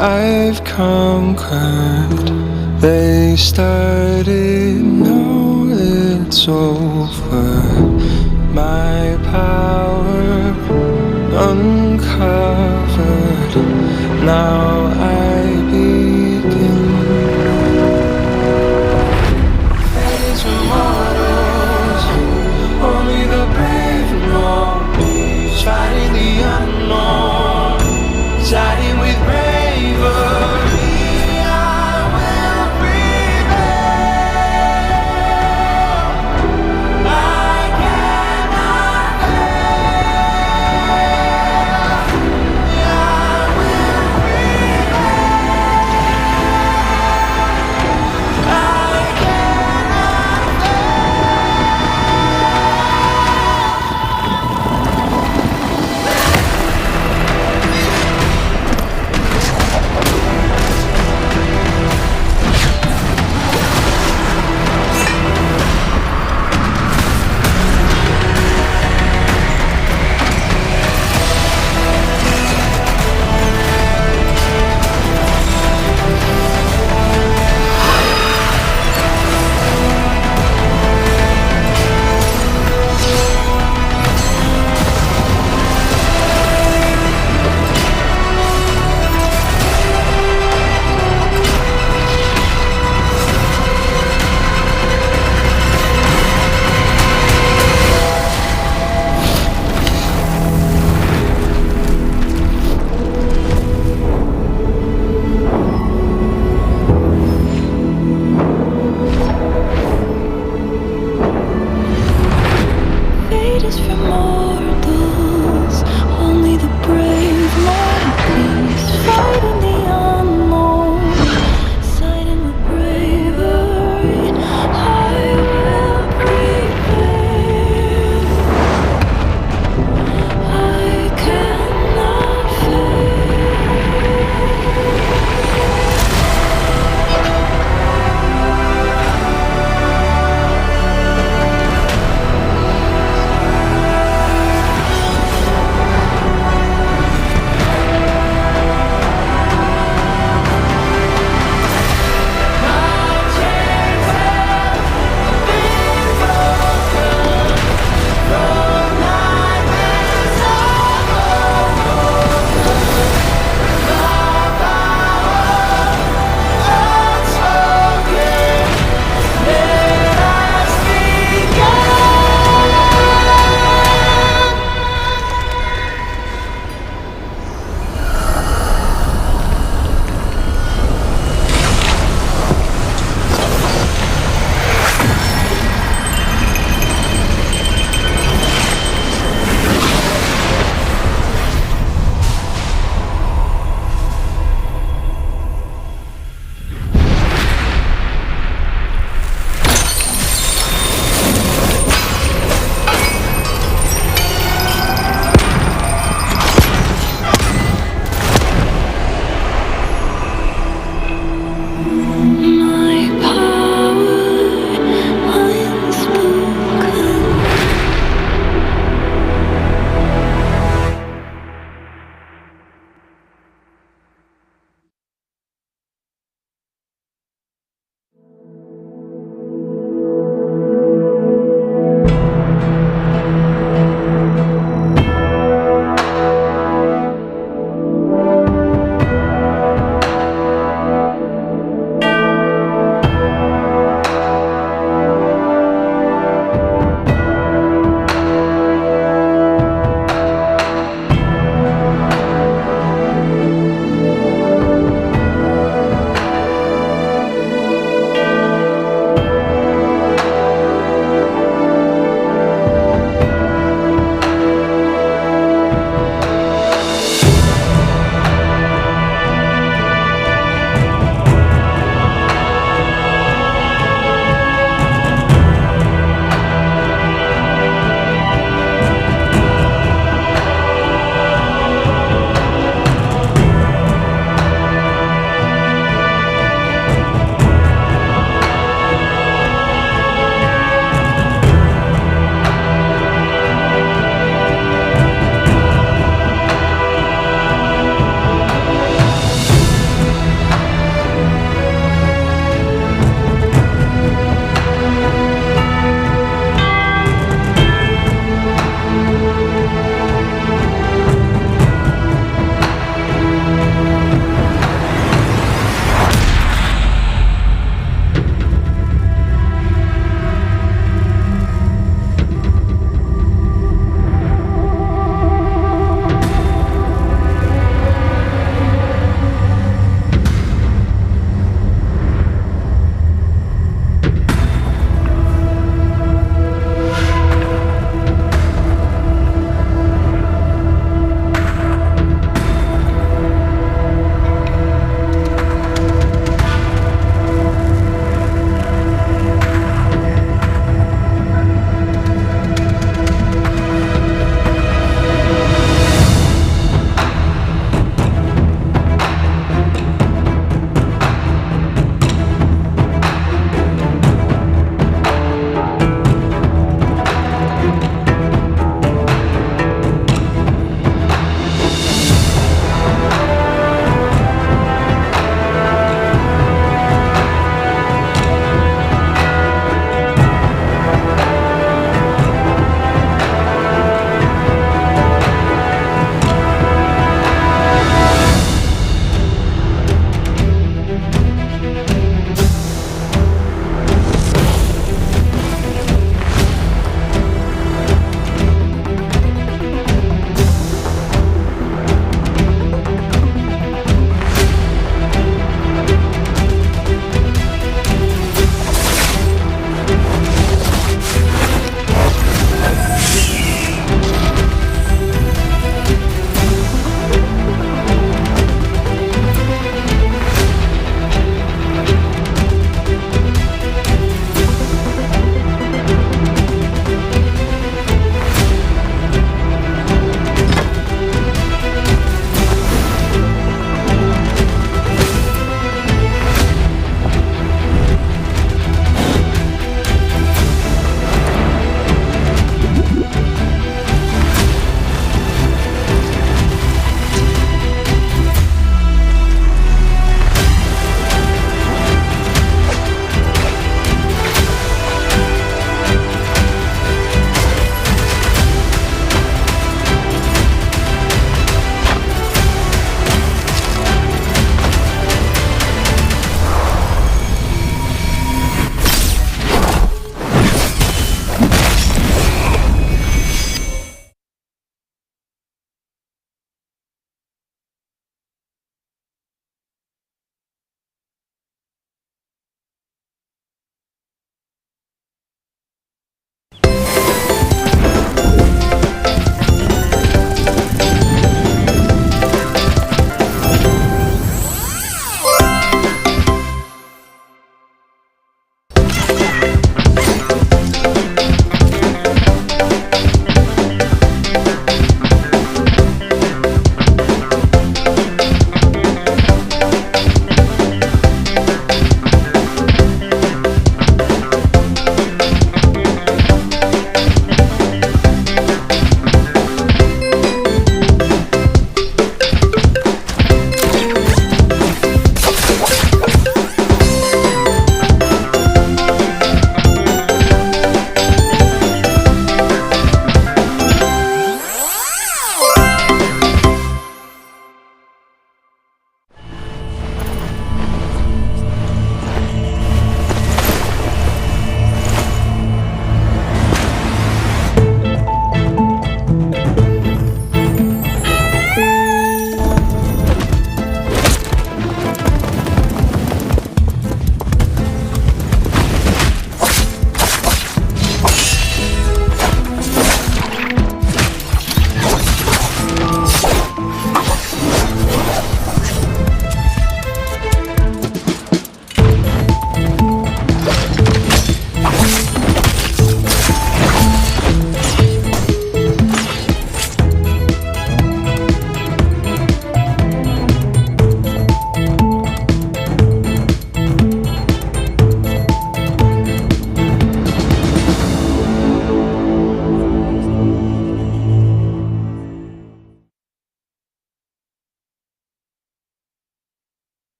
I've conquered. They started, now it's over. My power uncovered. Now I begin. Fate for mortals, only the brave know. Fighting the unknown, siding with bravery. I will prevail. I cannot fail. I will prevail.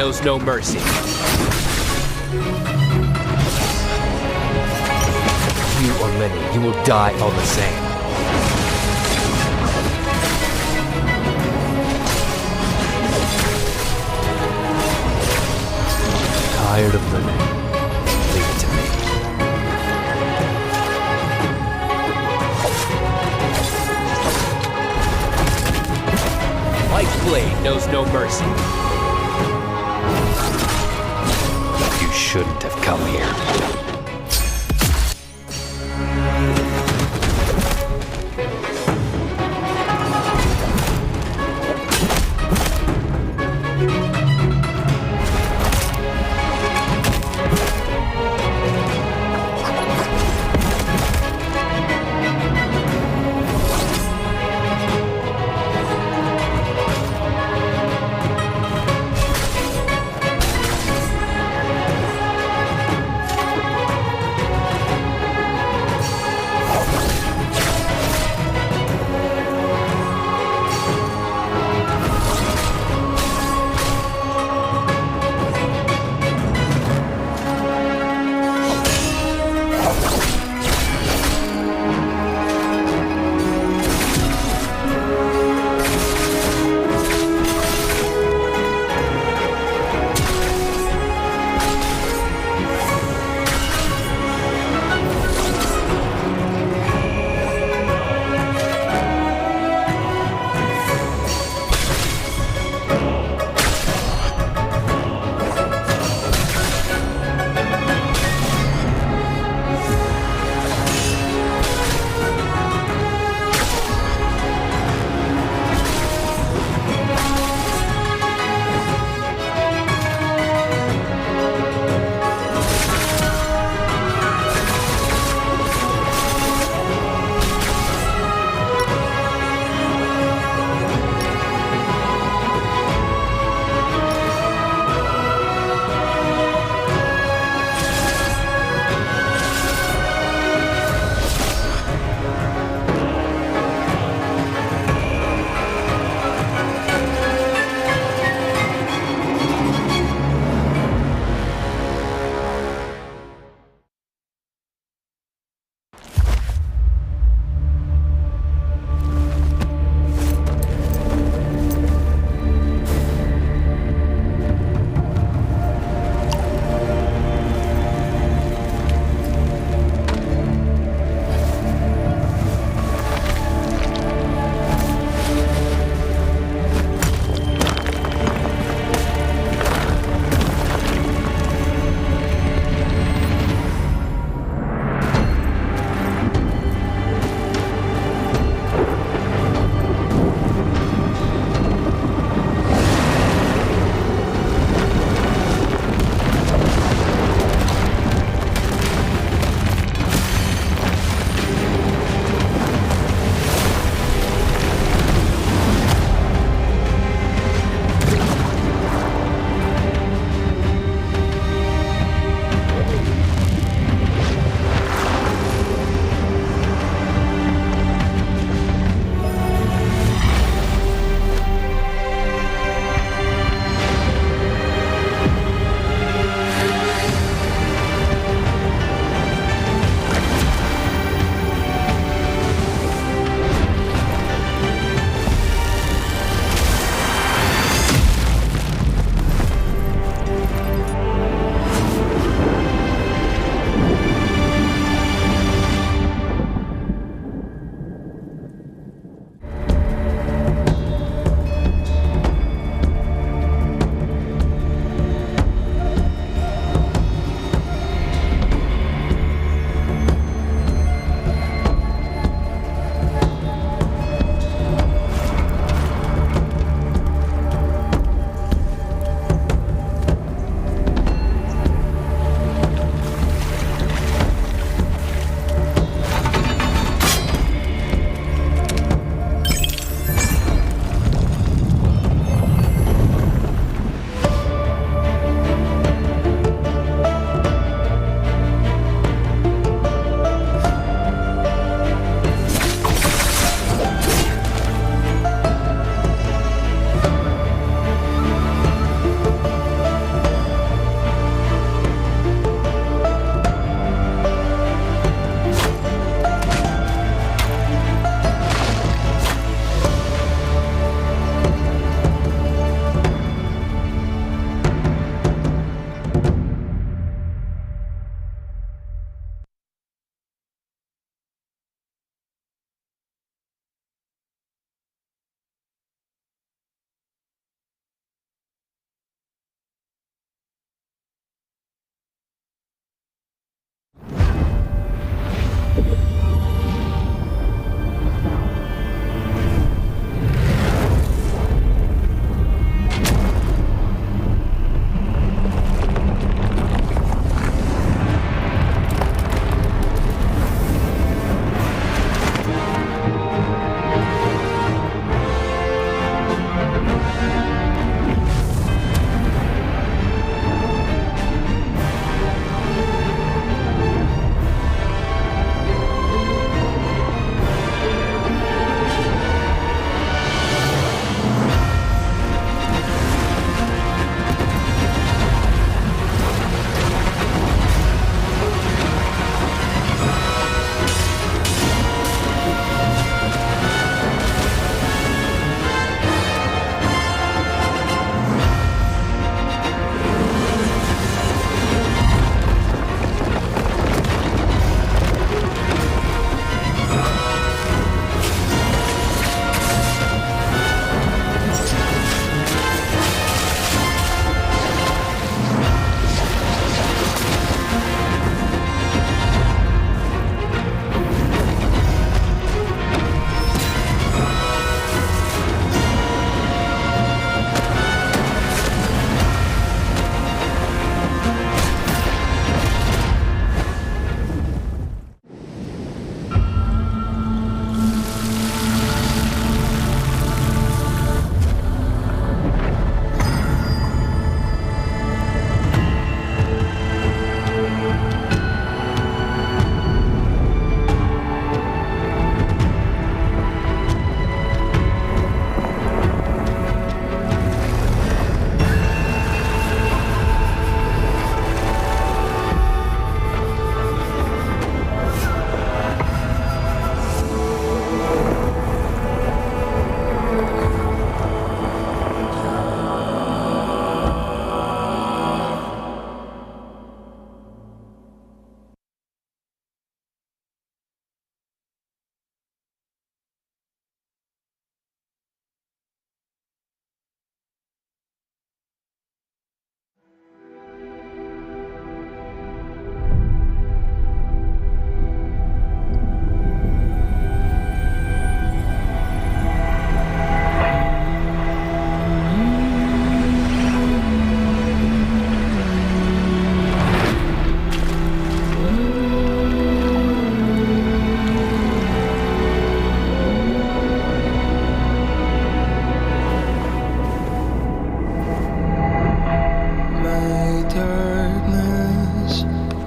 knows no mercy. You or many, you will die all the same. Tired of living. Leave it to me. Light's blade knows no mercy. You shouldn't have come here.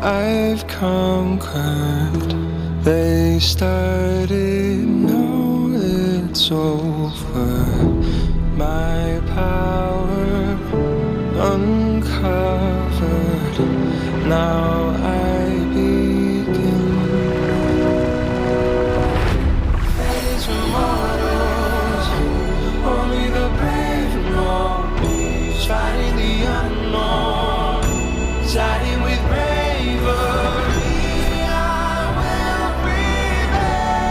I've conquered. They started, now it's over. My power uncovered. Now I begin. Fate tomorrows, only the brave know. Fighting the unknown, siding with bravery. I will prevail.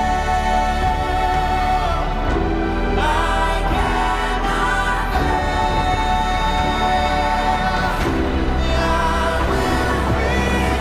I cannot fail. I will prevail.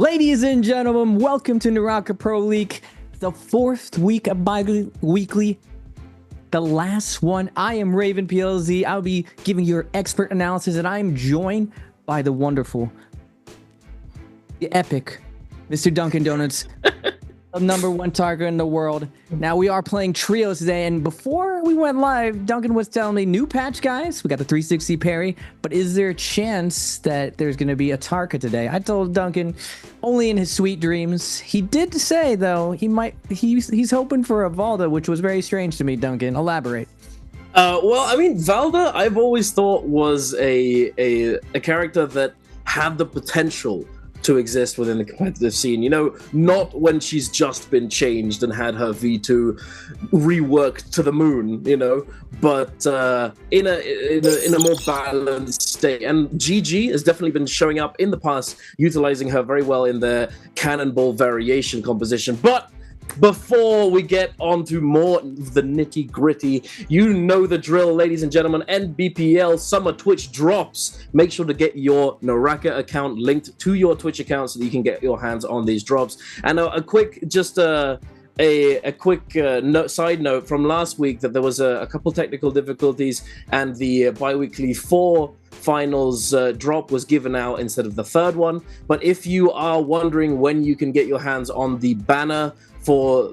Ladies and gentlemen, welcome to NARAKA Pro League, the 4th week of bi-weekly, the last one. I am Nbpl. I'll be giving your expert analysis, and I am joined by the wonderful, the epic, Mr. Dunkin' Donuts, the #1 target in the world. Now, we are playing trios today, and before we went live, Duncan was telling me, new patch, guys. We got the 360 parry, but is there a chance that there's going to be a Tarka today? I told Duncan, only in his sweet dreams. He did say, though, he's hoping for a Valda, which was very strange to me, Duncan. Elaborate. Well, I mean, Valda, I've always thought was a character that had the potential to exist within the competitive scene, you know, not when she's just been changed and had her V2 reworked to the moon, you know, but in a more balanced state. And GG has definitely been showing up in the past, utilizing her very well in their cannonball variation composition. But before we get on to more of the nitty gritty, you know the drill, ladies and gentlemen. Nbpl Summer Twitch drops. Make sure to get your NARAKA account linked to your Twitch account so that you can get your hands on these drops. And a quick, side note from last week, that there was a couple technical difficulties and the bi-weekly 4 finals drop was given out instead of the 3rd one. But if you are wondering when you can get your hands on the banner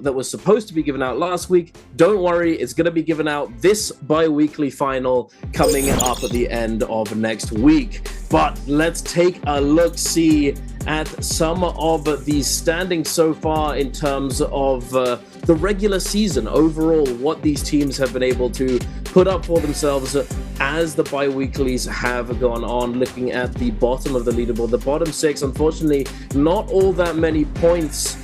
that was supposed to be given out last week, don't worry, it's going to be given out this bi-weekly final coming up at the end of next week. But let's take a look-see at some of the standings so far in terms of the regular season overall, what these teams have been able to put up for themselves as the bi-weeklies have gone on. Looking at the bottom of the leaderboard, the bottom 6, unfortunately not all that many points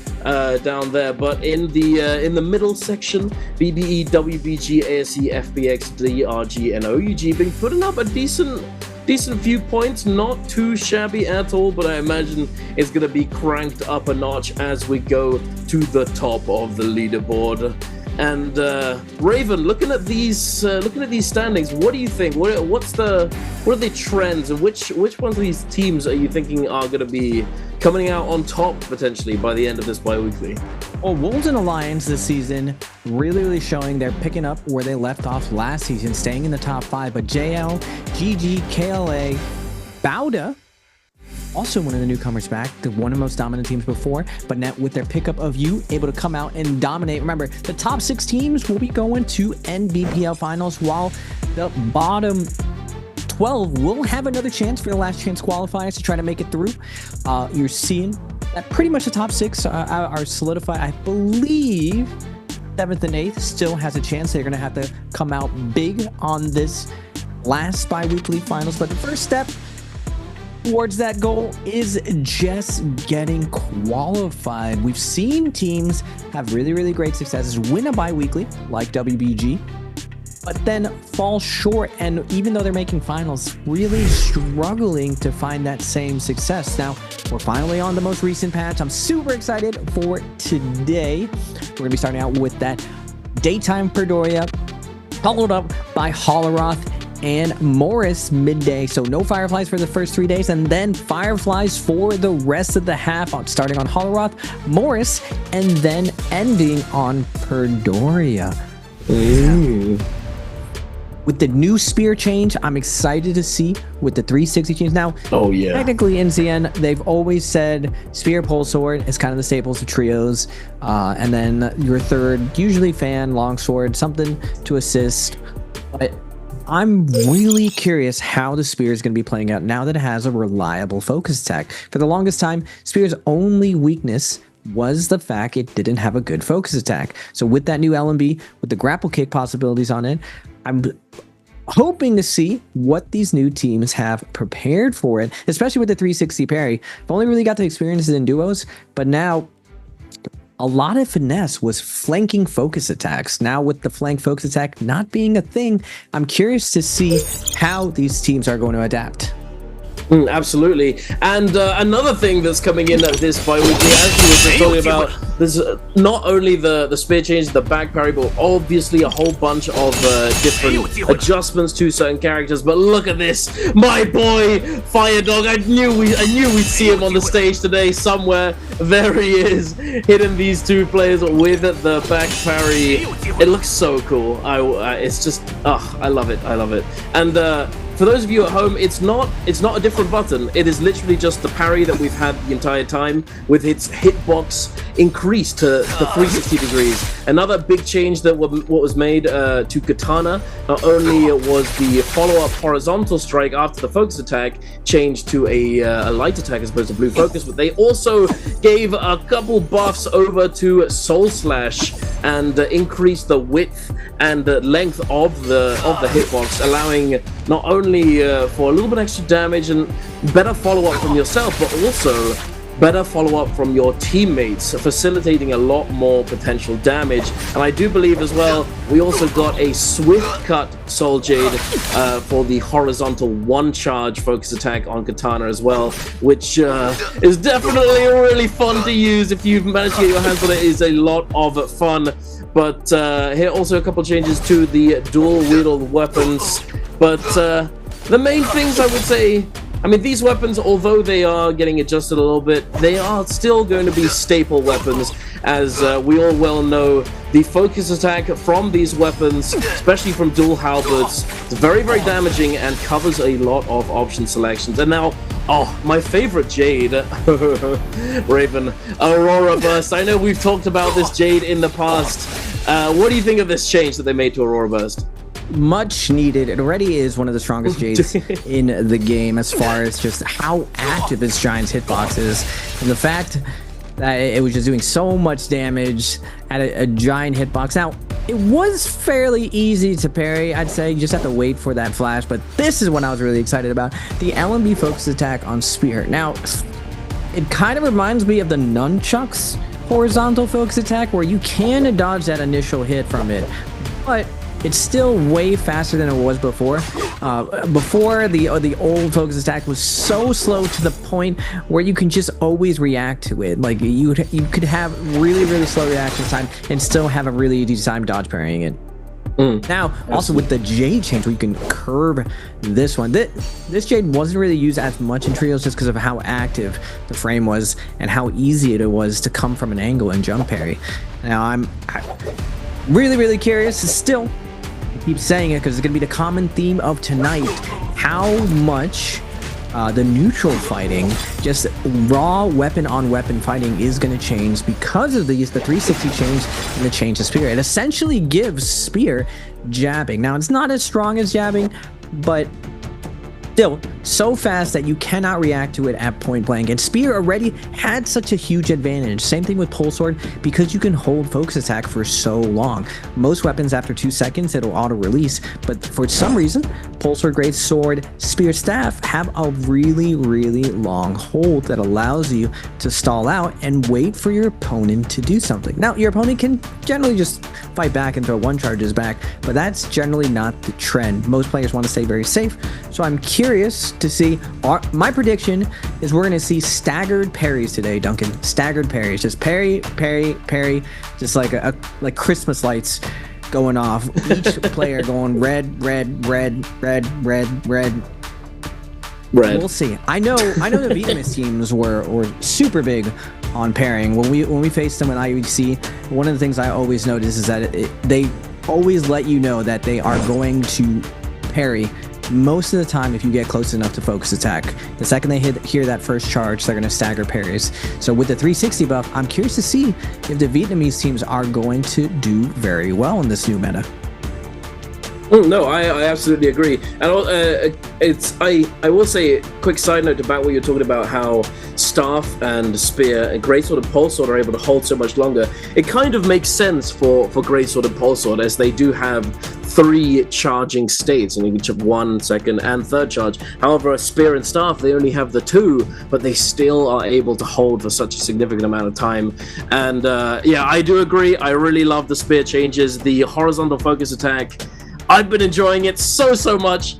down there, but in the middle section, BBE, WBG, ASE, FBX, DRG, and OUG been putting up a decent few points, not too shabby at all, but I imagine it's going to be cranked up a notch as we go to the top of the leaderboard. And Raven, looking at these standings, what do you think? What are the trends, and which ones of these teams are you thinking are going to be coming out on top potentially by the end of this bi-weekly? Well, Wolves and Alliance this season really showing they're picking up where they left off last season, staying in the top 5. But JL, GG, KLA, Bauda, also one of the newcomers back, one of the most dominant teams before, but now with their pickup of you, able to come out and dominate. Remember, the top 6 teams will be going to Nbpl finals, while the bottom 12 will have another chance for the last chance qualifiers to try to make it through. You're seeing that pretty much the top 6 are solidified. I believe 7th and 8th still has a chance. They're going to have to come out big on this last bi-weekly finals, but the first step towards that goal is just getting qualified. We've seen teams have really great successes, win a bi-weekly like WBG, but then fall short, and even though they're making finals, really struggling to find that same success. Now, we're finally on the most recent patch. I'm super excited for today. We're gonna be starting out with that daytime Perdoria, followed up by Holleroth and Morris midday. So no Fireflies for the first 3 days, and then Fireflies for the rest of the half, starting on Holleroth, Morris, and then ending on Perdoria. Ooh. With the new spear change, I'm excited to see with the 360 change. Now, oh yeah, technically in ZN, they've always said spear, pole sword is kind of the staples of trios, and then your third, usually fan, longsword, something to assist. But I'm really curious how the spear is going to be playing out now that it has a reliable focus attack. For the longest time, spear's only weakness was the fact it didn't have a good focus attack. So with that new LMB, with the grapple kick possibilities on it, I'm hoping to see what these new teams have prepared for it, especially with the 360 parry. I've only really got to experience it in duos, but now a lot of finesse was flanking focus attacks. Now with the flank focus attack not being a thing, I'm curious to see how these teams are going to adapt. Absolutely. And another thing that's coming in at this bi-weekly, as we were just talking about, there's not only the spear change, the back parry, but obviously a whole bunch of different adjustments to certain characters. But look at this, my boy Fire Dog. I knew we'd see him on the stage today somewhere. There he is, hitting these two players with the back parry. It looks so cool. It's just, I love it. I love it. And for those of you at home, it's not a different button. It is literally just the parry that we've had the entire time, with its hitbox increased to 360 degrees. Another big change that what was made to Katana, not only was the follow-up horizontal strike after the focus attack changed to a light attack as opposed to blue focus, but they also gave a couple buffs over to Soul Slash and increased the width and the length of the hitbox, allowing not only for a little bit extra damage and better follow-up from yourself, but also better follow-up from your teammates, facilitating a lot more potential damage. And I do believe as well, we also got a swift cut Soul Jade for the horizontal one charge focus attack on Katana as well, which is definitely really fun to use. If you've managed to get your hands on it, is a lot of fun. But here also a couple changes to the dual wield weapons. But the main things I would say, I mean, these weapons, although they are getting adjusted a little bit, they are still going to be staple weapons. As we all well know, the focus attack from these weapons, especially from dual halberds, is very, very damaging and covers a lot of option selections. And now, my favorite Jade, Raven, Aurora Burst. I know we've talked about this Jade in the past. What do you think of this change that they made to Aurora Burst? Much needed. It already is one of the strongest Jades in the game as far as just how active its Giant's hitbox is. And the fact that it was just doing so much damage at a Giant hitbox. Now, it was fairly easy to parry, I'd say. You just have to wait for that flash. But this is what I was really excited about. The LMB focus attack on Spear. Now, it kind of reminds me of the Nunchucks horizontal focus attack, where you can dodge that initial hit from it, but it's still way faster than it was before. Before, the old focus attack was so slow to the point where you can just always react to it. Like you could have really, really slow reaction time and still have a really easy time dodge parrying it. Now, also with the Jade change, where you can curve this one. This Jade wasn't really used as much in trios just because of how active the frame was and how easy it was to come from an angle and jump parry. Now, I'm really, really curious. Still, I keep saying it because it's going to be the common theme of tonight. How much the neutral fighting, just raw weapon on weapon fighting, is going to change because of the 360 change and the change to Spear. It essentially gives Spear jabbing. Now, it's not as strong as jabbing, but still so fast that you cannot react to it at point blank. And Spear already had such a huge advantage. Same thing with Pole Sword, because you can hold focus attack for so long. Most weapons, after 2 seconds, it'll auto release, but for some reason, Pole Sword, Great Sword, Spear Staff have a really, really long hold that allows you to stall out and wait for your opponent to do something. Now, your opponent can generally just fight back and throw one charges back, but that's generally not the trend. Most players want to stay very safe, so I'm curious to see. My prediction is we're going to see staggered parries today, Duncan. Staggered parries, just parry, parry, parry, just like like Christmas lights going off. Each player going red, red, red, red, red, red. We'll see. I know the Vietnamese teams were super big on parrying. When we faced them in IUC, one of the things I always notice is that they always let you know that they are going to parry most of the time if you get close enough to focus attack. The second they hear that first charge, they're going to stagger parries. So with the 360 buff, I'm curious to see if the Vietnamese teams are going to do very well in this new meta. No, I absolutely agree. And I will say, quick side note about what you're talking about, how Staff and Spear and Greatsword and Pole Sword are able to hold so much longer. It kind of makes sense for Greatsword and Pole Sword, as they do have 3 charging states, and each of 1, 2nd, and 3rd charge. However, Spear and Staff, they only have the 2, but they still are able to hold for such a significant amount of time. And yeah, I do agree. I really love the Spear changes, the horizontal focus attack. I've been enjoying it so much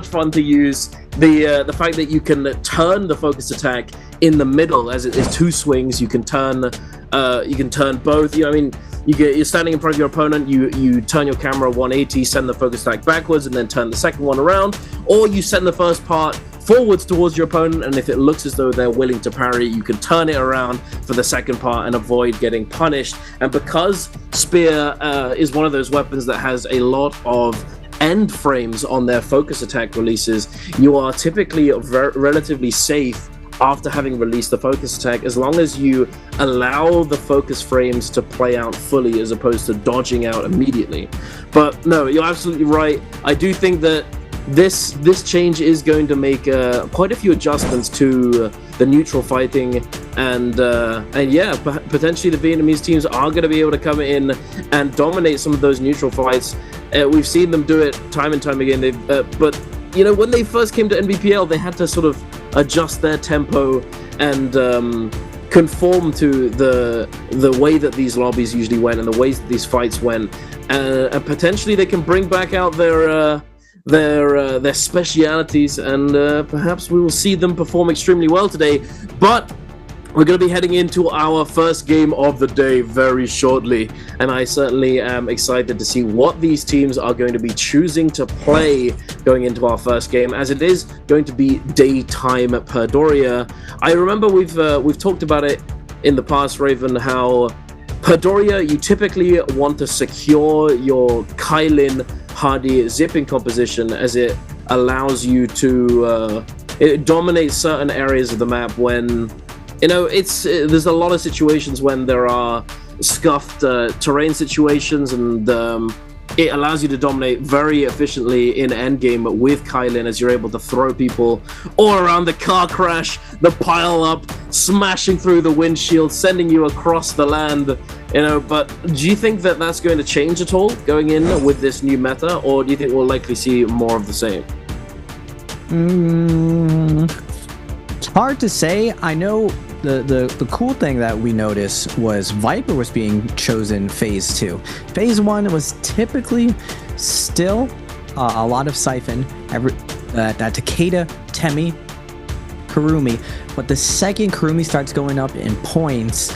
fun to use. the fact that you can turn the focus attack in the middle, as it is two swings. You can turn both. I mean, you're standing in front of your opponent. You turn your camera 180, send the focus attack backwards, and then turn the second one around, or you send the first part forwards towards your opponent, and if it looks as though they're willing to parry, you can turn it around for the second part and avoid getting punished. And because Spear is one of those weapons that has a lot of end frames on their focus attack releases, you are typically relatively safe after having released the focus attack, as long as you allow the focus frames to play out fully as opposed to dodging out immediately. But no, you're absolutely right. I do think that this change is going to make quite a few adjustments to the neutral fighting, and yeah, potentially the Vietnamese teams are going to be able to come in and dominate some of those neutral fights. We've seen them do it time and time again. But when they first came to NBPL, they had to sort of adjust their tempo and conform to the way that these lobbies usually went and the ways that these fights went, and potentially they can bring back out their specialities, and perhaps we will see them perform extremely well today. But we're going to be heading into our first game of the day very shortly, and I certainly am excited to see what these teams are going to be choosing to play going into our first game, as it is going to be daytime Perdoria. I remember we've talked about it in the past, Raven, how Perdoria, you typically want to secure your Kylin Hardy zipping composition, as it allows you to it dominates certain areas of the map when there's a lot of situations when there are scuffed terrain situations, and it allows you to dominate very efficiently in endgame with Kylin, as you're able to throw people all around the car crash, the pile up, smashing through the windshield, sending you across the land. But do you think that that's going to change at all going in with this new meta, or do you think we'll likely see more of the same? It's hard to say. I know the cool thing that we noticed was Viper was being chosen phase 2. Phase 1 was typically still a lot of Siphon, that Takeda, Temi, Kurumi, but the second Kurumi starts going up in points,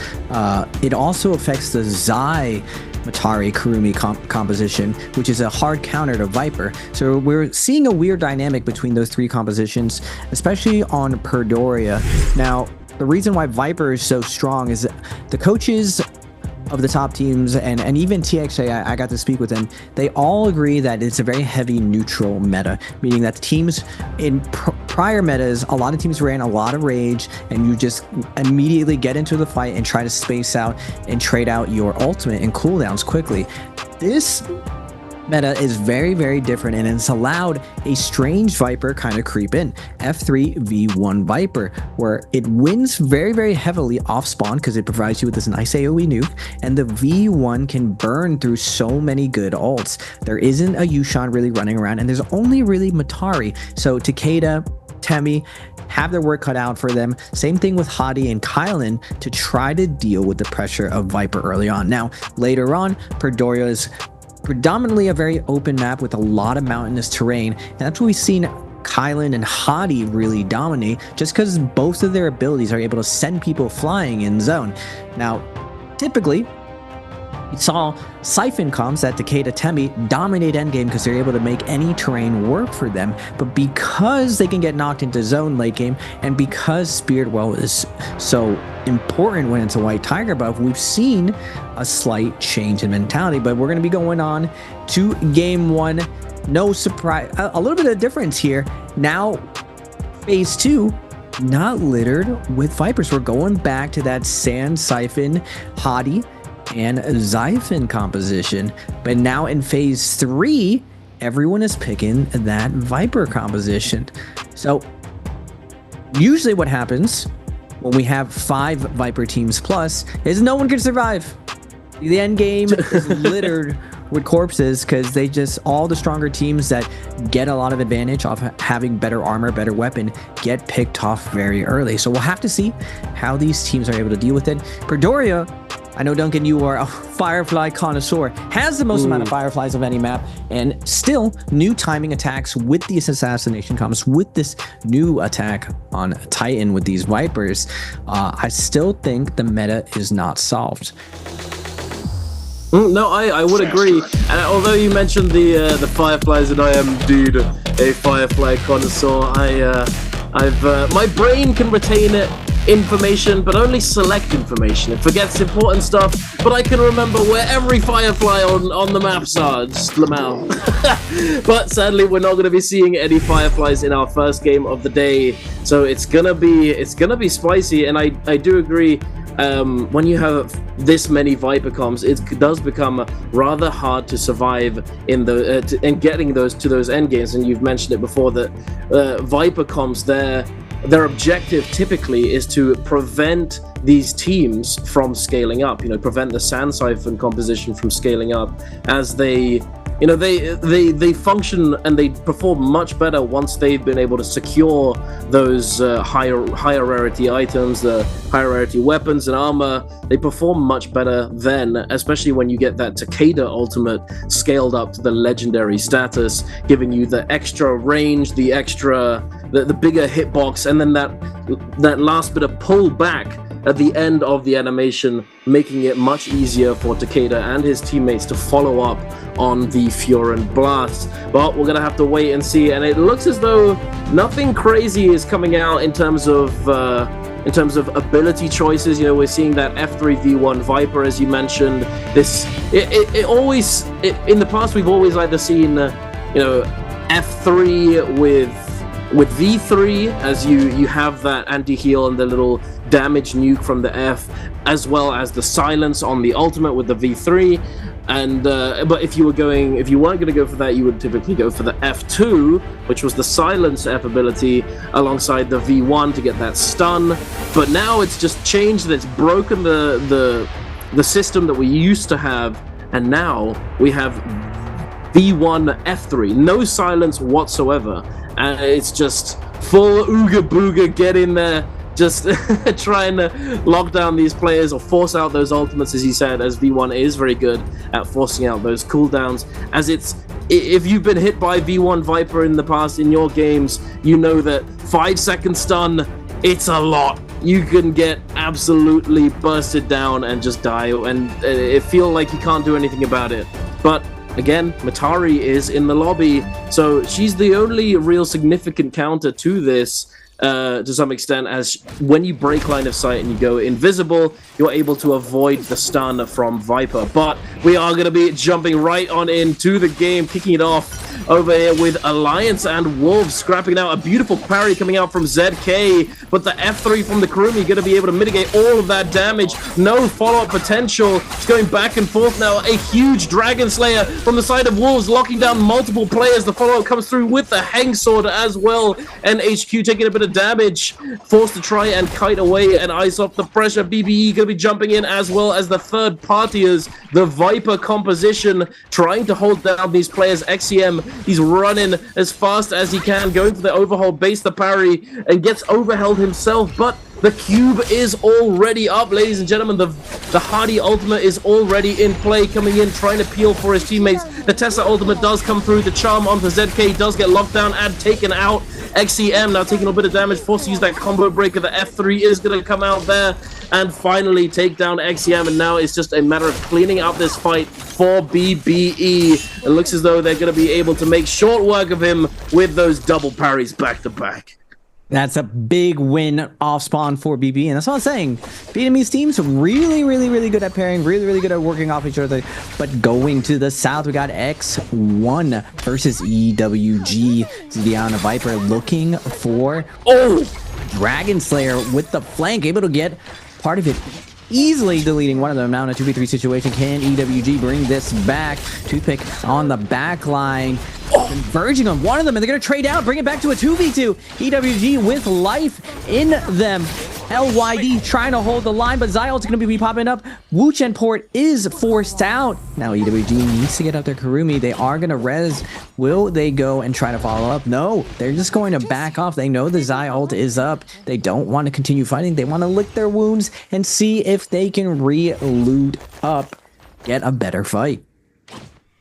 it also affects the Zai Matari Kurumi composition, which is a hard counter to Viper. So we're seeing a weird dynamic between those three compositions, especially on Perdoria. Now, the reason why Viper is so strong is the coaches of the top teams, and even TXA, I got to speak with them, they all agree that it's a very heavy neutral meta, meaning that the teams in prior metas, a lot of teams ran a lot of rage, and you just immediately get into the fight and try to space out and trade out your ultimate and cooldowns quickly. This meta is very, very different, and it's allowed a strange Viper kind of creep in. F3 V1 Viper, where it wins very, very heavily off spawn because it provides you with this nice AoE nuke, and the V1 can burn through so many good ults. There isn't a Yushan really running around, and there's only really Matari. So Takeda, Temi have their work cut out for them. Same thing with Hadi and Kylin to try to deal with the pressure of Viper early on. Now, later on, Perdoria is predominantly a very open map with a lot of mountainous terrain, and that's what we've seen Kylin and Hadi really dominate, just because both of their abilities are able to send people flying in zone. Now, typically, we saw Siphon comps that Takeda Temi dominate endgame because they're able to make any terrain work for them, but because they can get knocked into zone late game, and because Spirit Well is so important when it's a White Tiger buff, we've seen a slight change in mentality. But we're going to be going on to game 1. No surprise, a little bit of difference here. Now, phase 2, not littered with Vipers. We're going back to that Sand, Siphon, Hadi, and Xiphon composition, but now in phase 3 everyone is picking that Viper composition. So usually what happens when we have 5 Viper teams plus is no one can survive. The end game is littered with corpses because they just, all the stronger teams that get a lot of advantage off having better armor, better weapon, get picked off very early. So we'll have to see how these teams are able to deal with it. Perdoria, I know, Duncan, you are a Firefly connoisseur, has the most amount of Fireflies of any map, and still new timing attacks with these assassination comments, with this new attack on Titan with these Vipers. I still think the meta is not solved. No, I would agree. And although you mentioned the Fireflies, and I am indeed a Firefly connoisseur, my brain can retain information, but only select information. It forgets important stuff, but I can remember where every Firefly on the maps are. Just Lamau. But sadly, we're not going to be seeing any Fireflies in our first game of the day, so it's gonna be spicy. And I do agree. When you have this many Viper comms, it does become rather hard to survive in getting those to those end games. And you've mentioned it before that Viper comms, their objective typically is to prevent these teams from scaling up. Prevent the Sand Siphon composition from scaling up, as they function and they perform much better once they've been able to secure those higher rarity items, the higher rarity weapons and armor. They perform much better then, especially when you get that Takeda ultimate scaled up to the legendary status, giving you the extra range, the bigger hitbox, and then that last bit of pull back at the end of the animation, making it much easier for Takeda and his teammates to follow up on the Furin Blast. But we're gonna have to wait and see, and it looks as though nothing crazy is coming out in terms of ability choices. We're seeing that F3V1 Viper, as you mentioned. It always in the past we've always either seen F3 with V3, as you have that anti-heal and the little damage nuke from the F, as well as the silence on the ultimate with the V3. And but if you weren't going to go for that, you would typically go for the F2, which was the silence F ability, alongside the V1 to get that stun. But now it's just changed, and it's broken the system that we used to have, and now we have V1 F3, no silence whatsoever, and it's just full ooga booga, get in there, just trying to lock down these players or force out those ultimates, as you said, as V1 is very good at forcing out those cooldowns. If you've been hit by V1 Viper in the past in your games, you know that 5-second stun, it's a lot. You can get absolutely bursted down and just die, and it feel like you can't do anything about it. But again, Matari is in the lobby, so she's the only real significant counter to this, to some extent, as when you break line of sight and you go invisible, you're able to avoid the stun from Viper. But we are going to be jumping right on into the game, kicking it off over here with Alliance and Wolves, scrapping out a beautiful parry coming out from ZK, but the F3 from the Kurumi going to be able to mitigate all of that damage. No follow-up potential. It's going back and forth now. A huge Dragon Slayer from the side of Wolves, locking down multiple players. The follow-up comes through with the Hang Sword as well, and HQ taking a bit of damage, forced to try and kite away and ice off the pressure. BBE going to be jumping in, as well as the third partiers, the Viper composition, trying to hold down these players. XCM, he's running as fast as he can, going for the overhaul base, the parry, and gets overheld himself, but the cube is already up, ladies and gentlemen. The Hardy ultimate is already in play, coming in, trying to peel for his teammates. The Tesla ultimate does come through. The charm onto ZK does get locked down and taken out. XCM now taking a bit of damage, forced to use that combo breaker. The F3 is going to come out there and finally take down XCM, and now it's just a matter of cleaning up this fight for BBE. It looks as though they're going to be able to make short work of him with those double parries back to back. That's a big win off spawn for BB, and that's what I'm saying. Vietnamese teams really, really, really good at pairing, really, really good at working off each other. But going to the south, we got X1 versus EWG. Diana Viper looking for Dragon Slayer with the flank, able to get part of it, easily deleting one of them. Now in a 2v3 situation, can EWG bring this back? Toothpick on the back line, converging on one of them, and they're going to trade out, bring it back to a 2v2. EWG with life in them. LYD trying to hold the line, but Zyolt's going to be popping up. Wuchen port is forced out. Now EWG needs to get up their Karumi. They are going to res. Will they go and try to follow up? No, they're just going to back off. They know the Zyult is up. They don't want to continue fighting. They want to lick their wounds and see if they can re-loot up, get a better fight.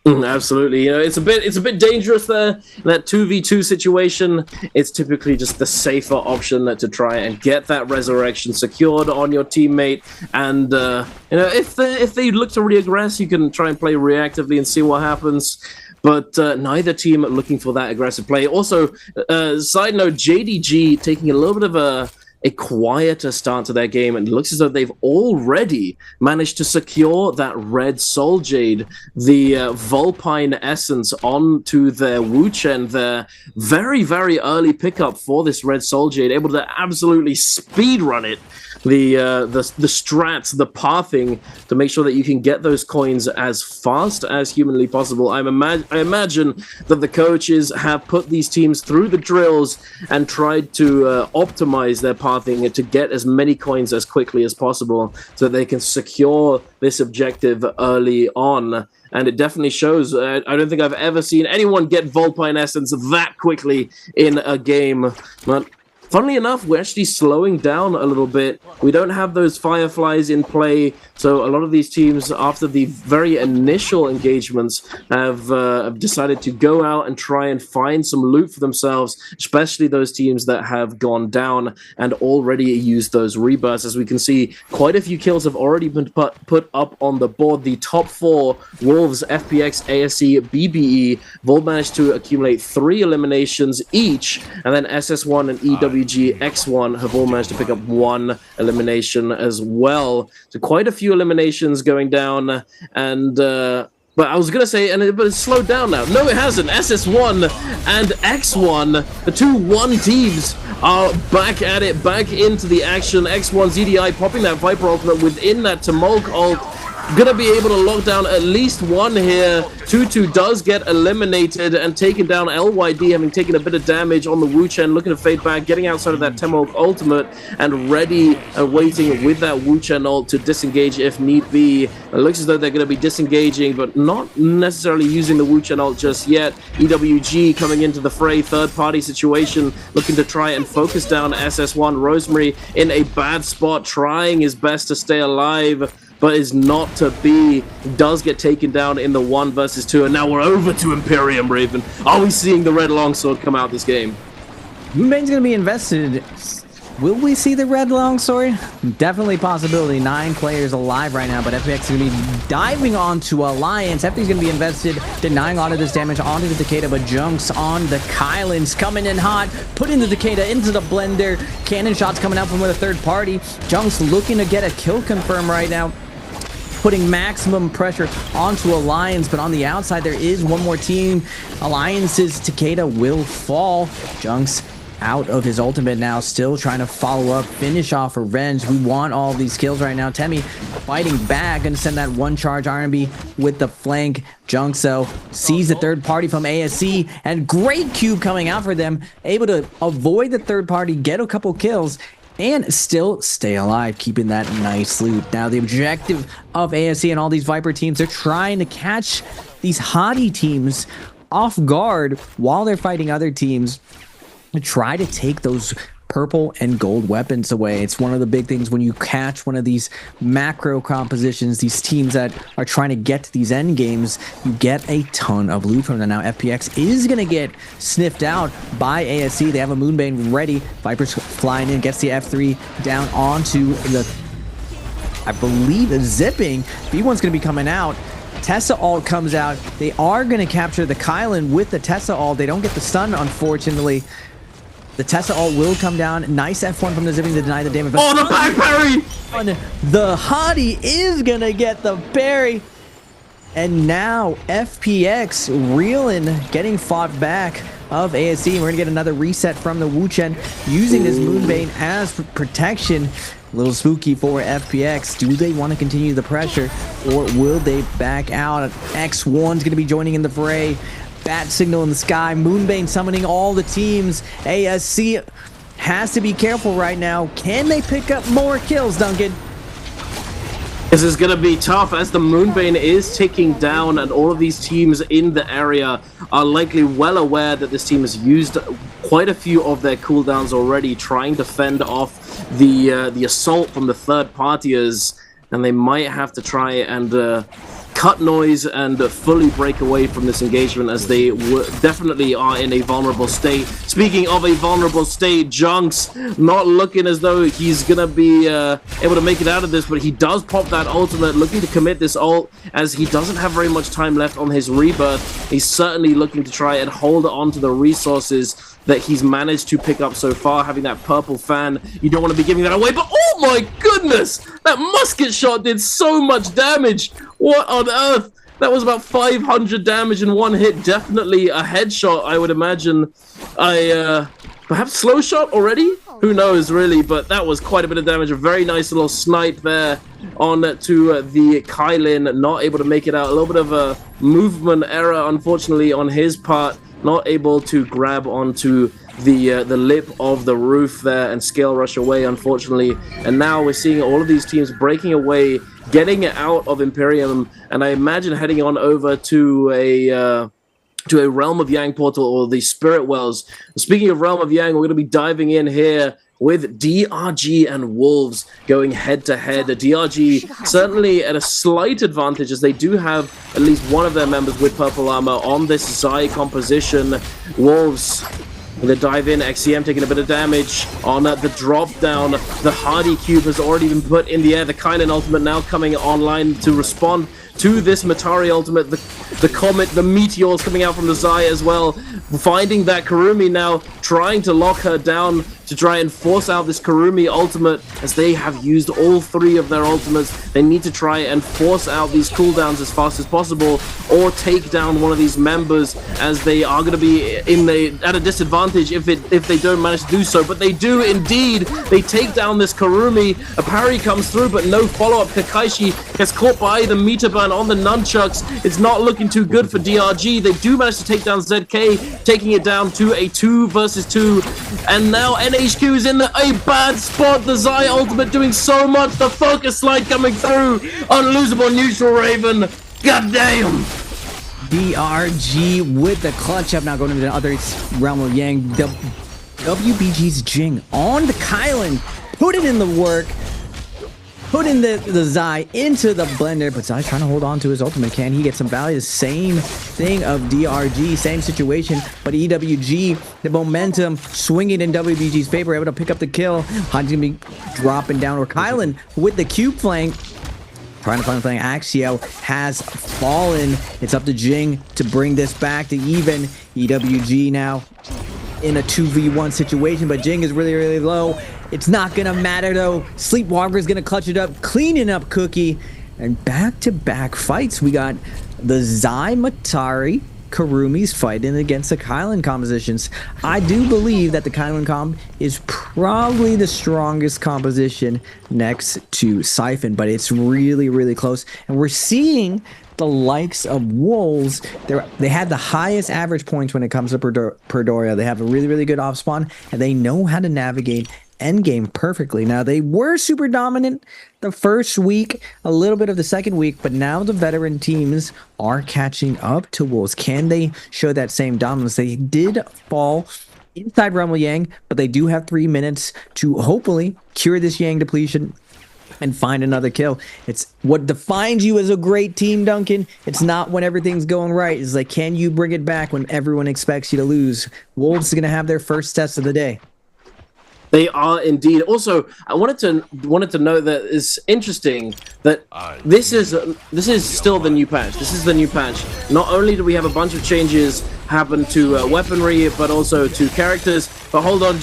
Absolutely, you know, it's a bit dangerous there. That 2v2 situation, it's typically just the safer option to try and get that resurrection secured on your teammate. And you know, if they look to re-aggress, you can try and play reactively and see what happens. But neither team looking for that aggressive play. Also, side note, JDG taking a little bit of a quieter start to their game, and it looks as though they've already managed to secure that red soul jade, the Vulpine essence, onto their Wuchen, their very, very early pickup for this red soul jade, able to absolutely speed run it. The strats, the pathing to make sure that you can get those coins as fast as humanly possible. I imagine that the coaches have put these teams through the drills and tried to optimize their pathing to get as many coins as quickly as possible so that they can secure this objective early on. And it definitely shows. I don't think I've ever seen anyone get Vulpine Essence that quickly in a game. But funnily enough, we're actually slowing down a little bit. We don't have those Fireflies in play, so a lot of these teams, after the very initial engagements, have decided to go out and try and find some loot for themselves, especially those teams that have gone down and already used those rebirths. As we can see, quite a few kills have already been put up on the board. The top four, Wolves, FPX, ASE, BBE, have all managed to accumulate 3 eliminations each, and then SS1 and EWG X1 have all managed to pick up 1 elimination as well. So quite a few eliminations going down, and but I was gonna say, but it's slowed down now. No, it hasn't. SS1 and X1, the 2 1 teams, are back at it, back into the action. X1 ZDI popping that Viper ultimate within that Tamolk ult. Gonna be able to lock down at least one here. Tutu does get eliminated and taken down. LYD having taken a bit of damage on the Wuchen, looking to fade back, getting outside of that Temolk ultimate and ready and waiting with that Wuchen ult to disengage if need be. It looks as though they're going to be disengaging, but not necessarily using the Wuchen ult just yet. EWG coming into the fray, third-party situation, looking to try and focus down SS1. Rosemary in a bad spot, trying his best to stay alive, but is not to be. Does get taken down in the 1 versus 2, and now we're over to Imperium, Raven. Are we seeing the red longsword come out this game? Moonbane's gonna be invested. Will we see the red longsword? Definitely possibility. 9 players alive right now, but FPX is gonna be diving onto Alliance. FPX is gonna be invested, denying a lot of this damage onto the Takeda, but Junks on the Kylan's coming in hot, putting the Takeda into the blender. Cannon shots coming out from with a third party. Junks looking to get a kill confirm right now, putting maximum pressure onto Alliance, but on the outside there is one more team. Alliance's Takeda will fall. Junks out of his ultimate now, still trying to follow up, finish off revenge. We want all these kills right now. Temmie fighting back, gonna send that 1 charge R&B with the flank. Junkso sees the third party from ASC, and great cube coming out for them, able to avoid the third party, get a couple kills, and still stay alive, keeping that nice loot. Now the objective of ASC and all these Viper teams, they're trying to catch these Hottie teams off guard while they're fighting other teams, to try to take those purple and gold weapons away. It's one of the big things when you catch one of these macro compositions, these teams that are trying to get to these end games, you get a ton of loot from them. Now FPX is going to get sniffed out by ASC. They have a Moonbane ready. Viper's flying in, gets the F3 down onto the, I believe, zipping. B1's going to be coming out. Tessa ult comes out. They are going to capture the Kylan with the Tessa ult. They don't get the stun, unfortunately. The Tessa ult will come down. Nice F1 from the zipping to deny the damage. Oh, the back parry! The Hottie is going to get the parry. And now FPX reeling, getting fought back of ASC. We're going to get another reset from the Wuchen, using this Moonbane as protection. A little spooky for FPX. Do they want to continue the pressure, or will they back out? X1's going to be joining in the fray. bat signal in the sky. Moonbane summoning all the teams. ASC has to be careful right now. Can they pick up more kills, Duncan? This is going to be tough as the Moonbane is ticking down, and all of these teams in the area are likely well aware that this team has used quite a few of their cooldowns already, trying to fend off the assault from the third partiers, and they might have to try and cut noise and fully break away from this engagement, as they definitely are in a vulnerable state. Speaking of a vulnerable state, Junks not looking as though he's gonna be able to make it out of this, but he does pop that ultimate, looking to commit this ult as he doesn't have very much time left on his rebirth. He's certainly looking to try and hold on to the resources that he's managed to pick up so far, having that purple fan. You don't want to be giving that away, but oh my goodness, that musket shot did so much damage. What on earth? That was about 500 damage in one hit. Definitely a headshot, I would imagine. Perhaps slow shot already? Who knows, really, but that was quite a bit of damage. A very nice little snipe there on to the Kylin, not able to make it out. A little bit of a movement error, unfortunately, on his part. Not able to grab onto the lip of the roof there and scale rush away, unfortunately. And now we're seeing all of these teams breaking away, getting out of Imperium, and I imagine heading on over to a Realm of Yang portal, or the Spirit Wells. Speaking of Realm of Yang, we're going to be diving in here with DRG and Wolves going head-to-head. DRG certainly at a slight advantage, as they do have at least one of their members with purple armor on this Zai composition. Wolves going to dive in. XCM taking a bit of damage on the drop down. The Hardy Cube has already been put in the air. The Kylan ultimate now coming online to respond to this Matari ultimate. The Comet, the Meteors coming out from the Zai as well. Finding that Karumi now, trying to lock her down to try and force out this Karumi ultimate, as they have used all three of their ultimates. They need to try and force out these cooldowns as fast as possible, or take down one of these members, as they are going to be at a disadvantage if they don't manage to do so. But they do indeed. They take down this Karumi. A parry comes through, but no follow-up. Kakaishi gets caught by the meter burn on the nunchucks. It's not looking too good for DRG. They do manage to take down ZK, taking it down to a 2 versus 2. And now NHQ is in a bad spot. The Zai ultimate doing so much. The focus slide coming through. Unlosable neutral Raven. God damn. DRG with the clutch up, now going into the other Realm of Yang. WBG's Jing on the Kylan. Put it in the work. Put in the Zai into the blender, but Zai's trying to hold on to his ultimate. Can he get some value? Same thing of DRG, same situation, but EWG, the momentum swinging in WBG's favor, able to pick up the kill. Han's gonna be dropping down, or Kylan with the cube flank, trying to find the flank. Axio has fallen. It's up to Jing to bring this back to even. EWG now in a 2v1 situation, but Jing is really, really low. It's not gonna matter though. Sleepwalker is gonna clutch it up, cleaning up Cookie, and back-to-back fights. We got the Zai Matari Karumi's fighting against the Kylan compositions. I do believe that the Kylan comp is probably the strongest composition next to Siphon, but it's really, really close. And we're seeing the likes of Wolves. They had the highest average points when it comes to Perdoria. They have a really, really good off spawn, and they know how to navigate endgame perfectly. Now, they were super dominant the first week, a little bit of the second week, but now the veteran teams are catching up to Wolves. Can they show that same dominance? They did fall inside Realm of Yang, but they do have 3 minutes to hopefully cure this Yang depletion and find another kill. It's what defines you as a great team, Duncan. It's not when everything's going right. It's like, can you bring it back when everyone expects you to lose? Wolves is going to have their first test of the day. They are indeed. Also, I wanted to note that it's interesting that this is still the new patch. This is the new patch. Not only do we have a bunch of changes happen to weaponry, but also to characters. But hold on,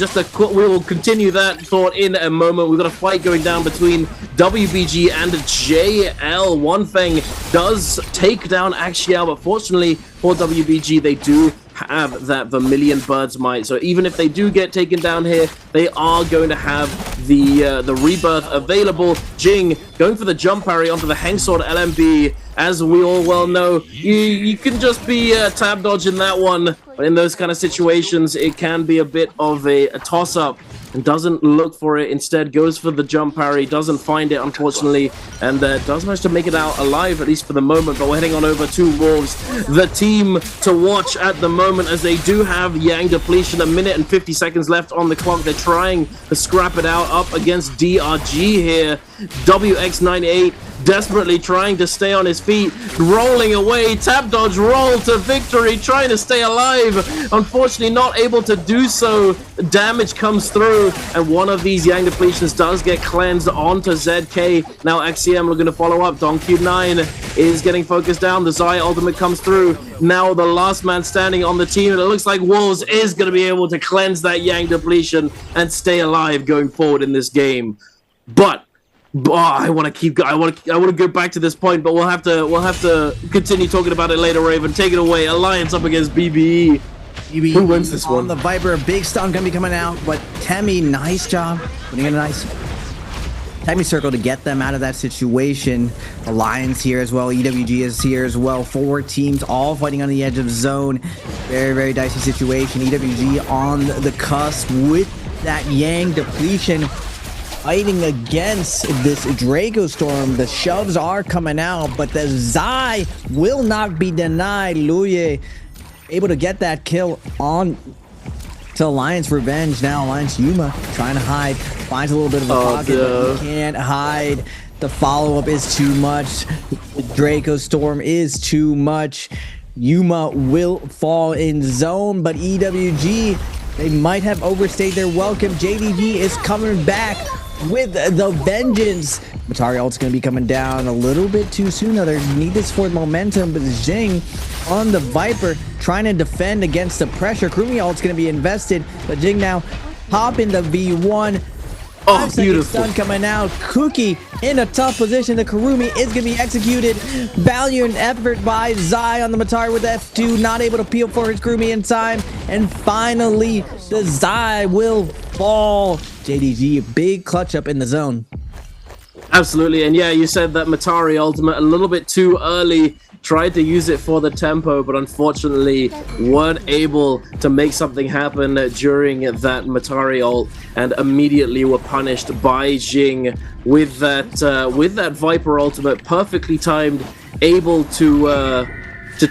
we will continue that thought in a moment. We've got a fight going down between WBG and JL. One Feng does take down Axiao, but fortunately for WBG, they do have that Vermilion Bird's Might. So even if they do get taken down here, they are going to have the rebirth available. Jing going for the jump parry onto the Hengsword LMB. As we all well know, you can just be tab dodging that one, but in those kind of situations, it can be a bit of a toss-up. And doesn't look for it, instead goes for the jump parry, doesn't find it unfortunately, and does manage to make it out alive, at least for the moment. But we're heading on over to Wolves, the team to watch at the moment, as they do have Yang depletion, 1 minute and 50 seconds left on the clock. They're trying to scrap it out up against DRG here. WX98 desperately trying to stay on his feet, rolling away, tap dodge, roll to victory, trying to stay alive. Unfortunately not able to do so. Damage comes through, and one of these Yang depletions does get cleansed onto ZK. Now XCM looking to follow up. Donkey9 is getting focused down. The Zai ultimate comes through. Now the last man standing on the team, and it looks like Wolves is going to be able to cleanse that Yang depletion and stay alive going forward in this game. But I want to go back to this point, but we'll have to continue talking about it later. Raven, take it away. Alliance up against BBE. Who wins this one? On the Viper, big stun gonna be coming out, but Temmie, nice job putting in a nice Temmie circle to get them out of that situation. Alliance here as well, EWG is here as well. 4 teams all fighting on the edge of zone. Very, very dicey situation. EWG on the cusp with that Yang depletion, fighting against this Draco Storm. The shoves are coming out, but the Zai will not be denied. Luye able to get that kill on to Alliance Revenge. Now Alliance Yuma trying to hide, finds a little bit of a pocket, but he can't hide. The follow-up is too much. The Draco Storm is too much. Yuma will fall in zone, but EWG, they might have overstayed their welcome. JDG is coming back with the vengeance. Matari ult's going to be coming down a little bit too soon. Now they need this for momentum, but Jing on the Viper trying to defend against the pressure. Kurumi ult's going to be invested, but Jing now hop in the V1. Oh, beautiful. Stun coming out. Cookie in a tough position. The Kurumi is going to be executed. Valiant effort by Zai on the Matari with F2. Not able to peel for his Kurumi in time. And finally, the Zai will fall. JDG, a big clutch up in the zone. Absolutely, and yeah, you said that Matari ultimate a little bit too early. Tried to use it for the tempo, but unfortunately weren't able to make something happen during that Matari ult, and immediately were punished by Jing with that Viper ultimate, perfectly timed, able to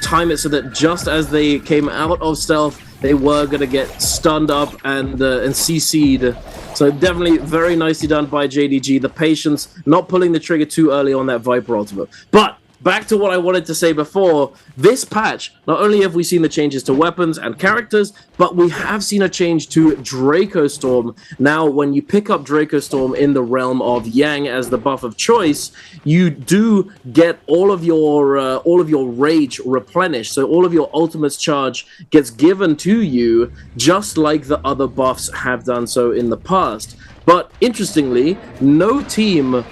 time it so that just as they came out of stealth, they were gonna get stunned up and CC'd. So definitely very nicely done by JDG. The patience, not pulling the trigger too early on that Viper ultimate. But back to what I wanted to say before, this patch, not only have we seen the changes to weapons and characters, but we have seen a change to Draco Storm. Now, when you pick up Draco Storm in the realm of Yang as the buff of choice, you do get all of your rage replenished. So all of your ultimate's charge gets given to you, just like the other buffs have done so in the past. But interestingly, no team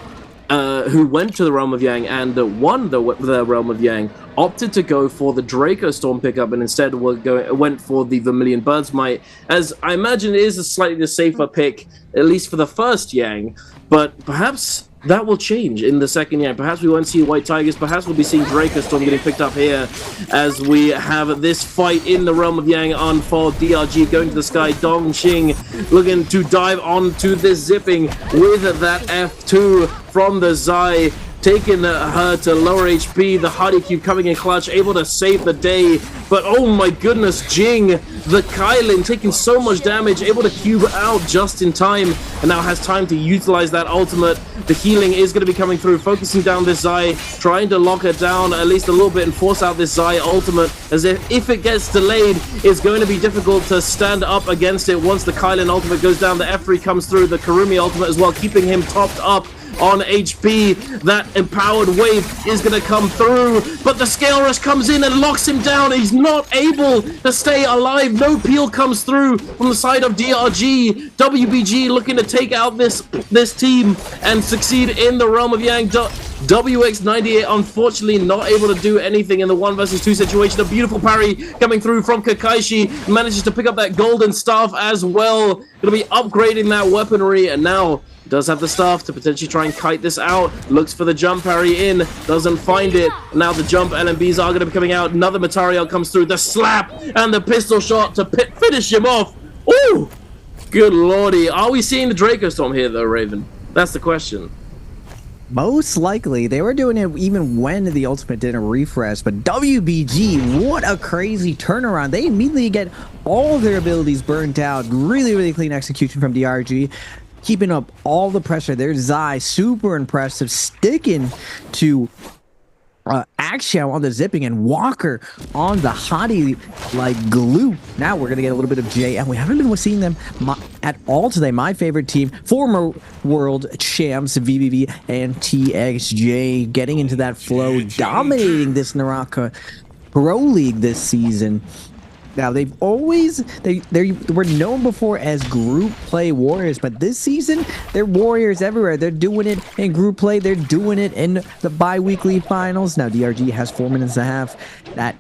who went to the Realm of Yang and won the Realm of Yang opted to go for the Draco Storm pickup, and instead went for the Vermilion Bird's Might, as I imagine it is a slightly safer pick, at least for the first Yang. But perhaps that will change in the second Yang. Perhaps we won't see White Tigers. Perhaps we'll be seeing Draco Storm getting picked up here as we have this fight in the Realm of Yang unfold. DRG going to the sky. Dongqing looking to dive onto this zipping with that F2 from the Zai, taking her to lower HP. The Hardy Cube coming in clutch, able to save the day. But oh my goodness, Jing, the Kylin, taking so much damage, able to cube out just in time, and now has time to utilize that ultimate. The healing is going to be coming through, focusing down this Zai, trying to lock her down at least a little bit and force out this Zai ultimate, as if it gets delayed, it's going to be difficult to stand up against it once the Kylin ultimate goes down. The F3 comes through, the Kurumi ultimate as well, keeping him topped up on HP. That empowered wave is going to come through, but the Scale Rush comes in and locks him down. He's not able to stay alive. No peel comes through from the side of DRG. WBG looking to take out this team and succeed in the Realm of Yang. WX98 unfortunately not able to do anything in the 1 versus 2 situation. A beautiful parry coming through from Kakaishi, manages to pick up that golden staff as well. Gonna be upgrading that weaponry, and now does have the staff to potentially try and kite this out. Looks for the jump parry in, doesn't find it. Now the jump LMBs are going to be coming out. Another Material comes through. The slap and the pistol shot to finish him off. Ooh, good lordy. Are we seeing the Draco Storm here though, Raven? That's the question. Most likely. They were doing it even when the Ultimate didn't refresh, but WBG, what a crazy turnaround. They immediately get all of their abilities burnt out. Really, really clean execution from DRG. Keeping up all the pressure. There's Zai, super impressive, sticking to Axiao on the zipping and Walker on the hottie like glue. Now we're going to get a little bit of J, and we haven't been seeing them at all today. My favorite team, former world champs, VVV and TXJ, getting into that flow, dominating this NARAKA Pro League this season. Now, they were known before as group play warriors, but this season, they're warriors everywhere. They're doing it in group play. They're doing it in the bi-weekly finals. Now, DRG has 4 minutes and a half. That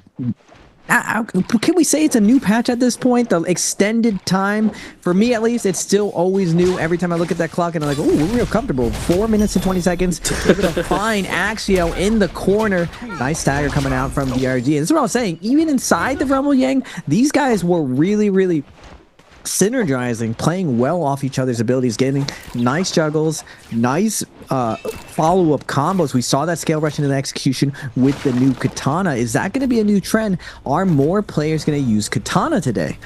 can we say it's a new patch at this point? The extended time, for me at least, it's still always new. Every time I look at that clock and I'm like, oh, we're real comfortable. 4 minutes and 20 seconds. They're going to find Axio in the corner. Nice stagger coming out from DRG. And this is what I was saying. Even inside the Rumble Yang, these guys were really, really synergizing, playing well off each other's abilities, getting nice juggles, nice follow-up combos. We saw that scale rush into the execution with the new Katana. Is that going to be a new trend? Are more players going to use Katana today?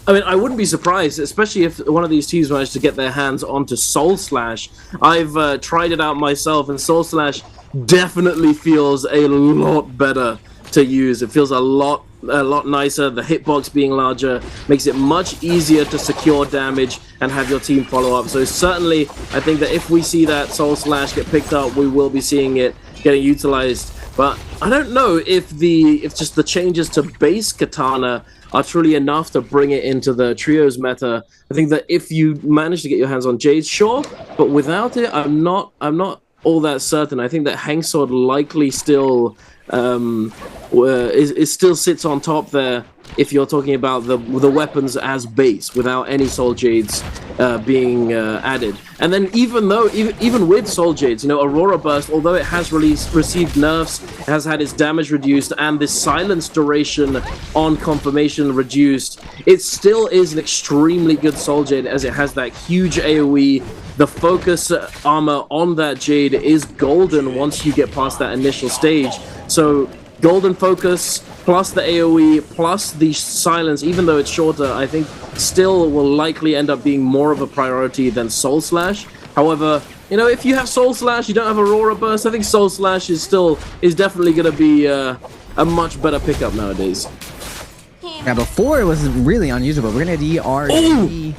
I mean, I wouldn't be surprised, especially if one of these teams managed to get their hands onto Soul Slash. I've tried it out myself, and Soul Slash definitely feels a lot better to use. It feels a lot nicer. The hitbox being larger makes it much easier to secure damage and have your team follow up. So certainly, I think that if we see that Soul Slash get picked up, we will be seeing it getting utilized. But I don't know if just the changes to base Katana are truly enough to bring it into the trios meta. I think that if you manage to get your hands on Jade, sure, but without it, I'm not all that certain. I think that Hangsword likely still it still sits on top there if you're talking about the weapons as base without any Soul Jades being added. And then even with Soul Jades, you know, Aurora Burst, although it has received nerfs, it has had its damage reduced and this silence duration on confirmation reduced, it still is an extremely good Soul Jade as it has that huge AoE. The focus armor on that Jade is golden once you get past that initial stage. So golden focus plus the AoE plus the silence, even though it's shorter, I think still will likely end up being more of a priority than Soul Slash. However, you know, if you have Soul Slash, you don't have Aurora Burst, I think Soul Slash is definitely going to be a much better pickup nowadays. Yeah, before it was really unusable. We're going to DRG.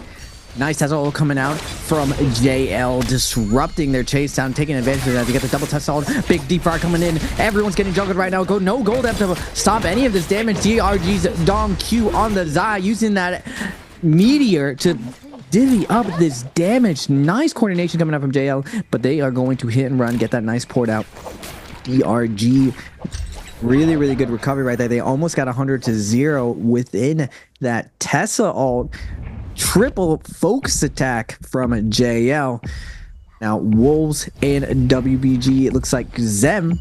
Nice, that's all coming out from JL, disrupting their chase down, taking advantage of that to get the double touch solid. Big deep fire coming in. Everyone's getting juggled right now. No gold to stop any of this damage. DRG's Dom Q on the Zai, using that meteor to divvy up this damage. Nice coordination coming out from JL, but they are going to hit and run, get that nice poured out. DRG, really, really good recovery right there. They almost got 100-0 within that Tessa ult. Triple focus attack from JL. Now, Wolves and WBG, it looks like Zem,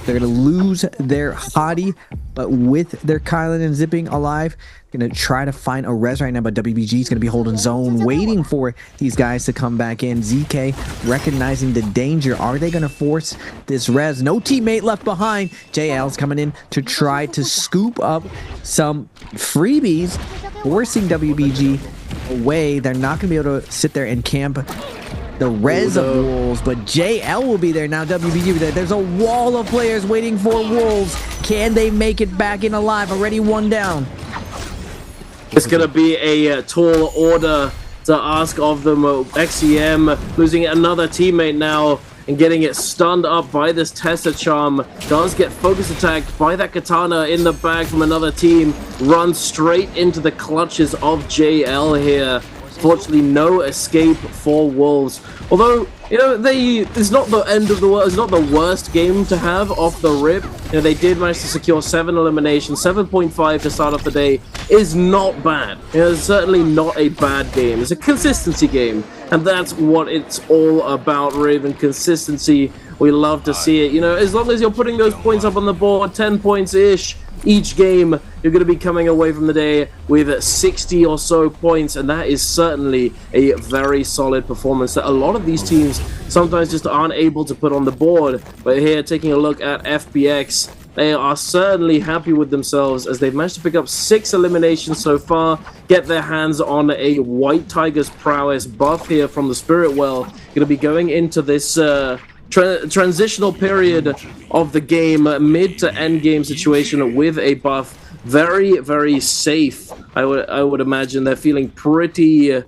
they're going to lose their hottie, but with their Kylan and Zipping alive, going to try to find a res right now, but WBG is going to be holding zone, waiting for these guys to come back in. ZK recognizing the danger. Are they going to force this res? No teammate left behind. JL's coming in to try to scoop up some freebies, forcing WBG away. They're not going to be able to sit there and camp the res of Wolves, but JL will be there now. WBG will be there. There's a wall of players waiting for Wolves. Can they make it back in alive? Already one down. It's going to be a tall order to ask of them. XEM losing another teammate now and getting it stunned up by this Tessa Charm. Does get focus attacked by that Katana in the back from another team. Runs straight into the clutches of JL here. Unfortunately, no escape for Wolves. Although, you know, it's not the end of the world. It's not the worst game to have off the rip. You know, they did manage to secure 7 eliminations. 7.5 to start off the day is not bad. You know, it's certainly not a bad game. It's a consistency game, and that's what it's all about, Raven. Consistency. We love to see it. You know, as long as you're putting those points up on the board, 10 points-ish each game, you're going to be coming away from the day with 60 or so points, and that is certainly a very solid performance that a lot of these teams sometimes just aren't able to put on the board. But here, taking a look at FPX, they are certainly happy with themselves as they've managed to pick up 6 eliminations so far, get their hands on a White Tiger's Prowess buff here from the Spirit Well. Going to be going into this transitional period of the game, mid to end game situation with a buff. Very, very safe. I would imagine they're feeling pretty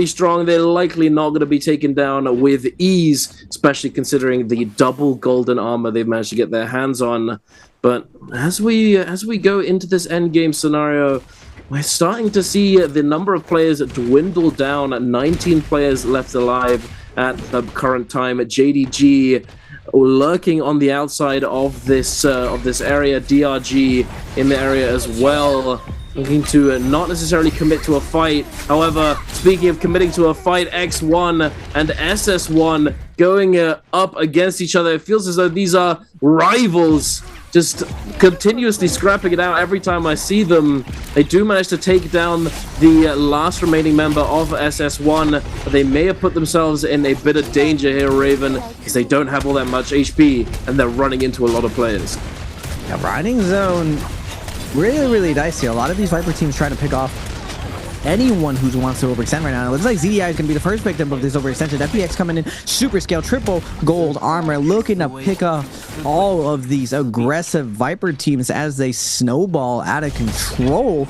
strong. They're likely not going to be taken down with ease, especially considering the double golden armor they've managed to get their hands on. But as we go into this end game scenario, we're starting to see the number of players dwindle down. 19 players left alive at the current time. JDG lurking on the outside of this area. DRG in the area as well, looking to not necessarily commit to a fight. However, speaking of committing to a fight, X1 and SS1 going up against each other. It feels as though these are rivals, just continuously scrapping it out every time I see them. They do manage to take down the last remaining member of SS1, but they may have put themselves in a bit of danger here, Raven, because they don't have all that much HP, and they're running into a lot of players. Yeah, riding zone, really dicey. A lot of these Viper teams trying to pick off anyone who wants to overextend right now. It looks like ZDI is going to be the first victim of this overextension. FPX coming in, super scale, triple gold armor, looking to pick up all of these aggressive Viper teams as they snowball out of control.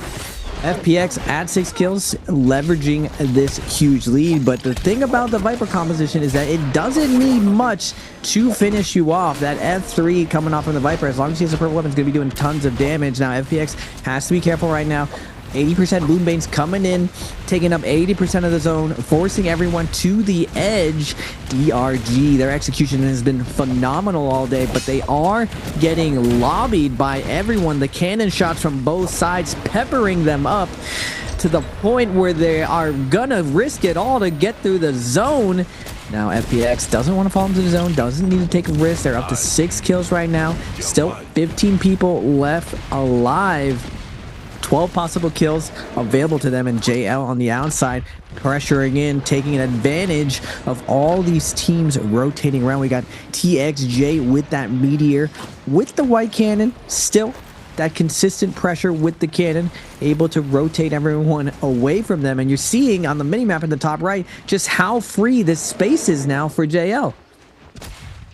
FPX at 6 kills, leveraging this huge lead. But the thing about the Viper composition is that it doesn't need much to finish you off. That F3 coming off from the Viper, as long as he has a purple weapon, is going to be doing tons of damage. Now, FPX has to be careful right now. 80% Moonbane's coming in, taking up 80% of the zone, forcing everyone to the edge. DRG, their execution has been phenomenal all day, but they are getting lobbied by everyone. The cannon shots from both sides peppering them up to the point where they are gonna risk it all to get through the zone. Now FPX doesn't want to fall into the zone, doesn't need to take a risk. They're up to 6 kills right now, still 15 people left alive. 12 possible kills available to them, and JL on the outside pressuring in, taking advantage of all these teams rotating around. We got TXJ with that meteor, with the white cannon, still that consistent pressure with the cannon, able to rotate everyone away from them. And you're seeing on the minimap in the top right just how free this space is now for JL.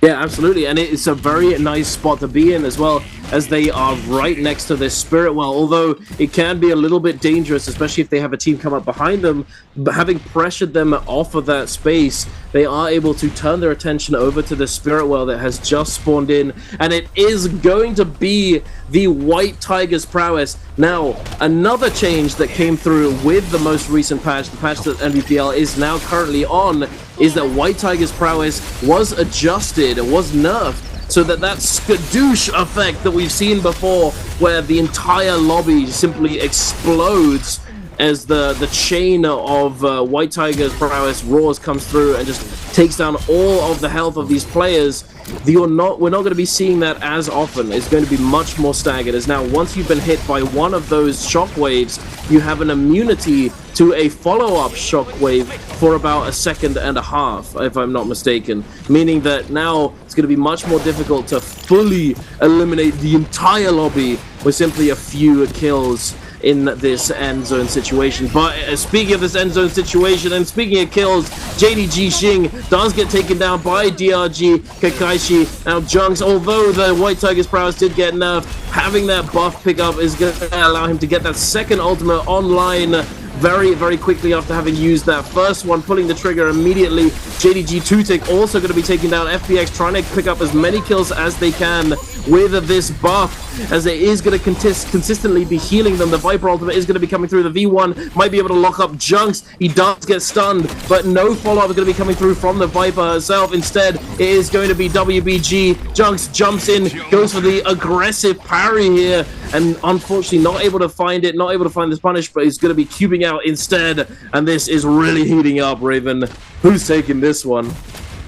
Yeah, absolutely, and it's a very nice spot to be in as well, as they are right next to this Spirit Well, although it can be a little bit dangerous, especially if they have a team come up behind them. But having pressured them off of that space, they are able to turn their attention over to the Spirit Well that has just spawned in, and it is going to be the White Tiger's Prowess. Now, another change that came through with the most recent patch, the patch that Nbpl is now currently on, is that White Tiger's Prowess was adjusted, it was nerfed, so that skadoosh effect that we've seen before, where the entire lobby simply explodes as the chain of White Tiger's Prowess roars comes through and just takes down all of the health of these players. We're not going to be seeing that as often. It's going to be much more staggered, as now once you've been hit by one of those shockwaves, you have an immunity to a follow-up shockwave for about a second and a half, if I'm not mistaken, meaning that now it's going to be much more difficult to fully eliminate the entire lobby with simply a few kills in this end zone situation. But speaking of this end zone situation and speaking of kills, JDG Xing does get taken down by DRG Kakaishi. Now Junks, although the White Tiger's Prowess did get nerfed, having that buff pickup is going to allow him to get that second ultimate online very, very quickly after having used that first one, pulling the trigger immediately. JDG 2-tick also going to be taking down FPX, trying to pick up as many kills as they can with this buff, as it is going to consistently be healing them. The Viper ultimate is going to be coming through. The V1 might be able to lock up Junks. He does get stunned, but no follow-up is going to be coming through from the Viper herself. Instead, it is going to be WBG. Junks jumps in, goes for the aggressive parry here, and unfortunately not able to find it, not able to find this punish, but he's going to be cubing out instead, and this is really heating up. Raven, who's taking this one?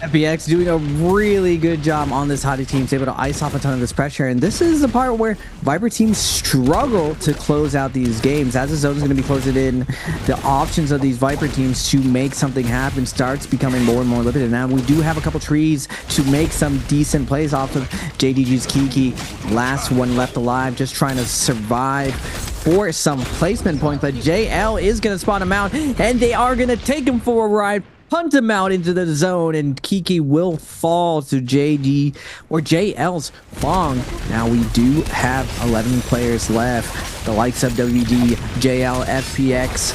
FBX doing a really good job on this Hottie team, able to ice off a ton of this pressure, and this is the part where Viper teams struggle to close out these games. As the zone is going to be closing in, the options of these Viper teams to make something happen starts becoming more and more limited. Now we do have a couple trees to make some decent plays off of JDG's Kiki. Last one left alive, just trying to survive for some placement points, but JL is going to spot him out, and they are going to take him for a ride, punt him out into the zone, and Kiki will fall to JD or JL's Fong. Now we do have 11 players left. The likes of WD, JL, FPX,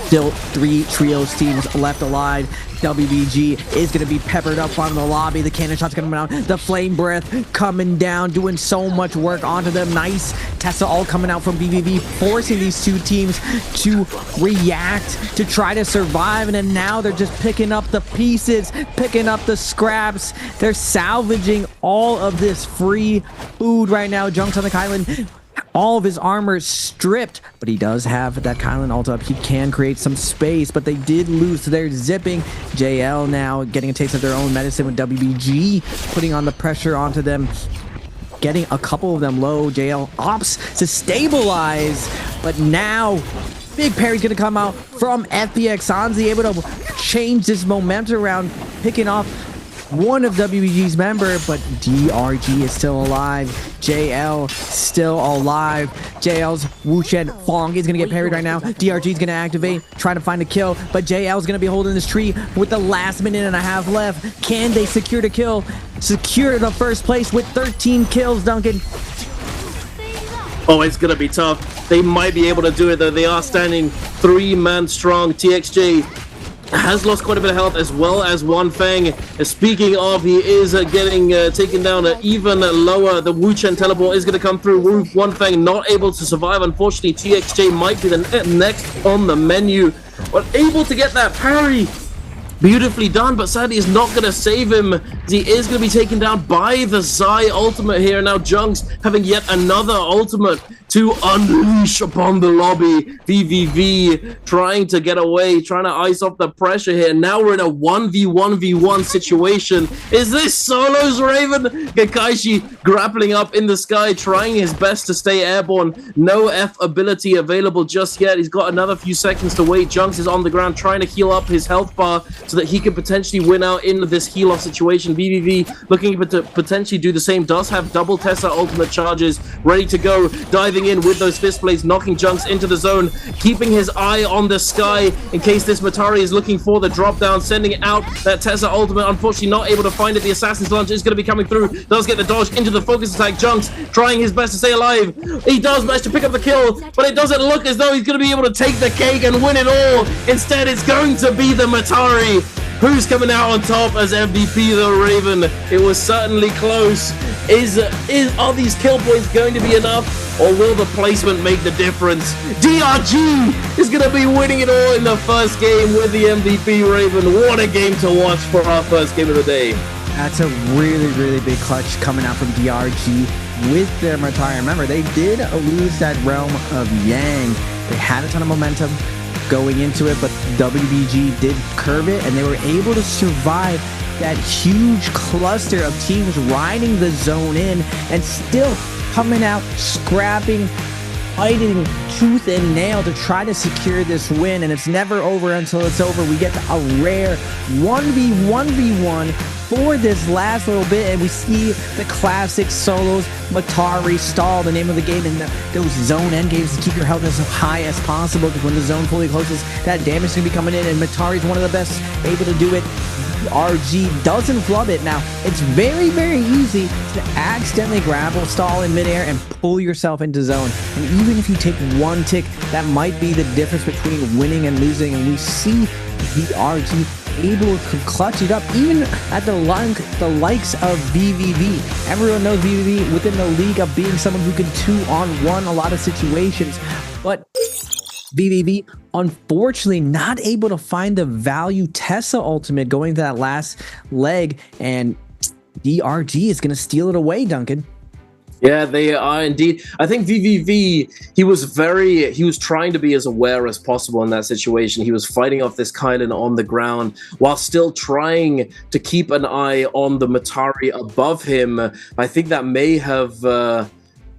still 3 trios teams left alive. WBG is going to be peppered up on the lobby. The cannon shots coming out. The flame breath coming down, doing so much work onto them. Nice Tessa all coming out from BBV, forcing these two teams to react, to try to survive. And then now they're just picking up the pieces, picking up the scraps. They're salvaging all of this free food right now. Junks on the island. All of his armor stripped, but he does have that Kylan ult up. He can create some space, but they did lose, so they're zipping. JL now getting a taste of their own medicine with WBG, putting on the pressure onto them, getting a couple of them low. JL opts to stabilize, but now big parry's gonna come out from FPX. Sanzi able to change this momentum around, picking off one of WBG's member, but DRG is still alive. JL still alive. JL's Wuchen Fong is gonna get parried right now. DRG is gonna activate, trying to find a kill, but JL is gonna be holding this tree with the last minute and a half left. Can they secure the kill? Secure the first place with 13 kills, Duncan. Oh, it's gonna be tough. They might be able to do it though. They are standing 3-man strong. TXJ has lost quite a bit of health, as well as One Fang. Speaking of, he is getting taken down even lower. The Wu Chen teleport is going to come through. One Fang not able to survive. Unfortunately, TXJ might be the next on the menu, but able to get that parry. Beautifully done, but sadly is not going to save him. He is going to be taken down by the Zai ultimate here. Now Junks having yet another ultimate to unleash upon the lobby. VVV trying to get away, trying to ice off the pressure here. Now we're in a 1v1v1 situation. Is this solos, Raven? Kakaishi grappling up in the sky, trying his best to stay airborne. No F ability available just yet. He's got another few seconds to wait. Junks is on the ground trying to heal up his health bar so that he can potentially win out in this heal off situation. VVV looking to potentially do the same. Does have double Tessa ultimate charges ready to go. Diving in with those fist blades, knocking Junks into the zone, keeping his eye on the sky in case this Matari is looking for the drop down, sending out that Tessa ultimate. Unfortunately not able to find it. The Assassin's Lunge is going to be coming through. Does get the dodge into the focus attack. Junks trying his best to stay alive. He does manage to pick up the kill, but it doesn't look as though he's going to be able to take the cake and win it all. Instead, it's going to be the Matari who's coming out on top as MVP, the Raven. It was certainly close. Are these kill points going to be enough, or will the placement make the difference? DRG is going to be winning it all in the first game with the MVP, Raven. What a game to watch for our first game of the day. That's a really, really big clutch coming out from DRG with their Matari. Remember, they did lose that realm of Yang. They had a ton of momentum going into it, but WBG did curve it, and they were able to survive that huge cluster of teams riding the zone in and still coming out scrapping, fighting tooth and nail to try to secure this win. And it's never over until it's over. We get a rare 1v1v1 for this last little bit, and we see the classic solos. Matari stall, the name of the game, and those zone end games to keep your health as high as possible, because when the zone fully closes, that damage is going to be coming in, and Matari's one of the best able to do it. DRG doesn't flub it. Now, it's very, very easy to accidentally grapple stall in midair and pull yourself into zone. And even if you take one tick, that might be the difference between winning and losing. And we see DRG able to clutch it up even at the likes of BVV. Everyone knows BVV within the league of being someone who can 2-on-1 a lot of situations, but BVV unfortunately not able to find the value Tessa ultimate going to that last leg, and DRG is going to steal it away, Duncan. Yeah, they are indeed. I think VVV, he was trying to be as aware as possible in that situation. He was fighting off this Kylan on the ground while still trying to keep an eye on the Matari above him. I think that may have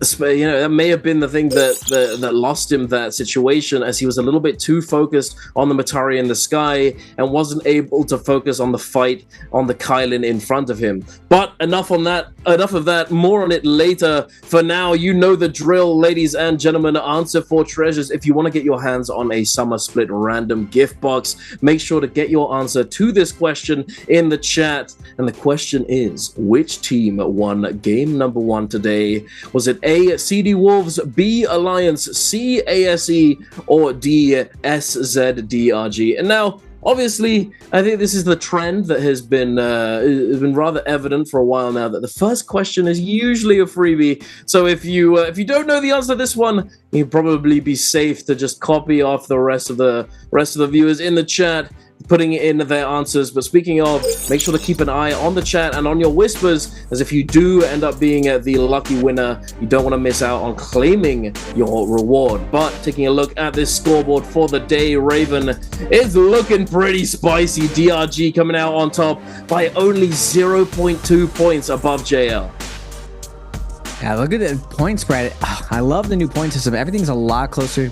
that may have been the thing that lost him that situation, as he was a little bit too focused on the Matari in the sky and wasn't able to focus on the fight on the Kylan in front of him. But enough of that, more on it later. For now, you know the drill, ladies and gentlemen. Answer for treasures. If you want to get your hands on a Summer Split random gift box, make sure to get your answer to this question in the chat. And the question is, which team won game number 1 today? Was it A, CD Wolves, B, Alliance, C, ASE, or D, SZDRG? And now, obviously, I think this is the trend that has been rather evident for a while now, that the first question is usually a freebie. So if you don't know the answer to this one, you'd probably be safe to just copy off the rest of the viewers in the chat, putting in their answers. But speaking of, make sure to keep an eye on the chat and on your whispers, as if you do end up being the lucky winner, you don't want to miss out on claiming your reward. But taking a look at this scoreboard for the day, Raven, it's looking pretty spicy. DRG coming out on top by only 0.2 points above JL. Yeah, look at the point spread. I love the new point system. Everything's a lot closer.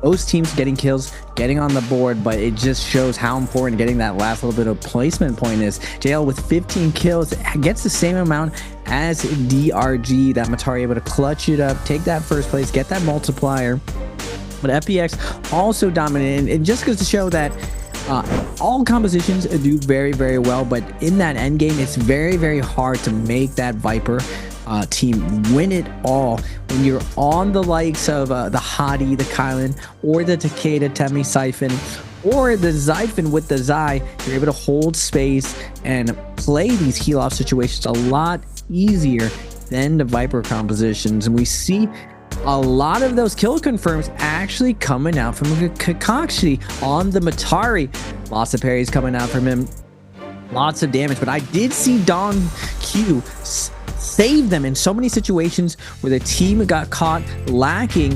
Those teams getting kills, getting on the board, but it just shows how important getting that last little bit of placement point is. JL with 15 kills gets the same amount as DRG. That Matari able to clutch it up, take that first place, get that multiplier. But FPX also dominated. It just goes to show that all compositions do very, very well, but in that end game, it's very, very hard to make that Viper team win it all when you're on the likes of the Hadi, the Kylan, or the Takeda Temi Siphon, or the Zyphon with the Zai. You're able to hold space and play these heal off situations a lot easier than the Viper compositions, and we see a lot of those kill confirms actually coming out from Kakashi on the Matari. Lots of parries coming out from him, lots of damage, but I did see Don Q save them in so many situations where the team got caught lacking.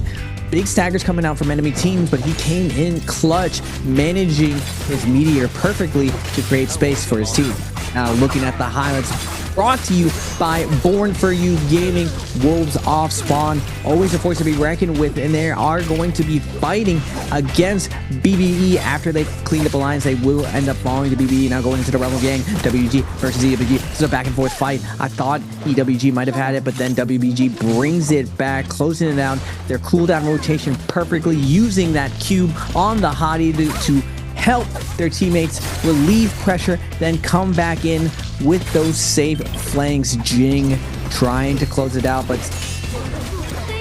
Big staggers coming out from enemy teams, but he came in clutch, managing his meteor perfectly to create space for his team. Now looking at the highlights, brought to you by Born For You Gaming. Wolves off spawn, always a force to be reckoned with, and they are going to be fighting against BBE after they've cleaned up alliance. They will end up falling to BBE, now going into the Rebel Gang. WG versus EWG. This is a back and forth fight. I thought EWG might have had it, but then WBG brings it back, closing it down. Their cooldown rotation perfectly, using that cube on the Hadi to help their teammates relieve pressure, then come back in with those safe flanks. Jing trying to close it out, but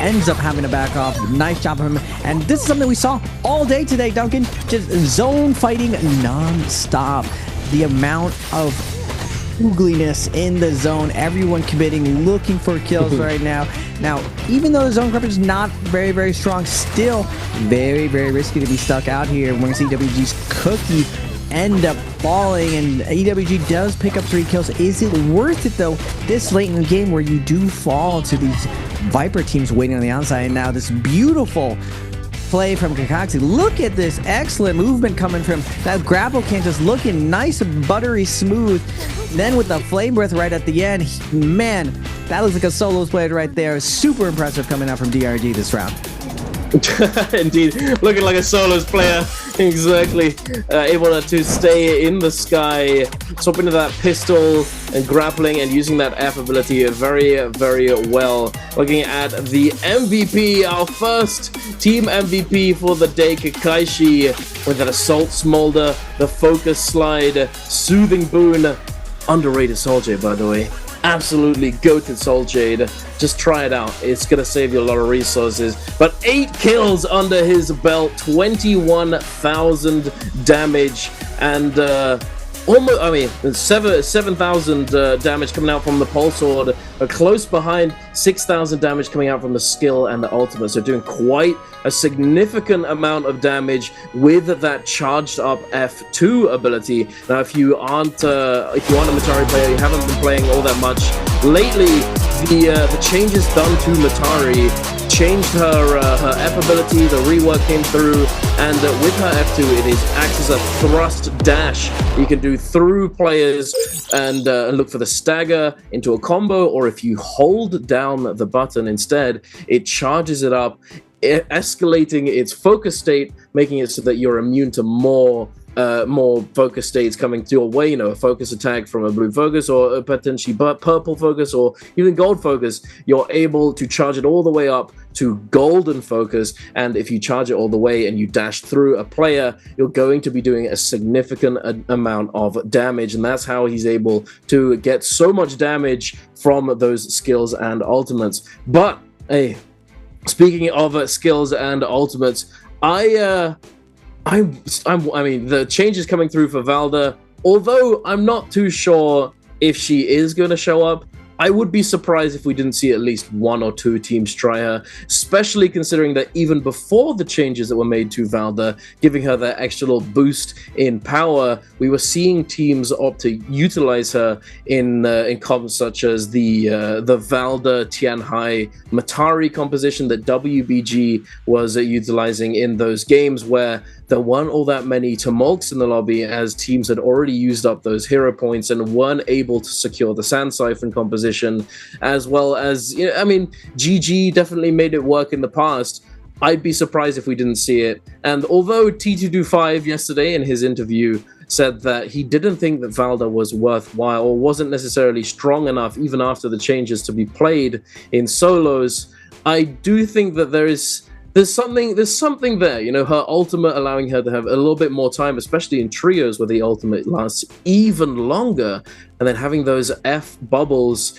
ends up having to back off. Nice job of him. And this is something we saw all day today, Duncan. Just zone fighting non-stop. The amount of oogliness in the zone, everyone committing, looking for kills right now. Now, even though the zone coverage is not very, very strong, still very, very risky to be stuck out here. We're going to see WG's cookie end up falling, and EWG does pick up 3 kills. Is it worth it, though, this late in the game where you do fall to these Viper teams waiting on the outside? And now this beautiful play from Kakashi. Look at this excellent movement coming from that grapple can, just looking nice and buttery smooth. Then with the flame breath right at the end, man, that looks like a solo play right there. Super impressive coming out from DRG this round. Indeed, looking like a solos player. Exactly. Able to stay in the sky, swap into that pistol and grappling and using that F ability very, very well. Looking at the MVP, our first team MVP for the day, Kakaishi, with that Assault Smolder, the Focus Slide, Soothing Boon. Underrated Soul Jade, by the way. Absolutely goated Soul Jade. Just try it out. It's gonna save you a lot of resources. But 8 kills under his belt, 21,000 damage, and almost, I mean, 7,000 damage coming out from the Pulse Sword. Close behind, 6,000 damage coming out from the skill and the ultimate. So doing quite a significant amount of damage with that charged up F2 ability. Now, if you aren't a Matari player, you haven't been playing all that much lately, the changes done to Matari changed her F ability. The rework came through, and with her F2, it acts as a thrust dash. You can do through players and look for the stagger into a combo, or if you hold down the button instead, it charges it up, escalating its focus state, making it so that you're immune to more focus states coming your way, a focus attack from a blue focus or potentially purple focus or even gold focus. You're able to charge it all the way up to golden focus, and if you charge it all the way and you dash through a player, you're going to be doing a significant amount of damage, and that's how he's able to get so much damage from those skills and ultimates. But hey, speaking of skills and ultimates, I mean, the changes coming through for Valda, although I'm not too sure if she is going to show up, I would be surprised if we didn't see at least 1 or 2 teams try her, especially considering that even before the changes that were made to Valda, giving her that extra little boost in power, we were seeing teams opt to utilize her in comps such as the Valda Tianhai Matari composition that WBG was utilizing in those games, where there weren't all that many tumults in the lobby as teams had already used up those hero points and weren't able to secure the Sand Siphon composition, as well as, I mean, GG definitely made it work in the past. I'd be surprised if we didn't see it. And although T225 yesterday in his interview said that he didn't think that Valda was worthwhile or wasn't necessarily strong enough even after the changes to be played in solos, I do think that there's something there, her ultimate allowing her to have a little bit more time, especially in trios where the ultimate lasts even longer, and then having those F bubbles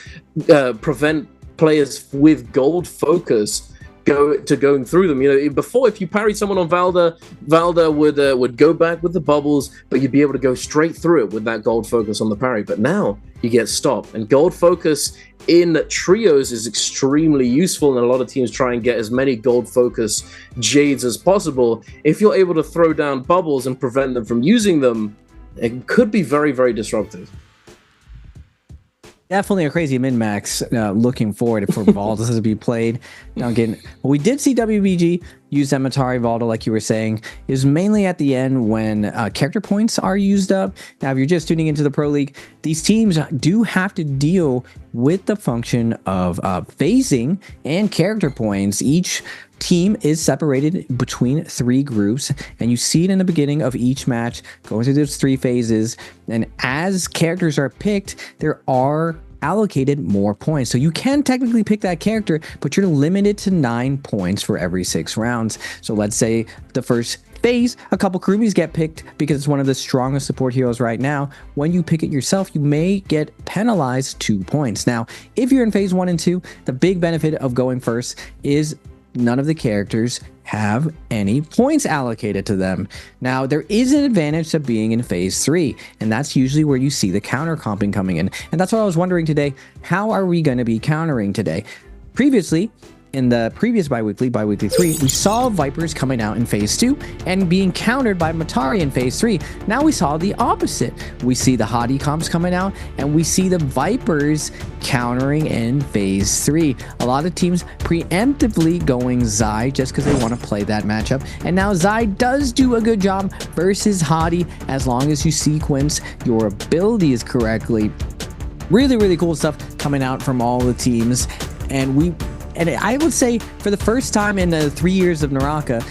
prevent players with gold focus going through them. Before, if you parried someone on Valda would go back with the bubbles, but you'd be able to go straight through it with that gold focus on the parry. But now you get stopped, and gold focus in trios is extremely useful, and a lot of teams try and get as many gold focus Jades as possible. If you're able to throw down bubbles and prevent them from using them, it could be very, very disruptive. Definitely a crazy min-max. Looking forward for Valda to be played. Now again, we did see WBG use that Matari Valda, like you were saying, is mainly at the end when character points are used up. Now, if you're just tuning into the Pro League, these teams do have to deal with the function of phasing and character points. Each team is separated between 3 groups, and you see it in the beginning of each match going through those 3 phases. And as characters are picked, there are allocated more points. So you can technically pick that character, but you're limited to 9 points for every 6 rounds. So let's say the first phase, a couple Kurumis get picked because it's one of the strongest support heroes right now. When you pick it yourself, you may get penalized 2 points. Now, if you're in phase 1 and 2, the big benefit of going first is none of the characters have any points allocated to them. Now, there is an advantage to being in phase 3, and that's usually where you see the counter comping coming in. And that's what I was wondering today. How are we going to be countering today? Previously, in the previous bi-weekly 3, we saw Vipers coming out in phase 2 and being countered by Matari in phase 3. Now we saw the opposite. We see the Hottie comps coming out, and we see the Vipers countering in phase 3. A lot of teams preemptively going Zai just because they want to play that matchup. And now Zai does do a good job versus Hottie as long as you sequence your abilities correctly. Really, really cool stuff coming out from all the teams. And And I would say for the first time in the 3 years of NARAKA,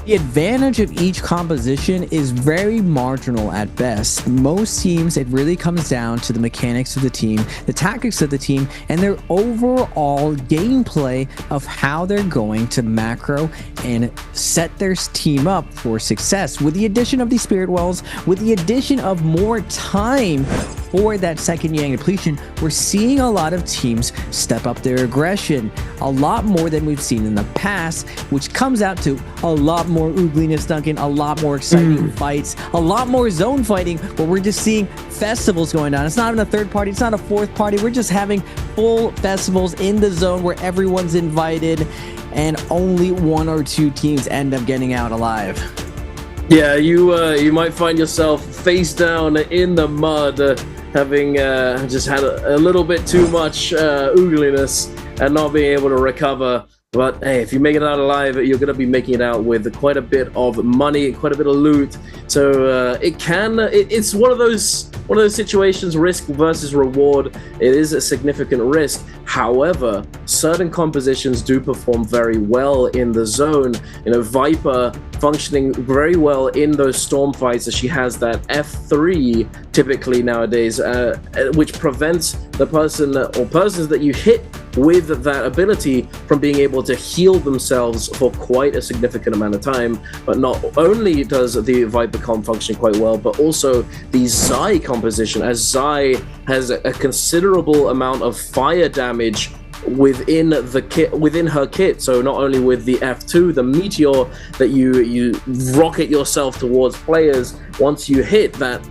the advantage of each composition is very marginal at best. Most teams, it really comes down to the mechanics of the team, the tactics of the team, and their overall gameplay of how they're going to macro and set their team up for success. With the addition of the Spirit Wells, with the addition of more time for that second Yang depletion, we're seeing a lot of teams step up their aggression a lot more than we've seen in the past, which comes out to a lot more oogliness, Duncan, a lot more exciting fights, a lot more zone fighting, where we're just seeing festivals going on. It's not even a third party, it's not a fourth party, we're just having full festivals in the zone where everyone's invited and only 1 or 2 teams end up getting out alive. Yeah, you might find yourself face down in the mud, having just had a little bit too much oogliness and not being able to recover. But hey, if you make it out alive, you're going to be making it out with quite a bit of money, quite a bit of loot. So it's one of those situations, risk versus reward. It is a significant risk. However, certain compositions do perform very well in the zone. You know, Viper functioning very well in those storm fights, as she has that F3 typically nowadays, which prevents the person or persons that you hit with that ability from being able to heal themselves for quite a significant amount of time. But not only does the Viper comp function quite well, but also the Zai composition, as Zai has a considerable amount of fire damage within the kit, within her kit. So not only with the F2, the meteor that you rocket yourself towards players, once you hit that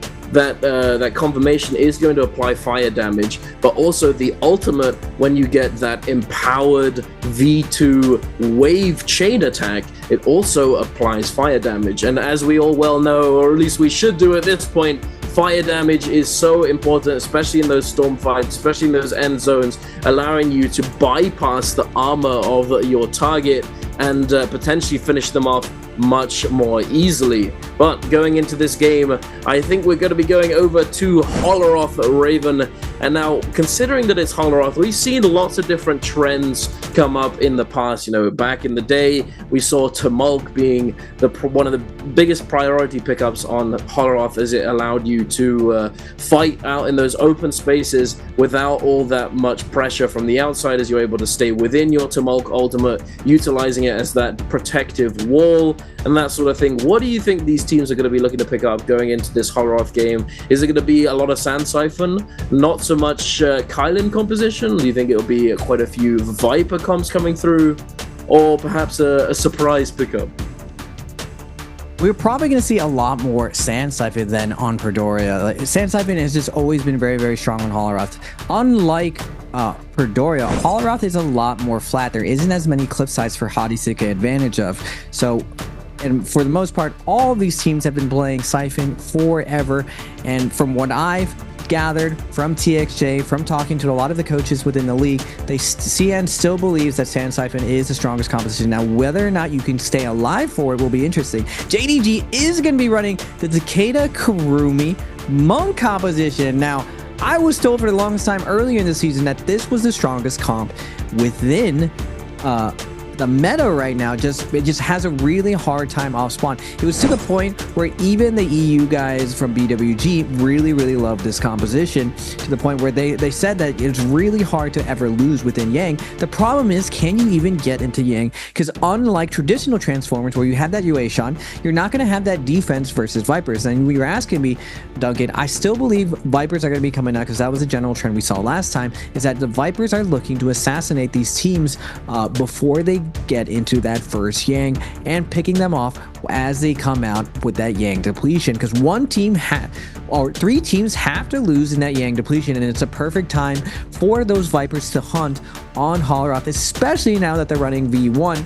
confirmation is going to apply fire damage, but also the ultimate, when you get that empowered V2 wave chain attack, it also applies fire damage. And as we all well know, or at least we should do at this point, fire damage is so important, especially in those storm fights, especially in those end zones, allowing you to bypass the armor of your target and potentially finish them off much more easily. But going into this game, I think we're going to be going over to Holoroth Raven. And now, considering that it's Holoroth, we've seen lots of different trends come up in the past. You know, back in the day, we saw Tumulk being one of the biggest priority pickups on Holoroth, as it allowed you to fight out in those open spaces without all that much pressure from the outside, as you're able to stay within your Tumulk ultimate, utilizing it as that protective wall and that sort of thing. What do you think these teams are going to be looking to pick up going into this Holoroth game? Is it going to be a lot of Sand Siphon, not so much Kylin composition? Do you think it'll be quite a few Viper comps coming through, or perhaps a surprise pickup? We're probably going to see a lot more Sand Siphon than on Perdoria. Sand Siphon has just always been very, very strong on Holoroth. Unlike Perdoria, Holoroth is a lot more flat. There isn't as many cliff sides for Hotties to take advantage of. So, and for the most part, all of these teams have been playing Siphon forever. And from what I've gathered from TXJ, from talking to a lot of the coaches within the league, CN still believes that Sand Siphon is the strongest composition. Now, whether or not you can stay alive for it will be interesting. JDG is going to be running the Takeda Kurumi Monk composition. Now, I was told for the longest time earlier in the season that this was the strongest comp within the meta right now. It just has a really hard time off spawn. It was to the point where even the EU guys from BWG really loved this composition, to the point where they said that it's really hard to ever lose within Yang. The problem is, can you even get into Yang? Because unlike traditional Transformers where you have that Yuashan, you're not going to have that defense versus Vipers. And when you're asking me, Duncan, I still believe Vipers are going to be coming out, because that was a general trend we saw last time, is that the Vipers are looking to assassinate these teams before they get into that first Yang, and picking them off as they come out with that Yang depletion, because one team or 3 teams have to lose in that Yang depletion, and it's a perfect time for those Vipers to hunt on Holoroth, especially now that they're running V1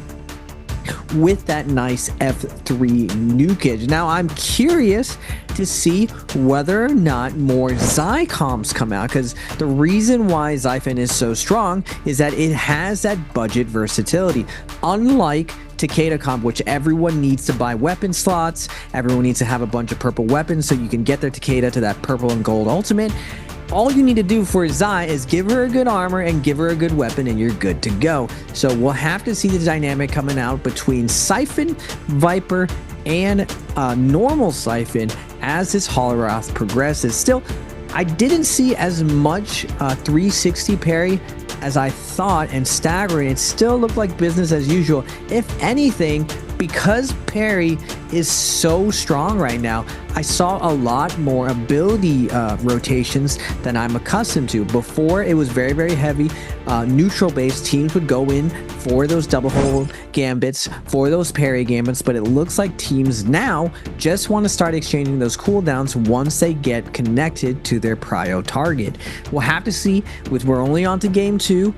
with that nice F3 nukage. Now, I'm curious to see whether or not more Zai comps come out, because the reason why Xiphon is so strong is that it has that budget versatility. Unlike Takeda comp, which everyone needs to buy weapon slots, everyone needs to have a bunch of purple weapons so you can get their Takeda to that purple and gold ultimate. all you need to do for Zai is give her a good armor and give her a good weapon and you're good to go. So we'll have to see the dynamic coming out between Siphon, Viper, and normal Siphon as this Holoroth progresses. Still, I didn't see as much 360 parry as I thought, and staggering, it still looked like business as usual. If anything, because parry is so strong right now, I saw a lot more ability rotations than I'm accustomed to. Before, it was very, very heavy. Neutral based teams would go in for those double hold gambits, for those parry gambits, but it looks like teams now just want to start exchanging those cooldowns once they get connected to their prio target. We'll have to see, with we're only on to game 2,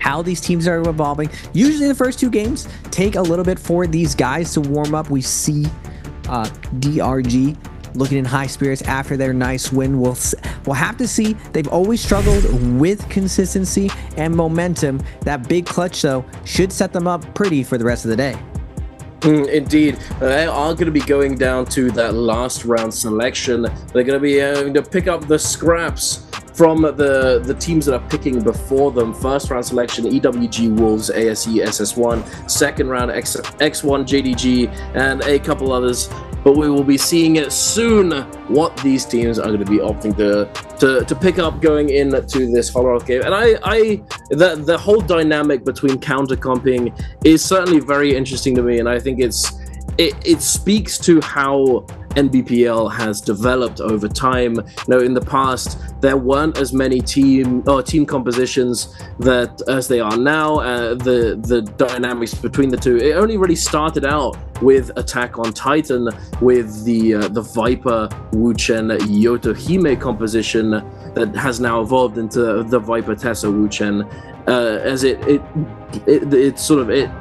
how these teams are evolving. Usually the first 2 games take a little bit for these guys to warm up. We see DRG looking in high spirits after their nice win. We'll have to see. They've always struggled with consistency and momentum. That big clutch, though, should set them up pretty for the rest of the day. Indeed, they are going to be going down to that last round selection. They're going to be having to pick up the scraps from the teams that are picking before them. First round selection, EWG Wolves, ASE SS1. Second round, X1 JDG, and a couple others. But we will be seeing it soon what these teams are going to be opting to pick up going into this Holoroth game. And the whole dynamic between counter comping is certainly very interesting to me, and I think it speaks to how NBPL has developed over time. You know, in the past, there weren't as many team compositions as they are now. The dynamics between the two, it only really started out with Attack on Titan, with the Viper Wuchen Yotohime composition that has now evolved into the Viper Tessa Wuchen. As it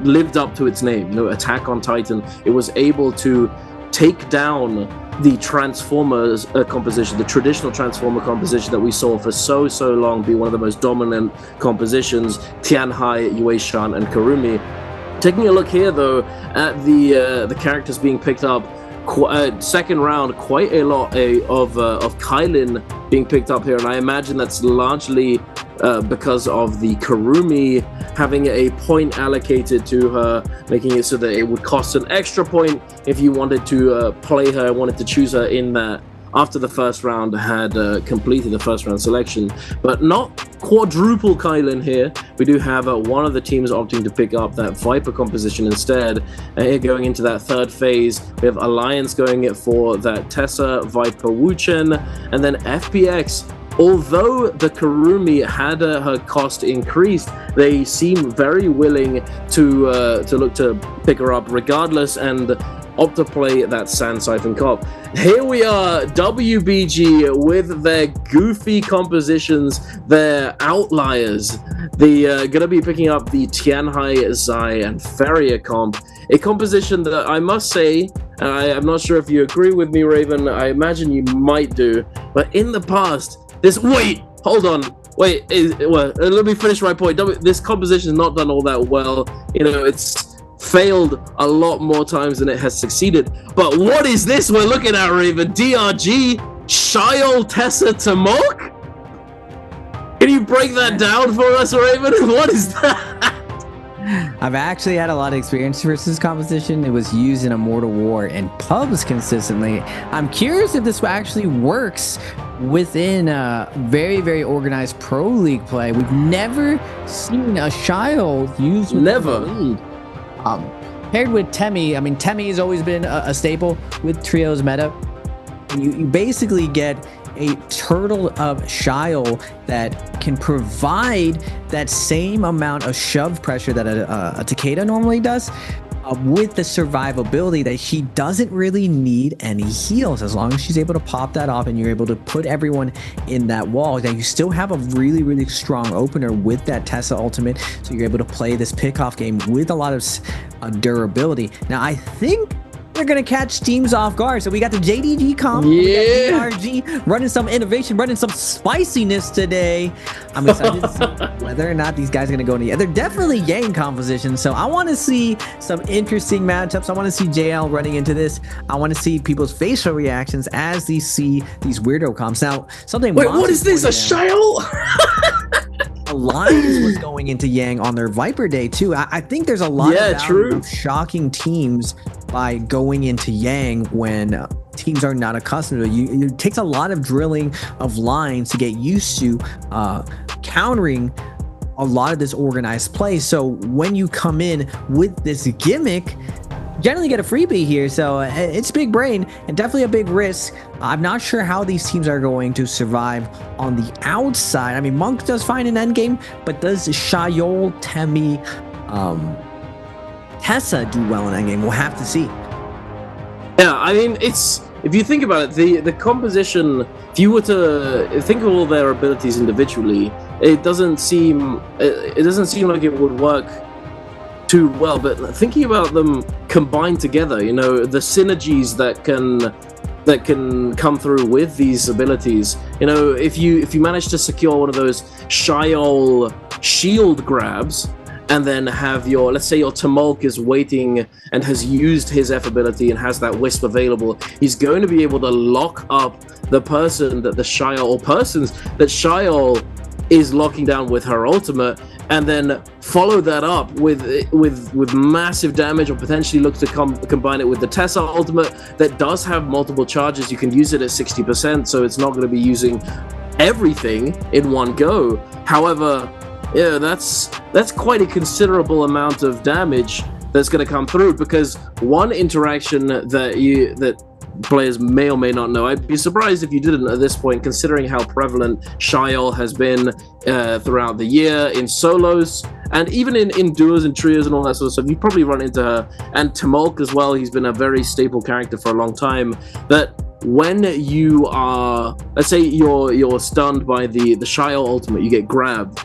lived up to its name, you know, Attack on Titan. It was able to take down the Transformers composition, the traditional Transformer composition that we saw for so long, be one of the most dominant compositions, Tianhai, Yueshan, and Karumi. Taking a look here, though, at the characters being picked up, second round, quite a lot of Kailin being picked up here, and I imagine that's largely because of the Karumi having a point allocated to her, making it so that it would cost an extra point if you wanted to play her, wanted to choose her in that after the first round had completed the first round selection. But not quadruple Kailin here. We do have one of the teams opting to pick up that Viper composition instead. Here going into that third phase, we have Alliance going it for that Tessa, Viper, Wuchen, and then FPX. Although the Karumi had her cost increased, they seem very willing to look to pick her up regardless and opt to play that Sand Siphon Cop. Here we are, WBG with their goofy compositions, their outliers. They're going to be picking up the Tianhai, Zai, and Feria comp. A composition that I must say, I'm not sure if you agree with me, Raven, I imagine you might do, but in the past, hold on. Let me finish my point. This composition is not done all that well. You know, it's failed a lot more times than it has succeeded. But what is this we're looking at, Raven? DRG, Shiol, Tessa, Tamok? Can you break that down for us, Raven? What is that? I've actually had a lot of experience versus this composition. It was used in Immortal War and pubs consistently. I'm curious if this actually works within very, very organized pro league play. We've never seen a Shiol used with Never. the lead. Paired with Temi, I mean, Temi has always been a staple with trios meta. You basically get a turtle of Shiol that can provide that same amount of shove pressure that a Takeda normally does, with the survivability that she doesn't really need any heals as long as she's able to pop that off and you're able to put everyone in that wall. Now you still have a really, really strong opener with that Tessa ultimate, so you're able to play this pickoff game with a lot of durability. Now I think they're gonna catch teams off guard. So we got the JDG comp, we got DRG running some innovation, running some spiciness today. I'm excited to see whether or not these guys are gonna go in. They're definitely Yang composition, so I want to see some interesting matchups. I want to see JL running into this. I want to see people's facial reactions as they see these weirdo comps. Now, something. Wait, what is this? A Shiol? Alliance was going into Yang on their Viper Day too. I think there's a lot of shocking teams by going into Yang when teams are not accustomed to it. It takes a lot of drilling of lines to get used to countering a lot of this organized play. So when you come in with this gimmick, generally get a freebie here, so it's big brain and definitely a big risk. I'm not sure how these teams are going to survive on the outside. I mean, Monk does fine in endgame, but does Shiol, Temi, Tessa do well in endgame? We'll have to see. Yeah, I mean, if you think about it, the composition, if you were to think of all their abilities individually, it doesn't seem like it would work too well, but thinking about them combined together, you know, the synergies that can come through with these abilities, you know, if you manage to secure one of those Shiol shield grabs and then have your, let's say your Tumulk is waiting and has used his F ability and has that Wisp available, he's going to be able to lock up the person that the Shiol, or persons that Shiol is locking down with her ultimate, and then follow that up with massive damage, or potentially look to combine it with the Tessa ultimate that does have multiple charges. You can use it at 60%, so it's not going to be using everything in one go. However, yeah, that's quite a considerable amount of damage that's going to come through, because one interaction that players may or may not know, I'd be surprised if you didn't at this point, considering how prevalent Shiol has been throughout the year in solos and even in duos and trios and all that sort of stuff. You probably run into her, and Tumulk as well. He's been a very staple character for a long time. That when you are, let's say you're stunned by the Shiol ultimate, you get grabbed.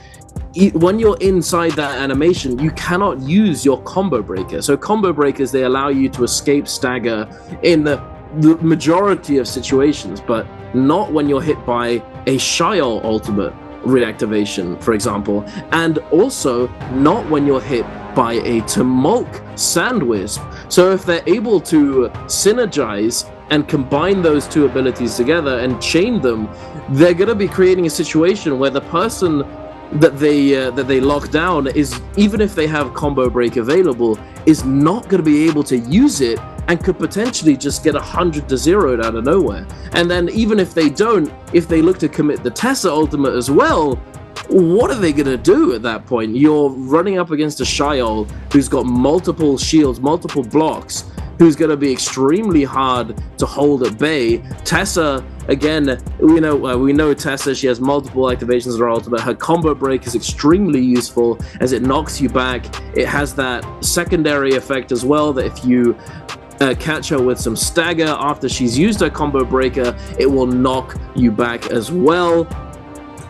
When you're inside that animation, you cannot use your combo breaker. So combo breakers, they allow you to escape stagger in the majority of situations, but not when you're hit by a Shiol ultimate reactivation, for example, and also not when you're hit by a Tumulk Sandwisp. So if they're able to synergize and combine those two abilities together and chain them, they're going to be creating a situation where the person that they lock down is, even if they have combo break available, is not going to be able to use it and could potentially just get 100 to 0'd out of nowhere. And then even if they don't, if they look to commit the Tessa ultimate as well, what are they going to do at that point? You're running up against a Shiol who's got multiple shields, multiple blocks, who's going to be extremely hard to hold at bay. Tessa, again, we know Tessa, she has multiple activations of her ultimate. Her combo break is extremely useful as it knocks you back. It has that secondary effect as well, that if you catch her with some stagger after she's used her combo breaker, it will knock you back as well.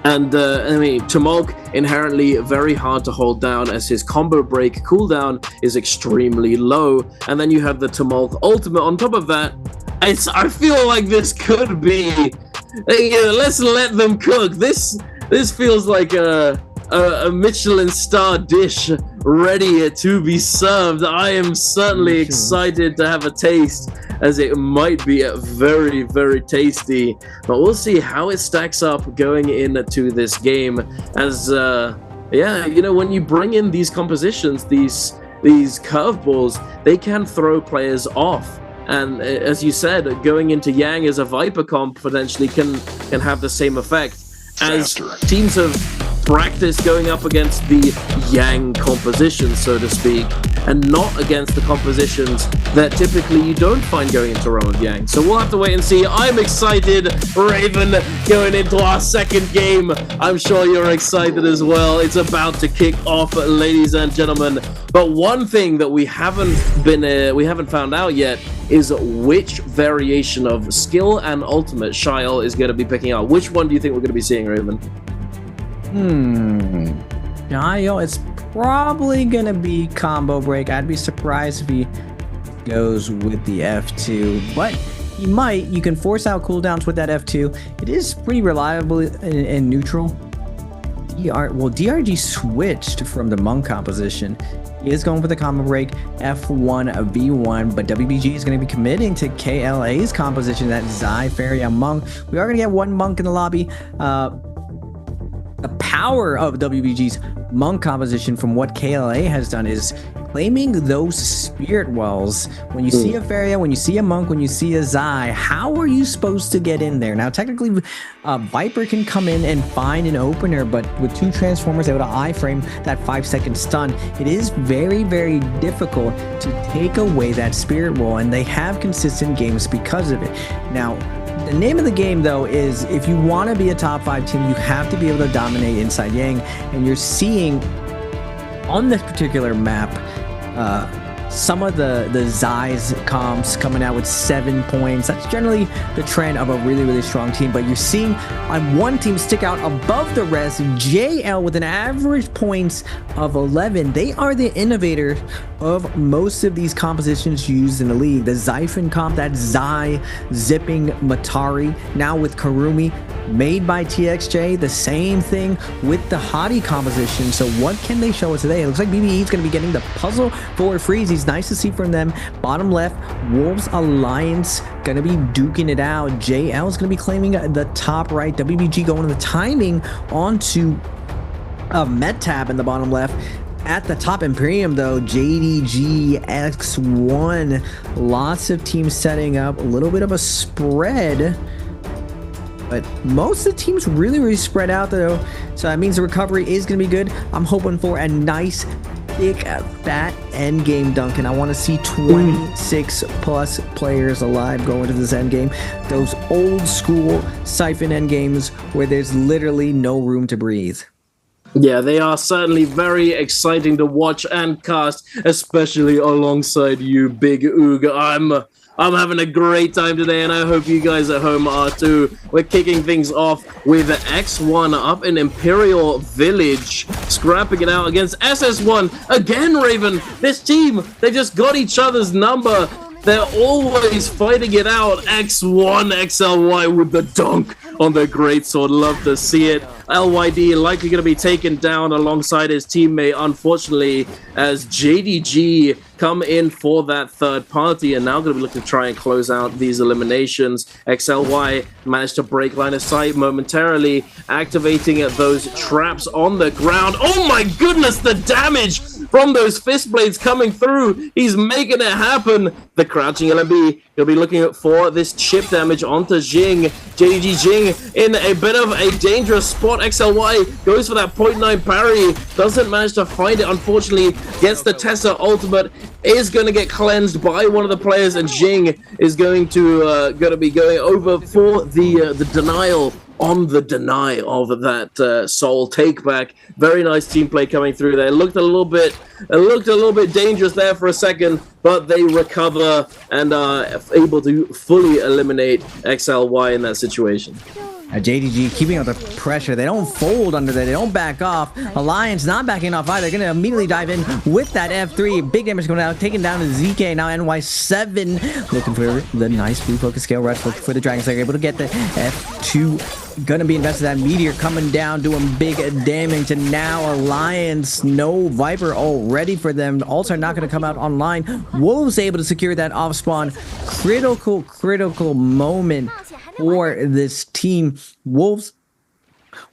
And I mean, Tumulk inherently very hard to hold down, as his combo break cooldown is extremely low. And then you have the Tumulk ultimate on top of that. I feel like this could be, let's let them cook. This feels like a Michelin star dish ready to be served. I am certainly excited to have a taste, as it might be very, very tasty. But we'll see how it stacks up going into this game. As when you bring in these compositions, these curveballs, they can throw players off. And as you said, going into Yang as a Viper comp potentially can have the same effect, as teams have practiced going up against the Yang compositions, so to speak, and not against the compositions that typically you don't find going into round of Yang. So we'll have to wait and see. I'm excited, Raven, going into our second game. I'm sure you're excited as well. It's about to kick off, ladies and gentlemen. But one thing that we haven't found out yet is which variation of skill and ultimate Shiol is going to be picking up. Which one do you think we're going to be seeing, Raven? Shiol, it's probably gonna be combo break. I'd be surprised if he goes with the F2, but you can force out cooldowns with that F2. It is pretty reliable and neutral. DRG switched from the Monk composition. He is going for the combo break, F1 V1, but WBG is going to be committing to KLA's composition, that Zypheria Monk. We are going to get one Monk in the lobby. The power of WBG's Monk composition from what KLA has done is claiming those spirit wells. When you see a Feria, when you see a Monk, when you see a Zai, how are you supposed to get in there? Now, technically, Viper can come in and find an opener, but with 2 transformers able to iframe that 5-second stun, it is very, very difficult to take away that spirit wall, and they have consistent games because of it. Now, the name of the game, though, is if you want to be a top 5 team, you have to be able to dominate inside Yang, and you're seeing on this particular map some of the Zai's comps coming out with 7 points. That's generally the trend of a really, really strong team, but you're seeing on one team stick out above the rest. JL with an average points of 11. They are the innovator of most of these compositions used in the league. The Zyphon comp, that Zai zipping Matari, now with Karumi, made by TXJ. The same thing with the Hottie composition. So what can they show us today? It looks like BBE is going to be getting the puzzle for Freezies. Nice to see from them. Bottom left, Wolves Alliance going to be duking it out. JL is going to be claiming the top right. WBG going to the timing onto a Metab in the bottom left. At the top Imperium, though, JDG X1. Lots of teams setting up a little bit of a spread, but most of the teams really spread out, though. So that means the recovery is going to be good. I'm hoping for a nice, thick, fat end game, Duncan. I want to see 26 plus players alive going to this end game. Those old school Siphon end games where there's literally no room to breathe. Yeah, they are certainly very exciting to watch and cast, especially alongside you, Big Oog. I'm having a great time today, and I hope you guys at home are too. We're kicking things off with X1 up in Imperial Village, scrapping it out against SS1. Again, Raven, this team, they just got each other's number. They're always fighting it out. X1, XLY with the dunk on the greatsword. Love to see it. LYD likely going to be taken down alongside his teammate, unfortunately, as JDG come in for that third party and now going to be looking to try and close out these eliminations. XLY managed to break line of sight momentarily, activating those traps on the ground. Oh my goodness, the damage from those fist blades coming through. He's making it happen. The crouching LMB, he'll be looking for this chip damage onto Jing. JDG Jing in a bit of a dangerous spot. XLY goes for that 0.9 parry, doesn't manage to find it, unfortunately. Gets the Tessa ultimate, is going to get cleansed by one of the players, and Jing is going to be going over for the denial on the deny of that soul take back. Very nice team play coming through there. It looked a little bit dangerous there for a second, but they recover and are able to fully eliminate XLY in that situation. JDG keeping up the pressure. They don't fold under there. They don't back off. Alliance not backing off either. They're going to immediately dive in with that F3. Big damage going out. Taking down to ZK. Now NY7. Looking for the nice blue focus scale rush for the Dragons. They're able to get the F2. Gonna be invested. That Meteor coming down, doing big damage. And now Alliance, no Viper already for them. Ults are not going to come out online. Wolves able to secure that off spawn. Critical moment for this team. Wolves,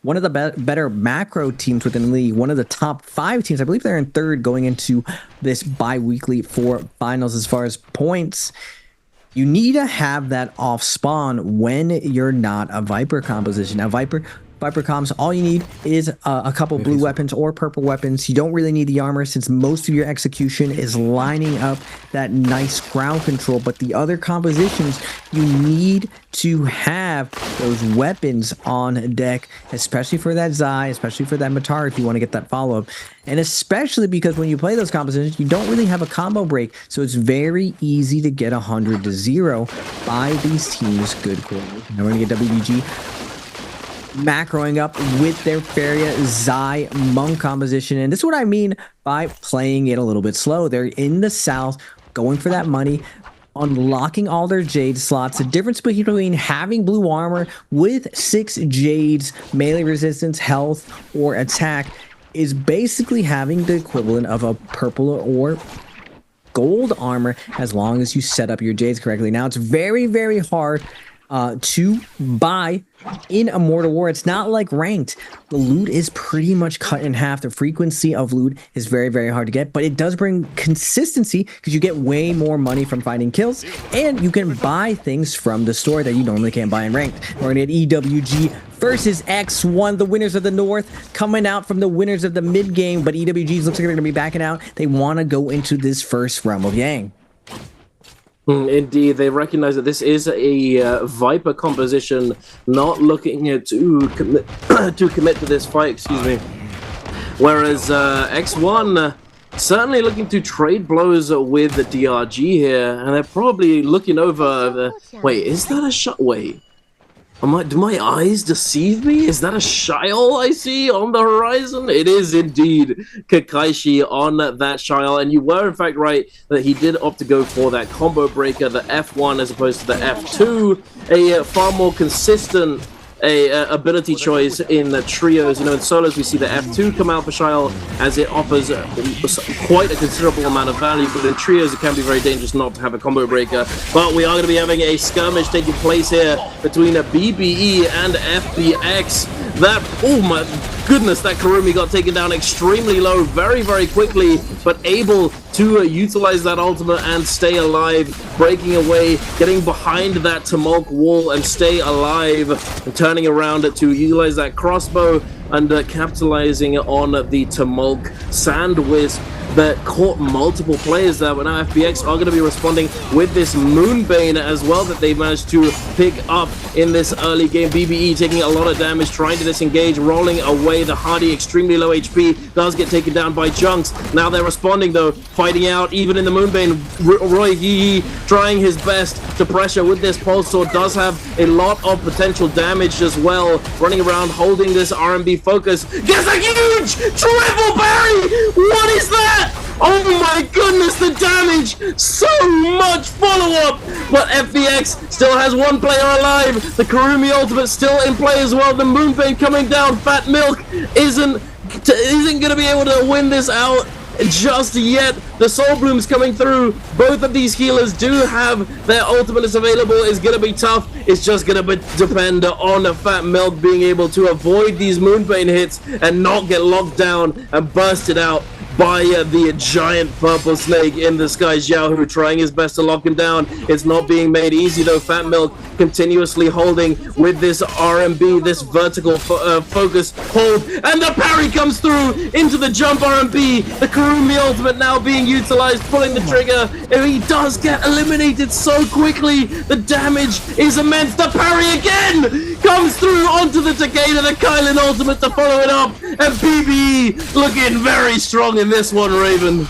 one of the better macro teams within the league, one of the top 5 teams. I believe they're in 3rd going into this bi-weekly 4 finals as far as points. You need to have that off spawn when you're not a Viper composition. Now, Viper comps, all you need is a couple blue weapons or purple weapons. You don't really need the armor since most of your execution is lining up that nice ground control. But the other compositions, you need to have those weapons on deck, especially for that Zai, especially for that Matar if you want to get that follow-up. And especially because when you play those compositions, you don't really have a combo break. So it's very easy to get 100-0 by these teams. Good call. Now we're going to get WBG macroing up with their Feria Zai Monk composition. And this is what I mean by playing it a little bit slow. They're in the south, going for that money, unlocking all their jade slots. The difference between having blue armor with 6 jades, melee resistance, health, or attack is basically having the equivalent of a purple or gold armor as long as you set up your jades correctly. Now, it's very, very hard to buy in Immortal War. It's not like ranked. The loot is pretty much cut in half. The frequency of loot is very, very hard to get, but it does bring consistency because you get way more money from finding kills, and you can buy things from the store that you normally can't buy in ranked. We're gonna get EWG versus X1, the winners of the North, coming out from the winners of the mid game, but EWGs looks like they're gonna be backing out. They want to go into this first Realm of Yang. Indeed, they recognize that this is a Viper composition, not looking to commit to this fight. Excuse me. Whereas X1 certainly looking to trade blows with the DRG here, and they're probably looking over the. Wait, is that a shot? Wait. Do my eyes deceive me? Is that a Shiol I see on the horizon? It is indeed Kakaishi on that Shiol, and you were in fact right that he did opt to go for that combo breaker, the F1 as opposed to the F2, a far more consistent ability choice in the trios. You know, in solos we see the F2 come out for Shiol as it offers quite a considerable amount of value, but in trios it can be very dangerous not to have a combo breaker. But we are going to be having a skirmish taking place here between a BBE and FBX. That, oh my goodness, that Kurumi got taken down extremely low very, very quickly, but able to utilize that ultimate and stay alive, breaking away, getting behind that Tumulk wall and stay alive, and turning around to utilize that crossbow and capitalizing on the Tumulk Sand Wisp that caught multiple players there. But now FBX are going to be responding with this Moonbane as well that they managed to pick up in this early game. BBE taking a lot of damage, trying to disengage, rolling away. The Hardy, extremely low HP, does get taken down by Junks. Now they're responding though, fighting out even in the Moonbane. Roy Yi trying his best to pressure with this Pulse Sword, does have a lot of potential damage as well, running around holding this RMB focus. Gets a huge triple parry! What is that? Oh my goodness, the damage! So much follow-up! But FBX still has one player alive. The Kurumi ultimate still in play as well. The Moonbane coming down. Fat Milk isn't going to be able to win this out just yet. The Soul Bloom's coming through. Both of these healers do have their ultimates available. It's going to be tough. It's just going to depend on Fat Milk being able to avoid these Moonbane hits and not get locked down and bursted out by the giant purple snake in the sky. Xiaohu trying his best to lock him down. It's not being made easy though. Fat Milk continuously holding with this RMB, this vertical focus hold, and the parry comes through into the jump RMB. The Kurumi ultimate now being utilized, pulling the trigger, and he does get eliminated so quickly. The damage is immense. The parry again comes through onto the Takeda, the Kylan ultimate to follow it up, and PBE looking very strong in this one, Raven.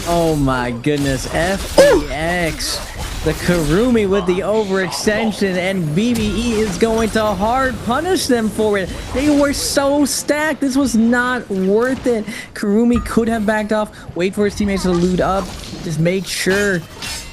Oh my goodness, FBX, the Kurumi with the overextension, and BBE is going to hard punish them for it. They were so stacked. This was not worth it. Kurumi could have backed off, wait for his teammates to loot up, just make sure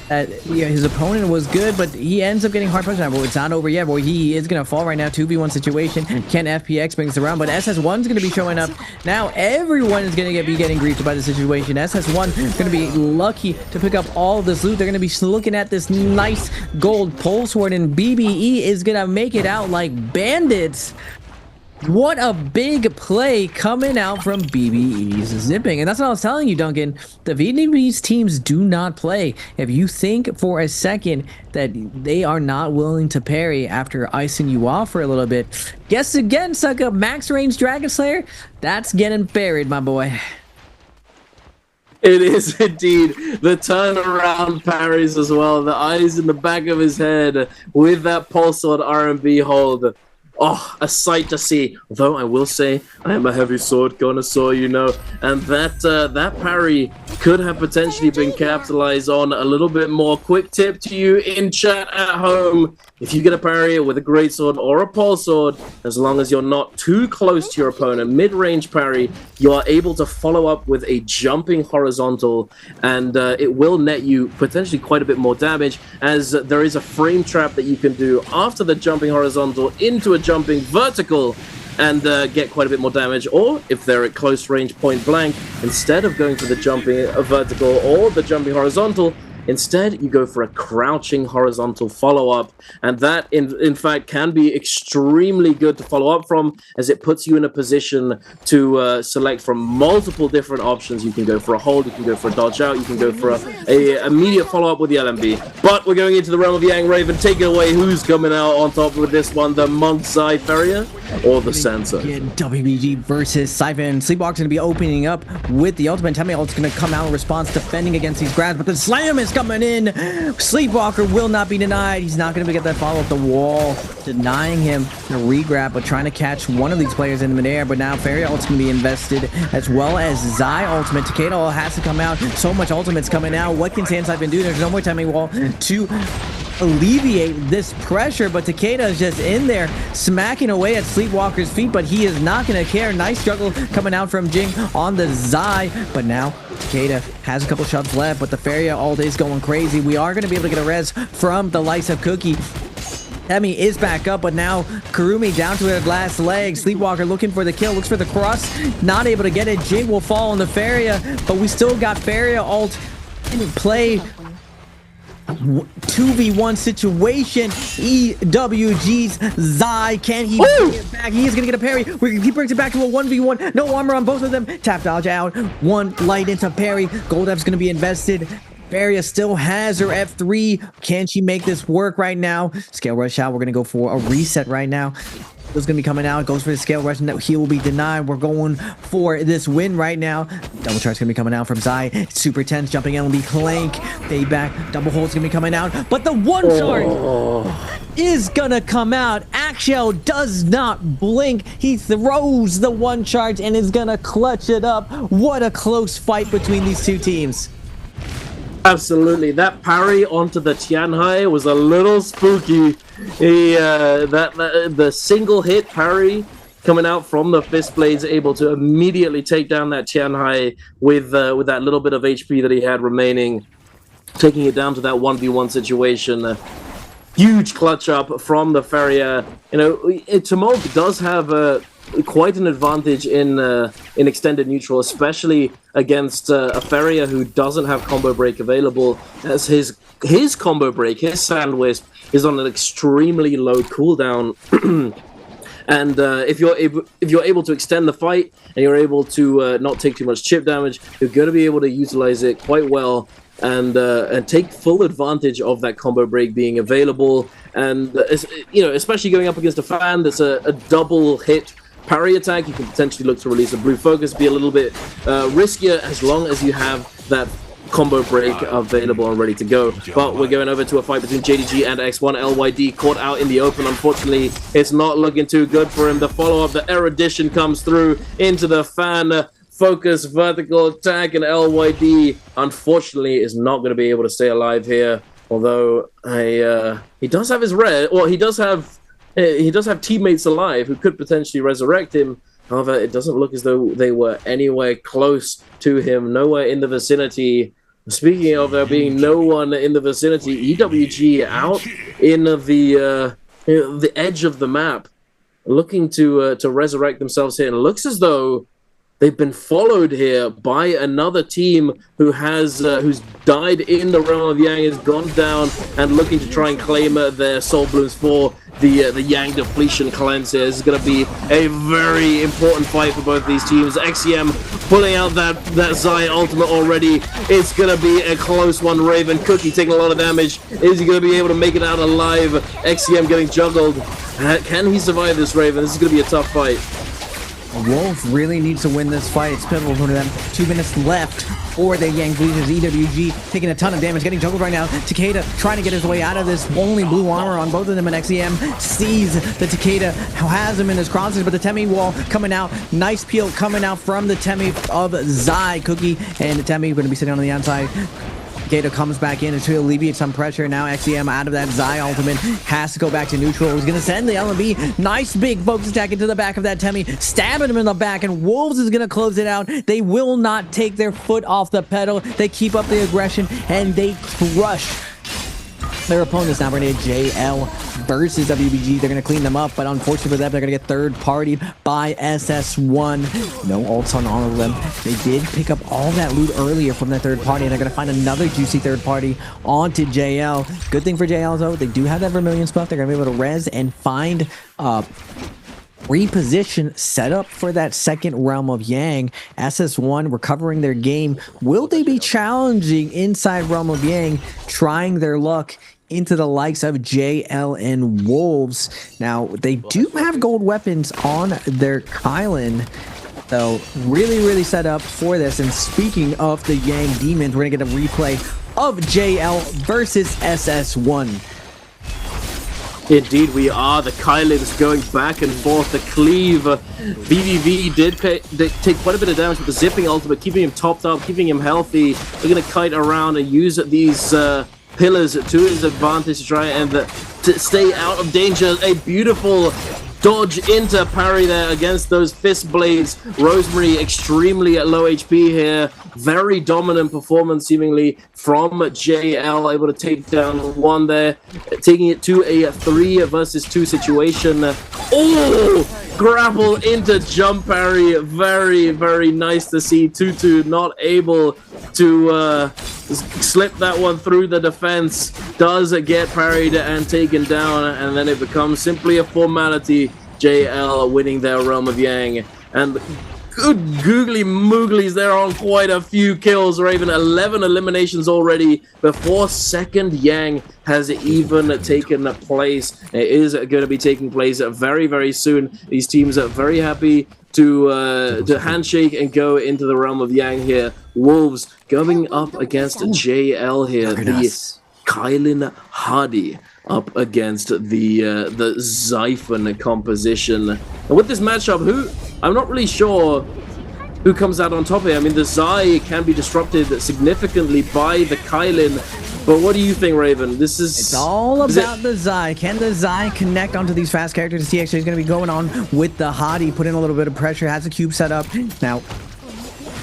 that his opponent was good, but he ends up getting hard punched. But it's not over yet, boy. He is going to fall right now. 2v1 situation. Can FPX brings around, but SS1's going to be showing up. Now everyone is going to be getting griefed by the situation. SS1 is going to be lucky to pick up all of this loot. They're going to be looking at this nice gold pole sword, and BBE is going to make it out like bandits. What a big play coming out from BBE's zipping. And that's what I was telling you, Duncan. The Vietnamese teams do not play. If you think for a second that they are not willing to parry after icing you off for a little bit, guess again, suck up max range Dragon Slayer. That's getting buried, my boy. It is indeed the turnaround parries as well. The eyes in the back of his head with that pulse sword RMB hold. Oh, a sight to see. Although I will say, I am a heavy sword connoisseur, you know, and that parry could have potentially been capitalized on a little bit more. Quick tip to you in chat at home: if you get a parry with a great sword or a pole sword, as long as you're not too close to your opponent, mid-range parry, you are able to follow up with a jumping horizontal, and it will net you potentially quite a bit more damage, as there is a frame trap that you can do after the jumping horizontal into a jumping vertical and get quite a bit more damage. Or if they're at close range point blank, instead of going for the jumping vertical or the jumping horizontal, instead you go for a crouching horizontal follow-up, and that in fact can be extremely good to follow up from, as it puts you in a position to select from multiple different options. You can go for a hold, you can go for a dodge out, you can go for a immediate follow-up with the LMB. But we're going into the realm of Yang Raven. Take it away. Who's coming out on top with this one? The Monk Zai Ferrier or the Sansa? WBG versus Siphon. Sleepwalker's going to be opening up with the ultimate. Temi ult's going to come out in response, defending against these grabs, but the slam is coming in. Sleepwalker will not be denied. He's not going to get that follow up the wall, denying him the regrab, but trying to catch one of these players in midair. But now Ferrier ult's going to be invested, as well as Zai ultimate. Takeda has to come out. So much ultimate's coming out. What can Sand Siphon do? There's no more timing wall to alleviate this pressure, but Takeda is just in there smacking away at Sleepwalker's feet, but he is not going to care. Nice struggle coming out from Jing on the Zai, but now Takeda has a couple shots left, but the Ferrier ult is going crazy. We are going to be able to get a res from the likes of Cookie. Emi is back up, but now Kurumi down to her last leg. Sleepwalker looking for the kill, looks for the cross, not able to get it. Jing will fall on the Ferrier, but we still got Ferrier ult in play. 2v1 situation. EWG's Zai, can he bring it back? He is gonna get a parry. He brings it back to a 1v1. No armor on both of them. Tap dodge out. One light into parry. Goldev's gonna be invested. Ferrier still has her F3. Can she make this work right now? Scale rush out. We're gonna go for a reset right now. Is going to be coming out, goes for the scale rush, and he will be denied. We're going for this win right now. Double charge going to be coming out from Zai. Super tense, jumping in will be Clank. Fade back, double hold's going to be coming out, but the one charge is going to come out. Axel does not blink. He throws the one charge and is going to clutch it up. What a close fight between these two teams. Absolutely, that parry onto the Tianhai was a little spooky. The single hit parry coming out from the fist blades, able to immediately take down that Tianhai with that little bit of HP that he had remaining, taking it down to that 1v1 situation. Huge clutch up from the Ferrier. You know, Tumult does have quite an advantage in extended neutral, especially against a Ferrier who doesn't have combo break available, as his combo break, his Sand Wisp, is on an extremely low cooldown. And if you're able to extend the fight and you're able to not take too much chip damage, you're going to be able to utilize it quite well and take full advantage of that combo break being available. And you know, especially going up against a fan that's a double hit parry attack, you can potentially look to release a blue focus, be a little bit riskier, as long as you have that combo break available and ready to go. But we're going over to a fight between JDG and X1. LYD caught out in the open. Unfortunately, it's not looking too good for him. The follow-up, the erudition comes through into the fan focus vertical attack, and LYD unfortunately is not going to be able to stay alive here. Although he does have his red, well, he does have teammates alive who could potentially resurrect him. However, it doesn't look as though they were anywhere close to him, nowhere in the vicinity. Speaking of there being no one in the vicinity, EWG out in the edge of the map, looking to resurrect themselves here. And it looks as though they've been followed here by another team who has who's died in the realm of Yang, has gone down and looking to try and claim their soul blooms for the Yang depletion cleanse here. This is going to be a very important fight for both these teams. XCM pulling out that Zai ultimate already. It's going to be a close one. Raven Cookie taking a lot of damage. Is he going to be able to make it out alive? XCM getting juggled. Can he survive this, Raven? This is going to be a tough fight. Wolf really needs to win this fight. It's pivotal for them. 2 minutes left for the Yang Bleachers. EWG taking a ton of damage, getting juggled right now. Takeda trying to get his way out of this. Only blue armor on both of them, and XEM sees the Takeda, who has him in his crosses, but the Temi wall coming out. Nice peel coming out from the Temi of Zai. Cookie and the Temi going to be sitting on the outside. Gato comes back in to alleviate some pressure. Now XEM out of that Zai ultimate has to go back to neutral. He's going to send the LMB. Nice big focus attack into the back of that Temi, stabbing him in the back, and Wolves is going to close it out. They will not take their foot off the pedal. They keep up the aggression, and they crush their opponents. Now we're going to get JL versus WBG. They're going to clean them up, but unfortunately for them, they're going to get third-partied by SS1. No ults on all of them. They did pick up all that loot earlier from their third party, and they're going to find another juicy third party onto JL. Good thing for JL, though, they do have that Vermilion buff. They're going to be able to res and find reposition set up for that second realm of Yang. SS1 recovering their game. Will they be challenging inside realm of Yang, trying their luck into the likes of JL and Wolves? Now, they do have gold weapons on their Kylan, so really set up for this. And speaking of the Yang Demons, we're gonna get a replay of JL versus SS1. Indeed, we are. The Kylins going back and forth. The cleave. VVV did take quite a bit of damage with the zipping ultimate, keeping him topped up, keeping him healthy. They're going to kite around and use these pillars to his advantage to try and to stay out of danger. A beautiful dodge into parry there against those fist blades. Rosemary extremely at low HP here. Very dominant performance seemingly from JL, able to take down one there, taking it to a 3 versus 2 situation. Oh, grapple into jump parry. Very nice to see. Tutu not able to slip that one through the defense. Does get parried and taken down, and then it becomes simply a formality. JL winning their realm of Yang, and good googly mooglies, they're on quite a few kills. Raven, 11 eliminations already before second Yang has even taken place. It is going to be taking place very soon. These teams are very happy to handshake and go into the realm of Yang here. Wolves going up against JL here. The Kylan Hardy up against the Xiphon composition. And with this matchup, I'm not really sure who comes out on top here. I mean, the Zai can be disrupted significantly by the Kylan, but what do you think, Raven? It's all about the Zai. Can the Zai connect onto these fast characters? TXJ is going to be going on with the Hadi, put in a little bit of pressure, has a cube set up. Now,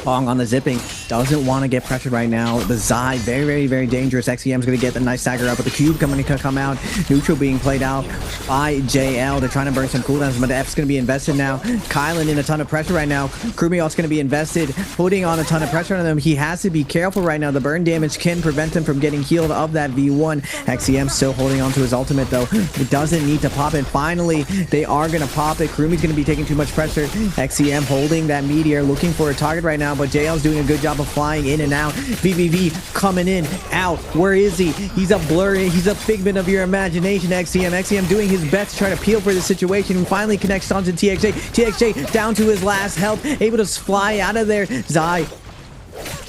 Fong on the zipping, doesn't want to get pressured right now. The Zai, very dangerous. XEM's going to get the nice stagger up, but the cube coming to come out. Neutral being played out by JL. They're trying to burn some cooldowns, but the F's going to be invested now. Kylan in a ton of pressure right now. Krumiov's going to be invested, putting on a ton of pressure on them. He has to be careful right now. The burn damage can prevent him from getting healed of that V1. XEM still holding on to his ultimate, though. It doesn't need to pop it. Finally, they are going to pop it. Krumi's going to be taking too much pressure. XEM holding that meteor, looking for a target right now, but JL's doing a good job of flying in and out. VVV coming in, out. Where is he? He's a blur. He's a figment of your imagination, XEM. XEM doing his best to try to peel for the situation. And finally connects onto TXJ. TXJ down to his last health, able to fly out of there. Zai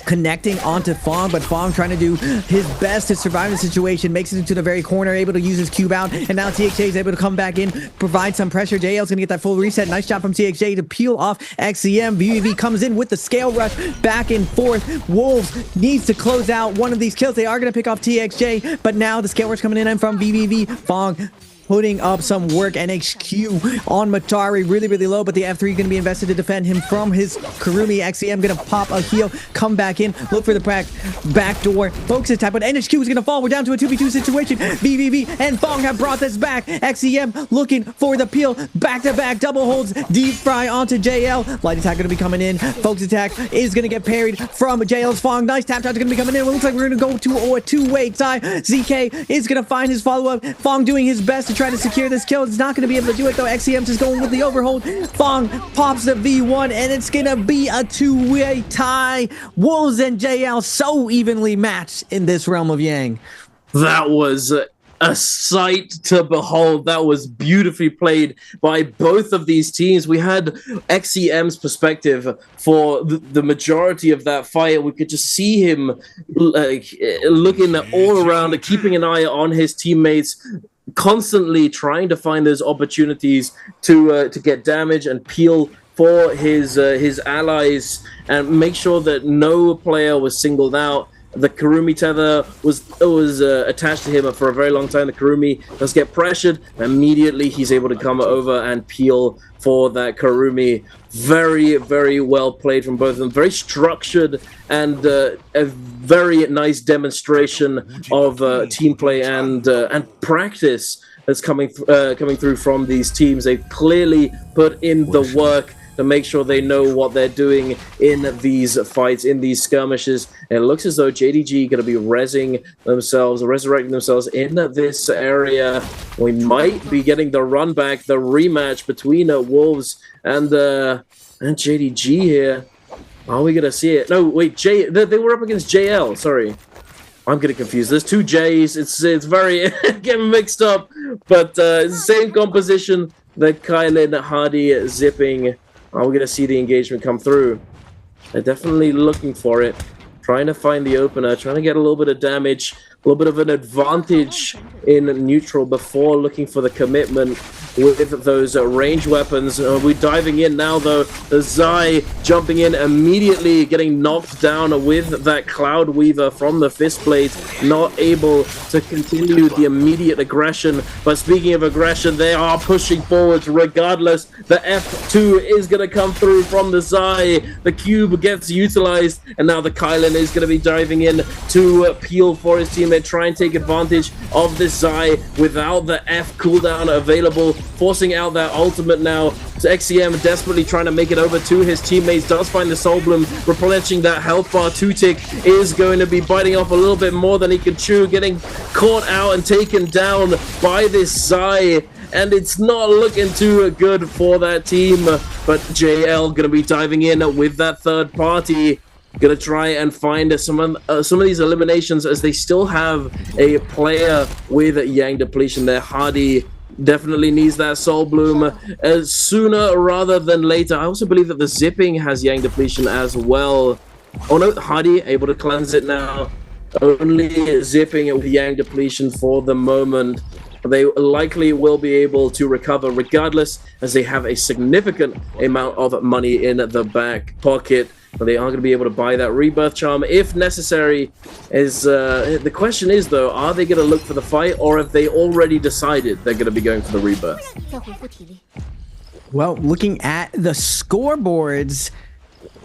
connecting onto Fong, but Fong trying to do his best to survive the situation, makes it into the very corner, able to use his cube out, and now TXJ is able to come back in, provide some pressure. JL's gonna get that full reset. Nice job from TXJ to peel off XEM. VVV comes in with the scale rush, back and forth. Wolves needs to close out one of these kills. They are gonna pick off TXJ, but now the scale rush coming in and from VVV. Fong putting up some work. NHQ on Matari, really low, but the F3 going to be invested to defend him from his Karumi. XEM going to pop a heal, come back in, look for the back door, focus attack, but NHQ is going to fall. We're down to a 2v2 situation. VVV and Fong have brought this back. XEM looking for the peel, back-to-back double holds, deep fry onto JL. Light attack going to be coming in. Focus attack is going to get parried from JL's Fong. Nice tap is going to be coming in. It looks like we're going to go to a two-way tie. ZK is going to find his follow-up. Fong doing his best to try to secure this kill. It's not going to be able to do it, though. XEM just going with the overhold. Fong pops the V1, and it's going to be a two-way tie. Wolves and JL so evenly matched in this realm of Yang. That was a sight to behold. That was beautifully played by both of these teams. We had XEM's perspective for the majority of that fight. We could just see him like looking all around, keeping an eye on his teammates, constantly trying to find those opportunities to get damage and peel for his allies and make sure that no player was singled out. The Kurumi tether was attached to him for a very long time. The Kurumi does get pressured. Immediately, he's able to come over and peel for that Kurumi. Very, very well played from both of them. Very structured and a very nice demonstration of team play and practice that's coming through from these teams. They've clearly put in the work to make sure they know what they're doing in these fights, in these skirmishes. And it looks as though JDG going to be resurrecting themselves in this area. We might be getting the run back, the rematch between Wolves and JDG here. Are we going to see it? No, wait, they were up against JL, sorry. I'm getting confused. There's two J's. It's very getting mixed up, but same composition. The Kylan Hardy zipping. Are we going to see the engagement come through? They're definitely looking for it. Trying to find the opener. Trying to get a little bit of damage. A little bit of an advantage in neutral before looking for the commitment with those range weapons. We're diving in now, though. The Zai jumping in immediately, getting knocked down with that Cloud Weaver from the fist blades. Not able to continue the immediate aggression. But speaking of aggression, they are pushing forwards regardless. The F2 is going to come through from the Zai. The cube gets utilized, and now the Kylan is going to be diving in to peel for his teammate. Try and take advantage of this Zai without the F cooldown available, forcing out that ultimate now. So XCM desperately trying to make it over to his teammates, does find the Soul Bloom, replenishing that health bar. 2-tick is going to be biting off a little bit more than he can chew, getting caught out and taken down by this Zai. And it's not looking too good for that team, but JL going to be diving in with that third party. Gonna try and find some of these eliminations, as they still have a player with Yang depletion there. Hardy definitely needs that Soul Bloom sooner rather than later. I also believe that the zipping has Yang depletion as well. Oh no, Hardy able to cleanse it now. Only zipping with Yang depletion for the moment. They likely will be able to recover regardless, as they have a significant amount of money in the back pocket. But they are going to be able to buy that rebirth charm if necessary. The question is, though, are they going to look for the fight, or have they already decided they're going to be going for the rebirth? Well, looking at the scoreboards,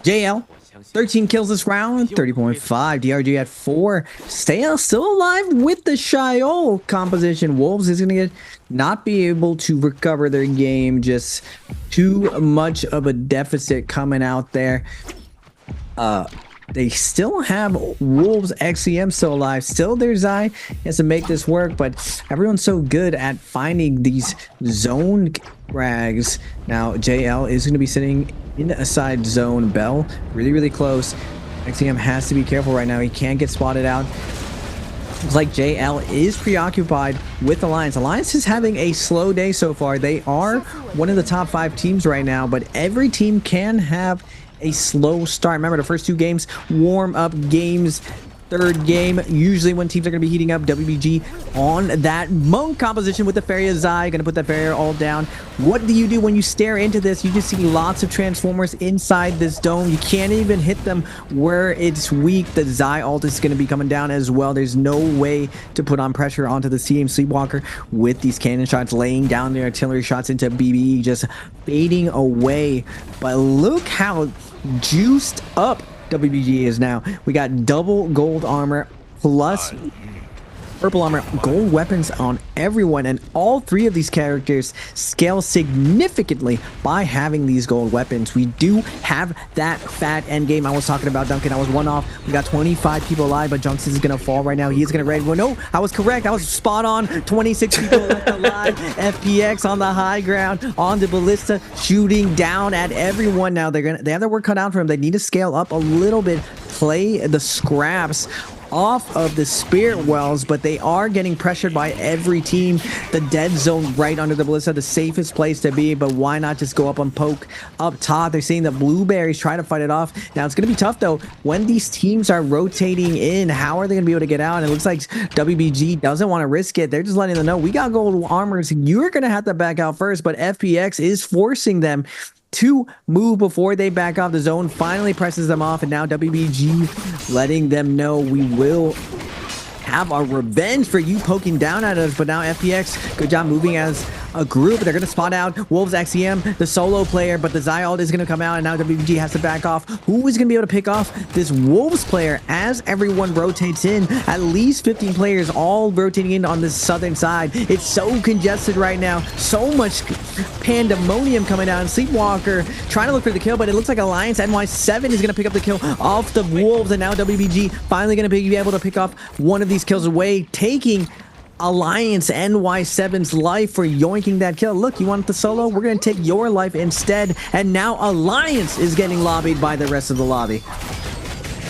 JL 13 kills this round, 30.5. DRG at 4. Still alive with the Shiol composition. Wolves is going to not be able to recover their game. Just too much of a deficit coming out there. They still have Wolves XEM still alive. Still there's Zai. He has to make this work, but everyone's so good at finding these zone frags. Now JL is going to be sitting in a side zone. Bell really, really close. XEM has to be careful right now. He can't get spotted out. Looks like JL is preoccupied with Alliance. Alliance is having a slow day so far. They are one of the top 5 teams right now, but every team can have a slow start. Remember, the first 2 games, warm up games. Third game, usually when teams are going to be heating up. WBG on that Monk composition with the Farrier Zai. Going to put that Farrier all down. What do you do when you stare into this? You just see lots of Transformers inside this dome. You can't even hit them where it's weak. The Zai ult is going to be coming down as well. There's no way to put on pressure onto the CM Sleepwalker with these cannon shots, laying down their artillery shots into BBE, just fading away. But look how juiced up WBG is now. We got double gold armor plus purple armor, gold weapons on everyone, and all 3 of these characters scale significantly by having these gold weapons. We do have that fat end game I was talking about, Duncan. I was one off. We got 25 people alive, but Junks is gonna fall right now. He is gonna raid. Well, no, I was correct. I was spot on. 26 people left alive. FPX on the high ground, on the ballista, shooting down at everyone. Now they have their work cut out for them. They need to scale up a little bit, play the scraps off of the Spirit Wells, but they are getting pressured by every team. The dead zone right under the Ballista, the safest place to be, but why not just go up and poke up top? They're seeing the Blueberries try to fight it off. Now, it's going to be tough, though. When these teams are rotating in, how are they going to be able to get out? And it looks like WBG doesn't want to risk it. They're just letting them know, we got gold armors. You're going to have to back out first, but FPX is forcing them to move before they back off. The zone finally presses them off, and now WBG letting them know, we will have a revenge for you poking down at us. But now FPX, good job moving as a group. They're going to spot out Wolves XCM, the solo player, but the Zyald is going to come out, and now WBG has to back off. Who is going to be able to pick off this Wolves player as everyone rotates in? At least 15 players all rotating in on the southern side. It's so congested right now. So much pandemonium coming down. Sleepwalker trying to look for the kill, but it looks like Alliance NY7 is going to pick up the kill off the Wolves, and now WBG finally going to be able to pick off one of these kills away, taking Alliance NY7's life for yoinking that kill. Look, you want the solo? We're going to take your life instead. And now Alliance is getting lobbied by the rest of the lobby.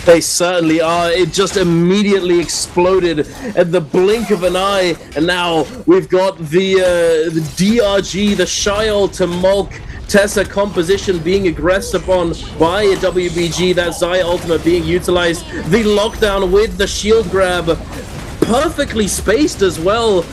They certainly are. It just immediately exploded at the blink of an eye. And now we've got the DRG, the Shiol to Mulk Tessa composition being aggressed upon by a WBG. That Zai ultimate being utilized. The lockdown with the shield grab. Perfectly spaced as well.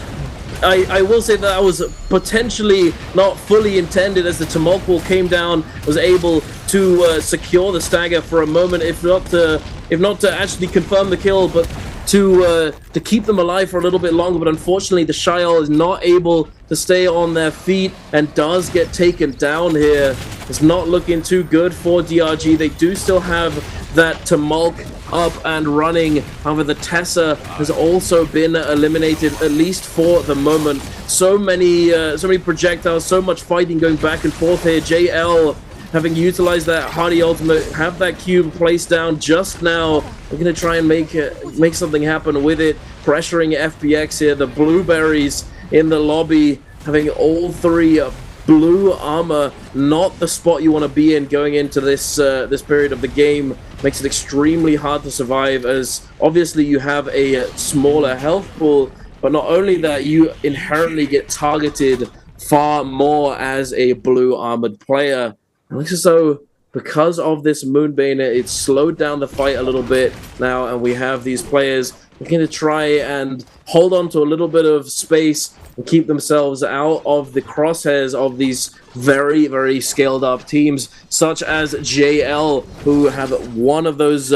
I will say that was potentially not fully intended, as the Tumult Wall came down, was able to secure the stagger for a moment, if not to actually confirm the kill, but to keep them alive for a little bit longer. But unfortunately, the Shiol is not able to stay on their feet and does get taken down here. It's not looking too good for DRG. They do still have that Tumult up and running. However, the Tessa has also been eliminated, at least for the moment. So many projectiles, so much fighting going back and forth here. JL having utilized that Hardy ultimate, have that cube placed down just now. We're gonna try and make something happen with it, pressuring FPX here. The Blueberries in the lobby, having all three blue armor, not the spot you want to be in going into this this period of the game. Makes it extremely hard to survive, as obviously you have a smaller health pool, but not only that, you inherently get targeted far more as a blue armored player. It looks as though because of this Moonbane, it slowed down the fight a little bit now, and we have these players looking to try and hold on to a little bit of space and keep themselves out of the crosshairs of these very, very scaled up teams, such as JL, who have one of those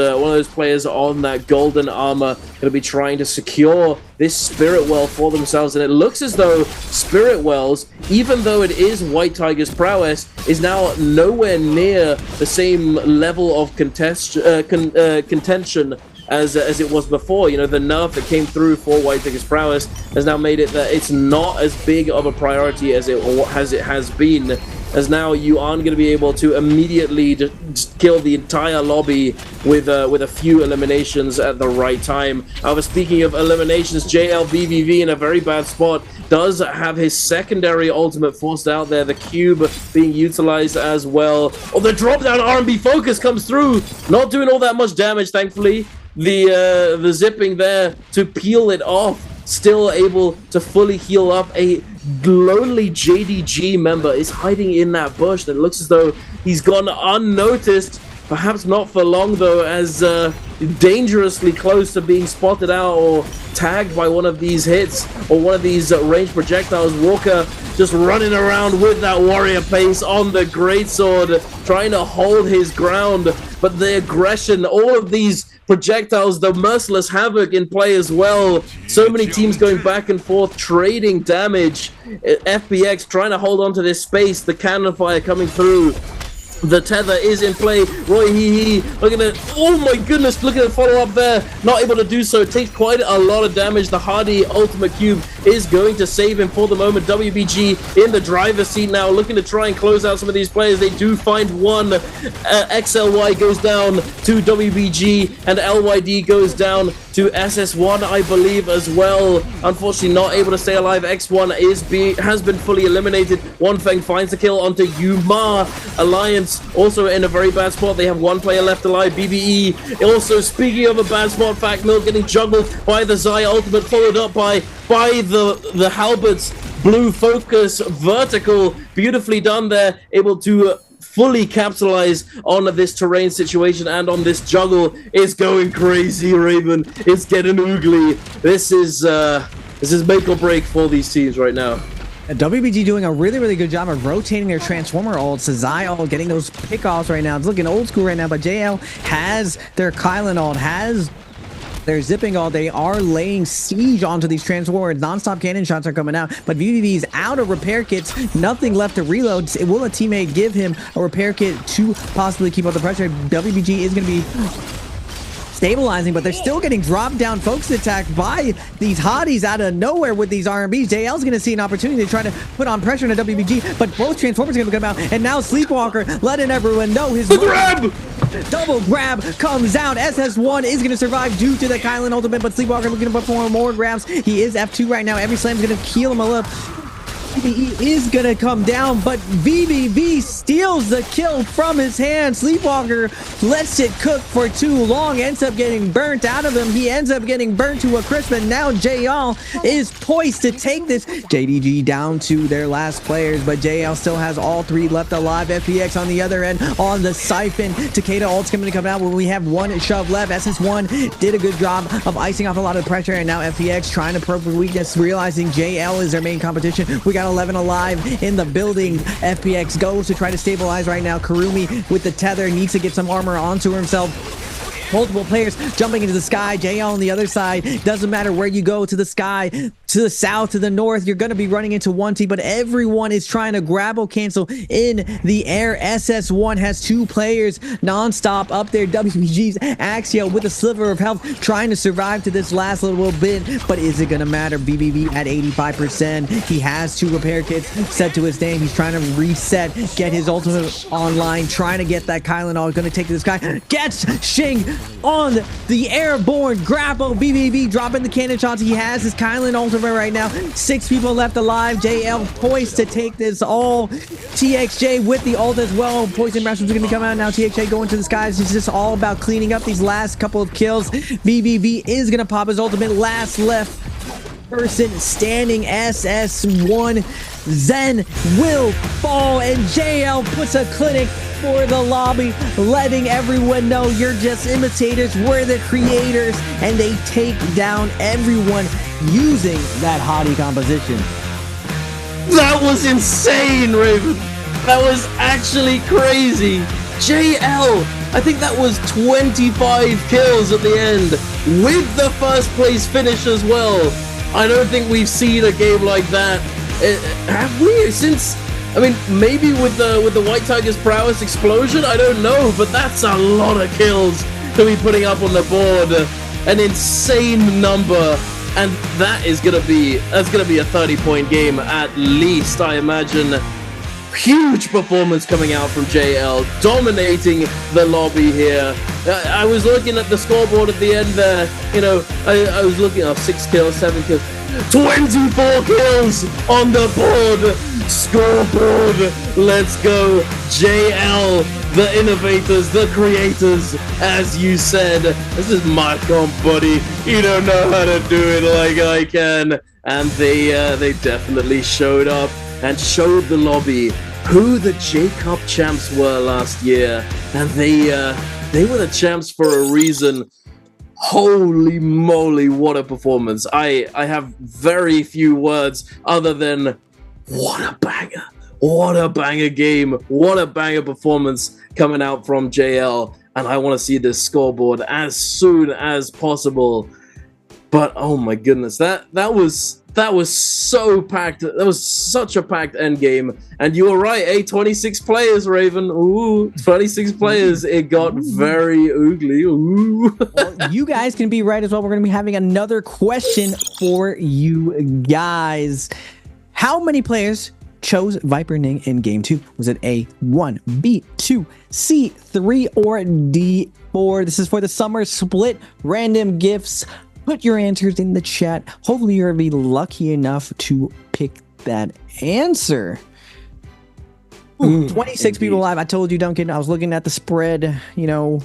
players on that golden armor, going to be trying to secure this Spirit Well for themselves. And it looks as though Spirit Wells, even though it is White Tiger's prowess, is now nowhere near the same level of contention as it was before. You know, the nerf that came through for White Tiger's prowess has now made it that it's not as big of a priority as it has been, as now you aren't going to be able to immediately just kill the entire lobby with a few eliminations at the right time. However, speaking of eliminations, JLBVV in a very bad spot, does have his secondary ultimate forced out there, the cube being utilized as well. Oh, the drop down R&B focus comes through, not doing all that much damage, thankfully. The zipping there to peel it off, still able to fully heal up. A lonely JDG member is hiding in that bush, and it looks as though he's gone unnoticed. Perhaps not for long, though, as dangerously close to being spotted out or tagged by one of these hits or one of these ranged projectiles. Walker just running around with that warrior pace on the greatsword, trying to hold his ground. But the aggression, all of these projectiles, the merciless havoc in play as well. So many teams going back and forth, trading damage. FPX trying to hold on to this space. The cannon fire coming through. The tether is in play. Roy Hee looking at, oh my goodness, look at the follow up there. Not able to do so. It takes quite a lot of damage. The Hardy ultimate cube is going to save him for the moment. WBG in the driver's seat now, looking to try and close out some of these players. They do find one. XLY goes down to WBG, and LYD goes down to SS1, I believe, as well. Unfortunately, not able to stay alive. X1 has been fully eliminated. One Feng finds the kill onto Yuma. Alliance also in a very bad spot. They have one player left alive. BBE also, speaking of a bad spot, Fact Mill getting juggled by the Zai ultimate, followed up by the Halbert's blue focus vertical. Beautifully done there, able to fully capitalize on this terrain situation and on this juggle. Is going crazy, Raven. It's getting oogly. This is make or break for these teams right now. WBG doing a really good job of rotating their transformer ults. Zai ult getting those pickoffs right now. It's looking old school right now, but JL has their Kylan ult, has their zipping ult. They are laying siege onto these transformers. Non-stop cannon shots are coming out, but VVV is out of repair kits. Nothing left to reload. Will a teammate give him a repair kit to possibly keep up the pressure? WBG is going to be stabilizing, but they're still getting dropped down, folks, attacked by these hotties out of nowhere with these RMBs. JL's going to see an opportunity to try to put on pressure on a WBG, but both transformers are going to come out, and now Sleepwalker letting everyone know his grab. Double grab comes out. SS1 is going to survive due to the Kylan ultimate, but Sleepwalker looking for more grabs. He is F2 right now. Every slam is going to heal him a little. VVE is going to come down, but VVV steals the kill from his hand. Sleepwalker lets it cook for too long, ends up getting burnt out of him. He ends up getting burnt to a crisp, and now JL is poised to take this. JDG down to their last players, but JL still has all three left alive. FPX on the other end on the siphon. Takeda ult's going to come out when we have one shove left. SS1 did a good job of icing off a lot of pressure, and now FPX trying to probe for weakness, realizing JL is their main competition. We got 11 alive in the building. FPX goes to try to stabilize right now. Karumi with the tether needs to get some armor onto himself. Multiple players jumping into the sky. JL on the other side. Doesn't matter where you go, to the sky, to the south, to the north, you're going to be running into one team, but everyone is trying to grapple cancel in the air. SS1 has two players non-stop up there. WBG's Axio with a sliver of health trying to survive to this last little bit, but is it going to matter? BBB at 85%. He has two repair kits set to his name. He's trying to reset, get his ultimate online, trying to get that Kylan all going to take this guy. Gets Shing on the airborne grapple. BBB dropping the cannon shots. He has his Kylan ultimate right now. 6 people left alive. JL poised to take this all. TXJ with the ult as well. Poison Masters are going to come out now. TXJ going to the skies. It's just all about cleaning up these last couple of kills. BBB is going to pop his ultimate. Last left person standing, SS1. Zen will fall, and JL puts a clinic for the lobby, letting everyone know you're just imitators, we're the creators, and they take down everyone using that hottie composition. That was insane, Raven. That was actually crazy. JL, I think that was 25 kills at the end with the first place finish as well. I don't think we've seen a game like that. Have we? Since, I mean, maybe with the White Tiger's prowess explosion, I don't know, but that's a lot of kills to be putting up on the board. An insane number, and that's gonna be a 30-point game at least, I imagine. Huge performance coming out from JL, dominating the lobby here. I was looking at the scoreboard at the end there, you know, I was looking at 6 kills, 7 kills, 24 kills on the board. Scoreboard, let's go. JL, the innovators, the creators, as you said. This is my comp, buddy. You don't know how to do it like I can. And they definitely showed up and showed the lobby who the J-Cup champs were last year, and they were the champs for a reason. Holy moly, what a performance. I have very few words other than what a banger. What a banger game. What a banger performance coming out from JL, and I want to see this scoreboard as soon as possible. But oh my goodness, that was so packed. That was such a packed end game. And you were right, 26 players, Raven. Ooh, 26 players. It got very oogly. Ooh. Well, you guys can be right as well. We're going to be having another question for you guys. How many players chose Viper Ning in game 2? Was it A, 1, B, 2, C, 3, or D, 4? This is for the summer split random gifts. Put your answers in the chat. Hopefully you'll be lucky enough to pick that answer. 26 people live. I told you, Duncan, I was looking at the spread. You know,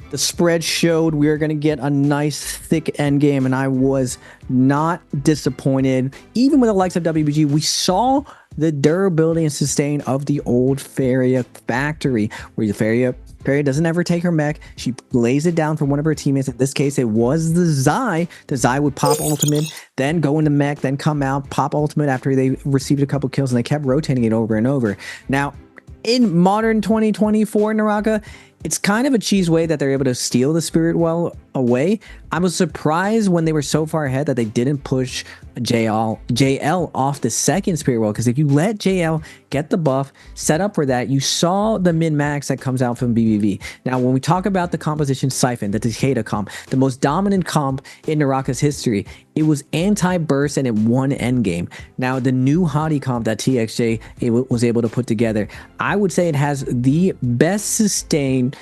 the spread showed we were going to get a nice thick end game, and I was not disappointed. Even with the likes of WBG, we saw the durability and sustain of the old Faria factory, where the Faria doesn't ever take her mech. She lays it down for one of her teammates. In this case, it was the Zai. The Zai would pop ultimate, then go into mech, then come out, pop ultimate after they received a couple kills, and they kept rotating it over and over. Now, in modern 2024 NARAKA, it's kind of a cheese way that they're able to steal the Spirit Well away. I was surprised when they were so far ahead that they didn't push JL off the second Spirit Well, because if you let JL get the buff, set up for that, you saw the min-max that comes out from BBV. Now, when we talk about the composition Siphon, the Takeda comp, the most dominant comp in NARAKA's history, it was anti-burst and it won endgame. Now, the new hottie comp that TXJ was able to put together, I would say it has the best sustain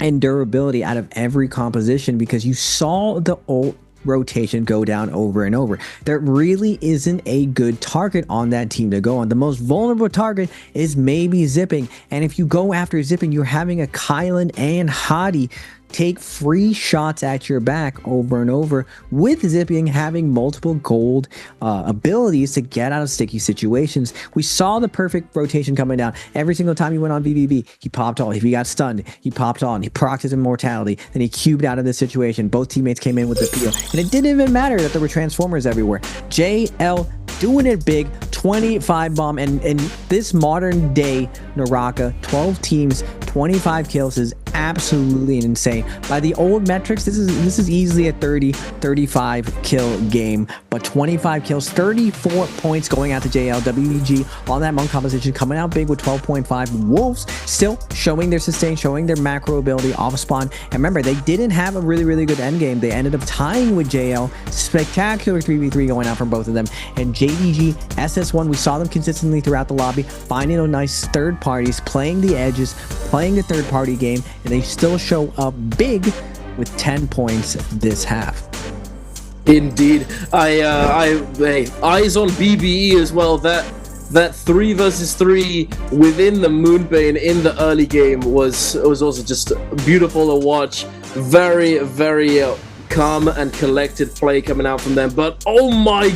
and durability out of every composition, because you saw the ult rotation go down over and over. There really isn't a good target on that team to go on. The most vulnerable target is maybe Zipping, and if you go after Zipping, you're having a Kylan and Hottie take free shots at your back over and over, with Zipping having multiple gold abilities to get out of sticky situations. We saw the perfect rotation coming down. Every single time he went on VVV, he popped on. If he got stunned, he popped on. He procced his immortality. Then he cubed out of this situation. Both teammates came in with the peel. And it didn't even matter that there were transformers everywhere. JL doing it big, 25 bomb, and in this modern day NARAKA, 12 teams, 25 kills is absolutely insane. By the old metrics, this is easily a 30-35 kill game, but 25 kills, 34 points going out to JL. WBG on that monk composition coming out big with 12.5. Wolves still showing their sustain, showing their macro ability off spawn. And remember, they didn't have a really good end game. They ended up tying with JL. Spectacular 3v3 going out from both of them. And JDG, SS1, we saw them consistently throughout the lobby, finding those nice third parties, playing the edges, playing the third party game, and they still show up big with 10 points this half. Indeed. Eyes on BBE as well. That 3 versus 3 within the Moonbane in the early game was also just beautiful to watch. Very calm and collected play coming out from them. But oh my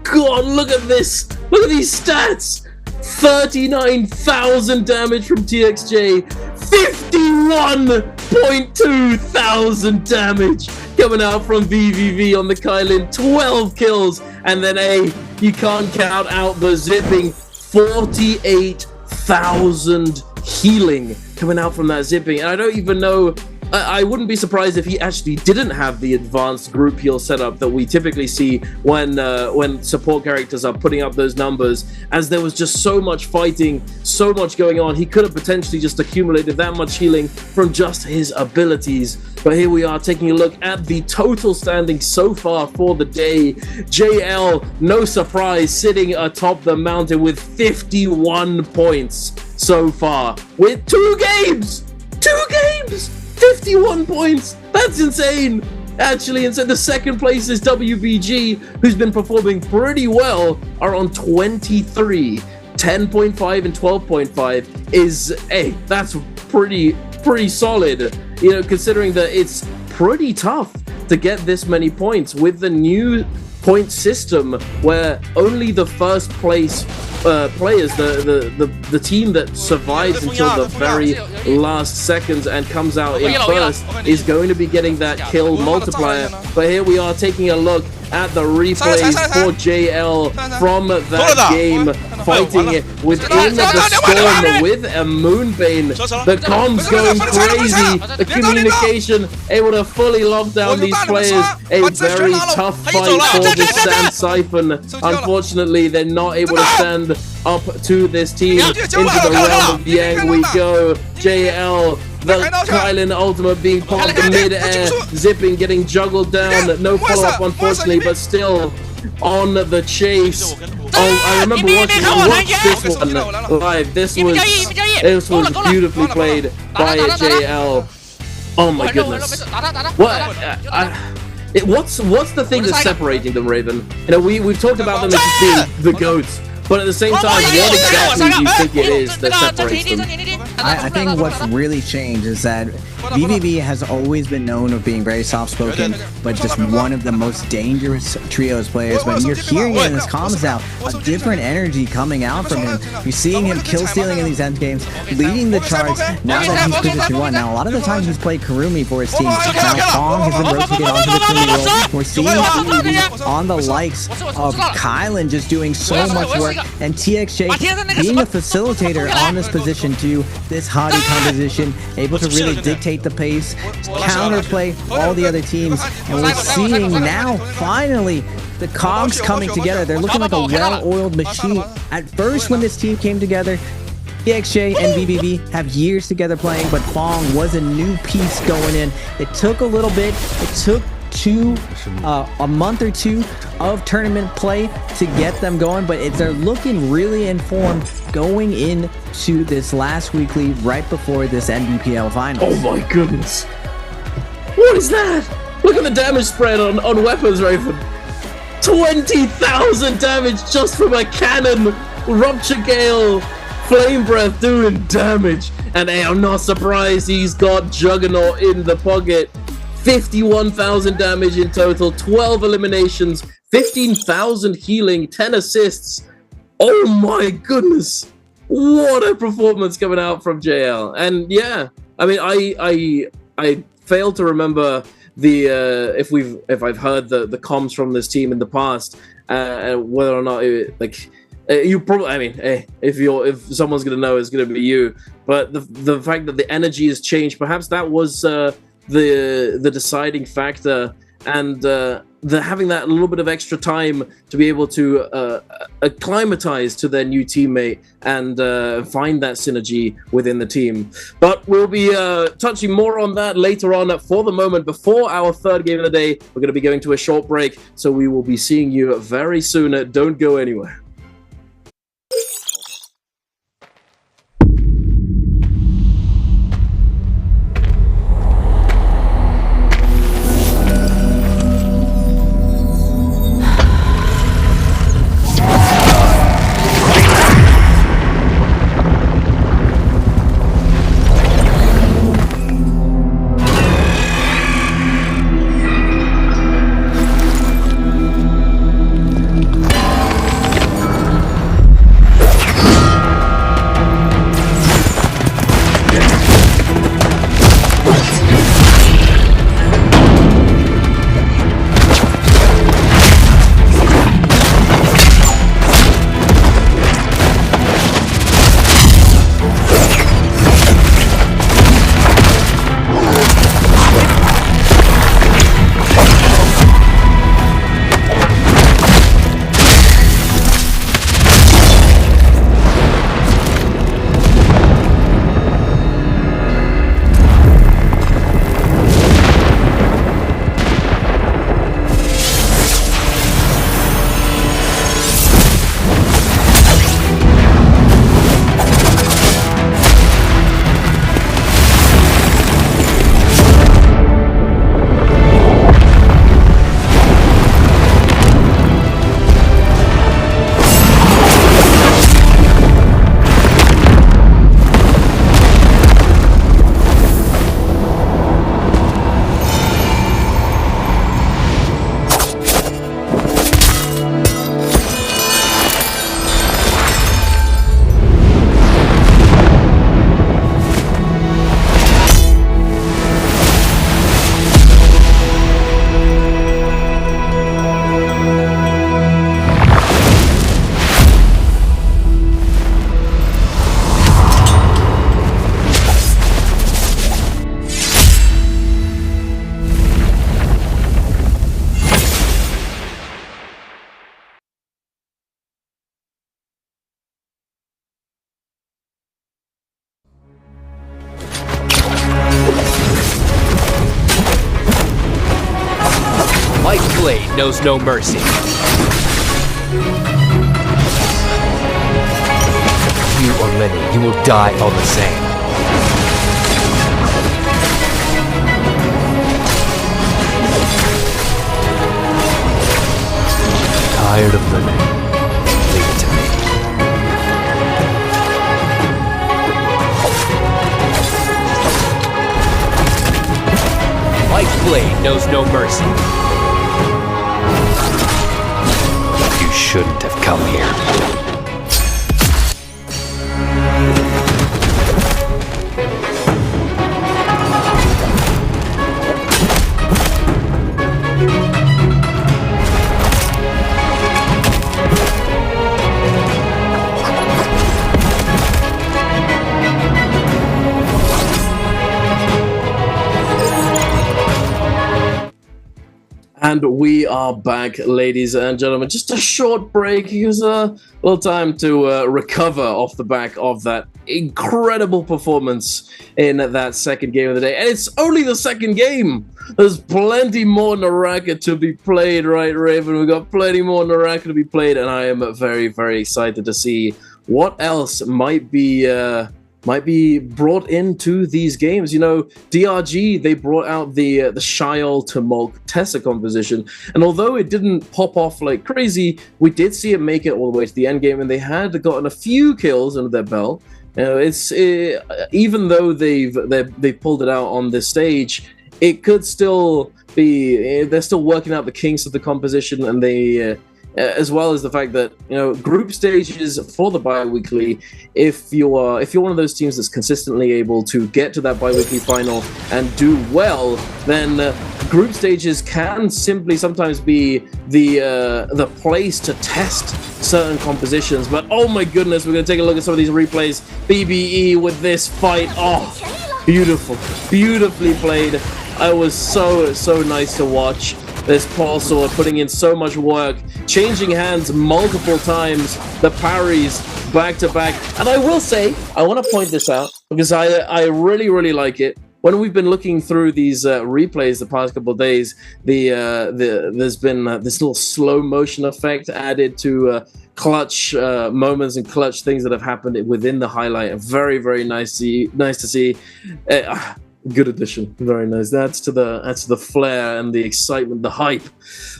god, look at this! Look at these stats! 39,000 damage from TXJ, 51.2 thousand damage coming out from VVV on the Kylan, 12 kills, and then you can't count out the Zipping, 48,000 healing coming out from that Zipping. And I don't even know, I wouldn't be surprised if he actually didn't have the advanced group heal setup that we typically see when support characters are putting up those numbers, as there was just so much fighting, so much going on. He could have potentially just accumulated that much healing from just his abilities. But here we are taking a look at the total standing so far for the day. JL, no surprise, sitting atop the mountain with 51 points so far with 2 games! 51 points! That's insane! Actually, and so the second place is WBG, who's been performing pretty well, are on 23. 10.5 and 12.5 is, that's pretty solid, you know, considering that it's pretty tough to get this many points with the new point system where only the first place players, the team that survives until the very last seconds and comes out in first is going to be getting that kill multiplier. But here we are taking a look at the replays for JL from that game, fighting within the storm with a Moonbane. The comms going crazy, the communication able to fully lock down these players. A very tough fight for the Sand Siphon. Unfortunately, they're not able to stand up to this team. Into the realm of Yang we go. JL, the Kylan ultimate being popped in mid-air, Zipping getting juggled down, no follow-up unfortunately, but still on the chase. I remember watching this one live. This was beautifully played by JL. Oh my goodness. What's the thing that's separating them, Raven? You know, we've talked about them as just being the GOATs, but at the same time, what exactly do you think it is that separates them? I think what's really changed is that BBB has always been known of being very soft-spoken, but just one of the most dangerous trios players. But you're hearing it in his comms now, a different energy coming out from him. You're seeing him kill stealing in these end games, leading the charts. Now that he's position 1, now a lot of the times he's played Karumi for his team. Now Kong has been rotated onto the Karumi role. We're seeing BBB on the likes of Kylan just doing so much work, and TXJ being a facilitator on this position to this Hottie composition, able to really dictate the pace, counterplay all the other teams, and we're seeing now finally the cogs coming together. They're looking like a well-oiled machine. At first, when this team came together, TXJ and BBB have years together playing, but Fong was a new piece going in. It took a little bit. It took a month or two of tournament play to get them going, but they're looking really informed going into this last weekly right before this NBPL finals. Oh my goodness. What is that? Look at the damage spread on weapons, Raven. 20,000 damage just from a cannon. Rupture Gale, Flame Breath doing damage. And hey, I'm not surprised he's got Juggernaut in the pocket. 51,000 damage in total, 12 eliminations, 15,000 healing, 10 assists. Oh my goodness. What a performance coming out from JL. And yeah, I mean, I failed to remember the if I've heard the comms from this team in the past, whether or not you probably, I mean, hey, if someone's gonna know, it's gonna be you. But the fact that the energy has changed, perhaps that was the deciding factor, and having that little bit of extra time to be able to acclimatize to their new teammate and find that synergy within the team. But we'll be touching more on that later on. For the moment, before our third game of the day, we're going to be going to a short break, so we will be seeing you very soon. Don't go anywhere. Mike's blade knows no mercy. Lenny, you will die all the same. Tired of living. Leave it to me. White blade knows no mercy. You shouldn't have come here. And we are back, ladies and gentlemen. Just a short break. It was a little time to recover off the back of that incredible performance in that second game of the day. And it's only the second game. There's plenty more NARAKA to be played, right, Raven? We've got plenty more NARAKA to be played, and I am very, very excited to see what else might be brought into these games. You know, DRG, they brought out the Shiol to Mulk Tessa composition, and although it didn't pop off like crazy, we did see it make it all the way to the end game, and they had gotten a few kills under their belt. You know, even though they've pulled it out on this stage, it could still be, they're still working out the kinks of the composition, and they as well as the fact that, you know, group stages for the bi-weekly, if you're one of those teams that's consistently able to get to that bi-weekly final and do well, then group stages can simply sometimes be the place to test certain compositions. But oh my goodness, we're gonna take a look at some of these replays. BBE with this fight. Oh, beautiful, beautifully played. It was so nice to watch. This Paul Sword putting in so much work, changing hands multiple times, the parries back to back. And I will say, I want to point this out because I really like it. When we've been looking through these replays the past couple of days, there's been this little slow motion effect added to clutch moments and clutch things that have happened within the highlight. Very nice to see. Good addition, very nice. That's to the flair and the excitement, the hype.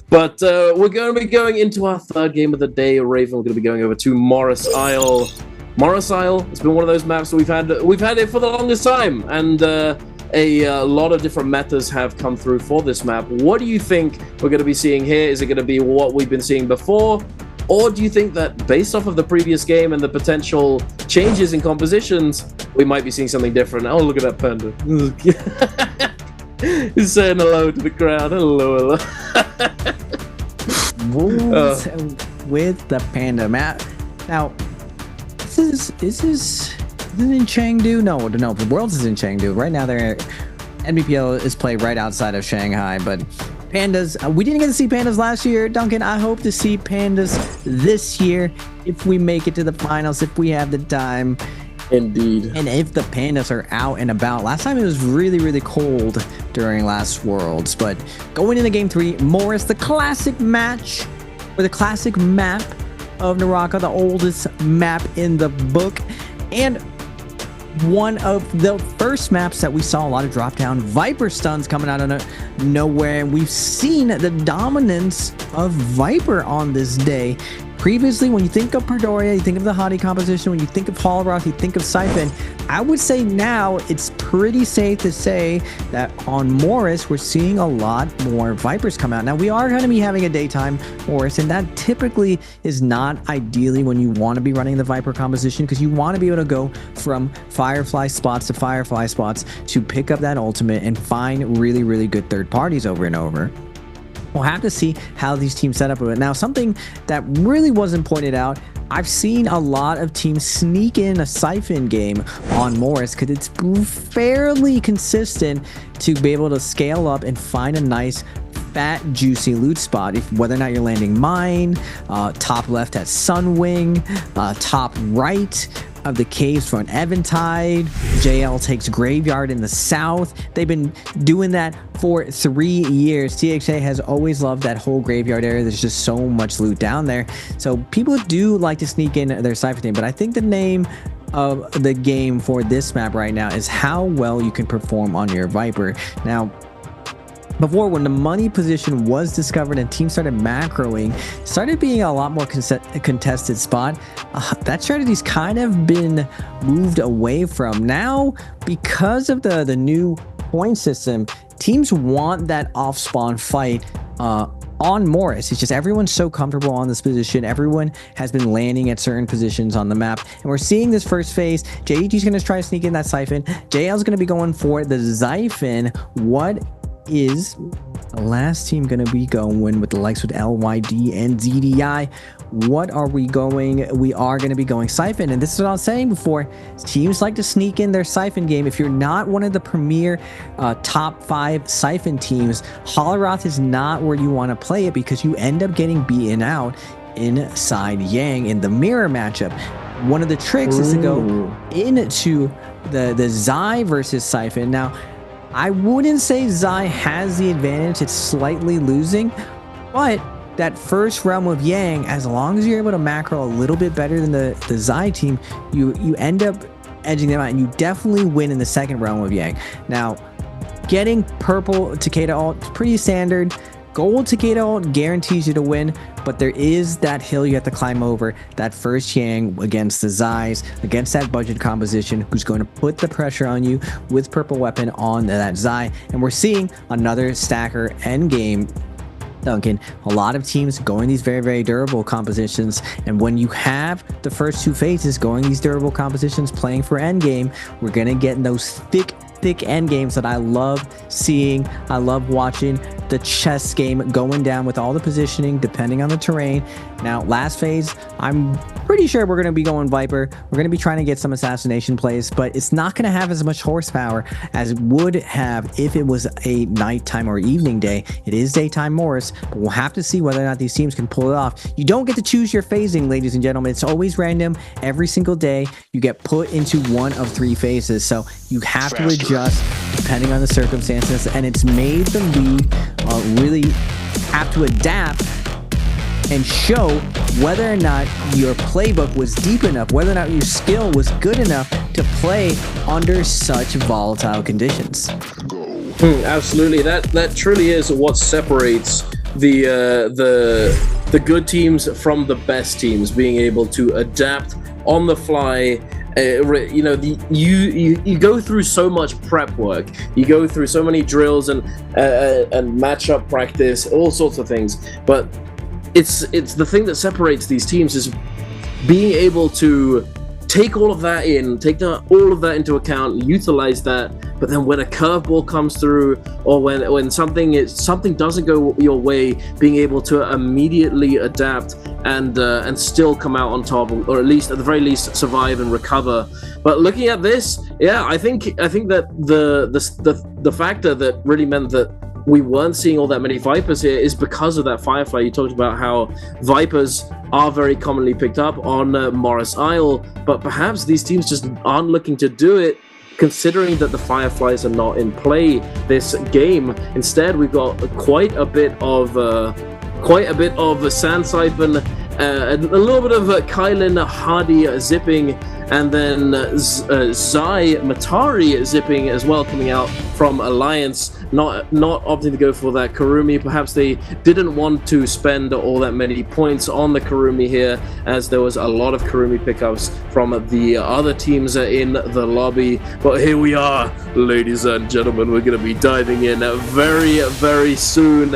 But we're going to be going into our third game of the day, Raven. We're going to be going over to Morris Isle. Morris Isle, it's been one of those maps that we've had it for the longest time, and a lot of different metas have come through for this map. What do you think we're going to be seeing here? Is it going to be what we've been seeing before? Or do you think that based off of the previous game and the potential changes in compositions, we might be seeing something different? Oh, look at that panda. He's saying hello to the crowd. Hello. Wolves with the panda map. Now, is this in Chengdu? No, the Worlds is in Chengdu. Right now, Nbpl is played right outside of Shanghai, but pandas, we didn't get to see pandas last year. Duncan, I hope to see pandas this year if we make it to the finals, if we have the time. Indeed. And if the pandas are out and about. Last time it was really cold during last Worlds, but going into game 3, Morris, the classic match, or the classic map of NARAKA, the oldest map in the book, and one of the first maps that we saw a lot of drop down Viper stuns coming out of nowhere, and we've seen the dominance of Viper on this day. Previously, when you think of Perdoria, you think of the Hottie composition. When you think of Hallroth, you think of Siphon. I would say now it's pretty safe to say that on Morris, we're seeing a lot more Vipers come out. Now, we are going to be having a daytime Morris, and that typically is not ideally when you want to be running the Viper composition, because you want to be able to go from Firefly spots to Firefly spots to pick up that ultimate and find really good third parties over and over. We'll have to see how these teams set up with it. Now, something that really wasn't pointed out, I've seen a lot of teams sneak in a Siphon game on Morris because it's fairly consistent to be able to scale up and find a nice fat juicy loot spot, whether or not you're landing mine, top left at Sunwing, top right of the caves from Eventide. JL takes Graveyard in the south. They've been doing that for 3 years. TXA has always loved that whole Graveyard area. There's just so much loot down there. So people do like to sneak in their Cypher team, but I think the name of the game for this map right now is how well you can perform on your Viper. Now, before, when the money position was discovered and teams started macroing, started being a lot more contested spot, that strategy's kind of been moved away from. Now, because of the new point system, teams want that off-spawn fight on Morris. It's just everyone's so comfortable on this position. Everyone has been landing at certain positions on the map, and we're seeing this first phase. JEG's going to try to sneak in that Siphon. JL's going to be going for the Siphon. What is the last team going to be going with the likes with LYD and ZDI? What are we going? We are going to be going Siphon, and this is what I was saying before. Teams like to sneak in their Siphon game. If you're not one of the premier top 5 Siphon teams, Holleroth is not where you want to play it, because you end up getting beaten out inside Yang in the mirror matchup. One of the tricks is to go into the Zai versus Siphon. Now, I wouldn't say Zai has the advantage. It's slightly losing, but that first realm of Yang, as long as you're able to macro a little bit better than the Zai team, you end up edging them out, and you definitely win in the second realm of Yang. Now, getting purple Takeda ult is pretty standard. Gold Takeda ult guarantees you to win, but there is that hill you have to climb over. That first Yang against the Zais, against that budget composition, who's going to put the pressure on you with purple weapon on that Zai. And we're seeing another stacker end game, Duncan. A lot of teams going these very, very durable compositions, and when you have the first 2 phases going these durable compositions playing for end game, we're gonna get in those thick end games that I love seeing. I love watching the chess game going down with all the positioning depending on the terrain. Now, last phase, I'm pretty sure we're going to be going Viper. We're going to be trying to get some assassination plays, but it's not going to have as much horsepower as it would have if it was a nighttime or evening day. It is daytime Morris, but we'll have to see whether or not these teams can pull it off. You don't get to choose your phasing, ladies and gentlemen. It's always random. Every single day, you get put into one of 3 phases, so you have to adjust depending on the circumstances, and it's made the league really have to adapt and show whether or not your playbook was deep enough, whether or not your skill was good enough to play under such volatile conditions. Absolutely, that truly is what separates the good teams from the best teams, being able to adapt on the fly. You know, you go through so much prep work, you go through so many drills and matchup practice, all sorts of things, but it's the thing that separates these teams is being able to take all of that in, all of that into account, utilize that. But then when a curveball comes through, or when something doesn't go your way, being able to immediately adapt and still come out on top, or at least at the very least survive and recover. But looking at this, yeah, I think that the factor that really meant that we weren't seeing all that many Vipers here is because of that Firefly. You talked about how Vipers are very commonly picked up on Morris Isle, but perhaps these teams just aren't looking to do it, considering that the Fireflies are not in play this game. Instead, we've got quite a bit of Sand Siphon, a little bit of Kylan Hardy zipping, and then Zai Matari zipping as well, coming out from Alliance, not opting to go for that Kurumi. Perhaps they didn't want to spend all that many points on the Kurumi here, as there was a lot of Kurumi pickups from the other teams in the lobby. But here we are, ladies and gentlemen, we're going to be diving in very, very soon.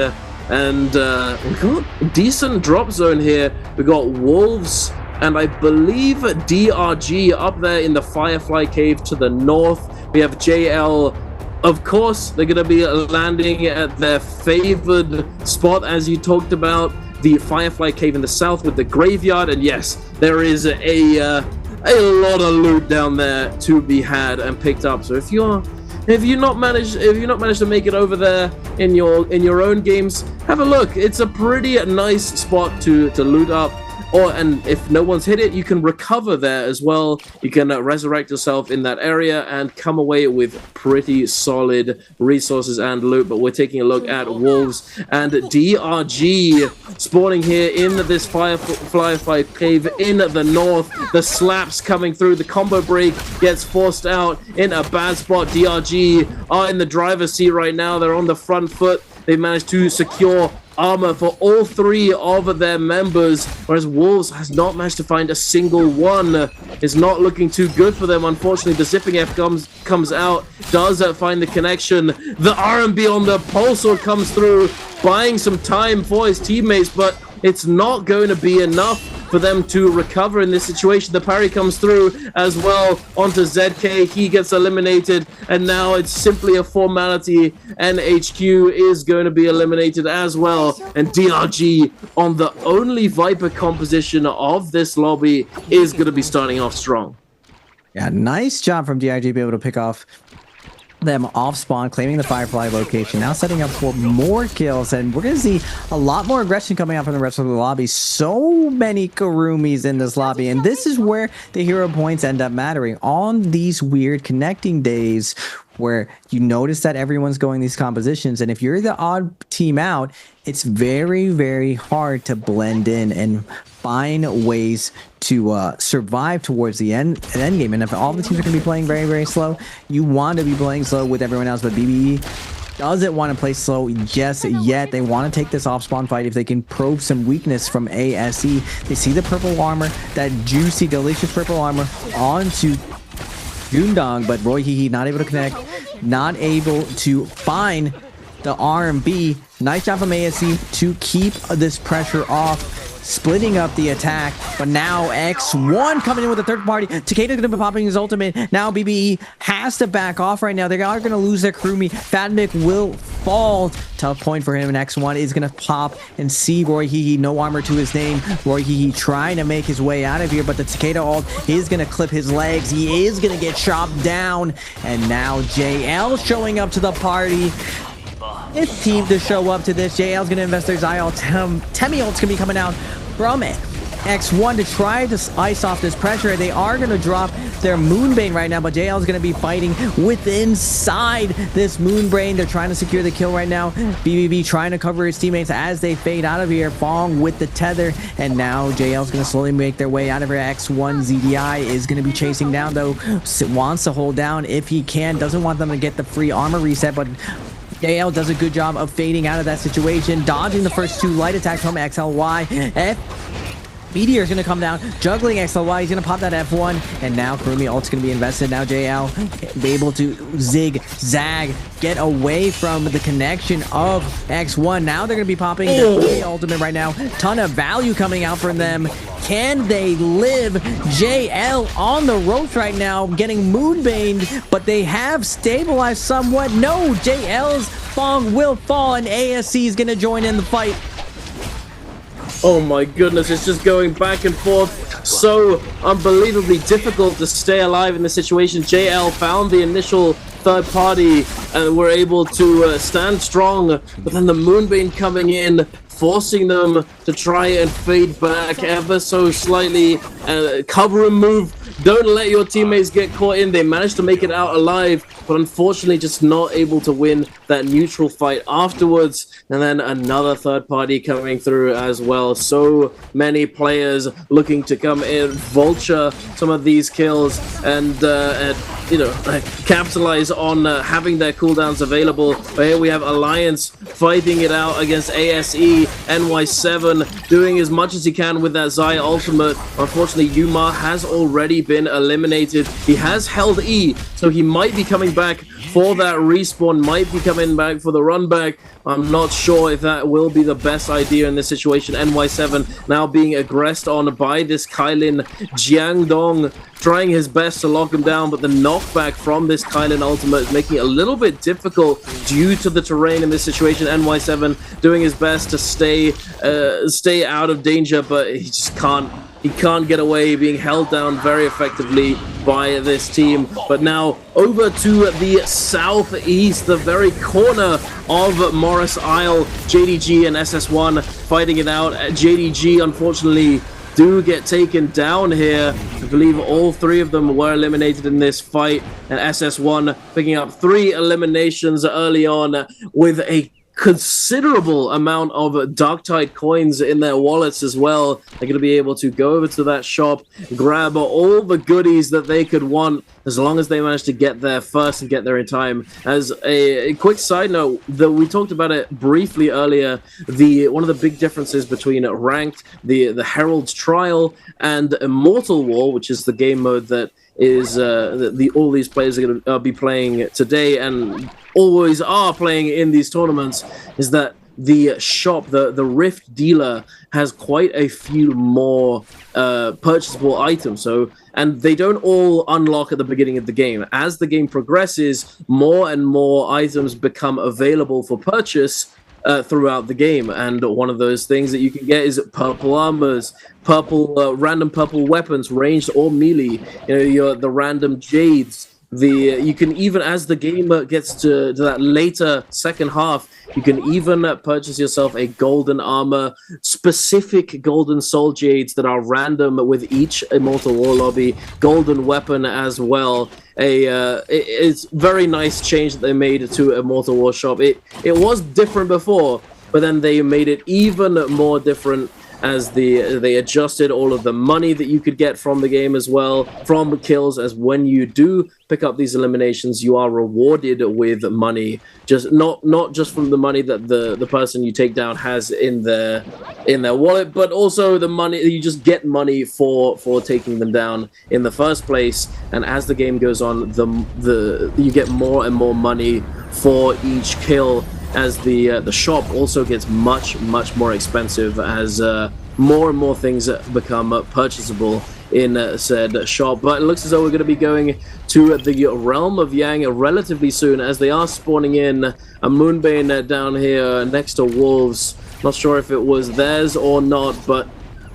And we got a decent drop zone here. We got Wolves and I believe DRG up there in the Firefly Cave to the north. We have JL. Of course, they're going to be landing at their favored spot, as you talked about, the Firefly Cave in the south with the graveyard. And yes, there is a lot of loot down there to be had and picked up. So if you not managed to make it over there in your own games, have a look. It's a pretty nice spot to loot up and if no one's hit it, you can recover there as well. You can resurrect yourself in that area and come away with pretty solid resources and loot. But we're taking a look at Wolves and DRG spawning here in this Firefly cave in the north. The slaps coming through, the combo break gets forced out in a bad spot. DRG are in the driver's seat right now. They're on the front foot. They managed to secure armor for all 3 of their members, whereas Wolves has not managed to find a single one. It's not looking too good for them. Unfortunately, the Zipping F comes out, does find the connection. The R&B on the Pulsar comes through, buying some time for his teammates, but it's not going to be enough for them to recover in this situation. The parry comes through as well onto ZK. He gets eliminated, and now it's simply a formality. NHQ is going to be eliminated as well, and DRG on the only Viper composition of this lobby is going to be starting off strong. Yeah, nice job from DRG to be able to pick off them off spawn, claiming the Firefly location, now setting up for more kills, and we're going to see a lot more aggression coming out from the rest of the lobby. So many Kurumis in this lobby, and this is where the hero points end up mattering on these weird connecting days where you notice that everyone's going these compositions, and if you're the odd team out, it's very, very hard to blend in and find ways to survive towards the end game. And if all the teams are going to be playing very, very slow, you want to be playing slow with everyone else, but BBE doesn't want to play slow just yet. They want to take this off spawn fight if they can probe some weakness from ASE. They see the purple armor, that juicy, delicious purple armor onto Gundong, but Roy Hehe not able to connect, not able to find the R&B. Nice job from ASE to keep this pressure off, splitting up the attack. But now X1 coming in with a third party. Takeda going to be popping his ultimate. Now BBE has to back off right now. They are going to lose their crewmate. Fatnik will fall. Tough point for him, and X1 is going to pop and see Roy Hehe. No armor to his name. Roy Hehe trying to make his way out of here, but the Takeda ult is going to clip his legs. He is going to get chopped down, and now JL showing up to the party. Fifth team to show up to this. JL's going to invest their Zyle. Temi ult's going to be coming out from it. X1 to try to ice off this pressure. They are going to drop their Moonbane right now, but JL is going to be fighting with inside this Moonbane. They're trying to secure the kill right now. BBB trying to cover his teammates as they fade out of here. Fong with the tether, and now JL's going to slowly make their way out of here. X1 ZDI is going to be chasing down, though. Wants to hold down if he can. Doesn't want them to get the free armor reset, but JL does a good job of fading out of that situation, dodging the first 2 light attacks from XLY. Meteor's going to come down, juggling XLY. He's going to pop that F1, and now Kurumi ult's going to be invested. Now JL be able to zag, get away from the connection of X1. Now they're going to be popping the ultimate right now. Ton of value coming out from them. Can they live? JL on the ropes right now, getting moonbaned, but they have stabilized somewhat. No, JL's Fong will fall, and ASC is going to join in the fight. Oh my goodness, it's just going back and forth. So unbelievably difficult to stay alive in this situation. JL found the initial third party and were able to stand strong, but then the Moonbane coming in, forcing them to try and fade back ever so slightly. Cover and move. Don't let your teammates get caught in. They managed to make it out alive, but unfortunately just not able to win that neutral fight afterwards. And then another third party coming through as well. So many players looking to come in, vulture some of these kills, and capitalize on having their cooldowns available. But here we have Alliance fighting it out against ASE. NY7 doing as much as he can with that Zai ultimate. Unfortunately, Yuma has already been eliminated. He has held E, so he might be coming back for that respawn, might be coming back for the run back. I'm not sure if that will be the best idea in this situation. NY7 now being aggressed on by this Kailin. Jiangdong trying his best to lock him down, but the knockback from this Kailin ultimate is making it a little bit difficult due to the terrain in this situation. NY7 doing his best to stay out of danger, but he just can't. He can't get away, being held down very effectively by this team. But now over to the southeast, the very corner of Morris Isle, JDG and SS1 fighting it out. JDG unfortunately do get taken down here. I believe all 3 of them were eliminated in this fight, and SS1 picking up 3 eliminations early on with a considerable amount of Darktide coins in their wallets as well. They're going to be able to go over to that shop, grab all the goodies that they could want, as long as they manage to get there first and get there in time. As a quick side note, that we talked about it briefly earlier, one of the big differences between ranked, the Herald's Trial, and Immortal War, which is the game mode that is all these players are going to be playing today and always are playing in these tournaments, is that the shop, the Rift dealer, has quite a few more purchasable items. So, and they don't all unlock at the beginning of the game. As the game progresses, more and more items become available for purchase throughout the game, and one of those things that you can get is purple armors, random purple weapons, ranged or melee. The random jades. You can even, as the game gets to that later second half, you can even purchase yourself a golden armor, specific golden soul jades that are random with each Immortal War lobby, golden weapon as well. It's very nice change that they made to Immortal War shop. It was different before, but then they made it even more different as they adjusted all of the money that you could get from the game as well, from kills, as when you do pick up these eliminations, you are rewarded with money, just not just from the money that the person you take down has in their wallet, but also the money you just get money for taking them down in the first place. And as the game goes on, you get more and more money for each kill, as the shop also gets much more expensive as more and more things become purchasable in said shop. But it looks as though we're going to be going to the Realm of Yang relatively soon, as they are spawning in a Moonbane down here next to Wolves. Not sure if it was theirs or not, but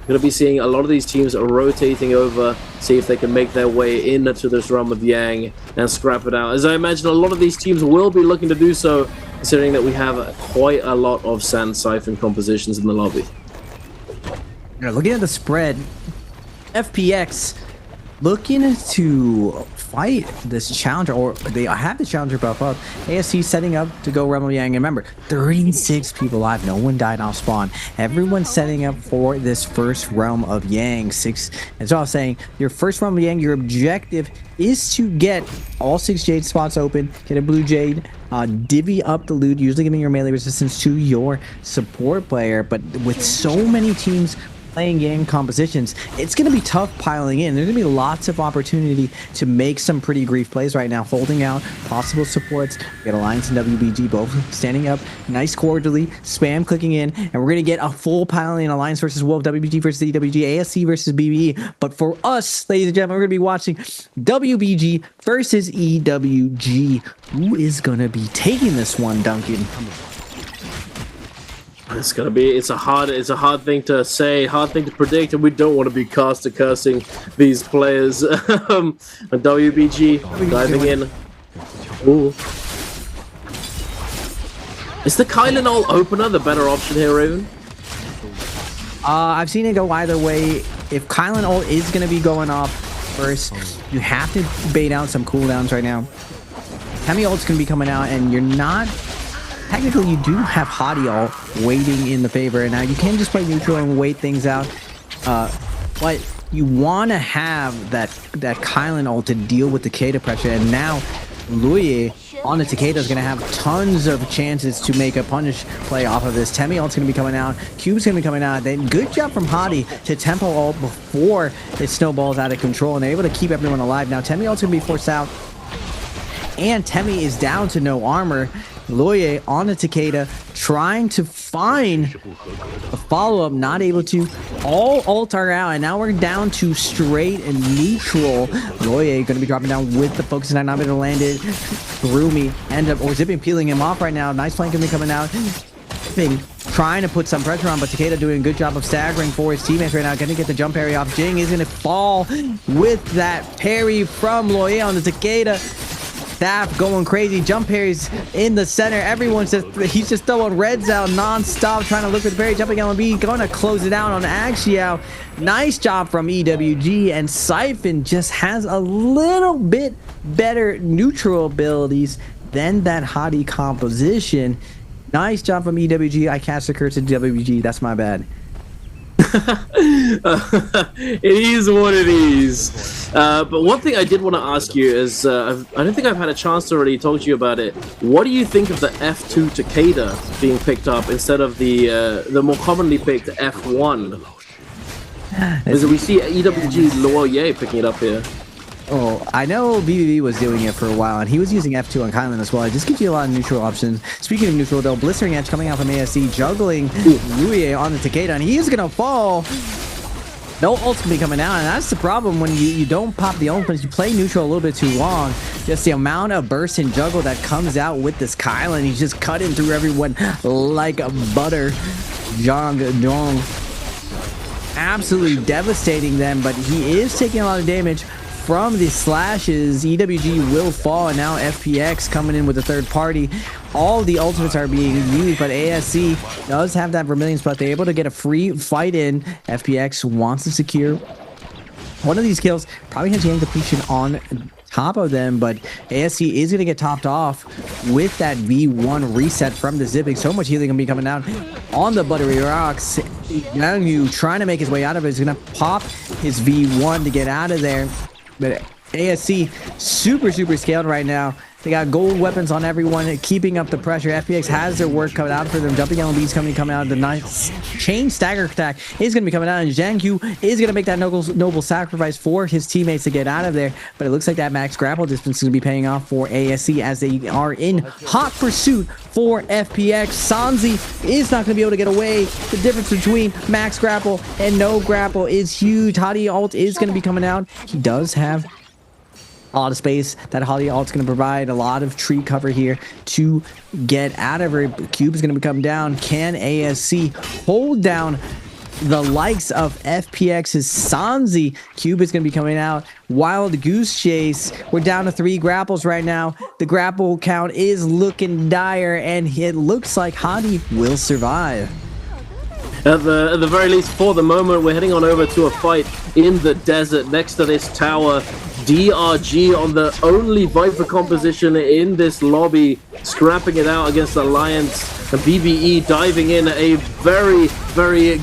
going to be seeing a lot of these teams rotating over, see if they can make their way into this Realm of Yang and scrap it out. As I imagine, a lot of these teams will be looking to do so, considering that we have quite a lot of Sand Siphon compositions in the lobby. Yeah, looking at the spread, FPX looking to fight this challenger, or they have the challenger buff up. ASC setting up to go Realm of Yang. And remember, 36 people alive, no one died off spawn. Everyone's setting up for this first Realm of Yang. That's all I'm saying. Your first Realm of Yang, your objective is to get all 6 jade spots open, get a blue jade, divvy up the loot, usually giving your melee resistance to your support player. But with so many teams playing Yang compositions, it's going to be tough piling in. There's going to be lots of opportunity to make some pretty grief plays right now, holding out possible supports. We got Alliance and WBG both standing up nice cordially, spam clicking in, and we're going to get a full piling in Alliance versus Wolf, WBG versus EWG, ASC versus BBE. But for us, ladies and gentlemen, we're going to be watching WBG versus EWG. Who is going to be taking this one, Duncan? It's a hard thing to say, hard thing to predict, and we don't want to be cursing these players. And WBG diving in. Ooh. Is the Kylan ult opener the better option here, Raven? I've seen it go either way. If Kylan ult is going to be going off first, you have to bait out some cooldowns right now. Hemi ult's going to be coming out, and you're not... Technically, you do have Hottie ult waiting in the favor. Now, you can just play neutral and wait things out. But you want to have that Kylan ult to deal with the Takeda pressure. And now, Luye on the Takeda is going to have tons of chances to make a punish play off of this. Temi ult's going to be coming out. Cube's going to be coming out. Then good job from Hottie to tempo ult before it snowballs out of control. And they're able to keep everyone alive. Now, Temi ult's going to be forced out. And Temi is down to no armor. Loye on the Takeda, trying to find a follow-up, not able to. All ult are out, and now we're down to straight and neutral. Loye going to be dropping down with the focus, and not able to land it through me. Zipping, peeling him off right now. Nice flank going to be coming out. Zipping, trying to put some pressure on, but Takeda doing a good job of staggering for his teammates right now. Going to get the jump parry off. Jing is going to fall with that parry from Loye on the Takeda. Thaf going crazy. Jump parries in the center. He's just throwing reds out non-stop, trying to look for the parry. Jumping LMB, going to close it out on Axiao. Nice job from EWG, and Siphon just has a little bit better neutral abilities than that Hottie composition. Nice job from EWG. I cast the curse to WBG. That's my bad. It is what it is. But one thing I did want to ask you is, I don't think I've had a chance to already talk to you about it. What do you think of the F2 Takeda being picked up instead of the more commonly picked F1? Because we see EWG Loyer picking it up here. Oh, I know BBB was doing it for a while, and he was using F2 on Kylan as well. It just gives you a lot of neutral options. Speaking of neutral, though, Blistering Edge coming out from ASC, juggling Ruye on the Takeda, and he is going to fall. No ult's going to be coming out, and that's the problem when you don't pop the ultimates. You play neutral a little bit too long. Just the amount of burst and juggle that comes out with this Kylan. He's just cutting through everyone like a butter. Zhang Dong. Absolutely devastating them, but he is taking a lot of damage from the slashes. EWG will fall, and now FPX coming in with a third party. All the ultimates are being used, but ASC does have that Vermilion spot. They're able to get a free fight in. FPX wants to secure one of these kills. Probably has Yang depletion on top of them, but ASC is going to get topped off with that V1 reset from the Zipping. So much healing going to be coming out on the Buttery Rocks. Yang trying to make his way out of it. He's going to pop his V1 to get out of there. But ASC super scaled right now. They got gold weapons on everyone, keeping up the pressure. FPX has their work coming out for them. Jumping LMBs coming out. The nice chain stagger attack is going to be coming out, and Zhang Yu is going to make that noble sacrifice for his teammates to get out of there. But it looks like that max grapple distance is going to be paying off for ASC as they are in hot pursuit for FPX. Sanzi is not going to be able to get away. The difference between max grapple and no grapple is huge. Hottie ult is going to be coming out. He does have a lot of space. That Hottie ult's going to provide a lot of tree cover here to get out of her. Cube is going to come down. Can ASC hold down the likes of FPX's Sanzi? Cube is going to be coming out. Wild Goose Chase. We're down to 3 grapples right now. The grapple count is looking dire, and it looks like Hottie will survive. At the very least, for the moment, we're heading on over to a fight in the desert next to this tower. DRG on the only Viper composition in this lobby, scrapping it out against Alliance. And BBE diving in, a very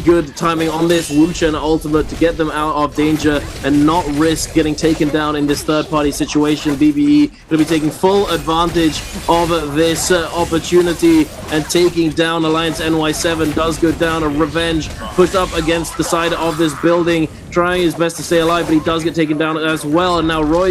good timing on this Wuchen ultimate to get them out of danger and not risk getting taken down in this third-party situation. BBE going to be taking full advantage of this opportunity and taking down Alliance. NY7 does go down. A revenge pushed up against the side of this building, trying his best to stay alive, but he does get taken down as well. And now Roy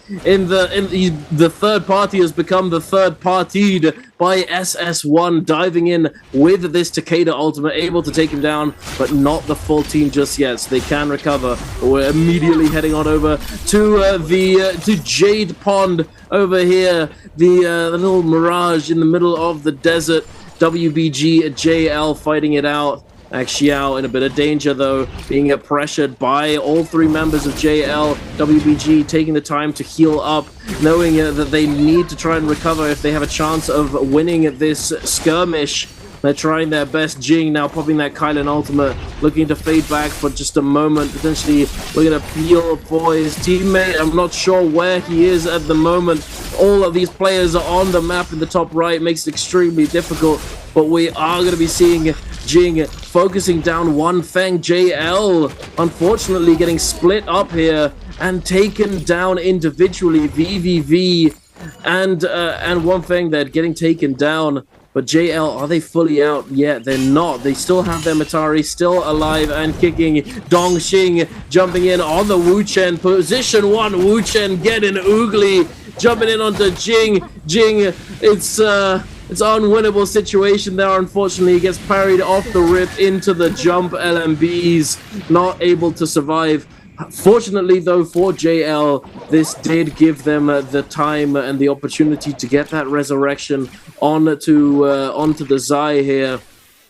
the third party has become the third partied by SS1, diving in with this Takeda ultimate, able to take him down, but not the full team just yet, so they can recover. We're immediately heading on over to Jade Pond over here, the little mirage in the middle of the desert. WBG JL fighting it out. Axiao in a bit of danger, though, being pressured by all 3 members of JL. WBG taking the time to heal up, knowing that they need to try and recover if they have a chance of winning this skirmish. They're trying their best. Jing now popping that Kylan ultimate, looking to fade back for just a moment, potentially looking to peel for his teammate. I'm not sure where he is at the moment. All of these players are on the map in the top right, makes it extremely difficult, but we are going to be seeing Jing focusing down One Feng. JL unfortunately getting split up here and taken down individually. VVV and One Feng, they're getting taken down. But JL, are they fully out yet? They're not. They still have their Matari still alive and kicking. Dongxing jumping in on the Wuchen. Position 1, Wuchen getting oogly. Jumping in onto Jing. Jing, it's unwinnable situation there. Unfortunately, he gets parried off the rip into the jump LMBs. Not able to survive. Fortunately, though, for JL, this did give them the time and the opportunity to get that resurrection onto the Zai here.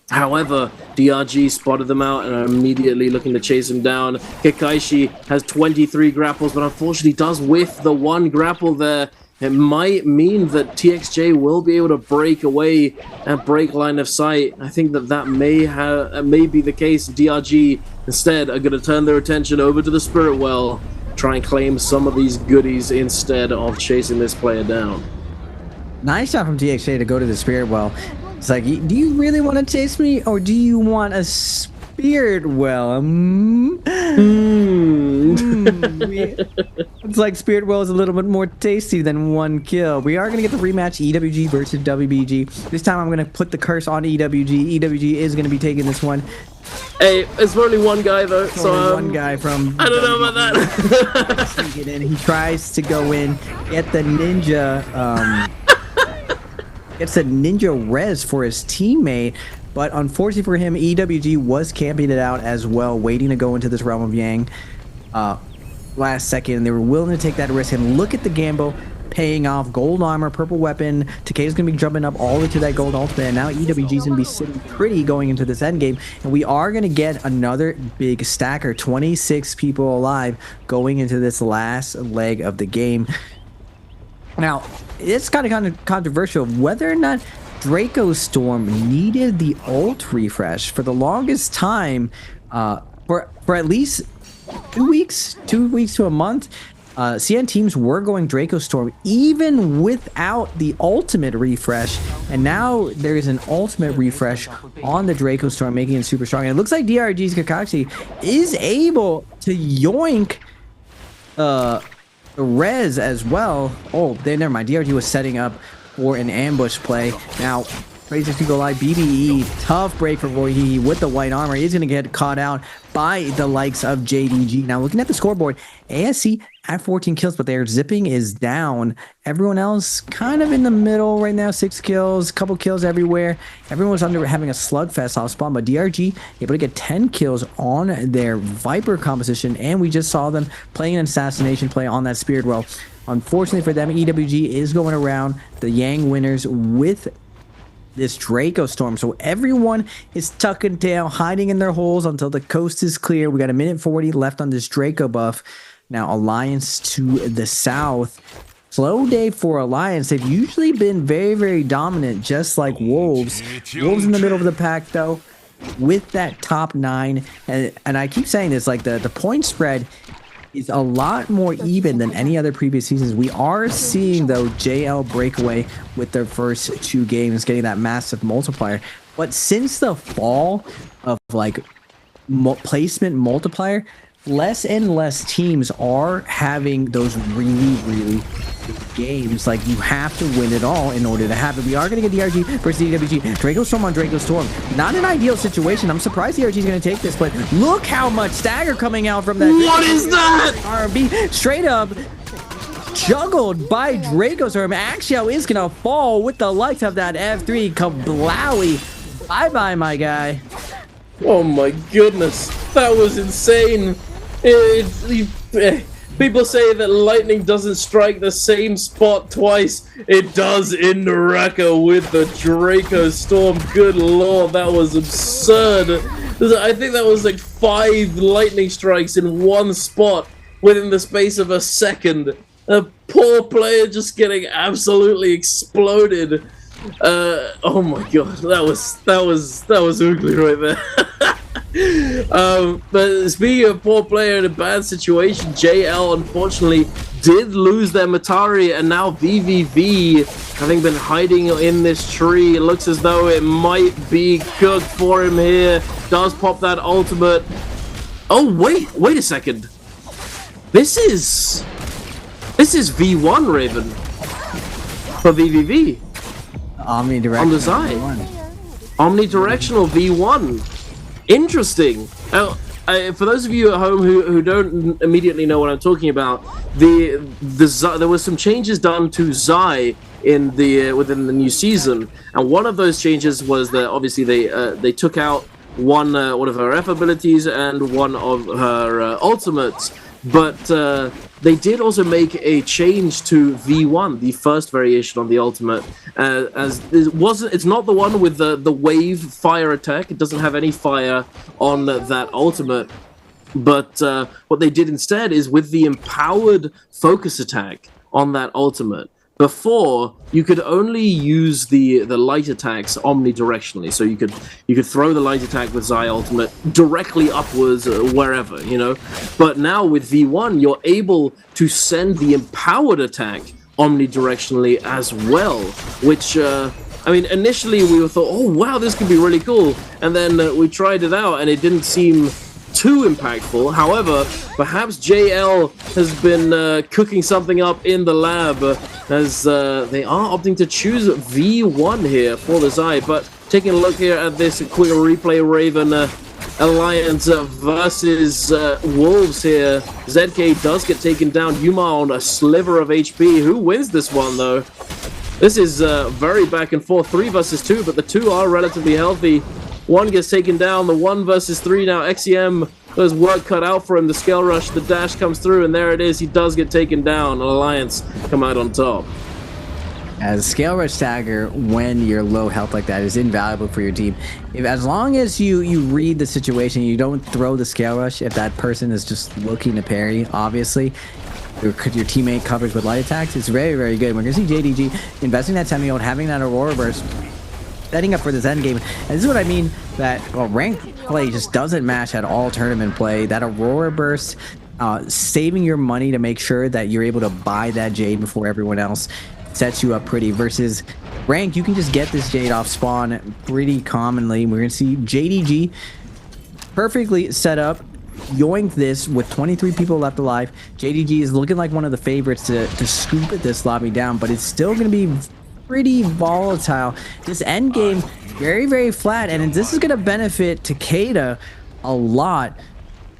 However, DRG spotted them out and are immediately looking to chase him down. Kekaishi has 23 grapples, but unfortunately does whiff the 1 grapple there. it might mean that TXJ will be able to break away and break line of sight. I think that may be the case. DRG instead are going to turn their attention over to the Spirit Well, try and claim some of these goodies instead of chasing this player down. Nice shot from TXJ to go to the Spirit Well. It's like, do you really want to chase me, or do you want a Spirit Well? It's like Spirit Well is a little bit more tasty than one kill. We are going to get the rematch, EWG versus WBG. This time I'm going to put the curse on EWG. EWG is going to be taking this one. Hey, it's only one guy though, so one guy from I don't know about that. sneak it in. He tries to go in, get the ninja gets a ninja res for his teammate, but unfortunately for him, EWG was camping it out as well, waiting to go into this Realm of Yang last second, and they were willing to take that risk. And look at the gamble paying off. Gold armor, purple weapon. Takeda's gonna be jumping up all the way to that gold ultimate, and now EWG's gonna be sitting pretty going into this end game, and we are gonna get another big stacker. 26 people alive going into this last leg of the game. Now, it's kind of controversial whether or not Draco Storm needed the ult refresh. For the longest time, for at least 2 weeks to a month, CN teams were going Draco Storm even without the ultimate refresh, and now there is an ultimate refresh on the Draco Storm, making it super strong. And it looks like DRG's Kakashi is able to yoink res as well. Oh, never mind. DRG was setting up for an ambush play. Now, Crazy to go live. BBE, tough break for Roy with the white armor. He's going to get caught out by the likes of JDG. Now, looking at the scoreboard, ASC at 14 kills, but their zipping is down. Everyone else kind of in the middle right now. 6 kills, couple kills everywhere. Everyone was having a slugfest off spawn, but DRG able to get 10 kills on their Viper composition, and we just saw them playing an assassination play on that Spirit Well. Unfortunately for them, EWG is going around the Yang winners with this Draco Storm. So everyone is tucking tail, hiding in their holes until the coast is clear. We got a minute 40 left on this Draco buff. Now, Alliance to the south. Slow day for Alliance. They've usually been very, very dominant, just like Wolves. Wolves in the middle of the pack, though, with that top 9. And I keep saying this, like the point spread is a lot more even than any other previous seasons. We are seeing, though, JL breakaway with their first 2 games, getting that massive multiplier. But since the fall of like placement multiplier, less and less teams are having those really, really big games. Like, you have to win it all in order to have it. We are going to get DRG versus DWG. Draco Storm on Draco Storm. Not an ideal situation. I'm surprised DRG is going to take this, but look how much stagger coming out from that. What is that? R&B straight up juggled by Draco Storm. Axio is going to fall with the likes of that F3 Kablowy. Bye-bye, my guy. Oh my goodness. That was insane. People say that lightning doesn't strike the same spot twice. It does in NARAKA with the Draco Storm. Good lord, that was absurd. I think that was like 5 lightning strikes in one spot within the space of a second. A poor player just getting absolutely exploded. Oh my god, that was ugly right there. But speaking of poor player in a bad situation, JL unfortunately did lose their Matari, and now VVV, having been hiding in this tree, it looks as though it might be cooked for him here. Does pop that ultimate. Oh wait a second. This is V1 Raven for VVV. Omnidirectional on the side. Omnidirectional V1. Interesting. For those of you at home who don't immediately know what I'm talking about, there was some changes done to Zai in within the new season, and one of those changes was that obviously they took out one of her F abilities and one of her ultimates, but they did also make a change to V1, the first variation on the ultimate, as it's not the one with the wave fire attack. It doesn't have any fire on that ultimate, but what they did instead is with the empowered focus attack on that ultimate, before you could only use the light attacks omnidirectionally, so you could throw the light attack with Zai ultimate directly upwards wherever, you know. But now with V1 you're able to send the empowered attack omnidirectionally as well, which I mean, initially we thought, oh wow, this could be really cool, and then we tried it out and it didn't seem too impactful. However, perhaps JL has been cooking something up in the lab, as they are opting to choose V1 here for the Zai. But taking a look here at this quick replay, Raven Alliance versus Wolves here. ZK does get taken down. Yuma on a sliver of HP. Who wins this one though? This is very back and forth, 3 versus 2, but the 2 are relatively healthy. 1 gets taken down, the 1 versus 3 now. XEM, there's work cut out for him. The scale rush, the dash comes through, and there it is. He does get taken down. Alliance come out on top. As scale rush stagger, when you're low health like that, is invaluable for your team. As long as you read the situation, you don't throw the scale rush if that person is just looking to parry, obviously. Your teammate covers with light attacks, it's very, very good. We're going to see JDG investing that Temion, having that Aurora Burst, setting up for this end game. And this is what I mean, that ranked play just doesn't match at all tournament play. That Aurora Burst, saving your money to make sure that you're able to buy that Jade before everyone else, sets you up pretty. Versus ranked, you can just get this Jade off spawn pretty commonly. We're going to see JDG perfectly set up. Yoink this with 23 people left alive. JDG is looking like one of the favorites to scoop this lobby down, but it's still going to be pretty volatile. This end game, very, very flat, and this is going to benefit Takeda a lot.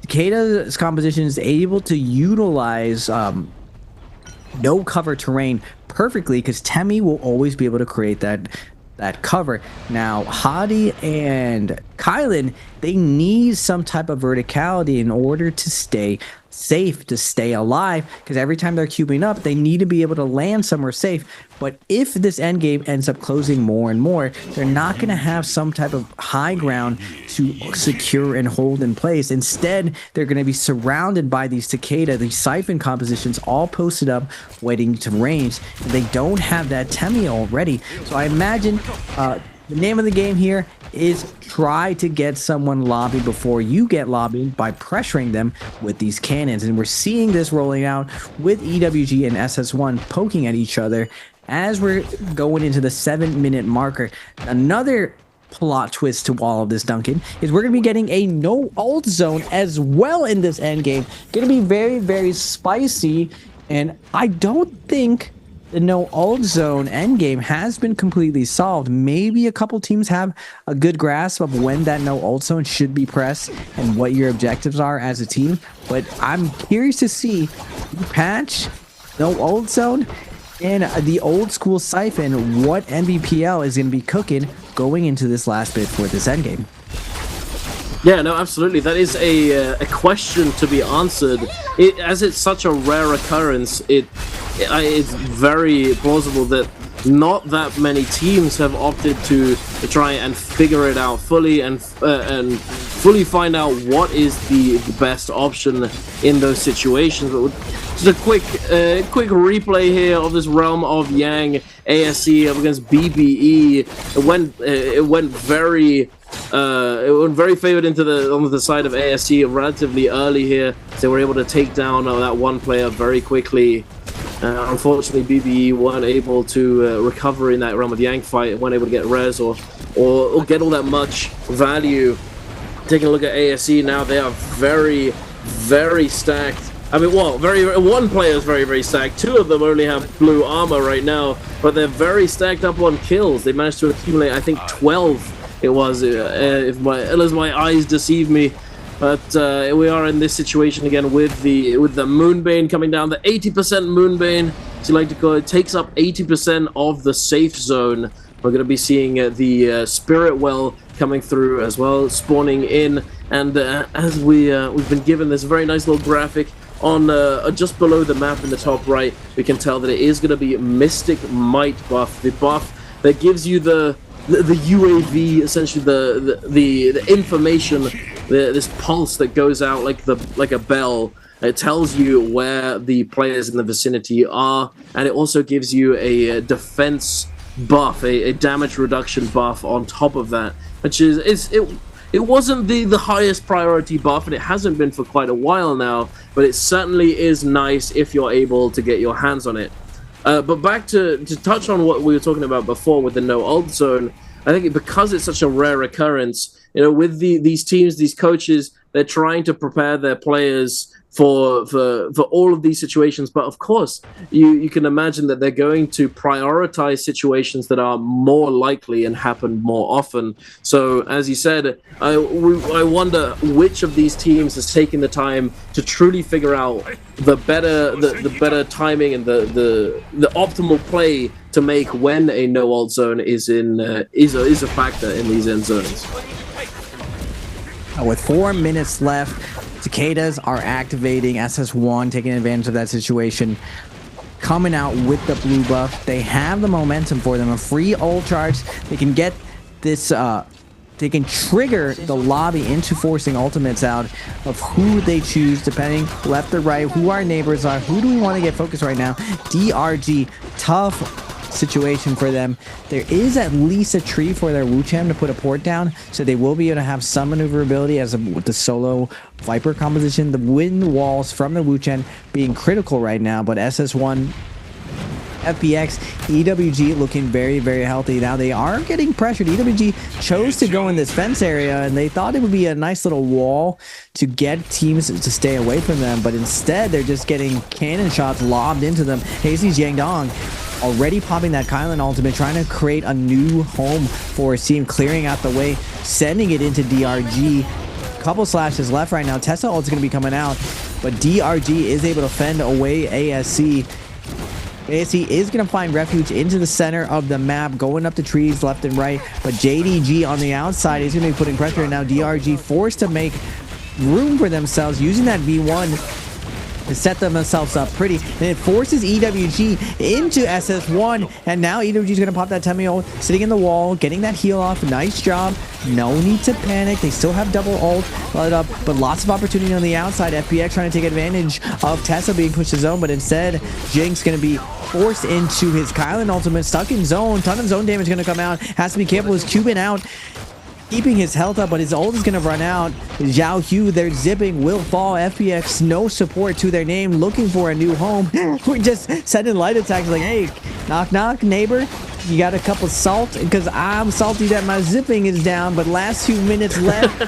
Takeda's composition is able to utilize no cover terrain perfectly, because Temi will always be able to create that cover. Now Hadi and Kylan, they need some type of verticality in order to stay safe, to stay alive, because every time they're cubing up, they need to be able to land somewhere safe. But if this end game ends up closing more and more, they're not going to have some type of high ground to secure and hold in place. Instead, they're going to be surrounded by these Takeda, these Siphon compositions, all posted up, waiting to range. And they don't have that Temi already. So I imagine the name of the game here is try to get someone lobbied before you get lobbied by pressuring them with these cannons. And we're seeing this rolling out with EWG and SS1 poking at each other as we're going into the 7-minute marker. Another plot twist to all of this, Duncan, is we're going to be getting a no ult zone as well in this end game. Going to be very, very spicy, and I don't think the no ult zone end game has been completely solved. Maybe a couple teams have a good grasp of when that no ult zone should be pressed and what your objectives are as a team, but I'm curious to see patch no ult zone and the old school Siphon, what Nbpl is going to be cooking going into this last bit for this endgame. Yeah, no, absolutely. That is a question to be answered. As it's such a rare occurrence, it's very plausible that not that many teams have opted to try and figure it out fully and fully find out what is the best option in those situations. But just a quick replay here of this Realm of Yang ASC up against BBE. It went very favored on the side of ASC relatively early here. They were able to take down that one player very quickly. Unfortunately, BBE weren't able to recover in that Realm of Yang fight, weren't able to get res or get all that much value. Taking a look at ASC now, they are very, very stacked. I mean, well, one player is very, very stacked. 2 of them only have blue armor right now, but they're very stacked up on kills. They managed to accumulate, I think, 12. It was, unless my eyes deceive me. But we are in this situation again with the Moonbane coming down. The 80% Moonbane, as you like to call it, takes up 80% of the safe zone. We're going to be seeing the Spirit Well coming through as well, spawning in. And as we've been given this very nice little graphic on just below the map in the top right, we can tell that it is going to be Mystic Might buff, the buff that gives you the UAV, essentially the information this pulse that goes out like a bell. It tells you where the players in the vicinity are, and it also gives you a defense buff, a damage reduction buff on top of that, which it wasn't the highest priority buff, and it hasn't been for quite a while now, but it certainly is nice if you're able to get your hands on it. But back to touch on what we were talking about before with the no ult zone, I think because it's such a rare occurrence, you know, with these teams, these coaches, they're trying to prepare their players for all of these situations. But of course, you can imagine that they're going to prioritize situations that are more likely and happen more often. So as you said, I wonder which of these teams is taking the time to truly figure out the better timing and the optimal play to make when a no ult zone is a factor in these end zones. With 4 minutes left, Cicadas are activating SS1, taking advantage of that situation, coming out with the blue buff. They have the momentum for them, a free ult charge. They can get this, they can trigger the lobby into forcing ultimates out of who they choose, depending left or right, who our neighbors are, who do we want to get focused right now. DRG, tough situation for them. There is at least a tree for their Wucham to put a port down, so they will be able to have some maneuverability with the solo Viper composition. The wind walls from the Wucham being critical right now, but SS1, FPX, EWG looking very, very healthy. Now they are getting pressured. EWG chose to go in this fence area, and they thought it would be a nice little wall to get teams to stay away from them, but instead they're just getting cannon shots lobbed into them. Hazy's Yangdong already popping that Kylan ultimate, trying to create a new home for his team, clearing out the way, sending it into DRG. Couple slashes left right now. Tessa ult's going to be coming out, but DRG is able to fend away ASC. ASC is going to find refuge into the center of the map, going up the trees left and right, but JDG on the outside is going to be putting pressure, and now DRG forced to make room for themselves using that V1 to set themselves up pretty, and it forces EWG into SS1, and now EWG is going to pop that Temi ult, sitting in the wall, getting that heal off. Nice job. No need to panic. They still have double ult let up, but lots of opportunity on the outside. FPX trying to take advantage of Tessa being pushed to zone, but instead Jinx going to be forced into his Kylan ultimate, stuck in zone. Ton of zone damage going to come out. Has to be careful. His Cuban out, keeping his health up, but his ult is going to run out. Zhao Hu, they're zipping, will fall. FPX, no support to their name, looking for a new home. We're just sending light attacks like, hey, knock knock, neighbor, you got a cup of salt? Because I'm salty that my zipping is down, but last 2 minutes left.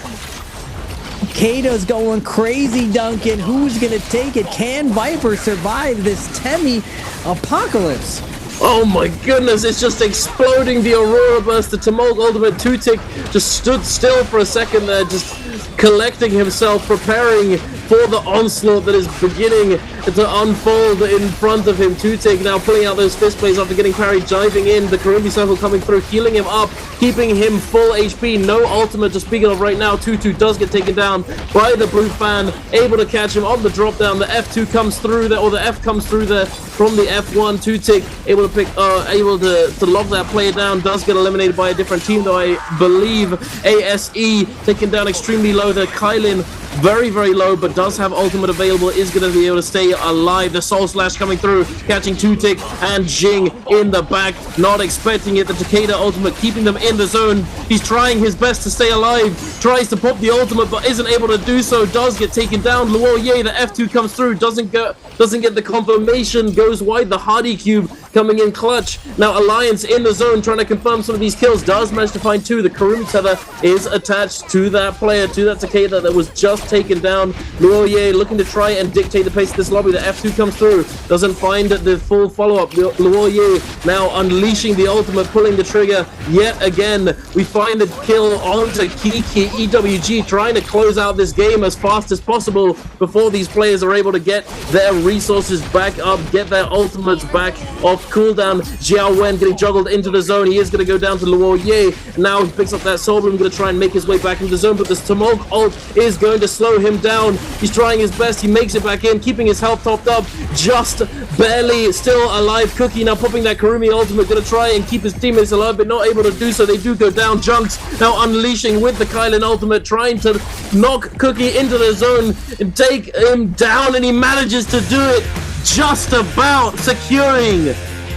Kato's going crazy, Duncan. Who's going to take it? Can Viper survive this Temi apocalypse? Oh my goodness, it's just exploding. The Aurora Burst, the Tumult Ultimate 2-tick just stood still for a second there, just collecting himself, preparing for the onslaught that is beginning to unfold in front of him. 2-tick now pulling out those fist plays after getting parried, diving in, the Karumbi circle coming through, healing him up, keeping him full HP. No ultimate to speak of right now. 2-2 does get taken down by the blue fan, able to catch him on the drop down. The F2 comes through there, or the F comes through there from the F1. 2-tick able to lock that player down, does get eliminated by a different team though. I believe ASE taken down extremely low. The Kylin very, very low, but does have ultimate available, is going to be able to stay alive. The Soul Slash coming through, catching 2-tick and Jing in the back, not expecting it. The Takeda ultimate keeping them in the zone. He's trying his best to stay alive, tries to pop the ultimate, but isn't able to do so, does get taken down. Luo Ye, the F2 comes through, doesn't get the confirmation, goes wide. The Hardy Cube coming in clutch. Now Alliance in the zone, trying to confirm some of these kills, does manage to find 2. The Karumi tether is attached to that player, to that Takeda that was just taken down. Luoye looking to try and dictate the pace of this lobby. The F2 comes through, doesn't find the full follow-up. Luoye now unleashing the ultimate, pulling the trigger yet again. We find the kill onto Kiki. EWG trying to close out this game as fast as possible before these players are able to get their resources back up, get their ultimates back off off cooldown. Jiao Wen getting juggled into the zone. He is going to go down to Luo Ye. Now he picks up that Soul Bloom, going to try and make his way back into the zone, but this Tumulk ult is going to slow him down. He's trying his best. He makes it back in, keeping his health topped up, just barely still alive. Cookie now popping that Karumi ultimate, going to try and keep his teammates alive, but not able to do so. They do go down. Junks now unleashing with the Kylan ultimate, trying to knock Cookie into the zone and take him down, and he manages to do it, just about securing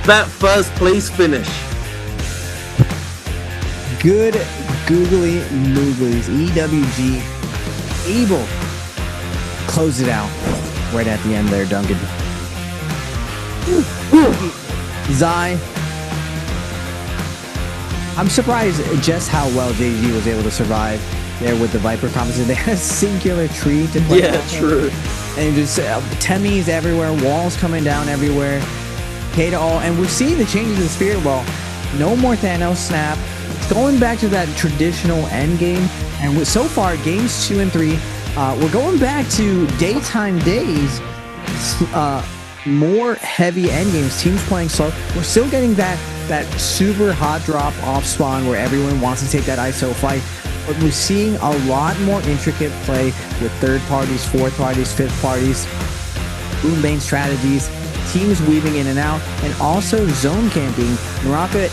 that first place finish. Good googly mooglies. EWG able to close it out right at the end there, Duncan. Zai, I'm surprised just how well JG was able to survive there with the Viper composition. They had a singular tree to play. Yeah, true. And just Temis everywhere, walls coming down everywhere. K to all, and we're seeing the changes in the Spirit Wall. No more Thanos snap. It's going back to that traditional end game. And so far, games 2 and 3, we're going back to daytime days. More heavy end games, teams playing slow. We're still getting that super hot drop off spawn where everyone wants to take that ISO fight. But we're seeing a lot more intricate play with third parties, fourth parties, fifth parties, boom-bane strategies, teams weaving in and out, and also zone camping. NARAKA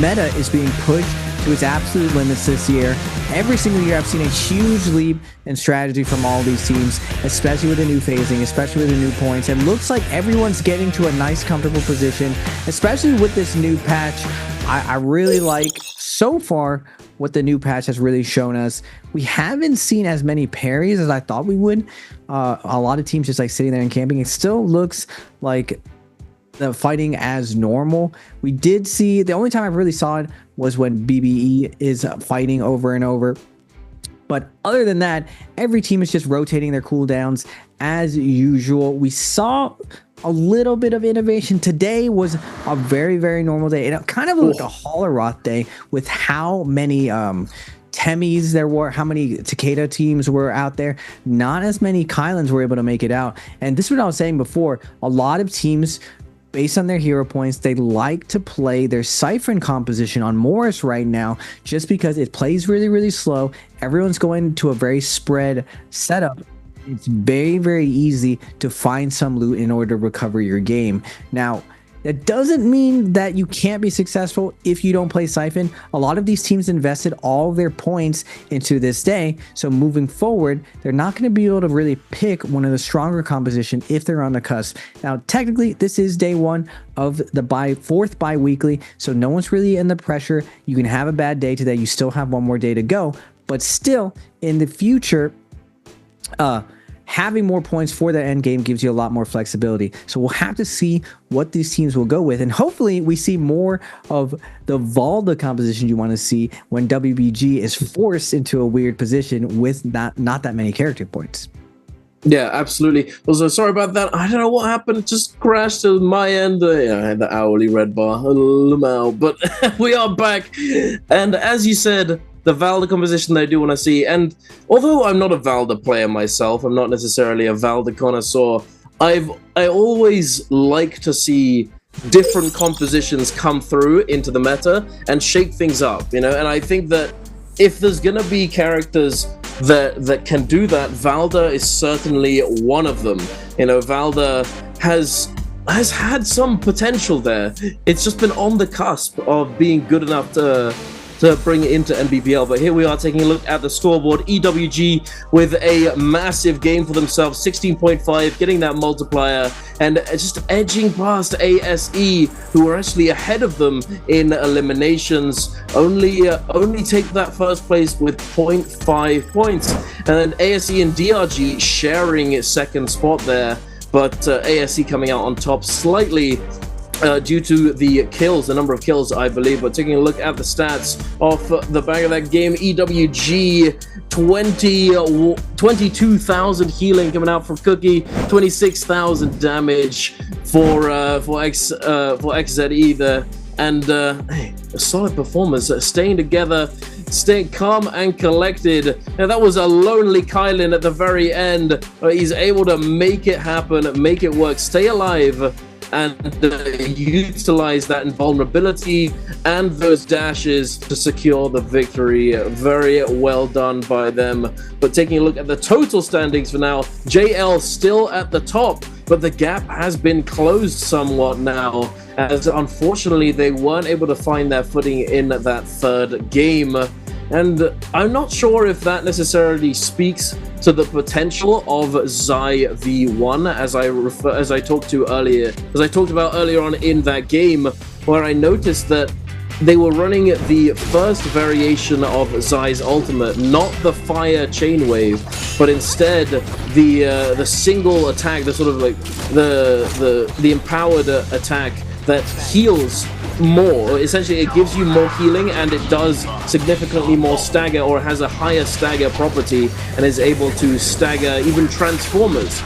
meta is being pushed to its absolute limits this year. Every single year I've seen a huge leap in strategy from all these teams, especially with the new phasing, especially with the new points. It looks like everyone's getting to a nice, comfortable position, especially with this new patch. I really like, so far, what the new patch has really shown us. We haven't seen as many parries as I thought we would. A lot of teams just like sitting there and camping. It still looks like the fighting as normal. We did see, the only time I really saw it was when BBE is fighting over and over. But other than that, every team is just rotating their cooldowns as usual. We saw a little bit of innovation. Today was a very, very normal day. It kind of looked like a Holleroth day with how many Temis there were, how many Takeda teams were out there. Not as many Kylans were able to make it out. And this is what I was saying before. A lot of teams, based on their hero points, they like to play their Siphon composition on Morris right now just because it plays really, really slow. Everyone's going to a very spread setup. It's very, very easy to find some loot in order to recover your game. Now, that doesn't mean that you can't be successful if you don't play Siphon. A lot of these teams invested all of their points into this day, so moving forward, they're not going to be able to really pick one of the stronger composition if they're on the cusp. Now, technically, this is day 1 of the fourth bi-weekly, so no one's really in the pressure. You can have a bad day today. You still have one more day to go, but still, in the future, having more points for that end game gives you a lot more flexibility. So we'll have to see what these teams will go with, and hopefully we see more of the Valda composition you want to see when WBG is forced into a weird position with not that many character points. Yeah, absolutely. Also, sorry about that. I don't know what happened. It just crashed to my end. I had the hourly red bar. But we are back. And as you said, the Valda composition that I do want to see. And although I'm not a Valda player myself, I'm not necessarily a Valda connoisseur, I always like to see different compositions come through into the meta and shake things up, you know? And I think that if there's going to be characters that can do that, Valda is certainly one of them. You know, Valda has had some potential there. It's just been on the cusp of being good enough to bring it into Nbpl. But here we are taking a look at the scoreboard. EWG with a massive game for themselves, 16.5, getting that multiplier and just edging past ASE, who are actually ahead of them in eliminations. Only take that first place with 0.5 points. And then ASE and DRG sharing second spot there, but ASE coming out on top slightly due to the kills, the number of kills, I believe. But taking a look at the stats off the back of that game, EWG 22,000 healing coming out from Cookie, 26,000 damage for XZE there, and hey, a solid performance, staying together, staying calm and collected. Now that was a lonely Kylan at the very end. He's able to make it happen, make it work, stay alive, and utilize that invulnerability and those dashes to secure the victory. Very well done by them. But taking a look at the total standings for now, JL still at the top, but the gap has been closed somewhat now, as unfortunately they weren't able to find their footing in that third game. And I'm not sure if that necessarily speaks to the potential of Zai V1, as I talked about earlier on in that game, where I noticed that they were running the first variation of Zai's ultimate, not the fire chain wave, but instead the single attack, the sort of like the empowered attack that heals more. Essentially, it gives you more healing, and it does significantly more stagger, or has a higher stagger property, and is able to stagger even transformers.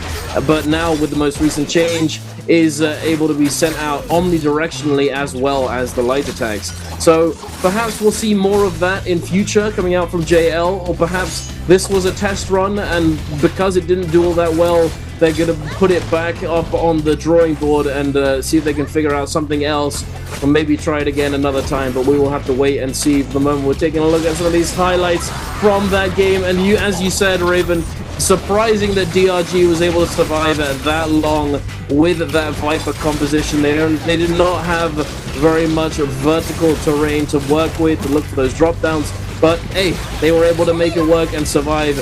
But now with the most recent change, is able to be sent out omnidirectionally as well as the light attacks. So perhaps we'll see more of that in future coming out from JL, or perhaps this was a test run, and because it didn't do all that well, they're going to put it back up on the drawing board and see if they can figure out something else, or maybe try it again another time. But we will have to wait and see. For the moment, we're taking a look at some of these highlights from that game. And as you said, Raven, surprising that DRG was able to survive that long with that Viper composition. They did not have very much vertical terrain to work with, to look for those drop downs. But hey, they were able to make it work and survive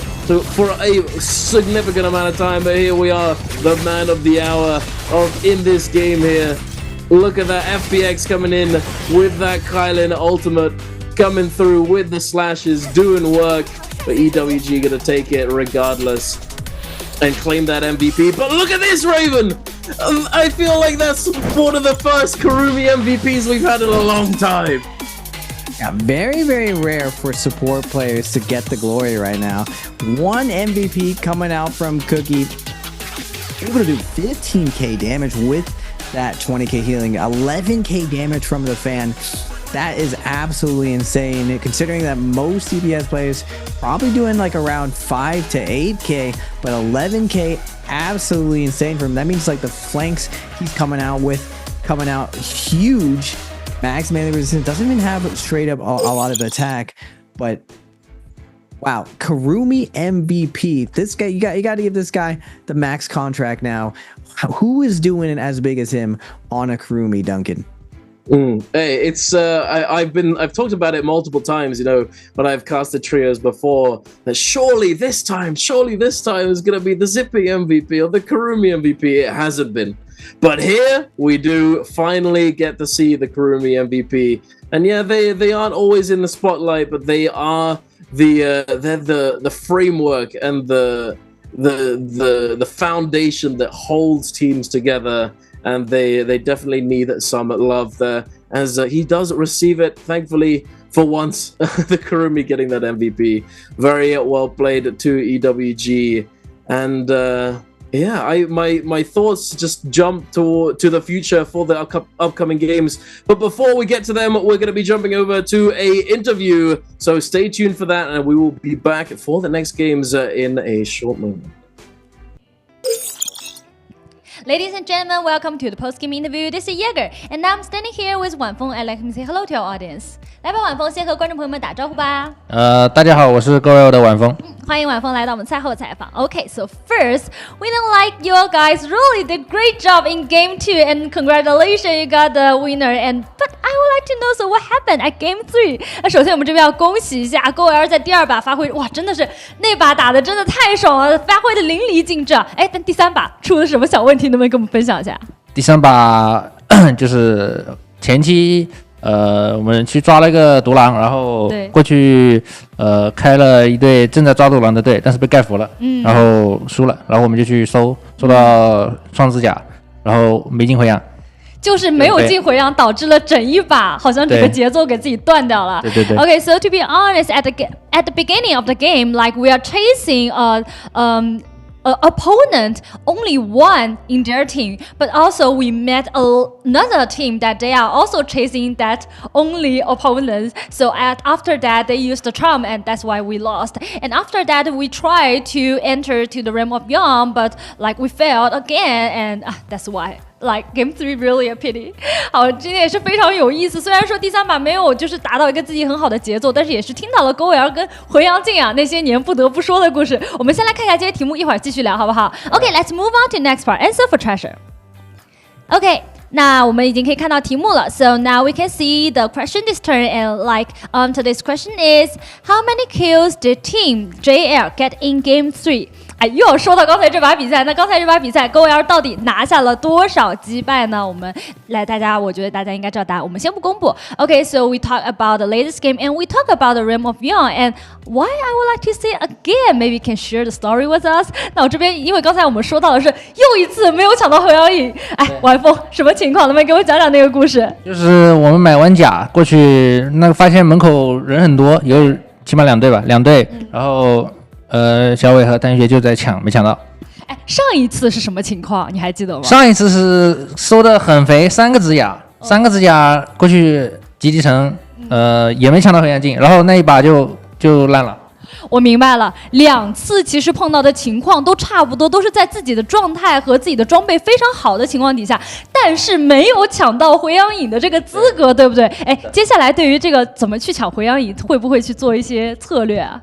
for a significant amount of time. But here we are, the man of the hour in this game here. Look at that FPX coming in with that Kylan ultimate, coming through with the slashes, doing work. But EWG gonna take it regardless and claim that MVP. But look at this, Raven! I feel like that's one of the first Kurumi MVPs we've had in a long time. Yeah, very, very rare for support players to get the glory right now. One MVP coming out from Cookie, able to do 15k damage with that 20k healing, 11k damage from the fan. That is absolutely insane, considering that most CBS players probably doing like around 5 to 8k, but 11k, absolutely insane for him. That means like the flanks he's coming out huge. Max melee resistance, doesn't even have straight up a lot of attack, but wow, Kurumi MVP. This guy, you got to give this guy the max contract now. Who is doing it as big as him on a Kurumi, Duncan? Hey, it's I've talked about it multiple times, when I've casted trios before, that surely this time is gonna be the Zippy MVP or the Kurumi MVP. It hasn't been. But here we do finally get to see the Kurumi MVP, and yeah, they aren't always in the spotlight, but they are they're the framework and the foundation that holds teams together, and they definitely need some love there, as he does receive it, thankfully for once. The Kurumi getting that MVP, very well played to EWG, and. Yeah, my thoughts just jump to the future for the upcoming games. But before we get to them, we're going to be jumping over to a interview. So stay tuned for that, and we will be back for the next games in a short moment. Ladies and gentlemen, welcome to the post-game interview. This is Jaeger, and I'm standing here with 晚风. I'd like him to say hello to our audience. 来吧，晚风，先和观众朋友们打招呼吧。大家好，我是各位的晚风。欢迎晚风来到我们赛后采访。Okay, so first, we don't like you guys really did great job in game 2, and congratulations, you got the winner. But I would like to know, so what happened at game 3? 那首先我们这边要恭喜一下 GoL 在第2把发挥，哇，真的是那把打的真的太爽了，发挥的淋漓尽致。哎，但第3把出了什么小问题，能不能跟我们分享一下？第3把就是前期。我们去抓了一个独狼，然后过去开了一队正在抓独狼的队，但是被盖服了，然后输了，然后我们就去搜到双指甲，然后没进回阳，就是没有进回阳，导致了整一把好像整个节奏给自己断掉了。对。Okay, so to be honest, at the beginning of the game, like we are chasing opponent only one in their team, but also we met another team that they are also chasing that only opponents. So after that they used the charm, and that's why we lost. And after that we tried to enter to the realm of Yom, but like we failed again, and that's why Like Game 3 really a pity。好，今天也是非常有意思。虽然说第3把没有就是达到一个自己很好的节奏，但是也是听到了勾 L 跟回阳镜啊那些年不得不说的故事。我们先来看一下这些题目，一会儿继续聊，好不好 ？Okay, let's move on to next part. Answer for treasure. Okay. 那我们已经可以看到题目了 So now we can see the question this turn and like today's question is How many kills did team JL get in game 3? 哎，又要说到刚才这把比赛，那刚才这把比赛 GoL 到底拿下了多少击败呢？我们来，我觉得大家应该知道答案，我们先不公布。Okay, so we talk about the latest game and we talk about the Realm of Beyond and why I would like to say again, maybe you can share the story with us. 那我这边因为刚才我们说到的是又一次没有抢到后腰影，哎，晚风什么情况？能不能给我讲讲那个故事？就是我们买完甲过去，那个发现门口人很多，有起码2队吧，2队，然后。小伟和丹学就在抢，没抢到。哎，上一次是什么情况？你还记得吗？上一次是收的很肥，3个指甲过去集地城，也没抢到黑暗镜，然后那一把就烂了。我明白了，2次其实碰到的情况都差不多，都是在自己的状态和自己的装备非常好的情况底下，但是没有抢到回阳影的这个资格，对不对？哎，接下来对于这个怎么去抢回阳影，会不会去做一些策略啊？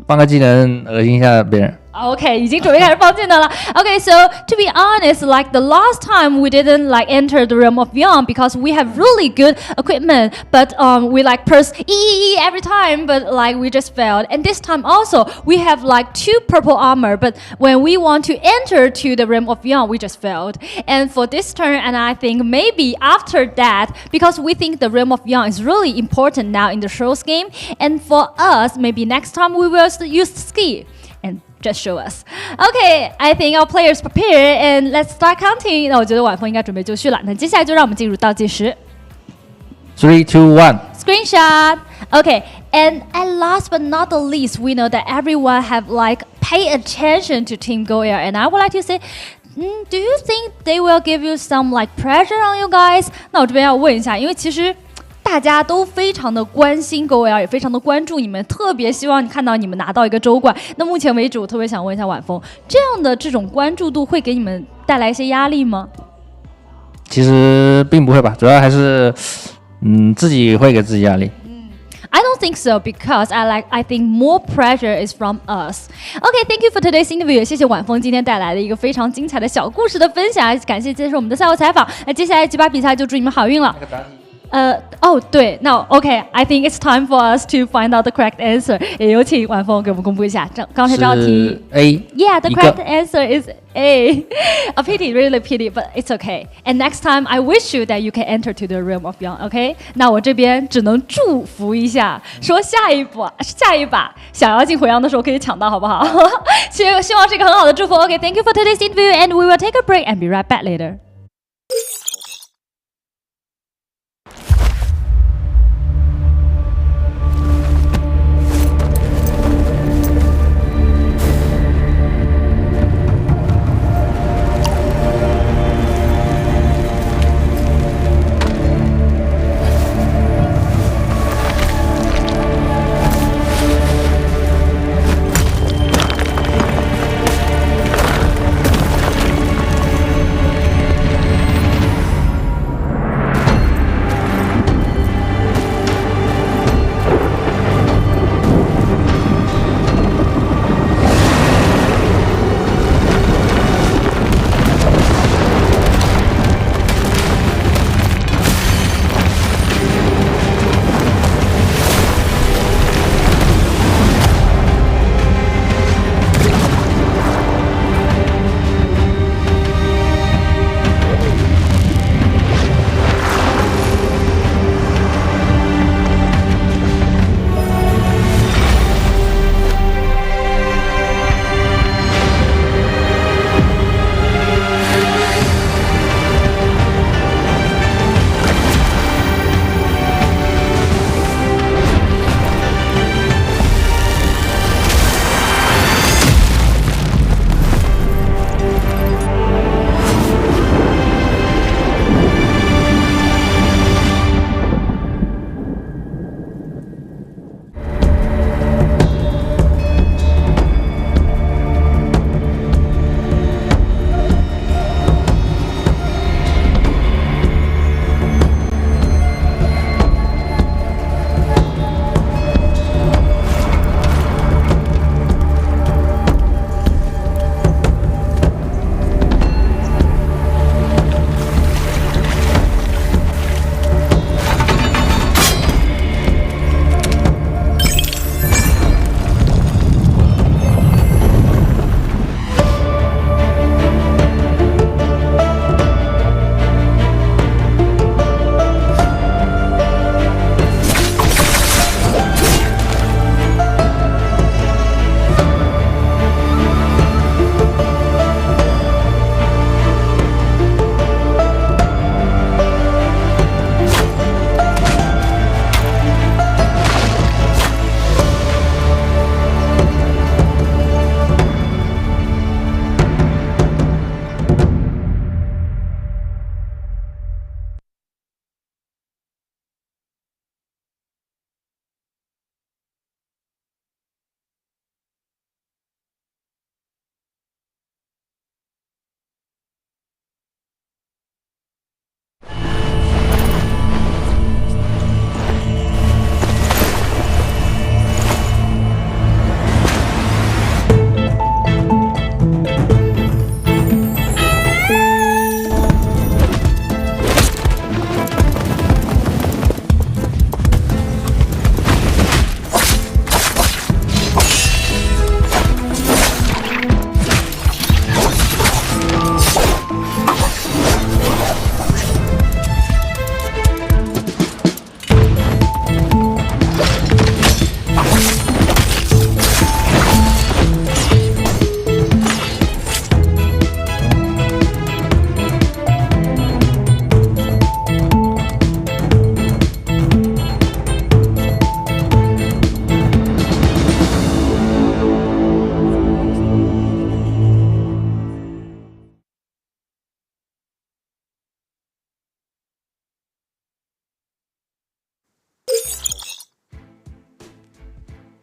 放个技能恶心一下别人。Okay, 已经准备开始放技能了。Okay, so to be honest, like the last time we didn't like enter the realm of beyond because we have really good equipment, but we like press E every time, but like we just failed. And this time also we have like 2 purple armor, but when we want to enter to the realm of beyond, we just failed. And for this turn, and I think maybe after that, because we think the realm of beyond is really important now in the Show's game, and for us, maybe next time we will use ski. And just show us. Okay, I think our players prepared and let's start counting. 那我觉得晚风应该准备就绪了。那接下来就让我们进入倒计时。3, 2, 1. Screenshot. Okay, and at last but not the least, we know that everyone have like pay attention to Team GoL, and I would like to say. Do you think they will give you some like pressure on you guys? 那我这边要问一下，因为其实大家都非常的关心 GoL， 也非常的关注你们，特别希望看到你们拿到一个周冠。那目前为止，我特别想问一下晚风，这样的这种关注度会给你们带来一些压力吗？其实并不会吧，主要还是自己会给自己压力。I don't think so because I think more pressure is from us. Okay, thank you for today's interview. 谢谢晚风今天带来的一个非常精彩的小故事的分享，感谢接受我们的赛后采访。那接下来几把比赛就祝你们好运了。对，那 OK, I think it's time for us to find out the correct answer. 也有请晚风给我们公布一下，刚才这道题 A. Yeah, the correct answer is A. A pity, really pity, but it's okay. And next time, I wish you that you can enter to the realm of beyond. OK? 那我这边只能祝福一下，说下一把想要进回阳的时候可以抢到，好不好？希望是一个很好的祝福。OK, thank you for today's interview, and we will take a break and be right back later.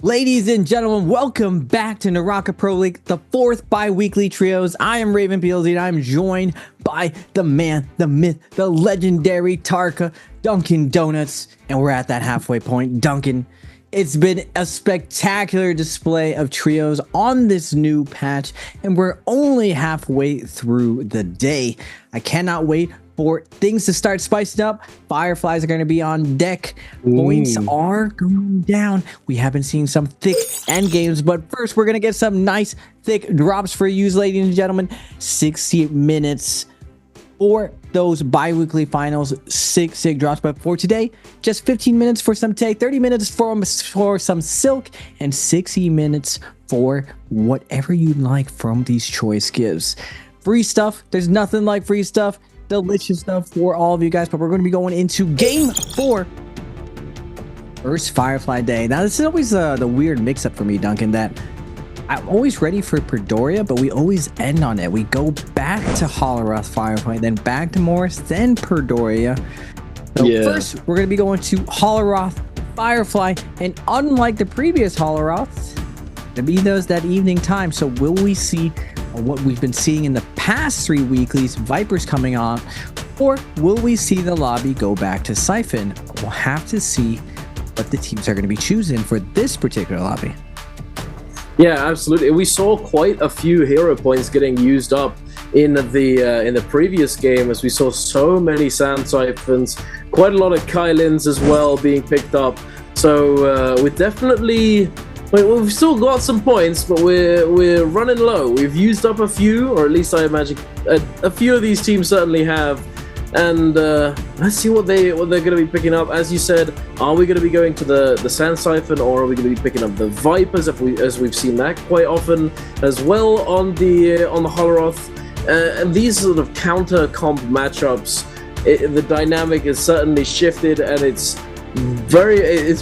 Ladies and gentlemen, welcome back to NARAKA Pro League, the 4th bi-weekly trios. I am Nbpl and I'm joined by the man, the myth, the legendary Tarka, Dunkin' Donuts, and we're at that halfway point. Dunkin', it's been a spectacular display of trios on this new patch, and we're only halfway through the day. I cannot wait for things to start spicing up. Fireflies are going to be on deck. Points are going down. We have been seeing some thick end games, but first we're going to get some nice thick drops for you, ladies and gentlemen. 60 minutes for those bi-weekly finals, 6 sick drops. But for today, just 15 minutes for some take, 30 minutes for some silk, and 60 minutes for whatever you'd like from these choice gifts. Free stuff. There's nothing like free stuff. Delicious stuff for all of you guys, but we're going to be going into game 4, first Firefly day. Now this is always the weird mix-up for me, Duncan, that I'm always ready for Predoria, but we always end on it. We go back to Holoroth Firefly, then back to Morris, then Predoria. So first we're going to be going to Holoroth Firefly, and unlike the previous Holoroths, to be that evening time. So will we see what we've been seeing in the past 3 weeklies, Vipers coming on, or will we see the lobby go back to Siphon? We'll have to see what the teams are going to be choosing for this particular lobby. Yeah, absolutely. We saw quite a few hero points getting used up in the previous game, as we saw so many Sand Siphons, quite a lot of Kylins as well being picked up. So we're definitely... We've still got some points, but we're running low. We've used up a few, or at least I imagine a few of these teams certainly have. And let's see what they're going to be picking up. As you said, are we going to be going to the Sand Siphon, or are we going to be picking up the Vipers, as we've seen that quite often as well on the Holoroth? And these sort of counter comp matchups, the dynamic has certainly shifted, and it's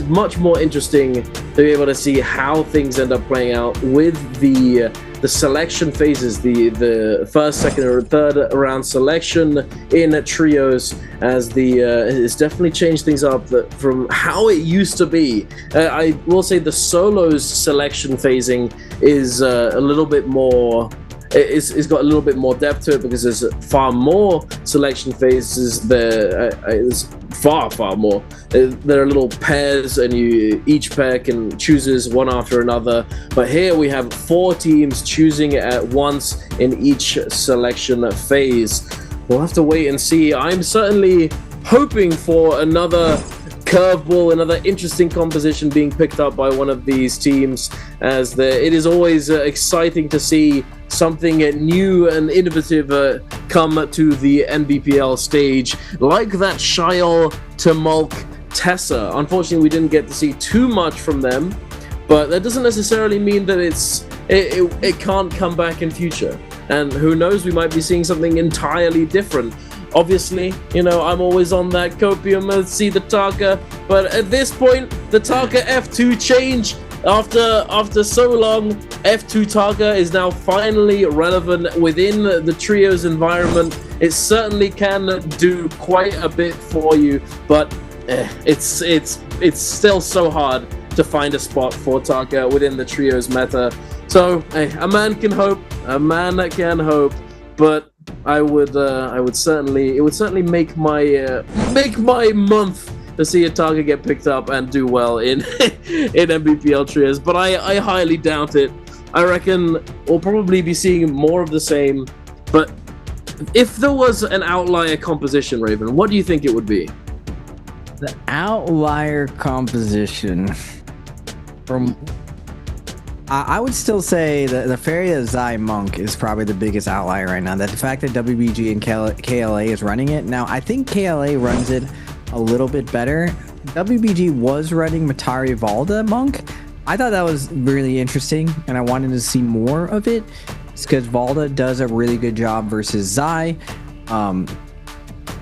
much more interesting to be able to see how things end up playing out with the selection phases, the first, second, or third round selection in trios, as it's definitely changed things up from how it used to be. I will say the solos selection phasing is a little bit more. It's got a little bit more depth to it, because there's far more selection phases there. There's far more. There are little pairs, and each pair can chooses one after another. But here we have 4 teams choosing at once in each selection phase. We'll have to wait and see. I'm certainly hoping for another curveball, another interesting composition being picked up by one of these teams, as it is always exciting to see something new and innovative come to the Nbpl stage, like that Shyle to Mulk Tessa. Unfortunately, we didn't get to see too much from them, but that doesn't necessarily mean that it can't come back in future. And who knows, we might be seeing something entirely different. Obviously, I'm always on that copium. Let's see the Tarka, but at this point, the Tarka F2 change after so long. F2 Tarka is now finally relevant within the trios environment. It certainly can do quite a bit for you, but it's still so hard to find a spot for Tarka within the trios meta. So a man can hope. A man can hope, but it would certainly make my month to see a Tarka get picked up and do well in Nbpl trios, but I highly doubt it. I reckon we'll probably be seeing more of the same. But if there was an outlier composition, Raven, what do you think it would be? The outlier composition from... I would still say that the Feria Zai Monk is probably the biggest outlier right now. That the fact that WBG and KLA is running it. Now, I think KLA runs it a little bit better. WBG was running Matari Valda Monk. I thought that was really interesting, and I wanted to see more of it. It's because Valda does a really good job versus Zai.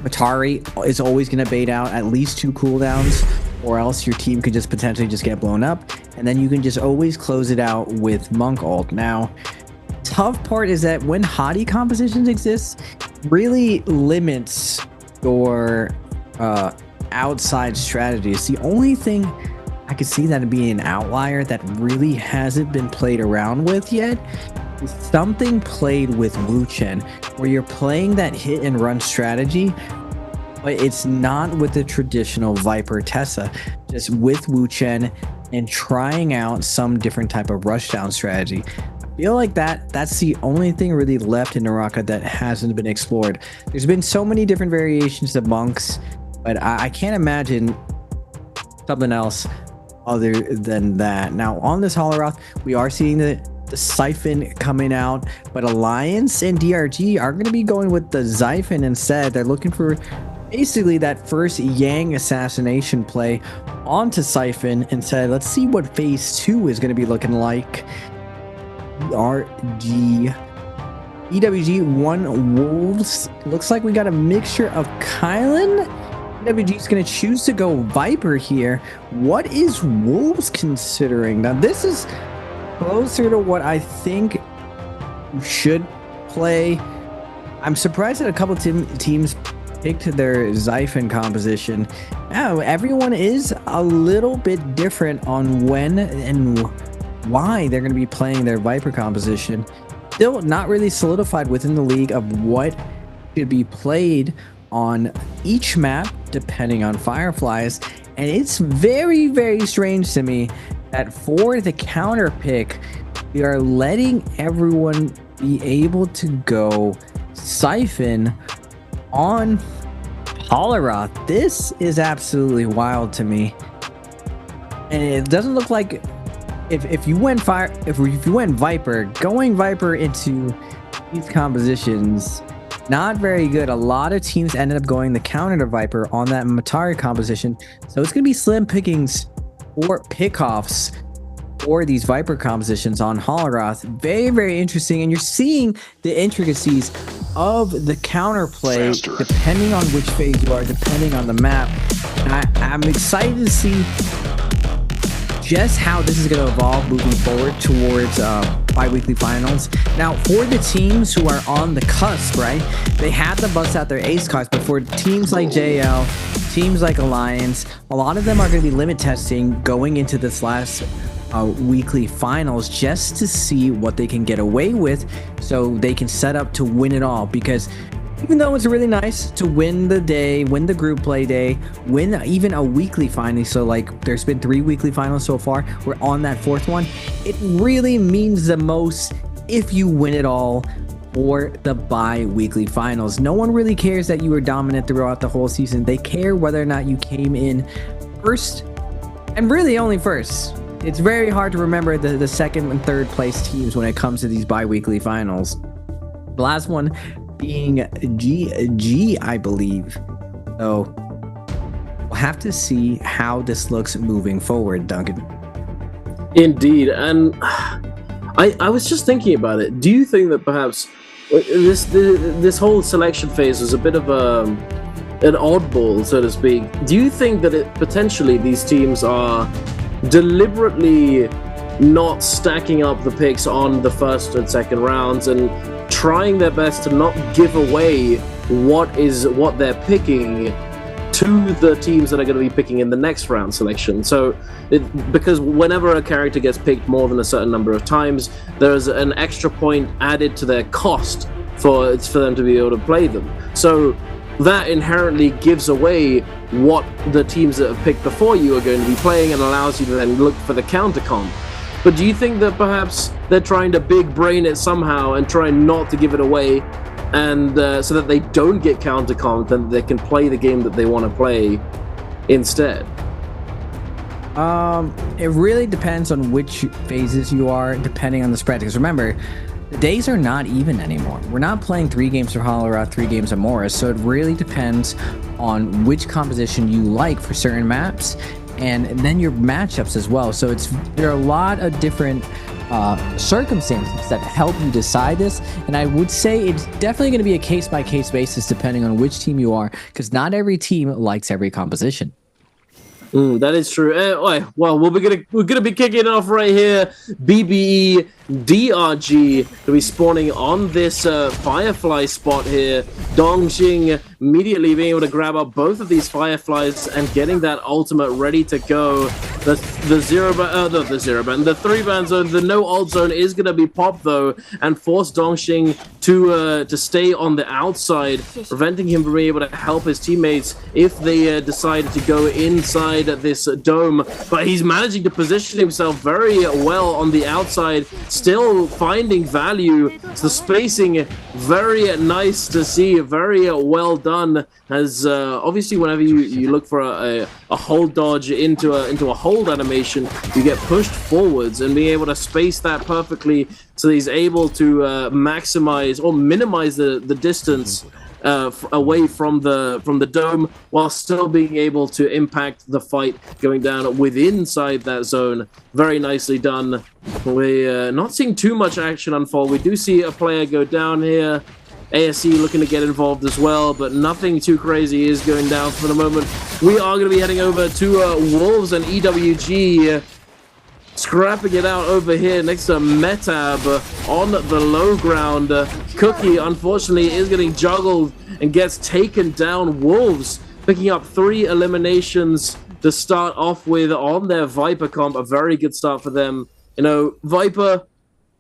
Matari is always going to bait out at least 2 cooldowns, or else your team could just potentially just get blown up, and then you can just always close it out with Monk ult. Now, tough part is that when hottie compositions exist, really limits your outside strategies. The only thing I could see that being an outlier that really hasn't been played around with yet. Something played with Wu Chen, where you're playing that hit and run strategy, but it's not with the traditional Viper Tessa, just with Wu Chen and trying out some different type of rushdown strategy. I feel like that's the only thing really left in NARAKA that hasn't been explored. There's been so many different variations of monks, but I can't imagine something else other than that. Now on this Holoroth, we are seeing the Siphon coming out, but Alliance and DRG are going to be going with the Siphon instead. They're looking for basically that first Yang assassination play onto Siphon instead. Let's see what phase 2 is going to be looking like. RG EWG1 Wolves. Looks like we got a mixture of Kylan. EWG is going to choose to go Viper here. What is Wolves considering? Now this is closer to what I think you should play. I'm surprised that a couple teams picked their Siphon composition. Now everyone is a little bit different on when and why they're going to be playing their Viper composition. Still not really solidified within the league of what should be played on each map depending on Fireflies, and it's very, very strange to me that for the counter pick, we are letting everyone be able to go Siphon on Holoroth. This is absolutely wild to me, and it doesn't look like if you went Viper, going Viper into these compositions, not very good. A lot of teams ended up going the counter to Viper on that Matari composition, so it's gonna be slim pickings or pickoffs for these Viper compositions on Holoroth. Very, very interesting, and you're seeing the intricacies of the counterplay depending on which phase you are, depending on the map. And I'm excited to see just how this is going to evolve moving forward towards bi-weekly finals. Now, for the teams who are on the cusp, right, they have to bust out their ace cards, but for teams like JL, teams like Alliance, a lot of them are going to be limit testing going into this last weekly finals just to see what they can get away with so they can set up to win it all. Because even though it's really nice to win the day, win the group play day, win even a weekly final, so like there's been 3 weekly finals so far, we're on that 4th one, it really means the most if you win it all for the bi-weekly finals. No one really cares that you were dominant throughout the whole season. They care whether or not you came in first, and really only first. It's very hard to remember the 2nd and 3rd place teams when it comes to these bi-weekly finals. The last one being GG, I believe. So we'll have to see how this looks moving forward, Duncan. Indeed, and I was just thinking about it. Do you think that perhaps this whole selection phase was a bit of an oddball, so to speak? Do you think that potentially these teams are deliberately not stacking up the picks on the 1st and 2nd rounds and trying their best to not give away what they're picking to the teams that are going to be picking in the next round selection? So because whenever a character gets picked more than a certain number of times, there's an extra point added to their cost for them to be able to play them. So that inherently gives away what the teams that have picked before you are going to be playing and allows you to then look for the counter comp. But do you think that perhaps they're trying to big brain it somehow and trying not to give it away, and so that they don't get counter comp and they can play the game that they want to play instead? It really depends on which phases you are, depending on the spread. Because remember, the days are not even anymore. We're not playing 3 games of Holoroth, 3 games of Morris, so it really depends on which composition you like for certain maps, and then your matchups as well. So there are a lot of different circumstances that help you decide this, and I would say it's definitely going to be a case-by-case basis depending on which team you are, because not every team likes every composition. That is true. Well, we're gonna be kicking it off right here. BBE DRG to be spawning on this Firefly spot here. Dongjing immediately being able to grab up both of these Fireflies and getting that ultimate ready to go. The 3-ban zone, the no ult zone is gonna be popped though, and force Dongxing to stay on the outside, preventing him from being able to help his teammates if they decided to go inside this dome. But he's managing to position himself very well on the outside, still finding value. The spacing, very nice to see, very well done. As obviously, whenever you look for a hold dodge into a hold animation, you get pushed forwards, and being able to space that perfectly, so he's able to maximize or minimize the distance away from the dome, while still being able to impact the fight going down within inside that zone. Very nicely done. We're not seeing too much action unfold. We do see a player go down here. ASC looking to get involved as well, but nothing too crazy is going down for the moment. We are going to be heading over to Wolves and EWG, scrapping it out over here next to Metab on the low ground. Cookie, unfortunately, is getting juggled and gets taken down. Wolves picking up 3 eliminations to start off with on their Viper comp. A very good start for them. You know, Viper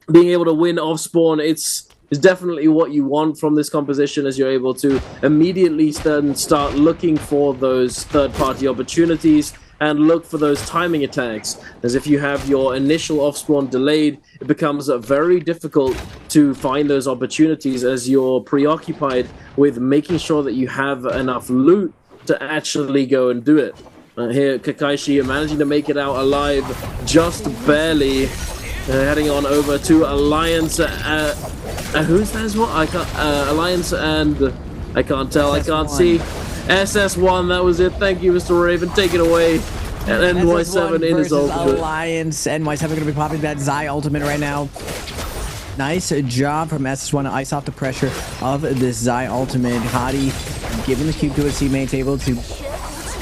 being able to win off spawn, is definitely what you want from this composition, as you're able to immediately then start looking for those third-party opportunities and look for those timing attacks. As if you have your initial off-spawn delayed, it becomes very difficult to find those opportunities, as you're preoccupied with making sure that you have enough loot to actually go and do it. Here, Kakaishi managing to make it out alive, just barely. Heading on over to Alliance. Who's that as well? I can't. Alliance and I can't tell. I can't see. SS1. That was it. Thank you, Mr. Raven. Take it away. And NY7 in his ultimate. Alliance. NY7 going to be popping that Zai ultimate right now. Nice job from SS1 to ice off the pressure of this Zai ultimate. Hadi giving the cube to his teammates, able to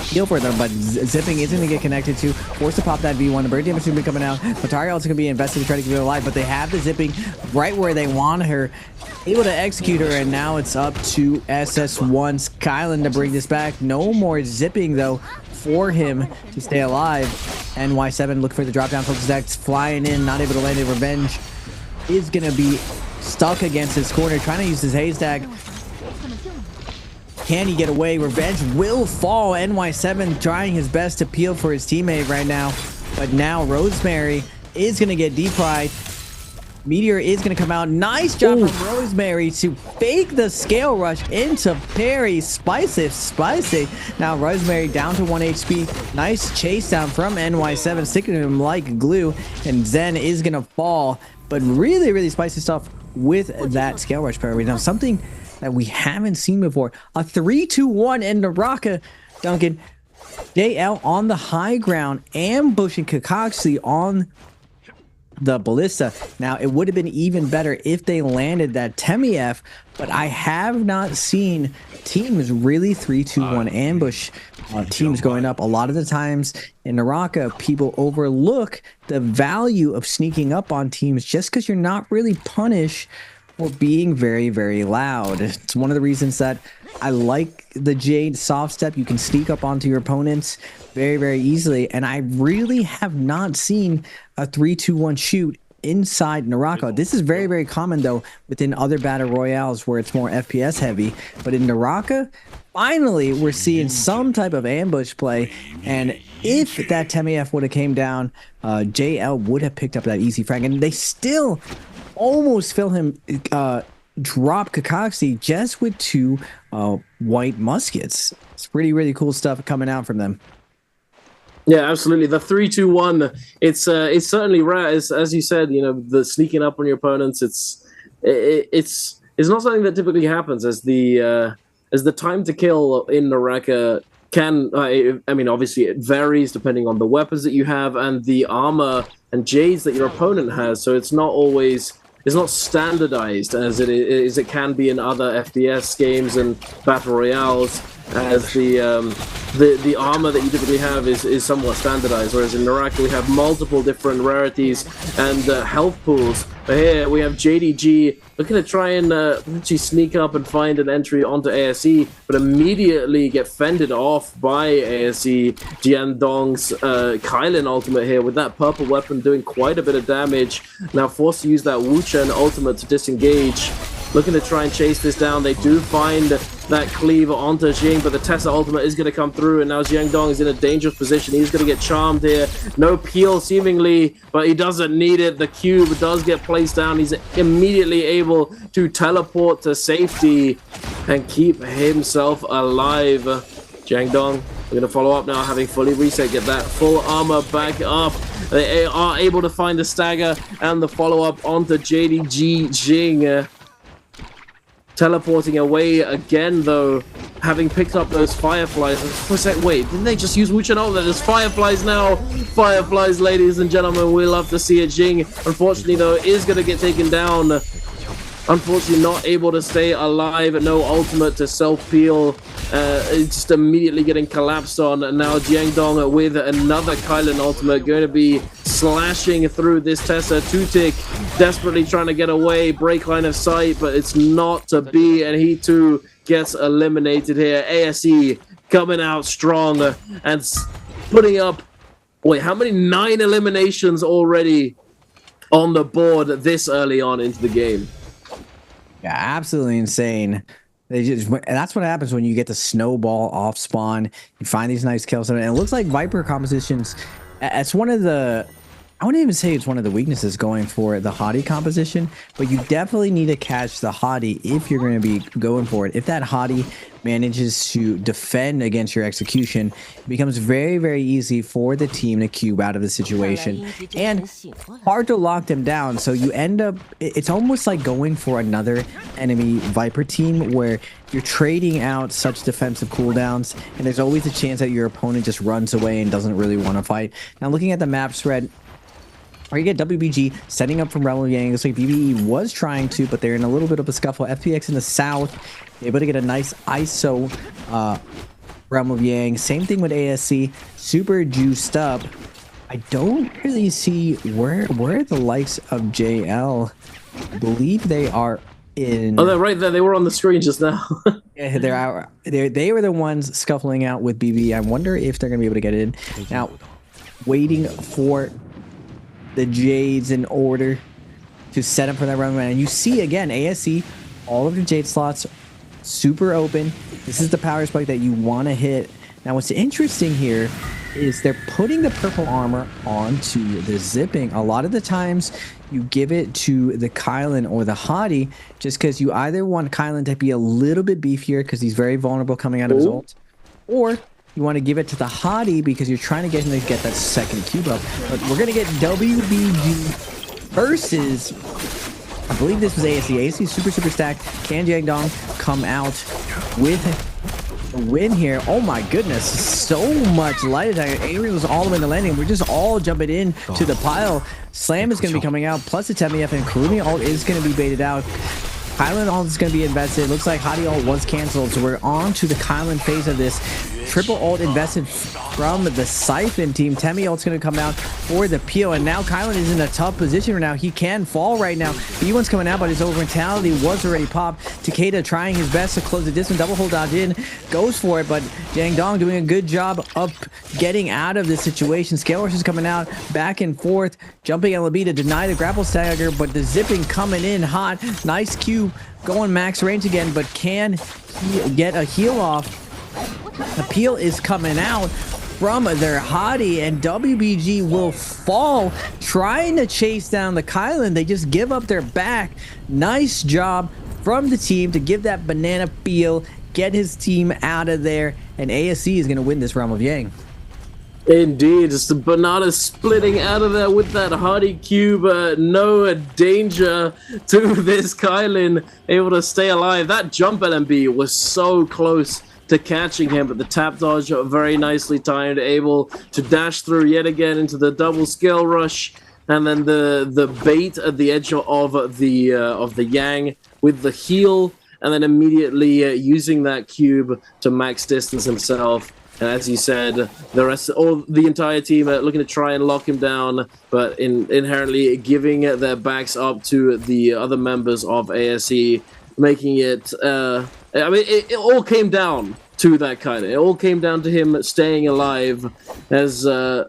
heal for them, but Zipping isn't going to get connected to. Forced to pop that V1. The bird damage is going to be coming out. Matari also going to be invested to try to keep it alive, but they have the Zipping right where they want her. Able to execute her, and now it's up to SS1 Skyland to bring this back. No more Zipping, though, for him to stay alive. NY7 look for the drop down. Focus X flying in, not able to land it. Revenge is going to be stuck against his corner, trying to use his haystack. Can he get away? Revenge will fall. NY7 trying his best to peel for his teammate right now. But now Rosemary is going to get deep-fried. Meteor is going to come out. Nice job from Rosemary to fake the scale rush into Perry. Spicy. Now Rosemary down to 1 HP. Nice chase down from NY7, sticking to him like glue. And Zen is going to fall. But really, really spicy stuff with that scale rush parry. Now something that we haven't seen before. A 3-2-1 in NARAKA. Duncan, JL on the high ground, ambushing Kakaxi on the ballista. Now, it would have been even better if they landed that Temiev, but I have not seen teams really 3-2-1 ambush teams going up. A lot of the times in NARAKA, people overlook the value of sneaking up on teams just because you're not really punished or being very, very loud. It's one of the reasons that I like the Jade soft step. You can sneak up onto your opponents very, very easily. And I really have not seen a 3-2-1 shoot inside NARAKA. This is very, very common, though, within other battle royales where it's more FPS heavy. But in NARAKA, finally, we're seeing some type of ambush play. And if that Temiev would have came down, JL would have picked up that easy frag. And they still almost feel him drop Kakaxi just with 2 white muskets. It's pretty, really cool stuff coming out from them. Yeah, absolutely. The 3-2-1, it's certainly rare. As you said, you know, the sneaking up on your opponents. It's not something that typically happens, as the time to kill in NARAKA can. I mean, obviously it varies depending on the weapons that you have and the armor and jades that your opponent has. So it's not always. It's not standardized as it can be in other FPS games and battle royales. as the armor that you typically have is somewhat standardized, whereas in NARAKA we have multiple different rarities and health pools. But here we have JDG looking to try and potentially sneak up and find an entry onto ASE, but immediately get fended off by ASE. Jiandong's Kylan ultimate here with that purple weapon doing quite a bit of damage. Now forced to use that Wuchen ultimate to disengage. Looking to try and chase this down. They do find that cleave onto Jing, but the Tessa ultimate is going to come through, and now Jiandong is in a dangerous position. He's going to get charmed here. No peel seemingly, but he doesn't need it. The cube does get placed down. He's immediately able to teleport to safety and keep himself alive. Jiandong, we're going to follow up now, having fully reset, get that full armor back up. They are able to find the stagger and the follow-up onto JDG Jing. Teleporting away again, though, having picked up those fireflies. For a sec, wait, didn't they just use Wuchen? Oh, there's fireflies now. Fireflies, ladies and gentlemen. We love to see it. Jing, unfortunately, though, is going to get taken down. Unfortunately, not able to stay alive. No ultimate to self-peel. Just immediately getting collapsed on. And now Jiandong with another Kylan ultimate going to be slashing through this Tessa. Two-tick desperately trying to get away. Break line of sight, but it's not to be. And he too gets eliminated here. ASE coming out strong and putting up, wait, how many? 9 eliminations already on the board this early on into the game. Yeah, absolutely insane. That's what happens when you get the snowball off spawn. You find these nice kills, and it looks like Viper compositions. It's one of the, I wouldn't even say it's one of the weaknesses going for the Hottie composition, but you definitely need to catch the Hottie if you're going to be going for it. If that Hottie manages to defend against your execution, it becomes very, very easy for the team to cube out of the situation and hard to lock them down. So you end up, it's almost like going for another enemy Viper team where you're trading out such defensive cooldowns, and there's always a chance that your opponent just runs away and doesn't really want to fight. Now looking at the map spread, or you get WBG setting up from Realm of Yang. Looks like BBE was trying to, but they're in a little bit of a scuffle. FPX in the south, able to get a nice ISO Realm of Yang. Same thing with ASC, super juiced up. I don't really see where the likes of JL. I believe they are in. Oh, they're right there. They were on the screen just now. Yeah, they're out. They were the ones scuffling out with BB. I wonder if they're gonna be able to get it in now. Waiting for the Jades in order to set up for that run. And you see again, ASC, all of the Jade slots super open. This is the power spike that you want to hit. Now what's interesting here is they're putting the purple armor onto the zipping. A lot of the times you give it to the Kylan or the Hottie just because you either want Kylan to be a little bit beefier because he's very vulnerable coming out of his ult, or you want to give it to the Hottie because you're trying to get him to get that second cube up. But we're going to get WBG versus, I believe this was ASE. ASE super stacked. Can Jiandong come out with a win here? Oh my goodness, so much light attack. Ariel was all the way in the landing. We're just all jumping in to the pile. Slam is going to be coming out, plus the TMF, and Kurumi ult is going to be baited out. Kylan ult is going to be invested. Looks like Hottie ult was canceled, so we're on to the Kylan phase of this. Triple ult invested from the Siphon team. Temi ult's going to come out for the peel, and now Kylan is in a tough position right now. He can fall right now. B1's coming out, but his over mentality was already popped. Takeda trying his best to close the distance. Double hold dodge in, goes for it, but Jiandong doing a good job of getting out of this situation. Scale Rush is coming out, back and forth, jumping LB to deny the grapple stagger, but the zipping coming in hot. Nice Q going max range again, but can he get a heal off? The peel is coming out from their Hottie, and WBG will fall trying to chase down the Kylan. They just give up their back. Nice job from the team to give that banana peel, get his team out of there, and ASC is going to win this Realm of Yang. Indeed, it's the banana splitting out of there with that Hottie cube. No danger to this Kylan, able to stay alive. That jump LMB was so close to catching him, but the tap dodge very nicely timed, able to dash through yet again into the double scale rush, and then the bait at the edge of the Yang with the heal and then immediately using that cube to max distance himself. And as you said, the entire team are looking to try and lock him down, but inherently giving their backs up to the other members of ASE, making it. It all came down to that kind of. It all came down to him staying alive, as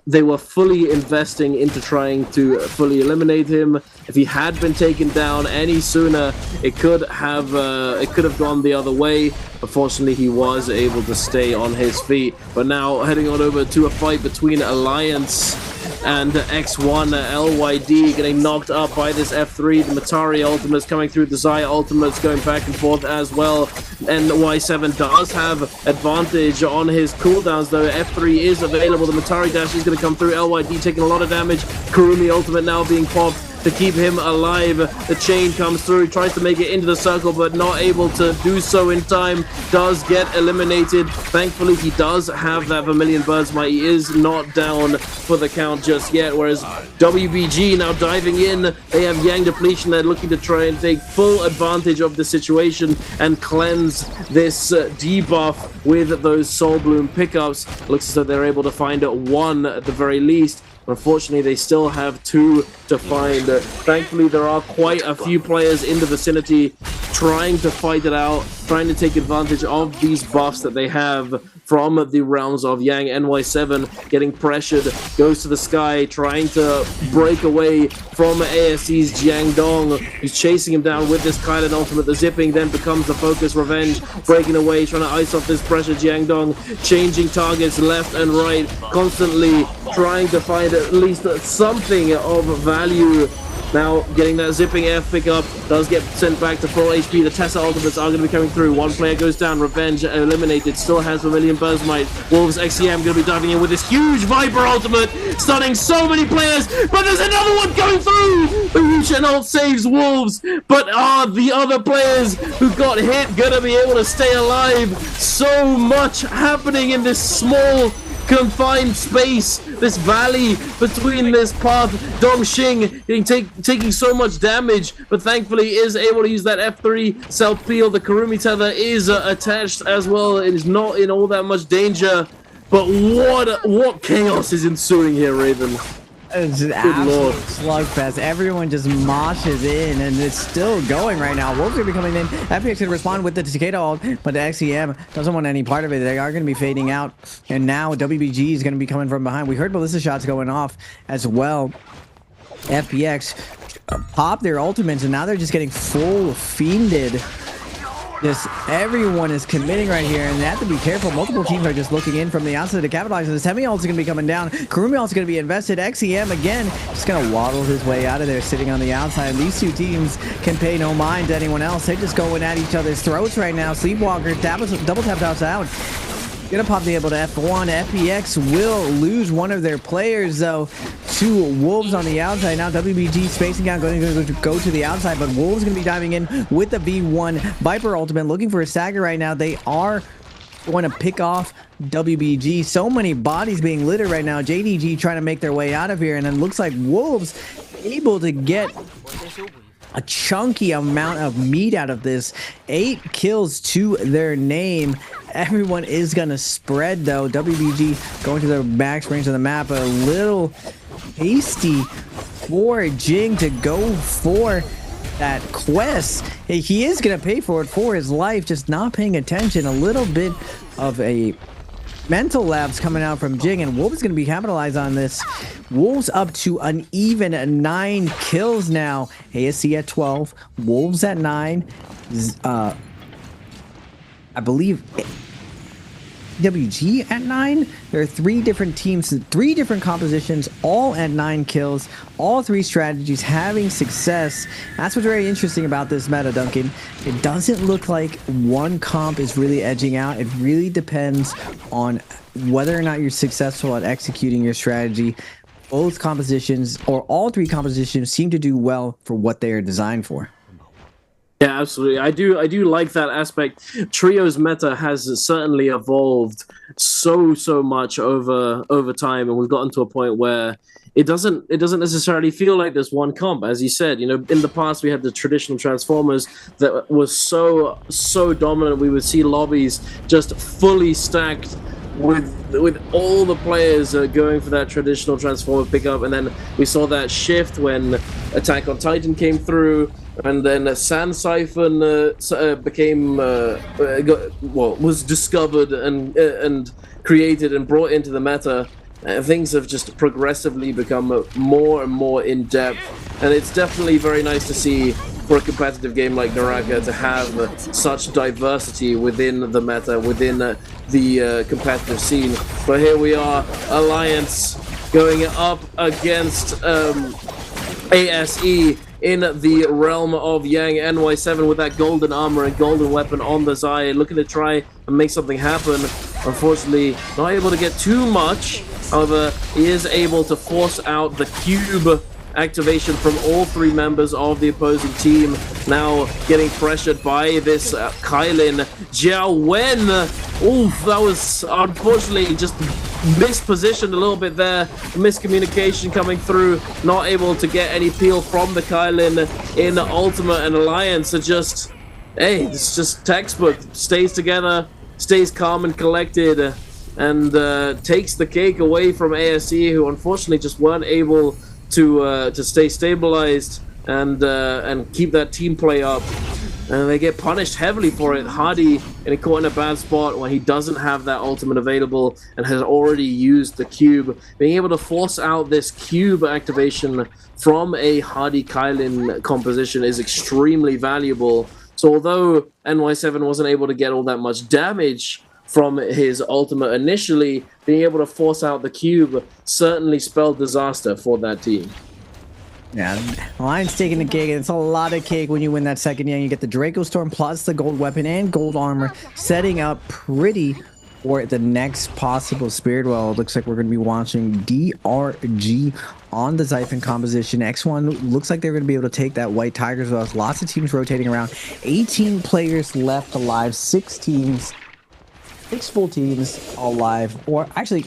they were fully investing into trying to fully eliminate him. If he had been taken down any sooner, it could have gone the other way. Unfortunately, he was able to stay on his feet. But now heading on over to a fight between Alliance and X1. LYD getting knocked up by this F3. The Matari ultimates coming through. The Zaya ultimates going back and forth as well. NY7 does have advantage on his cooldowns though. F3 is available. The Matari dash is going to come through. LYD taking a lot of damage. Kurumi ultimate now being popped to keep him alive. The chain comes through, tries to make it into the circle, but not able to do so in time. Does get eliminated. Thankfully, he does have that Vermilion Birdsmite. He is not down for the count just yet, whereas WBG now diving in. They have Yang Depletion. They're looking to try and take full advantage of the situation and cleanse this debuff with those Soul Bloom pickups. Looks as though they're able to find one at the very least. Unfortunately, they still have two to find. Thankfully, there are quite a few players in the vicinity trying to fight it out, trying to take advantage of these buffs that they have from the realms of Yang. NY7 getting pressured, goes to the sky, trying to break away from ASC's Jiangdong. He's chasing him down with this Kylan ultimate. The zipping then becomes the focus. Revenge breaking away, trying to ice off this pressure. Jiangdong changing targets left and right, constantly trying to find at least something of value. Now getting that zipping F pickup, does get sent back to full HP. The Tessa ultimates are going to be coming through. One player goes down. Revenge eliminated. Still has Vermilion Birdsmite. Wolves XCM going to be diving in with this huge Viper ultimate, stunning so many players. But there's another one coming through. The ult saves Wolves. But are the other players who got hit going to be able to stay alive? So much happening in this small confined space, this valley between this path. Dongxing taking so much damage, but thankfully is able to use that F3 self-peel. The Kurumi tether is attached as well. It is not in all that much danger, but what chaos is ensuing here, Raven. It's an absolute slugfest. Everyone just moshes in, and it's still going right now. Wolves are going to be coming in. FPX can respond with the Takeda ult, but the XEM doesn't want any part of it. They are going to be fading out, and now WBG is going to be coming from behind. We heard Ballista shots going off as well. FPX pop their ultimates, and now they're just getting full fiended. Just everyone is committing right here, and they have to be careful. Multiple teams are just looking in from the outside to capitalize. And the semi ult is going to be coming down. Kurumi ult is going to be invested. XEM again just going to waddle his way out of there, sitting on the outside. And these two teams can pay no mind to anyone else. They're just going at each other's throats right now. Sleepwalker double tap outs out. Gonna pop the able to F1. FPX will lose one of their players though to Wolves on the outside. Now WBG spacing out, going to go to the outside, but Wolves gonna be diving in with the V1 Viper ultimate, looking for a stagger right now. They are going to pick off WBG. So many bodies being littered right now. JDG trying to make their way out of here, and then looks like Wolves able to get a chunky amount of meat out of this. 8 kills to their name. Everyone is gonna spread though. WBG going to the max range of the map. A little hasty for Jing to go for that quest. He is gonna pay for it for his life, just not paying attention. A little bit of a mental lapse coming out from Jing, and Wolves is going to be capitalized on this. Wolves up to an even 9 kills now. ASC at 12, Wolves at 9. I believe WG at 9. There are 3 different teams, 3 different compositions, all at 9 kills. All 3 strategies having success. That's what's very interesting about this meta, Duncan. It doesn't look like one comp is really edging out. It really depends on whether or not you're successful at executing your strategy. Both compositions, or all 3 compositions, seem to do well for what they are designed for. Yeah, absolutely. I do like that aspect. Trio's meta has certainly evolved so much over time, and we've gotten to a point where it doesn't necessarily feel like there's one comp. As you said, in the past we had the traditional transformers that was so dominant. We would see lobbies just fully stacked with all the players going for that traditional transformer pickup, and then we saw that shift when Attack on Titan came through, and then Sand Siphon became was discovered and created and brought into the meta. Things have just progressively become more and more in depth, and it's definitely very nice to see for a competitive game like NARAKA to have such diversity within the meta, within the competitive scene. But here we are, Alliance going up against ASE in the realm of Yang. NY7 with that golden armor and golden weapon on the Zai, looking to try and make something happen. Unfortunately, not able to get too much. However, he is able to force out the cube activation from all three members of the opposing team. Now getting pressured by this Kylin. Jiao Wen, oof, that was unfortunately just mispositioned a little bit there. Miscommunication coming through, not able to get any peel from the Kylin in Ultimate, and Alliance are just, hey, it's just textbook. Stays together, stays calm and collected, and takes the cake away from ASE, who unfortunately just weren't able to stay stabilized and keep that team play up. And they get punished heavily for it. Hardy caught in a bad spot when he doesn't have that ultimate available and has already used the cube. Being able to force out this cube activation from a Hardy Kylin composition is extremely valuable. So although NY7 wasn't able to get all that much damage from his ultimate initially, being able to force out the cube certainly spelled disaster for that team. Yeah, Alliance taking the cake, and it's a lot of cake when you win that second Yang. You get the Draco Storm plus the gold weapon and gold armor, setting up pretty for the next possible Spirit Well. It looks like we're going to be watching DRG on the Xiphon composition. X1 looks like they're going to be able to take that White Tigers with us. Lots of teams rotating around. 18 players left alive, 6 full teams alive, or actually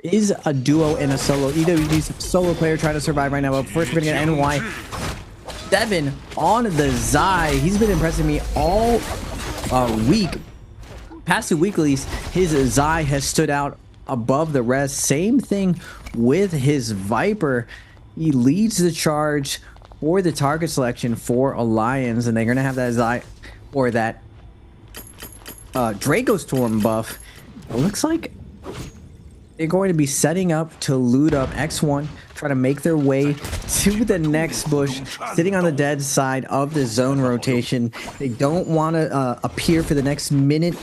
is a duo and a solo. Either of these solo player trying to survive right now. But first we're gonna get NY7 on the Zai. He's been impressing me all week. Past 2 weeklies, his Zai has stood out above the rest. Same thing with his Viper. He leads the charge for the target selection for Alliance, and they're gonna have that Zai or that Draco Storm buff. It looks like they're going to be setting up to loot up. X1 try to make their way to the next bush, sitting on the dead side of the zone rotation. They don't want to appear for the next minute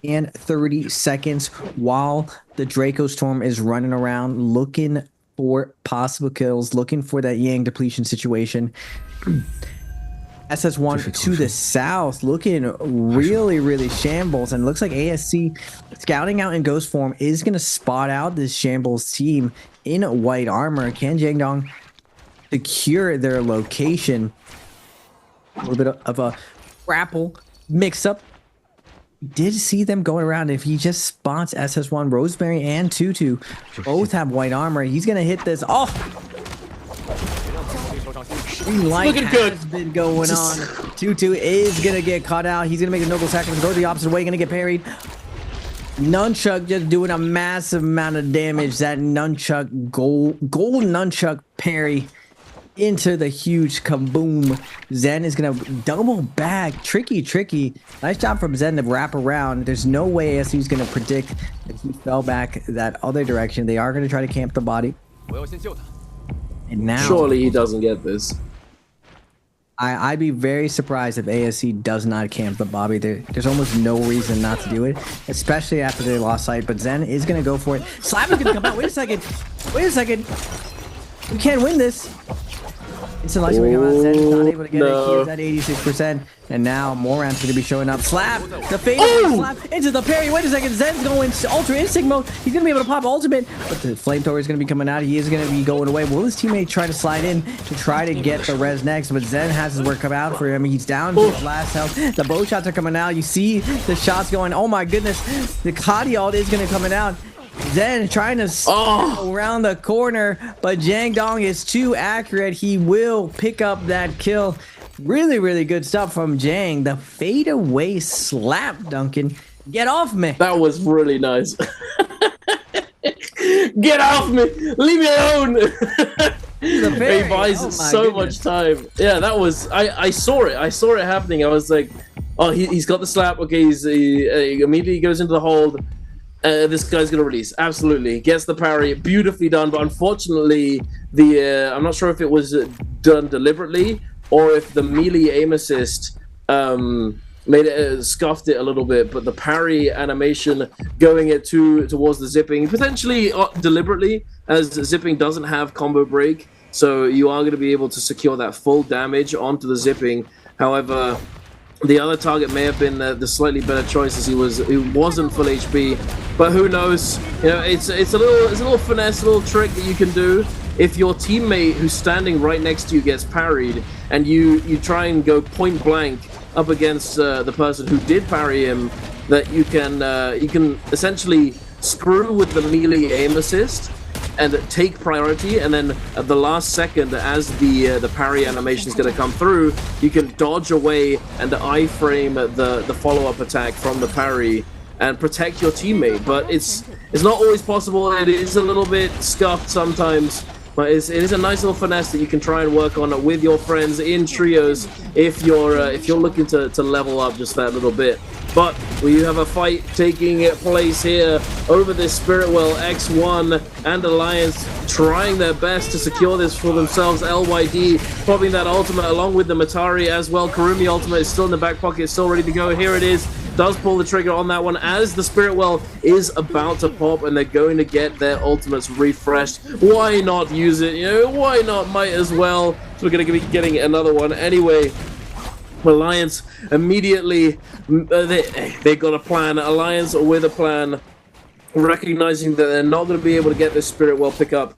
and 30 seconds while the Draco Storm is running around looking for possible kills, looking for that Yang depletion situation. SS1 to the south, looking really shambles, and looks like ASC scouting out in ghost form is going to spot out this shambles team in white armor. Can Jiangdong secure their location? A little bit of a grapple mix up. Did see them going around. If he just spots SS1, Rosemary and Tutu both have white armor, he's going to hit this. Oh, looking good. Has been going on. Tutu is gonna get caught out. He's gonna make a noble sacrifice, go the opposite way, gonna get parried. Nunchuck just doing a massive amount of damage. That Nunchuck gold Nunchuck parry into the huge kaboom. Zen is gonna double back. Tricky. Nice job from Zen to wrap around. There's no way ASU's gonna predict that he fell back that other direction. They are gonna try to camp the body. And now, surely he doesn't get this. I'd be very surprised if ASC does not camp the Bobby. There's almost no reason not to do it, especially after they lost sight. But Zen is going to go for it. Slap is going to come out. Wait a second. We can't win this. Instant light coming out. Zen is not able to get it. He is at 86%. And now more rounds going to be showing up. Slap. The fade slap into the parry. Wait a second. Zen's going Ultra Instinct mode. He's going to be able to pop ultimate. But the flamethrower is going to be coming out. He is going to be going away. Will his teammate try to slide in to try to get the res next? But Zen has his work come out for him. He's down to his last health. The bow shots are coming out. You see the shots going. Oh my goodness. The Kadi ult is going to come out. Then trying to around the corner, but Jang Dong is too accurate. He will pick up that kill. Really, really good stuff from Jang. The fadeaway slap, Duncan. Get off me. That was really nice. Get off me. Leave me alone. He buys so much time. Yeah, that was. I saw it. I saw it happening. I was like, oh, he's got the slap. Okay, he immediately goes into the hold. This guy's gonna release. Absolutely gets the parry, beautifully done. But unfortunately, I'm not sure if it was done deliberately or if the melee aim assist made it scuffed it a little bit. But the parry animation going it towards the zipping, potentially deliberately, as zipping doesn't have combo break, so you are going to be able to secure that full damage onto the zipping. However, the other target may have been the slightly better choice, as he wasn't full HP. But who knows? You know, it's a little finesse, little trick that you can do. If your teammate who's standing right next to you gets parried, and you try and go point blank up against the person who did parry him, that you can essentially screw with the melee aim assist and take priority, and then at the last second, as the parry animation is going to come through, you can dodge away and iframe the follow-up attack from the parry and protect your teammate. But it's not always possible. It is a little bit scuffed sometimes, but it is a nice little finesse that you can try and work on with your friends in trios if you're looking to level up just that little bit. But we have a fight taking place here over this Spirit Well. X1 and Alliance trying their best to secure this for themselves. LYD popping that ultimate along with the Matari as well. Karumi ultimate is still in the back pocket, still ready to go. Here it is. Does pull the trigger on that one as the Spirit Well is about to pop, and they're going to get their ultimates refreshed. Why not use it? You know, why not? Might as well. So we're going to be getting another one anyway. Alliance immediately, they got a plan. Alliance with a plan, recognizing that they're not going to be able to get this Spirit Well pick up,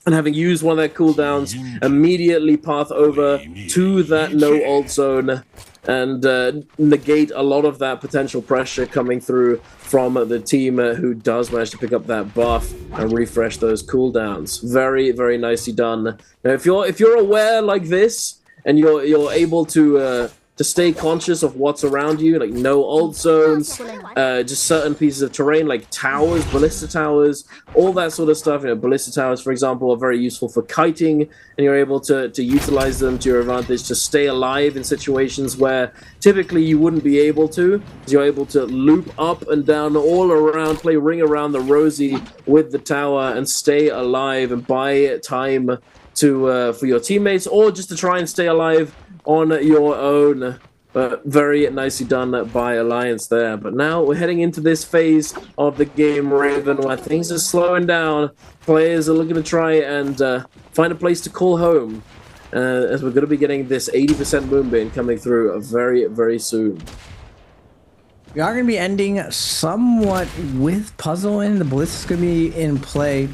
and having used one of their cooldowns, immediately path over to that no ult zone and negate a lot of that potential pressure coming through from the team who does manage to pick up that buff and refresh those cooldowns. Very, very nicely done. Now, if you're aware like this, and you're able to stay conscious of what's around you, like no ult zones, just certain pieces of terrain like towers, ballista towers, all that sort of stuff. You know, ballista towers, for example, are very useful for kiting, and you're able to utilize them to your advantage to stay alive in situations where typically you wouldn't be able to. You're able to loop up and down all around, play ring around the rosy with the tower and stay alive and buy time to for your teammates, or just to try and stay alive on your own. Very nicely done by Alliance there. But now we're heading into this phase of the game, Raven, where things are slowing down. Players are looking to try and find a place to call home, as we're going to be getting this 80% Moonbeam coming through very, very soon. We are going to be ending somewhat with Puzzle in. The Blitz is going to be in play.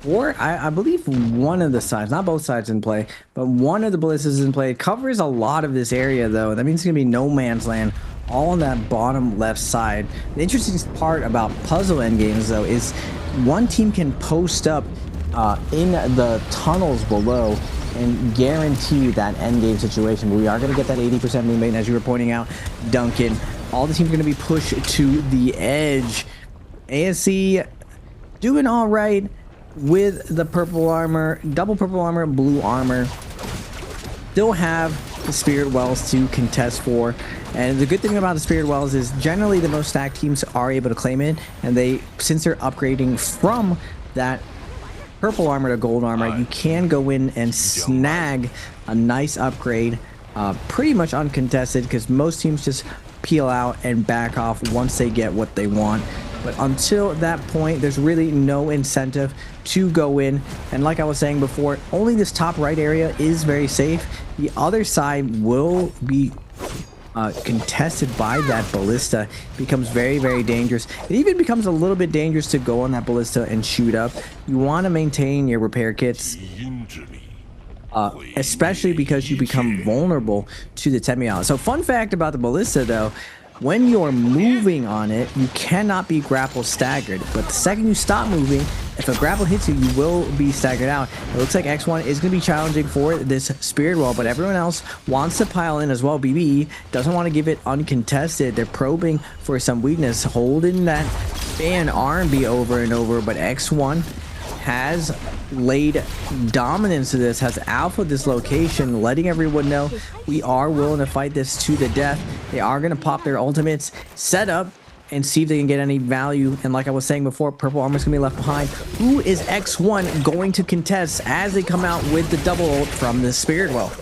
Or I believe one of the sides, not both sides in play, but one of the blitzes is in play. It covers a lot of this area, though. That means it's going to be no man's land all on that bottom left side. The interesting part about puzzle endgames, though, is one team can post up in the tunnels below and guarantee that endgame situation. But we are going to get that 80% movement, as you were pointing out, Duncan. All the teams are going to be pushed to the edge. ASC doing all right with the purple armor, double purple armor, blue armor. Still have the Spirit Wells to contest for, and the good thing about the Spirit Wells is generally the most stacked teams are able to claim it, and since they're upgrading from that purple armor to gold armor, you can go in and snag a nice upgrade pretty much uncontested, because most teams just peel out and back off once they get what they want. But until that point, there's really no incentive to go in. And like I was saying before, only this top right area is very safe. The other side will be contested by that ballista. It becomes very, very dangerous. It even becomes a little bit dangerous to go on that ballista and shoot up. You want to maintain your repair kits, especially because you become vulnerable to the Nbpl. So fun fact about the ballista, though, when you're moving on it, you cannot be grapple staggered. But the second you stop moving, if a grapple hits you, you will be staggered out. It looks like X1 is going to be challenging for this Spirit Wall, but everyone else wants to pile in as well. BBE doesn't want to give it uncontested. They're probing for some weakness, holding that fan R&B over and over, but X1 has laid dominance to this, has alpha this location, letting everyone know we are willing to fight this to the death. They are going to pop their ultimates, set up, and see if they can get any value. And like I was saying before, purple armor's gonna be left behind. Who is X1 going to contest as they come out with the double ult from the Spirit Well?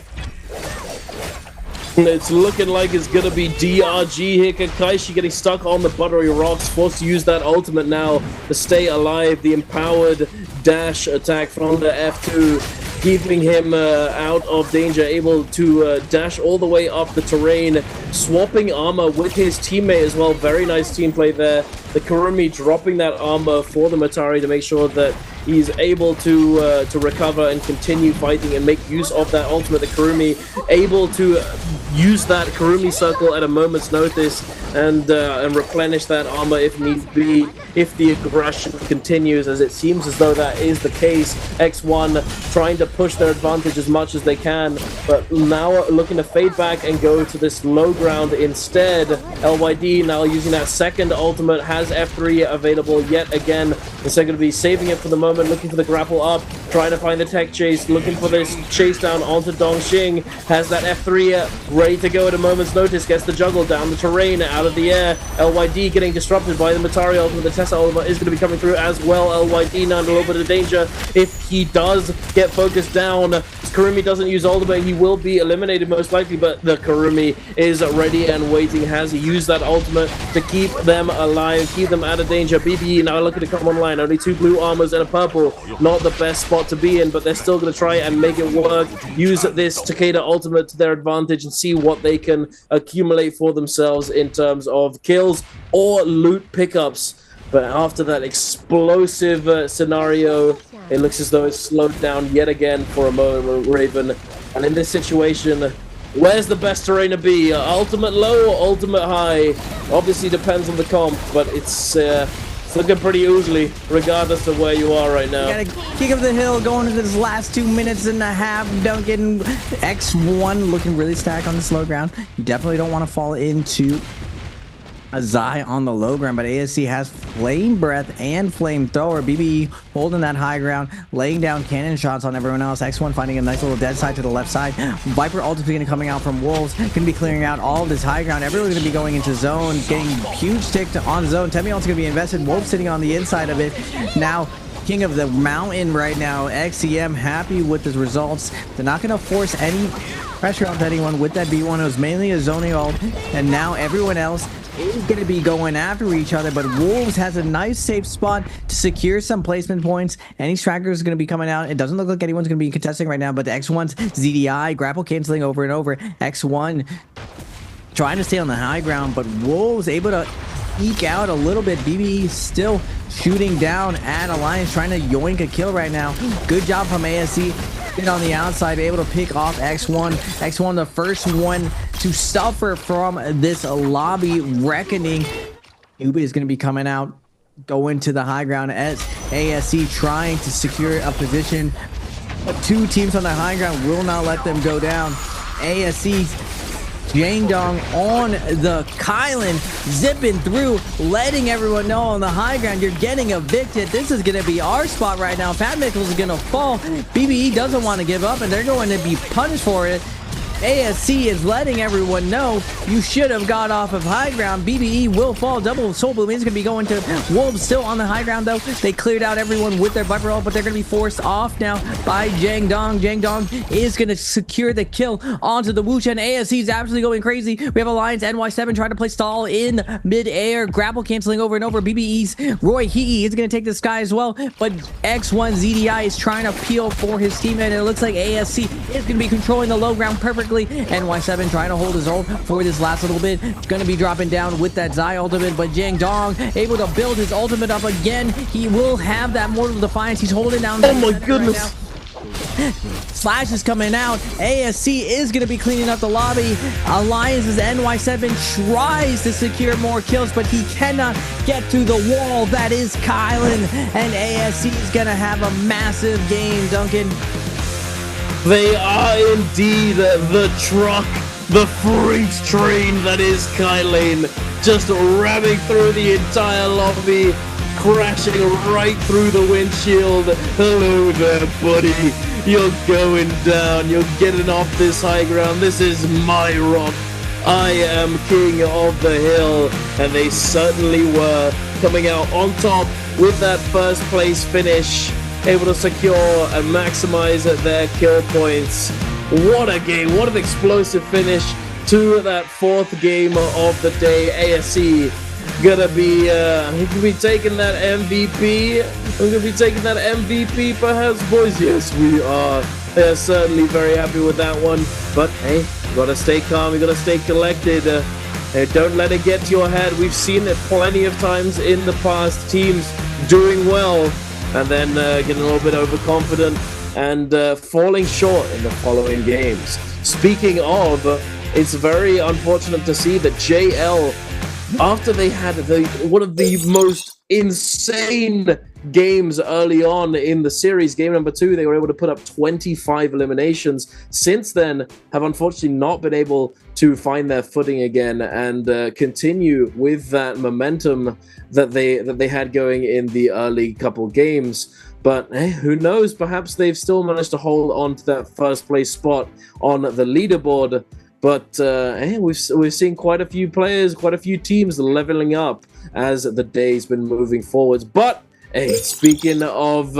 It's looking like it's gonna be DRG here. Kakaishi getting stuck on the buttery rocks, forced to use that ultimate now to stay alive. The empowered dash attack from the F2, keeping him out of danger, able to dash all the way up the terrain, swapping armor with his teammate as well. Very nice team play there. The Kurumi dropping that armor for the Matari to make sure that he's able to recover and continue fighting and make use of that ultimate. The Kurumi able to use that Kurumi circle at a moment's notice and replenish that armor if needs be, if the aggression continues, as it seems as though that is the case. X1 trying to push their advantage as much as they can, but now looking to fade back and go to this low ground instead. LYD now using that second ultimate, has F3 available yet again. Instead going to be saving it for the moment, looking for the grapple up, trying to find the tech chase, looking for this chase down onto Dongxing. Has that F3 ready to go at a moment's notice, gets the juggle down the terrain, out of the air. LYD getting disrupted by the Matari ultimate. The Tessa ultimate is going to be coming through as well. LYD now in a little bit of danger. If he does get focused down, Kurumi doesn't use ultimate, he will be eliminated most likely, but the Kurumi is ready and waiting. Has he used that ultimate to keep them alive, keep them out of danger. BBE now looking to come online. Only 2 blue armors and a purple. Not the best spot to be in, but they're still going to try and make it work. Use this Takeda ultimate to their advantage and see what they can accumulate for themselves in terms of kills or loot pickups. But after that explosive scenario, it looks as though it's slowed down yet again for a moment, Raven. And in this situation, where's the best terrain to be? Ultimate low or ultimate high? Obviously depends on the comp, but it's looking pretty oozly, regardless of where you are right now. Gotta kick up the hill, going into this last 2 minutes and a half. Don't get X1 looking really stacked on the slow ground. You definitely don't want to fall into a Zai on the low ground, but ASC has Flame Breath and Flamethrower. BBE holding that high ground, laying down cannon shots on everyone else. X1 finding a nice little dead side to the left side. Viper ultimately going to coming out from Wolves, going to be clearing out all of this high ground. Everyone's going to be going into zone, getting huge tick on zone. Temion's going to be invested. Wolves sitting on the inside of it. Now, King of the Mountain right now. XEM happy with his results. They're not going to force any pressure onto anyone with that B1. It was mainly a zoning ult, and now everyone else is going to be going after each other, but Wolves has a nice safe spot to secure some placement points. Any striker is going to be coming out. It doesn't look like anyone's going to be contesting right now, but the X1's ZDI grapple canceling over and over. X1 trying to stay on the high ground, but Wolves able to eke out a little bit. BBE still shooting down at Alliance, trying to yoink a kill right now. Good job from ASC. On the outside, able to pick off X1. X1, the first one to suffer from this lobby reckoning. Ubi is going to be coming out, going to the high ground as ASC trying to secure a position. But 2 teams on the high ground will not let them go down. ASC's Jangdong on the Kylan, zipping through, letting everyone know on the high ground, you're getting evicted. This is going to be our spot right now. Pat Mickles is going to fall. BBE doesn't want to give up, and they're going to be punished for it. ASC is letting everyone know you should have got off of high ground. BBE will fall. Double Soul Bloom is going to be going to Wolves still on the high ground, though. They cleared out everyone with their Viper ult, but they're going to be forced off now by Jangdong. Jangdong is going to secure the kill onto the Wuchen. ASC is absolutely going crazy. We have Alliance NY7 trying to play stall in mid-air. Grapple canceling over and over. BBE's Roy Hee is going to take the sky as well, but X1 ZDI is trying to peel for his teammate, and it looks like ASC is going to be controlling the low ground perfectly. NY7 trying to hold his ult for this last little bit. It's going to be dropping down with that Zai ultimate, but Jangdong able to build his ultimate up again. He will have that Mortal Defiance. He's holding down. Oh my goodness. Right Slash is coming out. ASC is going to be cleaning up the lobby. Alliance's NY7 tries to secure more kills, but he cannot get to the wall. That is Kylan, and ASC is going to have a massive game, Duncan. They are indeed the truck, the freight train that is Kylan, just ramming through the entire lobby, crashing right through the windshield. Hello there, buddy. You're going down. You're getting off this high ground. This is my rock. I am king of the hill. And they certainly were, coming out on top with that first place finish, able to secure and maximize their kill points. What a game. What an explosive finish to that fourth game of the day. ASC gonna be taking that MVP. We're gonna be taking that MVP perhaps, boys. Yes, we are. They're certainly very happy with that one. But hey, you gotta stay calm, you gotta stay collected. Hey, don't let it get to your head. We've seen it plenty of times in the past, teams doing well and then getting a little bit overconfident and falling short in the following games. Speaking of, it's very unfortunate to see that JL, after they had one of the most insane games early on in the series, game number 2, they were able to put up 25 eliminations. Since then, have unfortunately not been able to find their footing again and continue with that momentum that they had going in the early couple games. But hey, who knows? Perhaps they've still managed to hold on to that first place spot on the leaderboard. But hey, we've seen quite a few players, quite a few teams leveling up as the day's been moving forwards. But hey, speaking of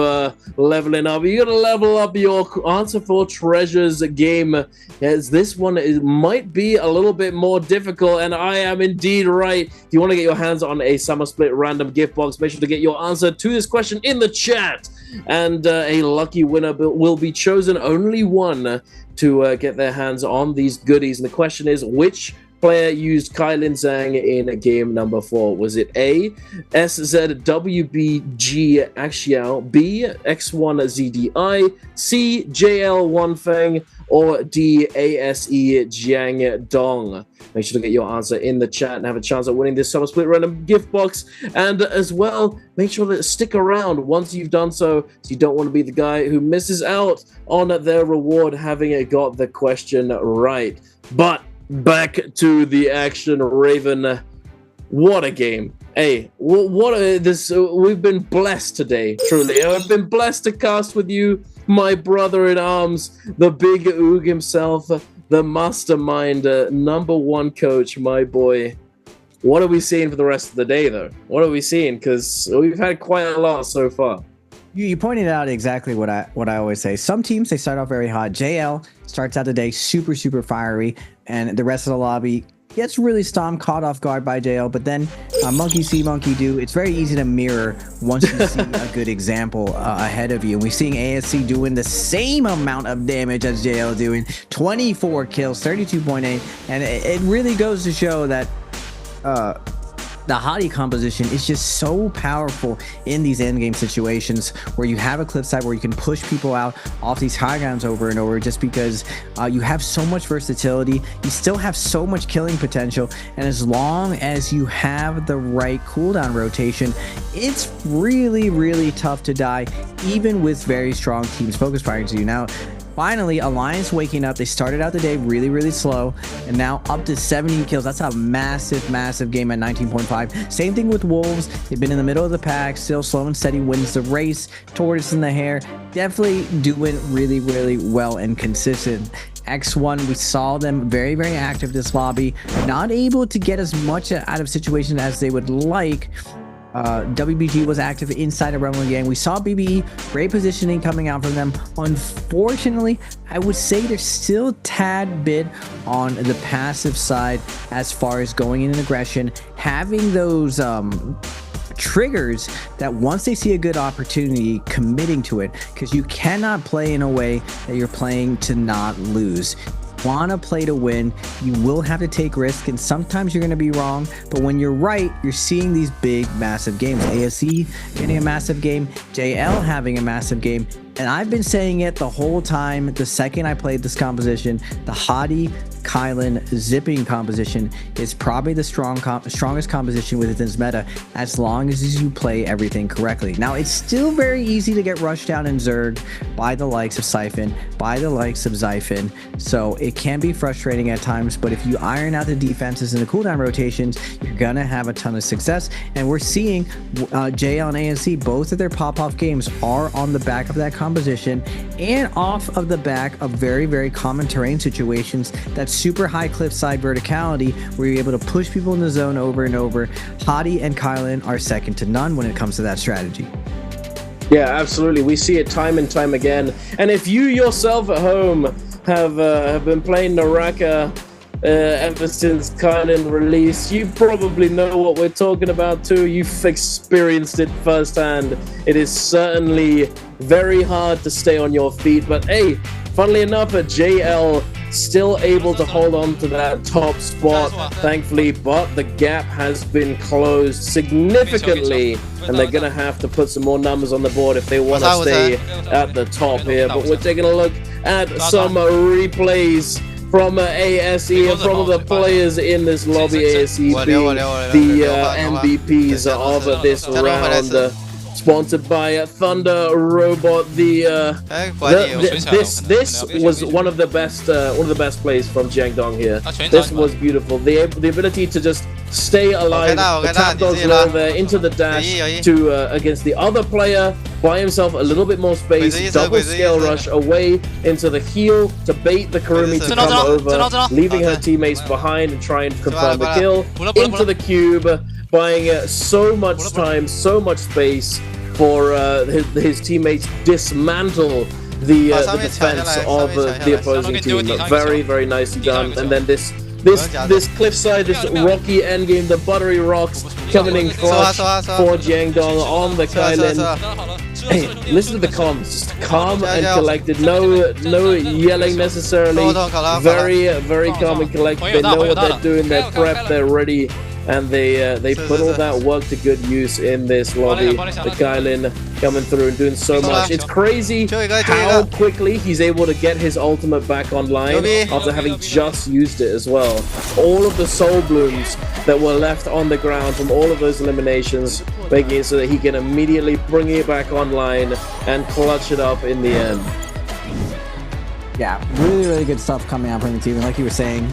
leveling up, you gotta level up your Answer for Treasures game, as this one might be a little bit more difficult, and I am indeed right. If you want to get your hands on a Summer Split random gift box, make sure to get your answer to this question in the chat, and a lucky winner will be chosen. Only one to get their hands on these goodies. And the question is, which player used Kylan Zhang in game number 4? Was it A, SZWBG Axiao, B, X1ZDI, C, JL Wanfeng, or D, ASE Jiang Dong? Make sure to get your answer in the chat and have a chance at winning this Summer Split random gift box. And as well, make sure to stick around once you've done so you don't want to be the guy who misses out on their reward having got the question right. But back to the action, Raven. What a game. Hey, we've been blessed today, truly. I've been blessed to cast with you, my brother in arms, the big Oog himself, the mastermind, number 1 coach, my boy. What are we seeing for the rest of the day, though? What are we seeing? Because we've had quite a lot so far. You pointed out exactly what I always say. Some teams, they start off very hot. JL starts out the day super fiery, and the rest of the lobby gets really stomped, caught off guard by JL. But then monkey see, monkey do. It's very easy to mirror once you see a good example ahead of you. And we're seeing ASC doing the same amount of damage as JL doing. 24 kills, 32.8, and it really goes to show that the hottie composition is just so powerful in these endgame situations where you have a cliffside where you can push people out off these high grounds over and over, just because you have so much versatility, you still have so much killing potential, and as long as you have the right cooldown rotation, it's really tough to die, even with very strong teams focus firing to you. Now, finally, Alliance waking up. They started out the day really slow, and now up to 17 kills. That's a massive game at 19.5. Same thing with Wolves. They've been in the middle of the pack, still slow and steady, wins the race. Tortoise in the hair, definitely doing really well and consistent. X1, we saw them very active this lobby, not able to get as much out of situations as they would like. WBG was active inside a Rumble game. We saw BBE, great positioning coming out from them. Unfortunately, I would say they're still a tad bit on the passive side as far as going in aggression, having those triggers that once they see a good opportunity, committing to it, because you cannot play in a way that you're playing to not lose. Want to play to win, you will have to take risk, and sometimes you're going to be wrong, but when you're right, you're seeing these massive games. ASE getting a massive game, JL having a massive game, And I've been saying it the whole time. The second I played this composition, the Hottie Kylan zipping composition is probably the strongest composition within this meta, as long as you play everything correctly. Now, it's still very easy to get rushed down and zerged by the likes of Siphon, by the likes of Xiphon, so it can be frustrating at times, but if you iron out the defenses and the cooldown rotations, you're gonna have a ton of success. And we're seeing JL and ASC, both of their pop-off games are on the back of that composition and off of the back of very, very common terrain situations. That's super high cliffside verticality where you're able to push people in the zone over and over. Hottie and Kylan are second to none when it comes to that strategy. Yeah, absolutely. We see it time and time again. And if you yourself at home have been playing NARAKA ever since Kylan released, you probably know what we're talking about too. You've experienced it firsthand. It is certainly very hard to stay on your feet, but hey, funnily enough, JL still able to hold on to that top spot, thankfully, but the gap has been closed significantly, and they're gonna have to put some more numbers on the board if they want to stay at the top here. But we're taking a look at some replays from ASE and from the players in this lobby. ASE being the MVPs of this round. Sponsored by Thunder Robot. This was one of the best plays from Jiangdong here. This was beautiful. The ability to just stay alive, the tap dodge roll there into the dash to against the other player, buy himself a little bit more space, double scale rush away into the heel to bait the Kurumi to come over, leaving her teammates behind and try and confirm the kill into the cube, buying so much time, so much space for his teammates dismantle the defense of the opposing team. Very, very nicely done. And then this cliffside, this rocky endgame, the buttery rocks coming in clutch for Jiangdong on the Kylan. Hey, listen to the comms, just calm and collected, no yelling necessarily, very, very calm and collected. They know what they're doing, they're prepped, they're ready, and they put all that work to good use in this lobby. The Kylan coming through and doing so much. It's crazy how quickly he's able to get his ultimate back online after having just used it as well. All of the soul blooms that were left on the ground from all of those eliminations, making it so that he can immediately bring it back online and clutch it up in the end. Yeah, really, really good stuff coming out from the team. And like you were saying,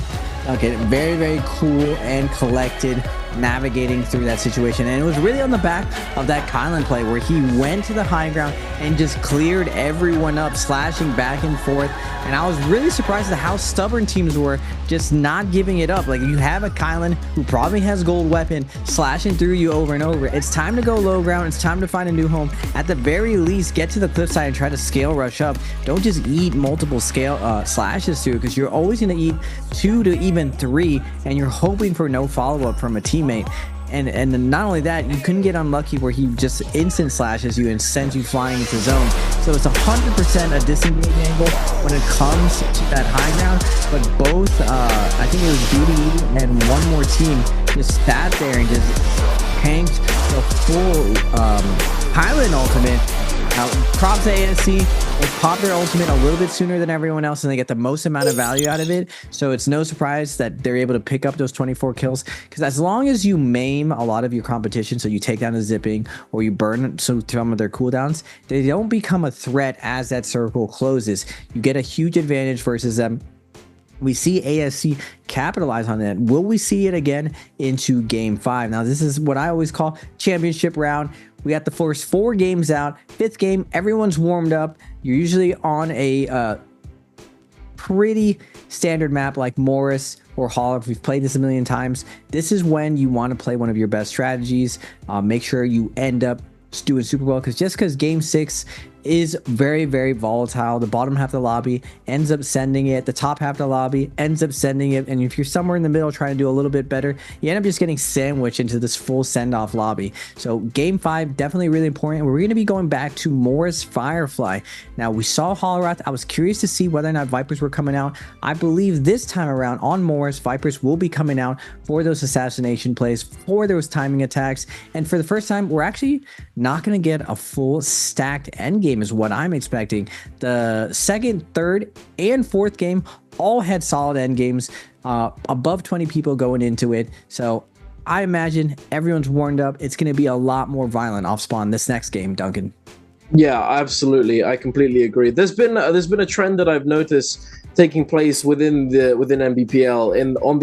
okay, very, very cool and collected, navigating through that situation. And it was really on the back of that Kylan play where he went to the high ground and just cleared everyone up, slashing back and forth. And I was really surprised at how stubborn teams were, just not giving it up. Like, you have a Kylan who probably has gold weapon slashing through you over and over. It's time to go low ground. It's time to find a new home. At the very least, get to the cliffside and try to scale rush up. Don't just eat multiple scale slashes through, because you're always going to eat 2 to even 3, and you're hoping for no follow-up from a teammate. And not only that, you couldn't get unlucky where he just instant slashes you and sends you flying into zone. So it's 100% a disengage angle when it comes to that high ground. But both, I think it was BD and one more team just sat there and just tanked the full Kylan ultimate. Now, props to ASC. They pop their ultimate a little bit sooner than everyone else, and they get the most amount of value out of it. So it's no surprise that they're able to pick up those 24 kills. Because as long as you maim a lot of your competition, so you take down the zipping or you burn some of their cooldowns, they don't become a threat as that circle closes. You get a huge advantage versus them. We see ASC capitalize on that. Will we see it again into Game 5? Now, this is what I always call championship round. We got the first 4 games out. 5th game, everyone's warmed up. You're usually on a pretty standard map like Morris or Hall. If we've played this a million times, this is when you want to play one of your best strategies. Make sure you end up doing super well, because Game 6 is very, very volatile. The bottom half of the lobby ends up sending it, the top half of the lobby ends up sending it, and if you're somewhere in the middle trying to do a little bit better, you end up just getting sandwiched into this full send-off lobby. So Game 5, definitely really important. We're going to be going back to Morris Firefly. Now, we saw Hollowrath. I was curious to see whether or not Vipers were coming out. I believe this time around on Morris, Vipers will be coming out for those assassination plays, for those timing attacks, and for the first time, we're actually not going to get a full stacked endgame game is what I'm expecting. The second, third, and fourth game all had solid end games, above 20 people going into it. So I imagine everyone's warmed up. It's going to be a lot more violent off spawn this next game, Duncan. Yeah, absolutely. I completely agree. There's been a trend that I've noticed taking place within Nbpl on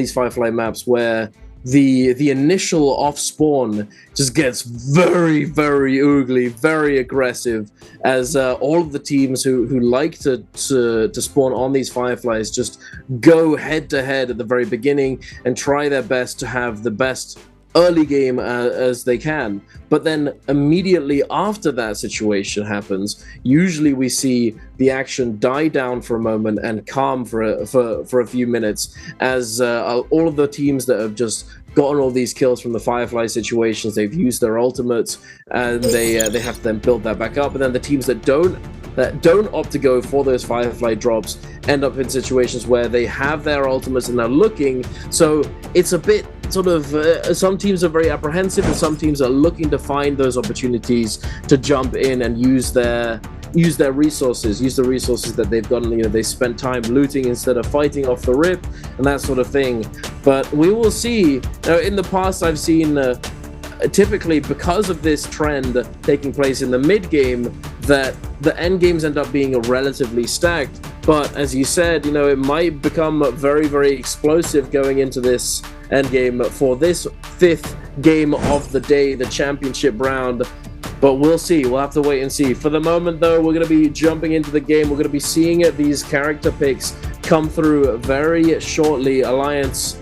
these Firefly maps where the initial off spawn just gets very, very oogly, very aggressive, as all of the teams who like to spawn on these Fireflies just go head to head at the very beginning and try their best to have the best early game as they can. But then immediately after that situation happens, usually we see the action die down for a moment and calm for a few minutes, as all of the teams that have just gotten all these kills from the Firefly situations, they've used their ultimates, and they have to then build that back up. And then the teams that don't opt to go for those Firefly drops end up in situations where they have their ultimates and they're looking. So it's a bit sort of some teams are very apprehensive, and some teams are looking to find those opportunities to jump in and use the resources that they've gotten. They spent time looting instead of fighting off the rip and that sort of thing. But we will see. Now, in the past, I've seen typically, because of this trend taking place in the mid game, that the end games end up being relatively stacked. But as you said, it might become very, very explosive going into this end game for this fifth game of the day, the championship round. But we'll see. We'll have to wait and see. For the moment, though, we're going to be jumping into the game. We're going to be seeing these character picks come through very shortly. Alliance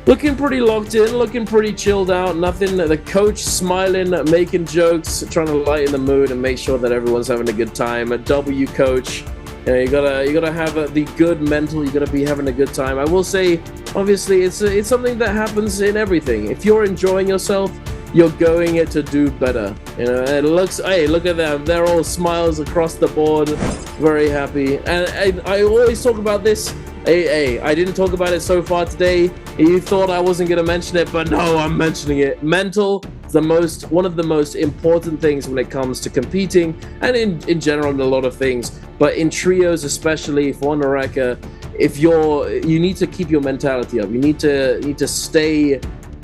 looking pretty locked in, looking pretty chilled out. Nothing. The coach smiling, making jokes, trying to lighten the mood and make sure that everyone's having a good time. A W coach. You gotta have the good mental. You gotta be having a good time. I will say, obviously, it's something that happens in everything. If you're enjoying yourself, you're going to do better. It looks. Hey, look at them. They're all smiles across the board, very happy. And I always talk about this. Hey, I didn't talk about it so far today. You thought I wasn't gonna mention it, but no, I'm mentioning it. Mental is one of the most important things when it comes to competing, and in general in a lot of things. But in trios, especially for NARAKA, you need to keep your mentality up. You need to stay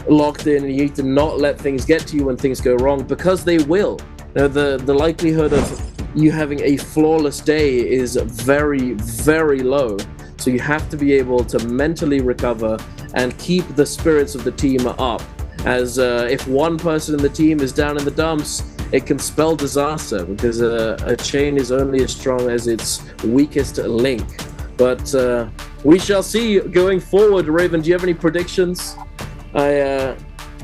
locked in, and you need to not let things get to you when things go wrong, because they will. The likelihood of you having a flawless day is very, very low. So you have to be able to mentally recover and keep the spirits of the team up, as if one person in the team is down in the dumps, it can spell disaster, because a chain is only as strong as its weakest link. But we shall see going forward. Raven, do you have any predictions? I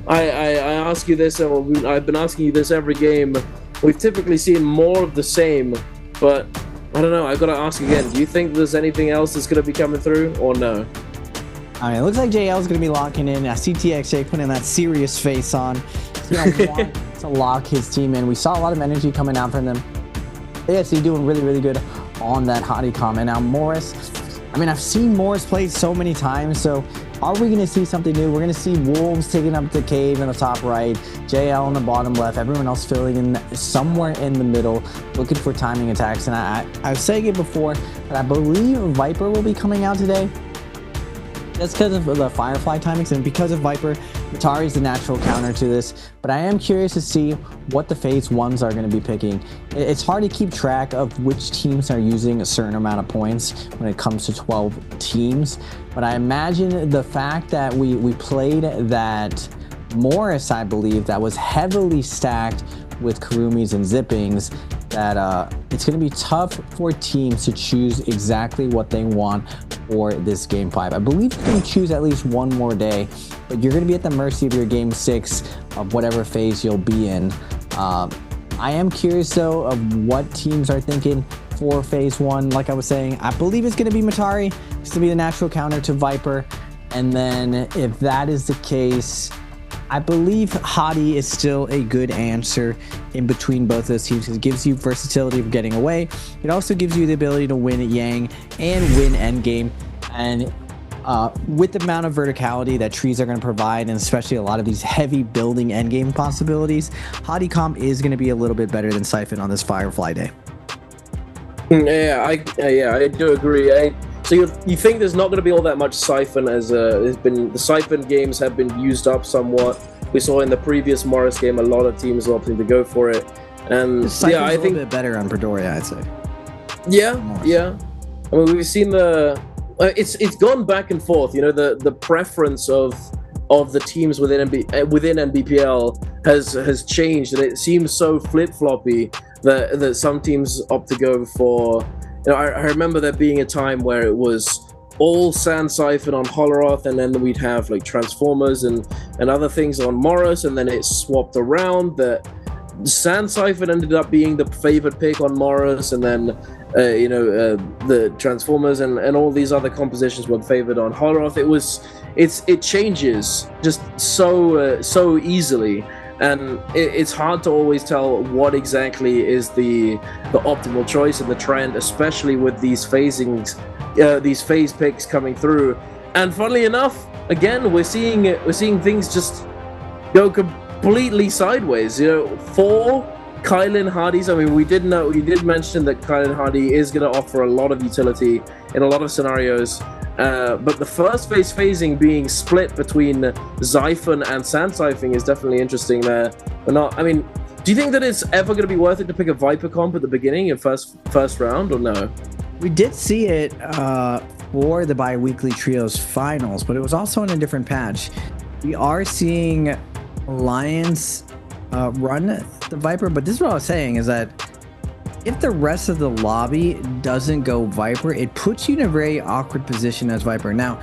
ask you this, and I've been asking you this every game. We've typically seen more of the same, but I don't know. I gotta ask again. Do you think there's anything else that's gonna be coming through, or no? I mean, it looks like JL is gonna be locking in. CTXJ putting that serious face on. He's gonna want to lock his team in. We saw a lot of energy coming out from them. ASC doing really, really good on that hottie comment. Now Morris. I mean, I've seen Morris play so many times, so are we going to see something new? We're going to see Wolves taking up the cave in the top right, JL in the bottom left, everyone else filling in somewhere in the middle, looking for timing attacks. And I was saying it before, but I believe Viper will be coming out today. That's because of the Firefly timings, and because of Viper, Matari is the natural counter to this. But I am curious to see what the phase ones are going to be picking. It's hard to keep track of which teams are using a certain amount of points when it comes to 12 teams. But I imagine the fact that we played that Morris, I believe, that was heavily stacked with Kurumis and Zippings, that it's going to be tough for teams to choose exactly what they want for this game 5. I believe you can choose at least one more day, but you're going to be at the mercy of your game 6 of whatever phase you'll be in. I am curious though of what teams are thinking for phase 1. Like I was saying, I believe it's going to be Matari. It's going to be the natural counter to Viper. And then if that is the case, I believe Hottie is still a good answer in between both those teams. It gives you versatility of getting away. It also gives you the ability to win at Yang and win endgame. And with the amount of verticality that trees are going to provide, and especially a lot of these heavy building endgame possibilities, Honeycomb is going to be a little bit better than Siphon on this Firefly day. Yeah, I do agree. So you think there's not going to be all that much Siphon, as the Siphon games have been used up somewhat. We saw in the previous Morris game a lot of teams opting to go for it, and yeah, I think a bit better on Predoria, I'd say. Yeah. I mean, we've seen it's gone back and forth. You know, the preference of the teams within Nbpl has changed, and it seems so flip-floppy that some teams opt to go for. You know, I remember there being a time where it was all Sand Siphon on Holoroth, and then we'd have like Transformers and other things on Morris, and then it swapped around. That Sand Siphon ended up being the favorite pick on Morris, and then the Transformers and all these other compositions were favored on Holoroth. It changes just so easily, and it's hard to always tell what exactly is the optimal choice and the trend, especially with these phasings, these phase picks coming through. And funnily enough, again, we're seeing things just go completely sideways. You know, 4 Kylin Hardys. I mean, we did mention that Kylin Hardy is going to offer a lot of utility in a lot of scenarios. But the first phase phasing being split between Xiphon and Sand Siphon is definitely interesting there. I mean, do you think that it's ever going to be worth it to pick a Viper comp at the beginning in first round, or no? We did see it for the bi-weekly trios finals, but it was also in a different patch. We are seeing Alliance run the Viper, but this is what I was saying, is that if the rest of the lobby doesn't go Viper, it puts you in a very awkward position as Viper. Now,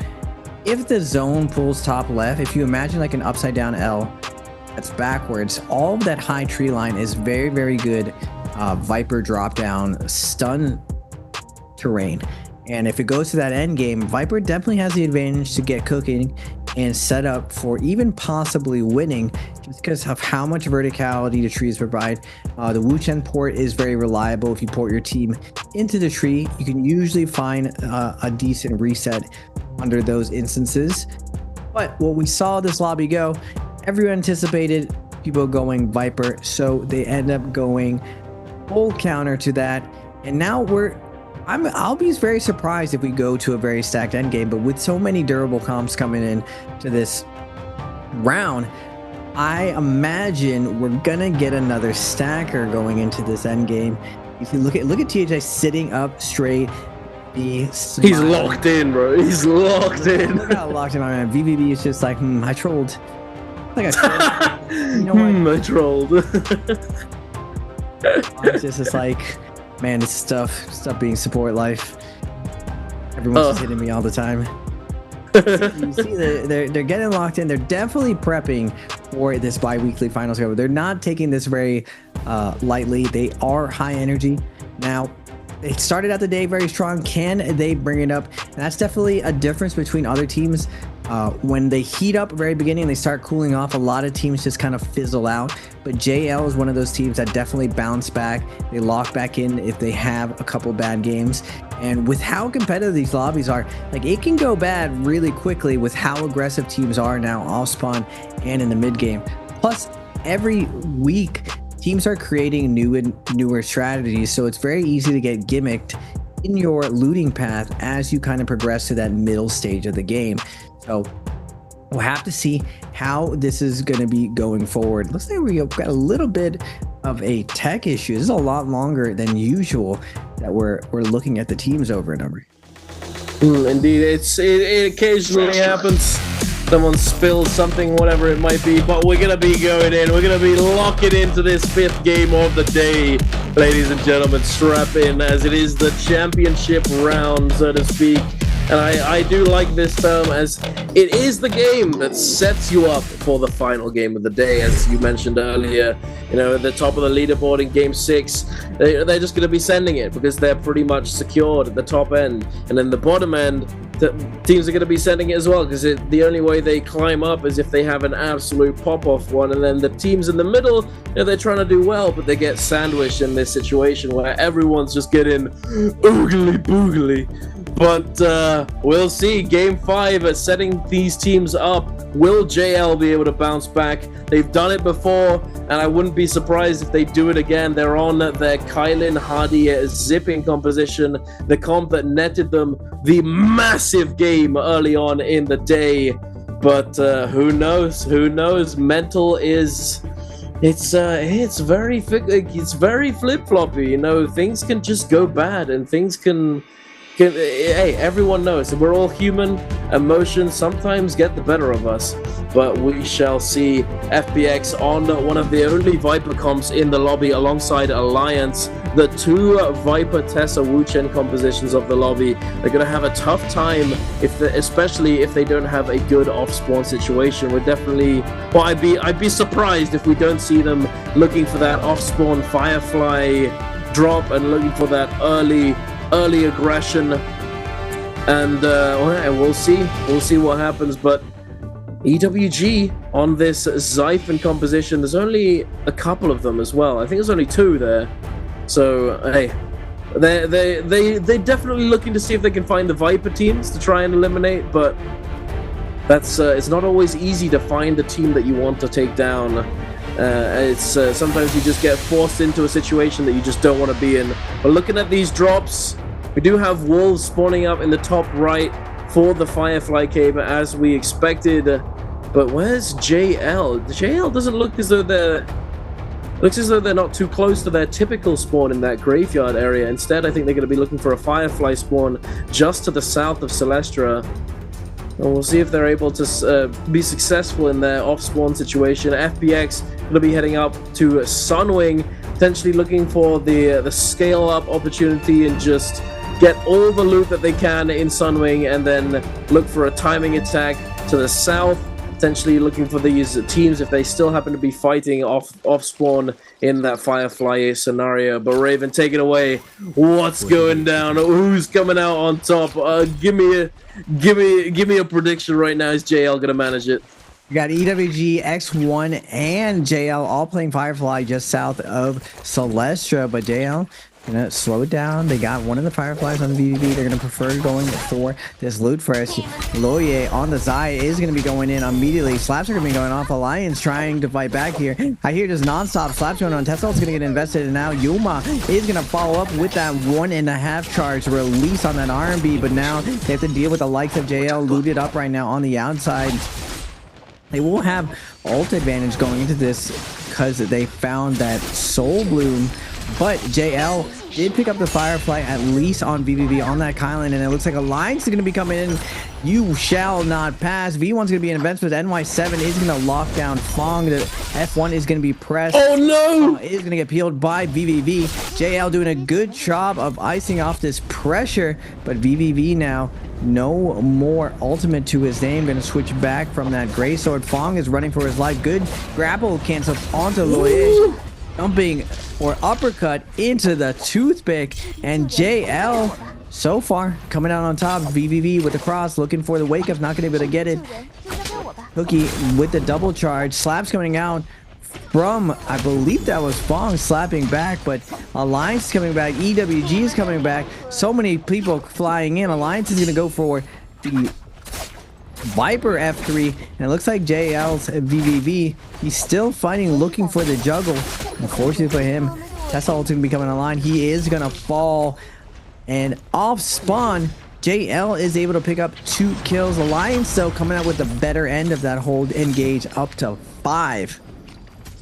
if the zone pulls top left, if you imagine like an upside down L that's backwards, all of that high tree line is very, very good Viper drop down stun terrain. And if it goes to that end game, Viper definitely has the advantage to get cooking and set up for even possibly winning, just because of how much verticality the trees provide. The Wu-Chen port is very reliable. If you port your team into the tree, you can usually find a decent reset under those instances. But what we saw this lobby go, everyone anticipated people going Viper, so they end up going full counter to that. And now I'll be very surprised if we go to a very stacked endgame, but with so many durable comps coming in to this round, I imagine we're gonna get another stacker going into this endgame. You can look at THI sitting up straight. He's locked in, bro. He's locked in. Look how locked in, my man. VVB is just like, I trolled. I trolled. You know what? I trolled. It's just like, man, it's stuff being support life. Everyone's just hitting me all the time. You see, they're getting locked in. They're definitely prepping for this bi-weekly finals go. They're not taking this very lightly. They are high energy. Now, they started out the day very strong. Can they bring it up? And that's definitely a difference between other teams. When they heat up at the very beginning and they start cooling off, a lot of teams just kind of fizzle out. But JL is one of those teams that definitely bounce back. They lock back in if they have a couple bad games. And with how competitive these lobbies are, like, it can go bad really quickly with how aggressive teams are now off spawn and in the mid game. Plus, every week teams are creating new and newer strategies, so it's very easy to get gimmicked in your looting path as you kind of progress to that middle stage of the game. So we'll have to see how this is going to be going forward. Looks like we've got a little bit of a tech issue. This is a lot longer than usual that we're looking at the teams over and over. Indeed, it occasionally happens. Someone spills something, whatever it might be, but we're gonna be going in. We're gonna be locking into this 5th game of the day, ladies and gentlemen. Strap in, as it is the championship round, so to speak. And I do like this term, as it is the game that sets you up for the final game of the day. As you mentioned earlier, you know, at the top of the leaderboard in game 6, they're just going to be sending it because they're pretty much secured at the top end. And then the bottom end, the teams are going to be sending it as well, because the only way they climb up is if they have an absolute pop-off one. And then the teams in the middle, you know, they're trying to do well, but they get sandwiched in this situation where everyone's just getting oogly boogly. But we'll see. Game 5 setting these teams up. Will JL be able to bounce back? They've done it before, and I wouldn't be surprised if they do it again. They're on their Kylan Hardy zipping composition, the comp that netted them the massive game early on in the day. But who knows? Who knows? Mental is... It's very flip-floppy. You know, things can just go bad, and things can hey, everyone knows that we're all human. Emotions sometimes get the better of us, but we shall see. FPX on one of the only Viper comps in the lobby alongside Alliance. The two Viper Tessa Wuchen compositions of the lobby. They're going to have a tough time, especially if they don't have a good off-spawn situation. We're definitely... Well, I'd be surprised if we don't see them looking for that off-spawn Firefly drop and looking for that early aggression, and we'll see what happens. But EWG on this Zyphon composition, there's only a couple of them as well. I think there's only 2 there, so hey, they're definitely looking to see if they can find the Viper teams to try and eliminate, but that's it's not always easy to find the team that you want to take down. It's sometimes you just get forced into a situation that you just don't want to be in. But looking at these drops, we do have wolves spawning up in the top right for the Firefly Cave as we expected. But where's JL? JL doesn't look as though they're not too close to their typical spawn in that graveyard area. Instead, I think they're going to be looking for a Firefly spawn just to the south of Celestra. And we'll see if they're able to be successful in their off-spawn situation. FPX going to be heading up to Sunwing, potentially looking for the scale-up opportunity and just get all the loot that they can in Sunwing, and then look for a timing attack to the south, potentially looking for these teams if they still happen to be fighting off-spawn in that Firefly scenario. But Raven, take it away. What's going down? Who's coming out on top? Give me a prediction right now. Is JL gonna manage it? You got EWG, X1, and JL all playing Firefly just south of Celestra, but JL gonna slow it down. They got one of the Fireflies on the VVV. They're gonna prefer going for this loot first. Loye on the Zai is gonna be going in immediately. Slaps are gonna be going off. Alliance trying to fight back here. I hear just non-stop slaps going on. Tessal's gonna get invested, and now Yuma is gonna follow up with that 1.5 charge release on that R&B, but now they have to deal with the likes of JL looted up right now on the outside. They will have ult advantage going into this because they found that Soul Bloom, but JL did pick up the Firefly at least on VVV on that Kylan, and it looks like Alliance is going to be coming in. You shall not pass. V1's going to be in events, but NY7 is going to lock down Fong. The F1 is going to be pressed. Oh no! It is going to get peeled by VVV. JL doing a good job of icing off this pressure, but VVV now no more ultimate to his name. Going to switch back from that Grey Sword. Fong is running for his life. Good grapple cancels onto Loye. Jumping or uppercut into the toothpick, and JL so far coming out on top. VVV with the cross, looking for the wake up, not gonna be able to get it. Hookie with the double charge. Slaps coming out from, I believe that was Fong slapping back, but Alliance is coming back. EWG is coming back. So many people flying in. Alliance is gonna go for the Viper F3, and it looks like JL's VVV. He's still fighting, looking for the juggle. Unfortunately for him, Tessa ultimate becoming a line. He is gonna fall, and off spawn, JL is able to pick up 2 kills. Alliance though coming out with the better end of that hold engage, up to 5.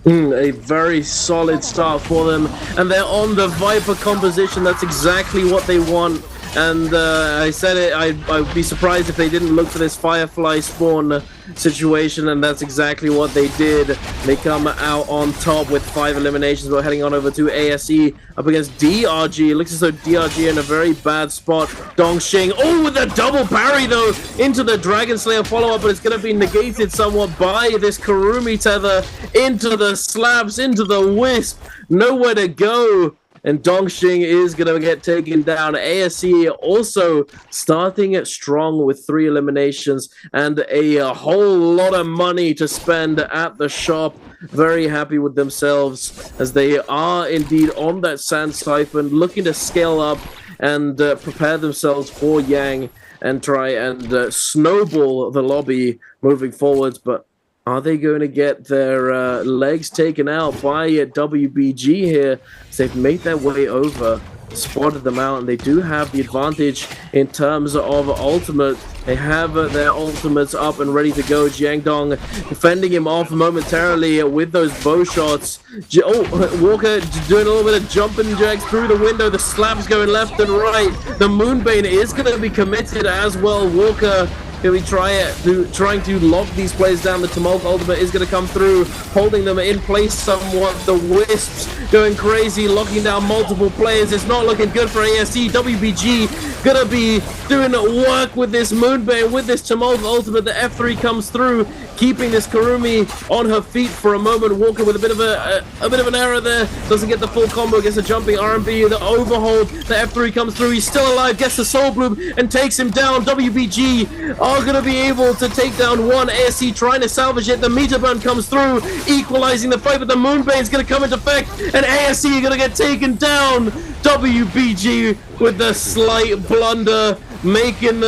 A very solid start for them, and they're on the Viper composition. That's exactly what they want. And I said it, I'd be surprised if they didn't look for this Firefly spawn situation, and that's exactly what they did. They come out on top with 5 eliminations. We're heading on over to ASE up against DRG. It looks as though DRG in a very bad spot. Dongxing, oh, with a double parry though into the Dragon Slayer follow-up, but it's going to be negated somewhat by this Kurumi tether into the slabs, into the wisp. Nowhere to go. And Dongxing is going to get taken down. ASE also starting strong with 3 eliminations and a whole lot of money to spend at the shop. Very happy with themselves as they are indeed on that Sand Siphon, looking to scale up and prepare themselves for Yang and try and snowball the lobby moving forwards. But are they going to get their legs taken out by WBG here? So they've made their way over, spotted them out, and they do have the advantage in terms of ultimate. They have their ultimates up and ready to go. Jiangdong defending him off momentarily with those bow shots. Walker doing a little bit of jumping jacks through the window. The slaps going left and right. The Moonbane is going to be committed as well. Walker going to be trying to lock these players down. The Tumult ultimate is going to come through, holding them in place somewhat. The Wisps going crazy, locking down multiple players. It's not looking good for ASC. WBG going to be doing work with this Moonbane, with this Tumult ultimate. The F3 comes through, keeping this Karumi on her feet for a moment. Walker with a bit of an error there. Doesn't get the full combo, gets a jumping RMB. The overhold, the F3 comes through. He's still alive, gets the Soul Bloom and takes him down. WBG are going to be able to take down one. ASC trying to salvage it. The meter burn comes through, equalizing the fight, but the Moonbane is going to come into effect, and ASC are going to get taken down. WBG with the slight blunder, making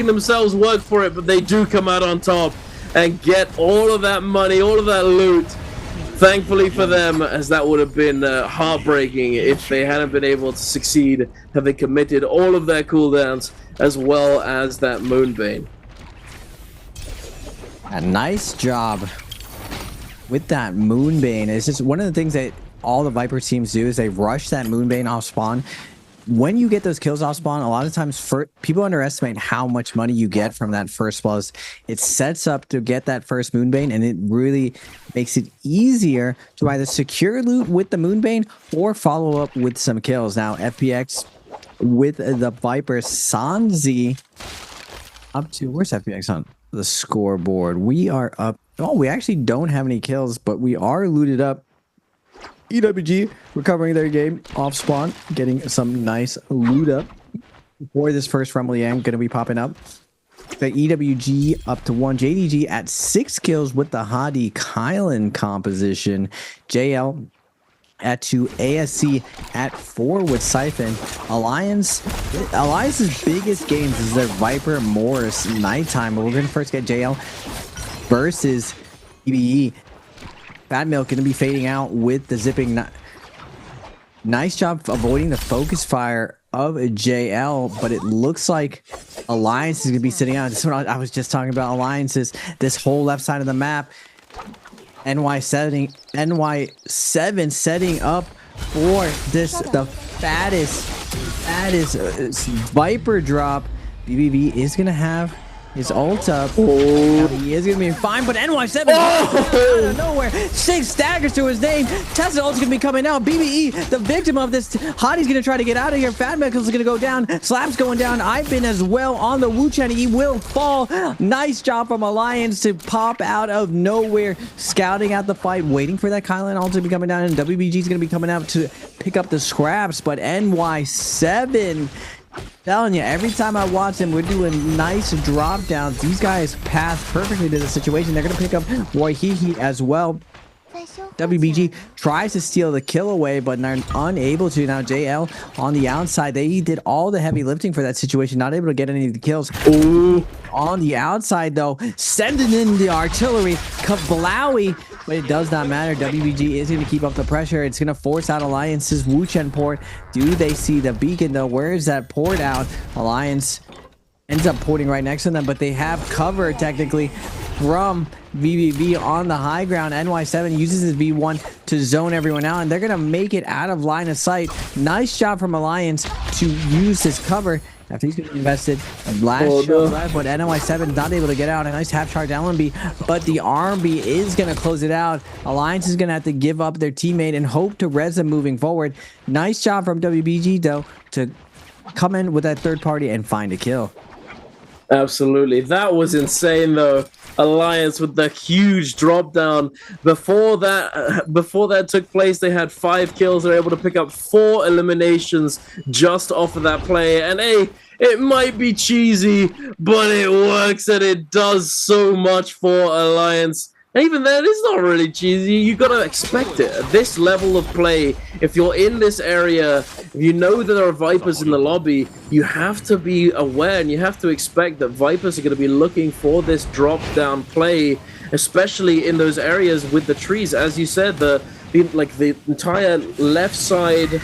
themselves work for it, but they do come out on top and get all of that money, all of that loot. Thankfully for them, as that would have been heartbreaking if they hadn't been able to succeed, having committed all of their cooldowns as well as that Moonbane. A nice job with that Moonbane. It's just one of the things that all the Viper teams do is they rush that Moonbane off spawn. When you get those kills off spawn, a lot of times people underestimate how much money you get from that first plus. It sets up to get that first Moonbane, and it really makes it easier to either secure loot with the Moonbane or follow up with some kills. Now, FPX with the Viper, Sanzi up to, where's FPX on the scoreboard? We are up. Oh, we actually don't have any kills, but we are looted up. EWG recovering their game off spawn, getting some nice loot up for this first Rumble Yang going to be popping up. The EWG up to 1. JDG at 6 kills with the Hadi Kylan composition. JL at 2. ASC at 4 with Siphon. Alliance's biggest games is their Viper Morris nighttime, but we're going to first get JL versus EBE. Bad Milk going to be fading out with the zipping. Nice job avoiding the focus fire of JL, but it looks like Alliance is going to be sitting out. This is what I was just talking about. Alliances, this whole left side of the map. NY7 setting up for this, the fattest Viper drop. BBB is going to have his ult up. Oh. He is going to be fine, but NY7 out of nowhere. 6 staggers to his name. Tesla ult's going to be coming out. BBE, the victim of this. Hotie's going to try to get out of here. Fat Medical's going to go down. Slap's going down. I've been as well on the Wuchen. He will fall. Nice job from Alliance to pop out of nowhere. Scouting out the fight, waiting for that Kylan ult to be coming down. And WBG's going to be coming out to pick up the scraps, but NY7... telling you, every time I watch them, we're doing nice drop downs. These guys pass perfectly to the situation. They're going to pick up Roy Hehe as well. WBG tries to steal the kill away, but they're unable to. Now JL on the outside, they did all the heavy lifting for that situation, not able to get any of the kills. Ooh. On the outside though, sending in the artillery, Kablawi, but it does not matter. WBG is going to keep up the pressure. It's going to force out Alliance's Wuchen port. Do they see the beacon though? Where is that port out? Alliance ends up porting right next to them, but they have cover technically from VBB on the high ground. NY7 uses his V1 to zone everyone out, and they're going to make it out of line of sight. Nice job from Alliance to use this cover after he's going to be invested. Last shot left, but NY7 not able to get out. A nice half-charge LMB, but the RMB is going to close it out. Alliance is going to have to give up their teammate and hope to res them moving forward. Nice job from WBG, though, to come in with that third party and find a kill. Absolutely. That was insane, though. Alliance with the huge drop down. Before that took place, they had 5 kills. They're able to pick up 4 eliminations just off of that play. And hey, it might be cheesy, but it works, and it does so much for Alliance. And even then, it's not really cheesy. You gotta expect it. At this level of play, if you're in this area, if you know that there are Vipers in the lobby, you have to be aware and you have to expect that Vipers are going to be looking for this drop-down play, especially in those areas with the trees. As you said, the entire left side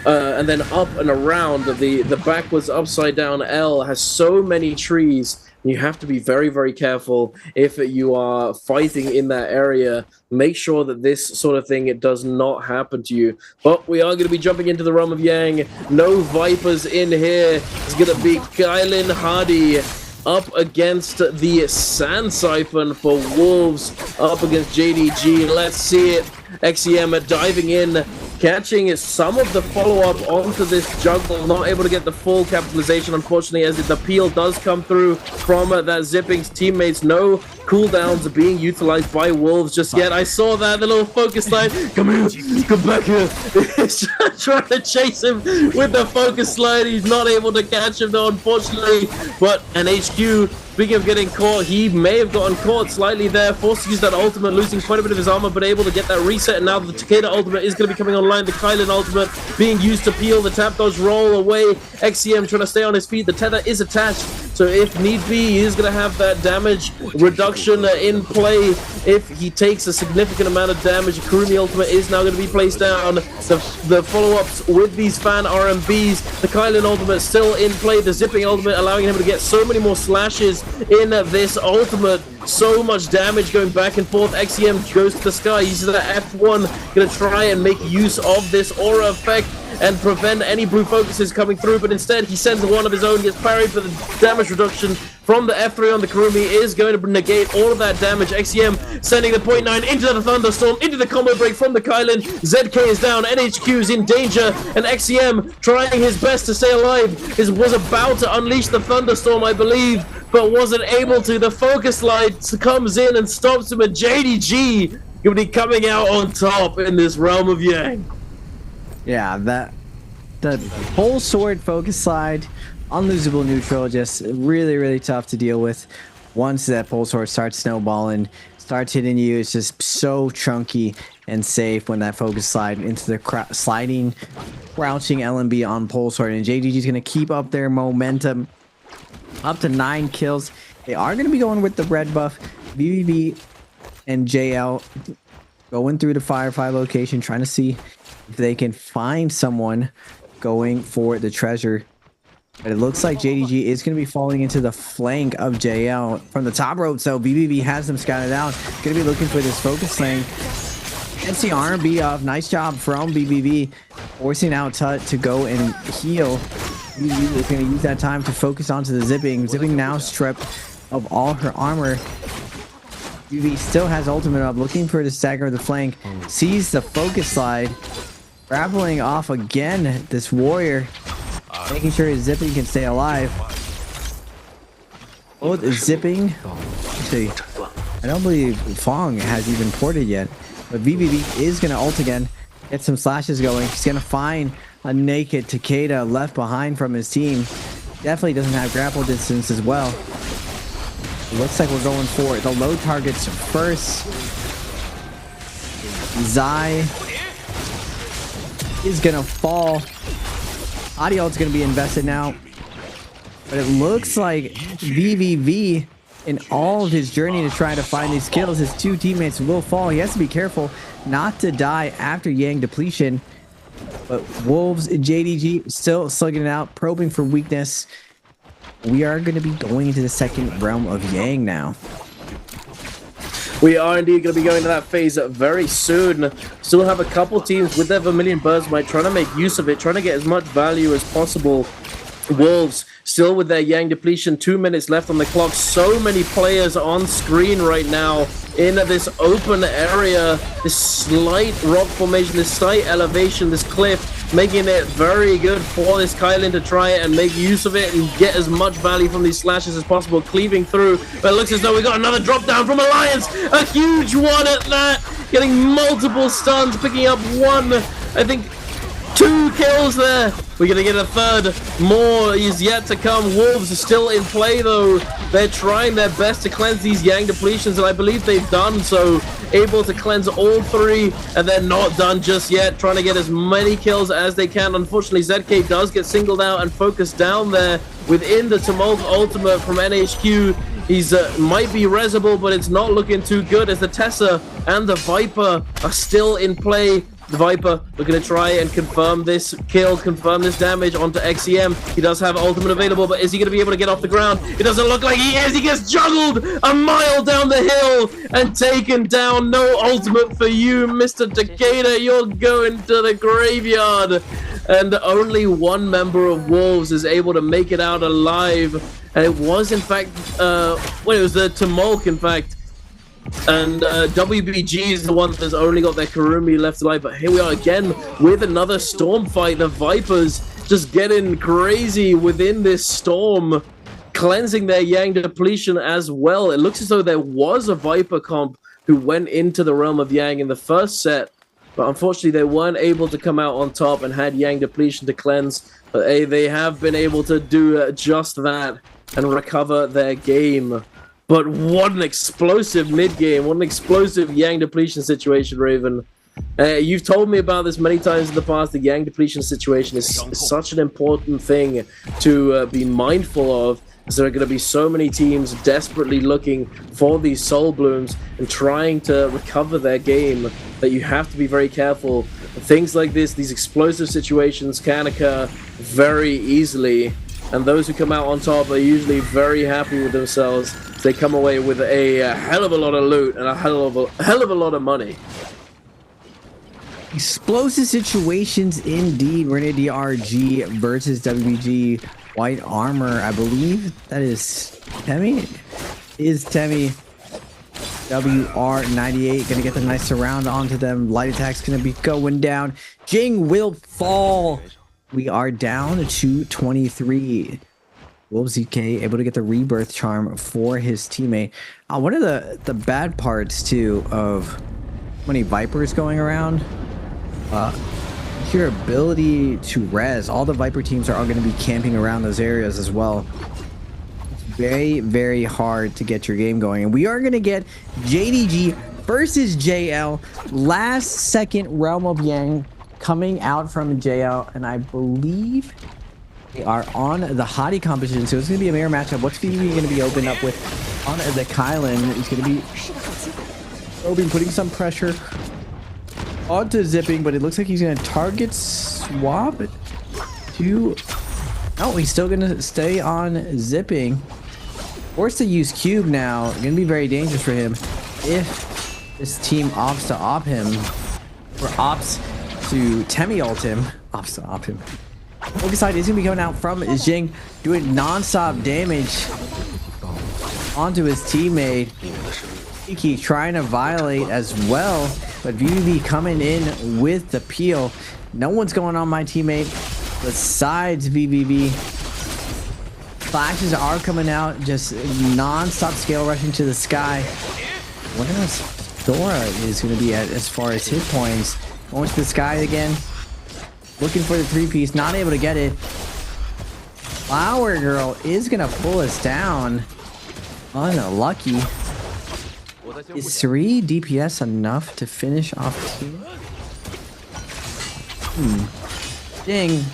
and then up and around the backwards upside down L has so many trees. You have to be very, very careful if you are fighting in that area. Make sure that this sort of thing, it does not happen to you. But we are going to be jumping into the realm of Yang. No Vipers in here. It's going to be Kylan Hardy up against the Sand Siphon for Wolves, up against JDG. Let's see it. XEM diving in, catching some of the follow-up onto this jungle, not able to get the full capitalization, unfortunately, as the peel does come through from that Zipping's teammates. No cooldowns are being utilized by Wolves just yet. I saw that, the little focus line. Come here, come back here. He's trying to chase him with the focus slide. He's not able to catch him though, unfortunately. But an HQ, speaking of getting caught, he may have gotten caught slightly there, forced to use that ultimate, losing quite a bit of his armor, but able to get that reset. And now the Takeda ultimate is going to be coming online. The Kylan ultimate being used to peel the tap dodge, roll away. XCM trying to stay on his feet. The tether is attached, so if need be, he is going to have that damage reduction in play. If he takes a significant amount of damage, Kurumi ultimate is now going to be placed down. The follow-ups with these fan RMBs. The Kylan ultimate still in play. The Zipping ultimate allowing him to get so many more slashes in this ultimate. So much damage going back and forth. XEM goes to the sky, uses that F1, gonna try and make use of this aura effect and prevent any blue focuses coming through, but instead he sends one of his own, gets parried for the damage reduction from the F3 on the Kurumi, is going to negate all of that damage. XEM sending the 0.9 into the Thunderstorm, into the combo break from the Kylan. ZK is down, NHQ is in danger, and XEM trying his best to stay alive, was about to unleash the Thunderstorm, I believe, but wasn't able to. The focus light comes in and stops him, and JDG going to be coming out on top in this realm of Yang. Yeah, the whole sword focus slide, unlosable neutral, just really, really tough to deal with. Once that pole sword starts snowballing, starts hitting you, it's just so chunky and safe when that focus slide into the sliding, crouching LMB on pole sword. And JDG is going to keep up their momentum, up to 9 kills. They are going to be going with the red buff. BBB and JL going through the Firefly location, trying to see if they can find someone going for the treasure. But it looks like JDG is going to be falling into the flank of JL from the top rope. So BBB has them scouted out. Going to be looking for this focus lane. Gets the R&B off. Nice job from BBB, forcing out Tut to go and heal. BBB is going to use that time to focus onto the Zipping. Zipping now stripped of all her armor. BBB still has ultimate up, looking for the stagger of the flank. Sees the focus slide. Grappling off again, this warrior, making sure his Zipping can stay alive. Both Zipping, actually, I don't believe Fong has even ported yet, but BBB is going to ult again, get some slashes going. He's going to find a naked Takeda left behind from his team. Definitely doesn't have grapple distance as well. It looks like we're going for the low targets first. Zai is gonna fall. Audio is gonna be invested now, but it looks like BBV, in all of his journey to try to find these kills, his 2 teammates will fall. He has to be careful not to die after Yang depletion. But Wolves and JDG still slugging it out, probing for weakness. We are going to be going into the second realm of Yang now. We are indeed going to be going to that phase very soon. Still have a couple teams with their Vermilion Birdsmite trying to make use of it, trying to get as much value as possible. Wolves still with their Yang depletion, 2 minutes left on the clock. So many players on screen right now in this open area, this slight rock formation, this slight elevation, this cliff, making it very good for this Kylan to try it and make use of it and get as much value from these slashes as possible, cleaving through. But it looks as though we got another drop down from Alliance, a huge one at that, getting multiple stuns, picking up one, I think, 2 kills there. We're gonna get a third. More is yet to come. Wolves are still in play though. They're trying their best to cleanse these Yang depletions, and I believe they've done so. Able to cleanse all 3, and they're not done just yet. Trying to get as many kills as they can. Unfortunately, ZK does get singled out and focused down there within the Tumult ultimate from NHQ. He's might be resable, but it's not looking too good as the Tessa and the Viper are still in play. The Viper looking to try and confirm this kill, confirm this damage onto XEM. He does have ultimate available, but is he going to be able to get off the ground? It doesn't look like he is. He gets juggled a mile down the hill and taken down. No ultimate for you, Mr. Decatur. You're going to the graveyard. And only one member of Wolves is able to make it out alive. And it was, in fact, it was the Tumult, in fact. And WBG is the one that's only got their Karumi left alive. But here we are again with another storm fight. The Vipers just getting crazy within this storm, cleansing their Yang depletion as well. It looks as though there was a Viper comp who went into the realm of Yang in the first set, but unfortunately they weren't able to come out on top and had Yang depletion to cleanse. But they have been able to do just that and recover their game. But what an explosive mid-game, what an explosive Yang depletion situation, Raven. You've told me about this many times in the past. The Yang depletion situation is such an important thing to be mindful of, as there are going to be so many teams desperately looking for these soul blooms and trying to recover their game, that you have to be very careful. Things like this, these explosive situations can occur very easily, and those who come out on top are usually very happy with themselves. They come away with a hell of a lot of loot and a hell of a lot of money. Explosive situations indeed. We're in a DRG versus WBG. White armor, I believe that is Temi. Is Temi. WR98 gonna get the nice surround onto them. Light attack's gonna be going down. Jing will fall. We are down to 23. Wolves ZK able to get the rebirth charm for his teammate. One of the bad parts too of many Vipers going around, your ability to res. All the Viper teams are all going to be camping around those areas as well. It's very, very hard to get your game going. And we are going to get JDG versus JL. Last second Realm of Yang coming out from JL, and I believe they are on the Hottie competition, so it's going to be a mirror matchup. What's BB going to be opened up with on the Kylan? It's going to be Obi putting some pressure onto Zipping, but it looks like he's going to target swap to... Oh, he's still going to stay on Zipping. Forced to use Cube now. Going to be very dangerous for him if this team opts to op him, or opts to Temi ult him. Opts to op him. Focus side is going to be going out from Jing, doing non-stop damage onto his teammate. Kiki trying to violate as well, but VVV coming in with the peel. No one's going on my teammate besides VVV. Flashes are coming out, just non-stop scale rushing to the sky. What else Dora is going to be at as far as hit points? Going to the sky again. Looking for the 3-piece, not able to get it. Flower Girl is gonna pull us down. Unlucky. Is 3 DPS enough to finish off 2? Ding.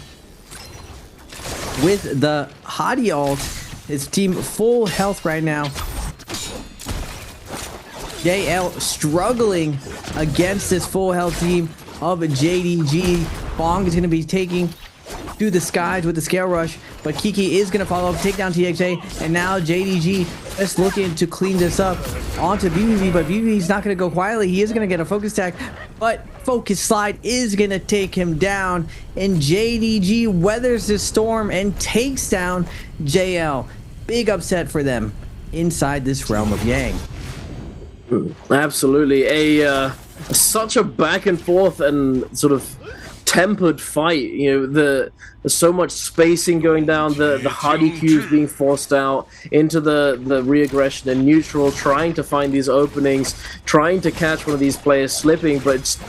With the Hottie ult, his team full health right now. JL struggling against this full health team of JDG. Bong is going to be taking to the skies with the scale rush, but Kiki is going to follow up, take down TXA, and now JDG is looking to clean this up onto VVV, but VVV's not going to go quietly. He is going to get a focus attack, but focus slide is going to take him down, and JDG weathers the storm and takes down JL. Big upset for them inside this realm of Yang. Absolutely. Such a back and forth and sort of tempered fight. You know, there's so much spacing going down, the hardy Qs being forced out into the re-aggression and neutral, trying to find these openings, trying to catch one of these players slipping, but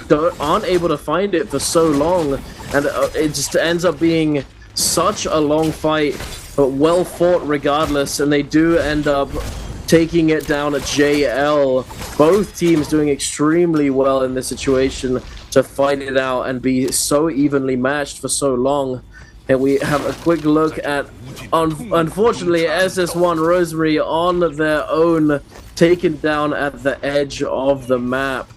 aren't able to find it for so long, and it just ends up being such a long fight, but well fought regardless, and they do end up taking it down at JL. Both teams doing extremely well in this situation to fight it out and be so evenly matched for so long. And we have a quick look at, unfortunately, SS1 Rosemary on their own, taken down at the edge of the map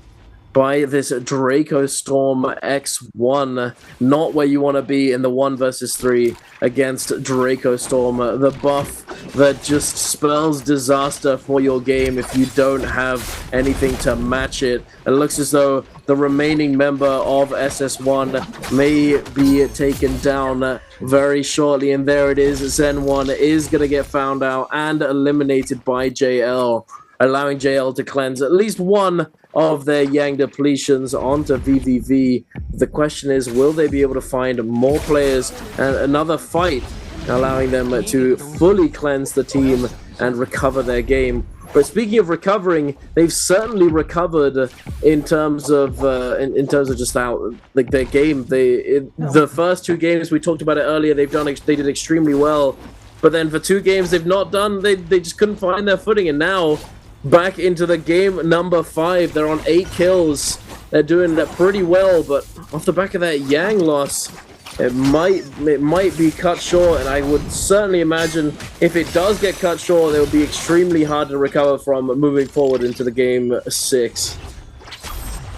by this Draco Storm X1. Not where you want to be in the 1 versus 3 against Draco Storm, the buff that just spells disaster for your game if you don't have anything to match it. It looks as though the remaining member of SS1 may be taken down very shortly, and there it is. Zen1 is going to get found out and eliminated by JL, allowing JL to cleanse at least one of their Yang depletions onto VVV. The question is, will they be able to find more players and another fight, allowing them to fully cleanse the team and recover their game? But speaking of recovering, they've certainly recovered in terms of in terms of just how like their game. The first 2 games, we talked about it earlier, they did extremely well. But then for 2 games they've not done, they just couldn't find their footing, and now back into the game number 5. They're on 8 kills. They're doing that pretty well, but off the back of that Yang loss, it might be cut short, and I would certainly imagine if it does get cut short, it will be extremely hard to recover from moving forward into the game 6.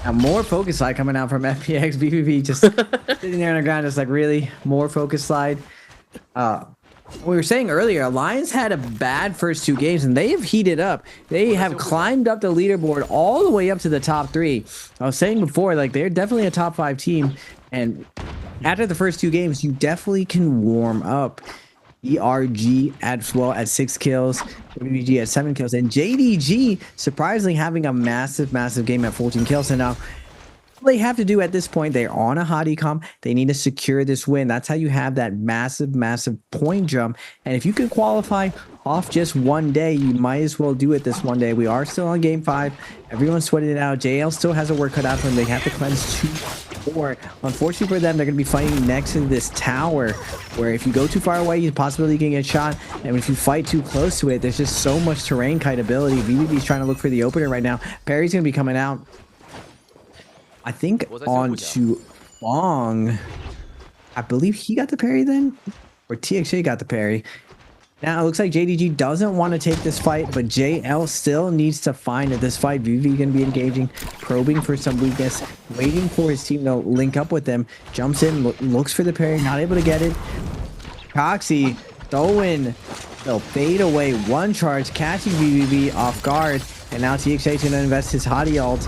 And more focus slide coming out from FPX. BBB just sitting there on the ground, just like, really? More focus slide? We were saying earlier, Alliance had a bad first 2 games, and they have heated up. They have climbed up the leaderboard all the way up to the top 3. I was saying before, like, they're definitely a top 5 team, and after the first 2 games, you definitely can warm up. ERG as well at 6 kills, WBG at 7 kills, and JDG surprisingly having a massive game at 14 kills. And now they have to do at this point, they're on a hottie comp. They need to secure this win. That's how you have that massive point jump. And if you can qualify off just one day, you might as well do it this one day. We are still on game 5. Everyone's sweating it out. JL still has a work cut out for them. They have to cleanse 2-4. Unfortunately for them, they're going to be fighting next to this tower, where if you go too far away, you possibly can get shot. And if you fight too close to it, there's just so much terrain kiteability. VVB's trying to look for the opener right now. Perry's going to be coming out, I think, on to Long. I believe he got the parry then, or TXJ got the parry. Now it looks like JDG doesn't want to take this fight, but JL still needs to find at this fight. VV going to be engaging, probing for some weakness, waiting for his team to link up with them. Jumps in, looks for the parry, not able to get it. Coxie throwing the fade away, 1 charge, catching VVV off guard, and now TXJ is going to invest his hottie ult.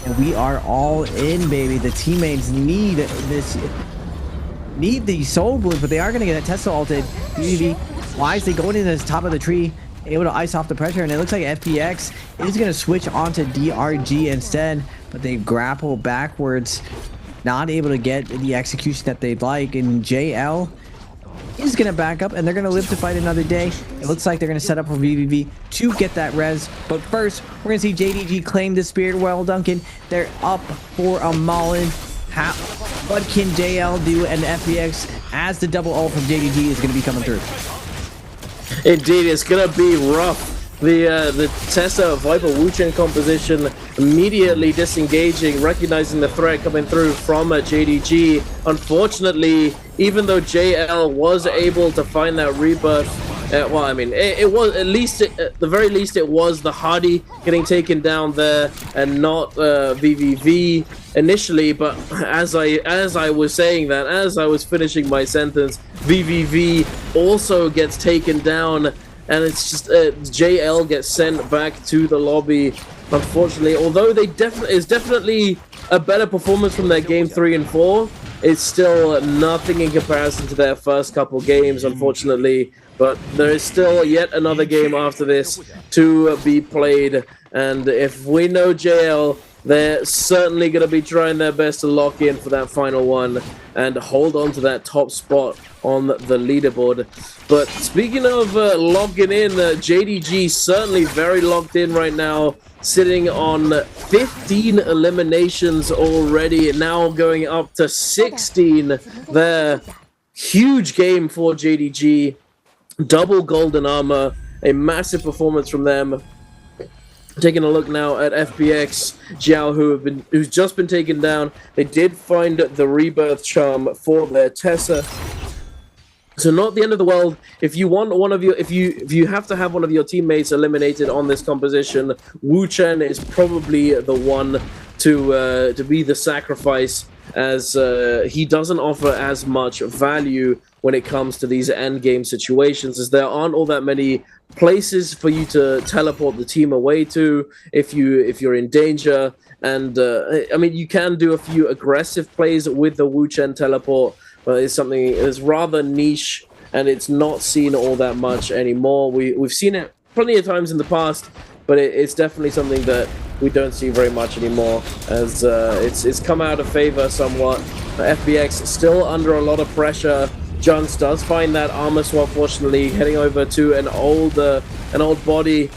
And we are all in, baby. The teammates need the soul blue, but they are going to get a Tesla ulted. VVV wisely going into the top of the tree, able to ice off the pressure, and it looks like FPX is going to switch onto DRG instead, but they grapple backwards, not able to get the execution that they'd like, and JL is going to back up, and they're going to live to fight another day. It looks like they're going to set up for VVV to get that res, but first, we're going to see JDG claim the Spirit Well, Duncan. They're up for a Maulin. What can JL do? And FPX, as the double ult from JDG, is going to be coming through. Indeed, it's going to be rough. The Tessa Viper Wuchen composition immediately disengaging, recognizing the threat coming through from JDG. Unfortunately, even though JL was able to find that rebirth, well, I mean, it was at the very least, it was the Hardy getting taken down there and not VVV initially. But as I was saying that, as I was finishing my sentence, VVV also gets taken down. And it's just JL gets sent back to the lobby, unfortunately. Although it's definitely a better performance from their game 3 and 4, it's still nothing in comparison to their first couple games, unfortunately. But there is still yet another game after this to be played. And if we know JL, they're certainly going to be trying their best to lock in for that final one and hold on to that top spot on the leaderboard. But speaking of locking in, JDG certainly very locked in right now, sitting on 15 eliminations already, now going up to 16 there. Huge game for JDG, double golden armor, a massive performance from them. Taking a look now at FPX, Xiao, who's just been taken down. They did find the rebirth charm for their Tessa. So not the end of the world. If you want one of your, if you have to have one of your teammates eliminated on this composition, Wu Chen is probably the one to be the sacrifice, as he doesn't offer as much value when it comes to these end game situations, as there aren't all that many places for you to teleport the team away to if you're in danger. And I mean, you can do a few aggressive plays with the Wu Chen teleport, but it's something that's rather niche and it's not seen all that much anymore. We've seen it plenty of times in the past, but it's definitely something that we don't see very much anymore, as it's come out of favor somewhat. FBX still under a lot of pressure. Junks does find that armor swap, fortunately, heading over to an old body,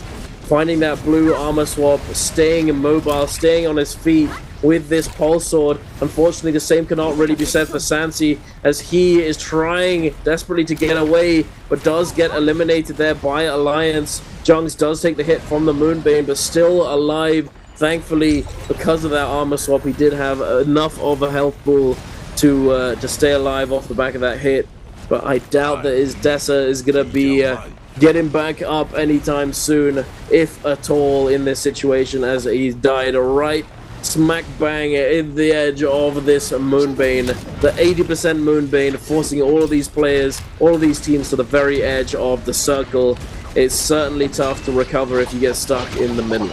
finding that blue armor swap, staying immobile, staying on his feet with this pulse sword. Unfortunately, the same cannot really be said for Sansi, as he is trying desperately to get away, but does get eliminated there by Alliance. Junks does take the hit from the Moonbane, but still alive. Thankfully, because of that armor swap, he did have enough of a health pool to stay alive off the back of that hit. But I doubt that his Dessa is going to be getting back up anytime soon, if at all, in this situation, as he's died right smack bang in the edge of this Moonbane. The 80% Moonbane, forcing all of these players, all of these teams to the very edge of the circle. It's certainly tough to recover if you get stuck in the middle.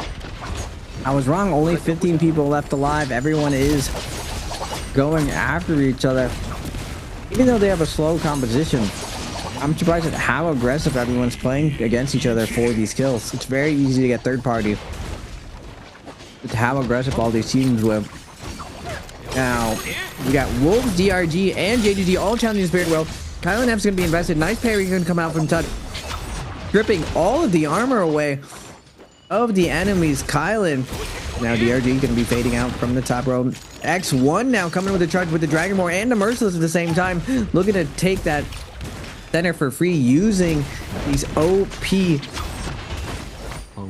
I was wrong. Only 15 people left alive. Everyone is going after each other. Even though they have a slow composition, I'm surprised at how aggressive everyone's playing against each other for these kills. It's very easy to get third party. With how aggressive all these teams were. Now, we got Wolves, DRG, and JDG all challenging Spirit Well. Kylan F's going to be invested. Nice parry going to come out from Tut, stripping all of the armor away of the enemies. Kylan. Now DRG going to be fading out from the top row. X1 now coming with the charge with the Dragonmore and the Merciless at the same time. Looking to take that center for free using these OP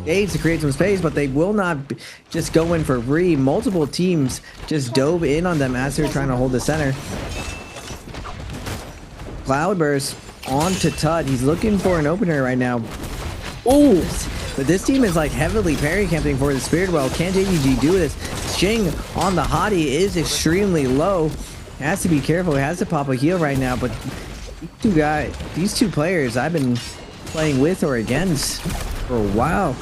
aids to create some space, but they will not just go in for free. Multiple teams just dove in on them as they're trying to hold the center. Cloudburst on to Tut. He's looking for an opener right now. Ooh! But this team is like heavily parry camping for the Spirit Well. Can JDG do this? Xing on the Hottie is extremely low. Has to be careful. He has to pop a heal right now, but these two players I've been playing with or against for a while.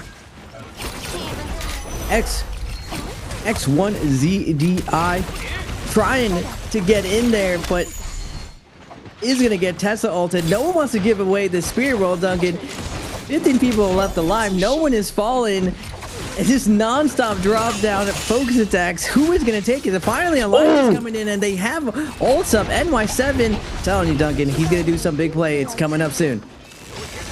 X1ZDI trying to get in there, but is going to get Tessa ulted. No one wants to give away the Spirit Well, Duncan. 15 people left alive. No one is falling. It's just non-stop drop down focus attacks. Who is going to take it? Finally, Alliance is coming in, and they have ults up. NY7, telling you, Duncan, he's going to do some big play. It's coming up soon.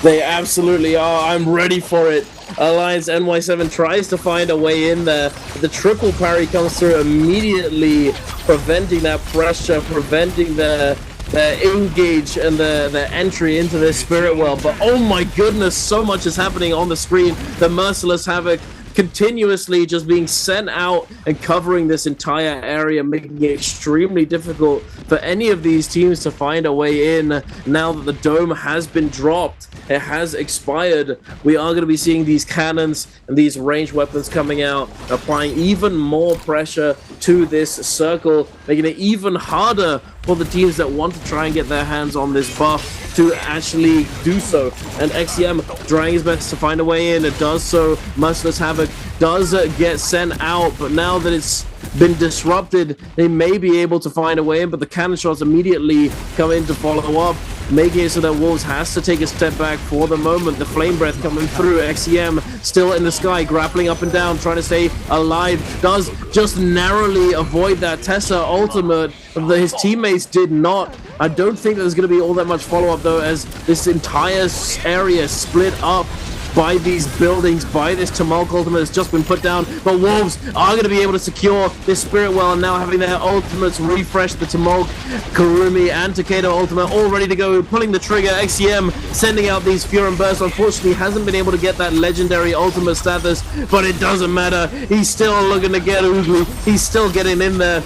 They absolutely are. I'm ready for it. Alliance NY7 tries to find a way in there. The triple parry comes through immediately, preventing that pressure, preventing the engage and the entry into this Spirit Well. But oh my goodness, so much is happening on the screen. The Merciless Havoc continuously just being sent out and covering this entire area, making it extremely difficult for any of these teams to find a way in. Now that the dome has been dropped, it has expired, we are going to be seeing these cannons and these ranged weapons coming out, applying even more pressure to this circle, making it even harder for the teams that want to try and get their hands on this buff to actually do so. And XCM trying his best to find a way in. It does so. Merciless Havoc does get sent out, but now that it's been disrupted, they may be able to find a way in, but the cannon shots immediately come in to follow up, making it so that Wolves has to take a step back for the moment. The Flame Breath coming through. XCM still in the sky, grappling up and down, trying to stay alive. Does just narrowly avoid that Tessa ultimate. His teammates did not. I don't think there's going to be all that much follow-up, though, as this entire area split up by these buildings, by this Tumulk ultimate has just been put down. But Wolves are going to be able to secure this Spirit Well, and now having their ultimates refresh, the Tumulk, Kurumi, and Takeda ultimate all ready to go, pulling the trigger. XCM sending out these Fury and Burst. Unfortunately, hasn't been able to get that legendary ultimate status, but it doesn't matter. He's still looking to get Oogly. He's still getting in there,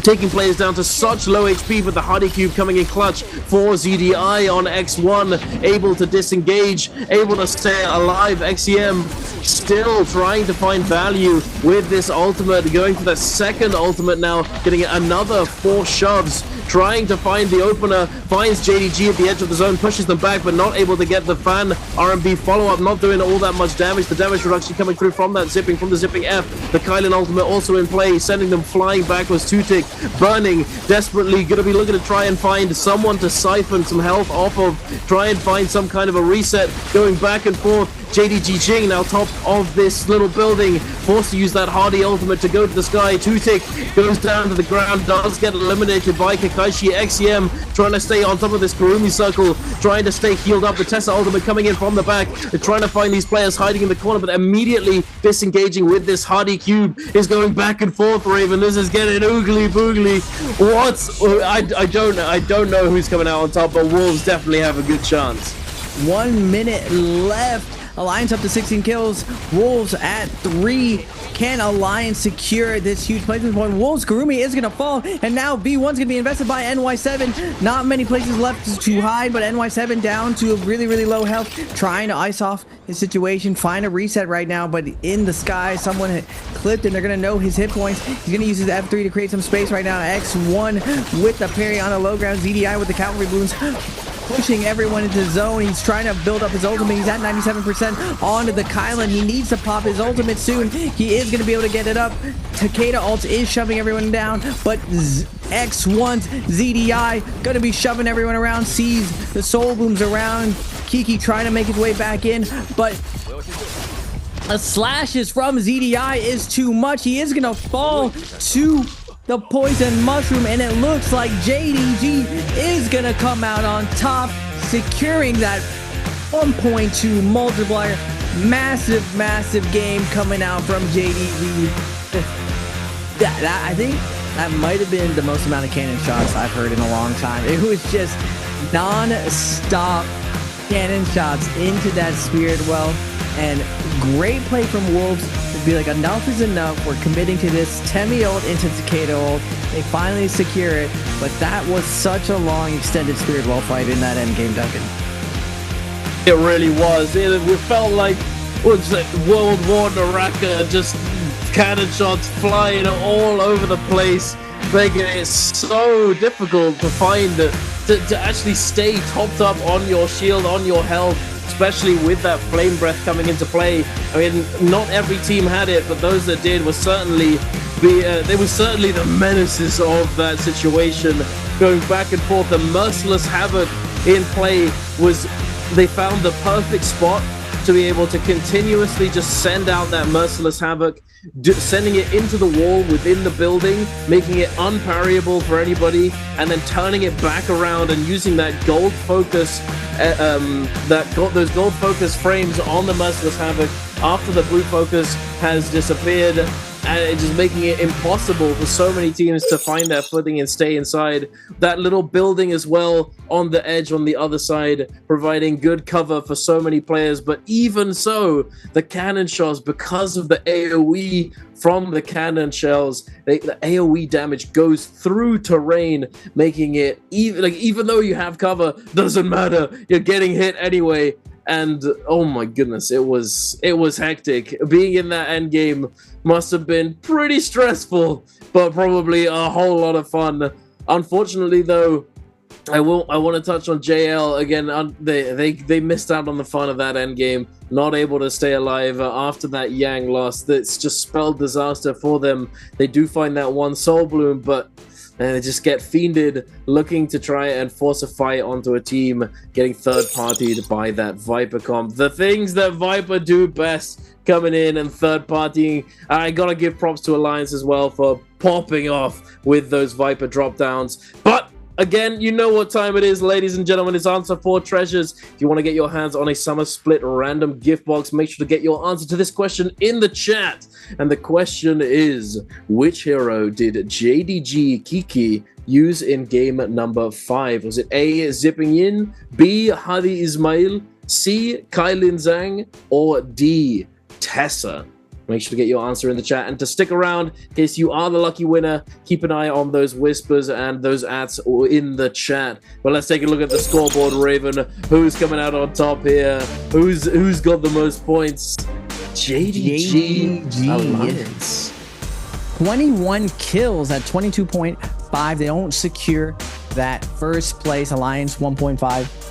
taking players down to such low HP, but the Hardy Cube coming in clutch for ZDI on X1, able to disengage, able to stay alive. XCM still trying to find value with this ultimate, going for the second ultimate now, getting another 4 shoves, trying to find the opener, finds JDG at the edge of the zone, pushes them back, but not able to get the fan RMB follow-up, not doing all that much damage. The damage reduction coming through from that zipping, from the zipping F. The Kylan ultimate also in play, sending them flying backwards. Two-tick, burning, desperately going to be looking to try and find someone to siphon some health off of, try and find some kind of a reset, going back and forth. JDG Jing now top of this little building, forced to use that Hardy ultimate to go to the sky. Two-tick goes down to the ground, does get eliminated by Kakashi. XCM trying to stay on top of this Kurumi circle, trying to stay healed up. The Tessa ultimate coming in from the back. They're trying to find these players hiding in the corner, but immediately disengaging with this Hardy Cube is going back and forth. Raven, this is getting oogly boogly. I don't know who's coming out on top, but Wolves definitely have a good chance. 1 minute left. Alliance up to 16 kills. Wolves at 3. Can Alliance secure this huge placement point? Wolves, Kurumi is going to fall, and now B1's going to be invested by NY7. Not many places left to hide, but NY7 down to a really, really low health, trying to ice off his situation, find a reset right now, but in the sky, someone had clipped, and they're going to know his hit points. He's going to use his F3 to create some space right now. X1 with the parry on a low ground. ZDI with the cavalry balloons, pushing everyone into the zone. He's trying to build up his ultimate. He's at 97% onto the Kylan. He needs to pop his ultimate soon. He is going to be able to get it up. Takeda ult is shoving everyone down, but X1's ZDI going to be shoving everyone around. Sees the soul booms around. Kiki trying to make his way back in, but the slashes from ZDI is too much. He is going to fall to the poison mushroom, and it looks like JDG is gonna come out on top, securing that 1.2 multiplier. Massive game coming out from JDG. I think that might have been the most amount of cannon shots I've heard in a long time. It was just non-stop cannon shots into that Spirit Well, and great play from Wolves to be like, enough is enough. We're committing to this. Temi ult into Takeda ult. They finally secure it, but that was such a long, extended Spirit Well fight in that end game, Duncan. It really was. It felt like World War NARAKA, just cannon shots flying all over the place, making it so difficult to find to actually stay topped up on your shield, on your health, especially with that flame breath coming into play. I mean, not every team had it, but those that did were certainly they were certainly the menaces of that situation. Going back and forth, the merciless havoc in play was, they found the perfect spot to be able to continuously just send out that merciless havoc, sending it into the wall within the building, making it unparryable for anybody, and then turning it back around and using that gold focus, those gold focus frames on the merciless havoc after the blue focus has disappeared, and it just making it impossible for so many teams to find their footing and stay inside that little building as well on the edge on the other side, providing good cover for so many players. But even so, the cannon shots, because of the AoE from the cannon shells, the AoE damage goes through terrain, making it even though you have cover, doesn't matter, you're getting hit anyway. And oh my goodness, it was hectic. Being in that end game must have been pretty stressful, but probably a whole lot of fun. Unfortunately, though, I want to touch on JL again. They missed out on the fun of that end game, not able to stay alive after that Yang loss. That's just spelled disaster for them. They do find that one soul bloom, but and they just get fiended, looking to try and force a fight onto a team, getting third-partied by that Viper comp. The things that Viper do best, coming in and third-partying. I gotta give props to Alliance as well for popping off with those Viper drop-downs. But again, you know what time it is, ladies and gentlemen. It's Answer 4 Treasures. If you want to get your hands on a Summer Split random gift box, make sure to get your answer to this question in the chat. And the question is, which hero did JDG Kiki use in game number 5? Was it A, Zipping Yin, B, Hadi Ismail, C, Kailin Zhang, or D, Tessa? Make sure to get your answer in the chat, and to stick around in case you are the lucky winner. Keep an eye on those whispers and those ads in the chat. But let's take a look at the scoreboard, Raven. Who's coming out on top here? Who's got the most points? JDG Alliance. 21 kills at 22.5. They don't secure that first place. Alliance 1.5.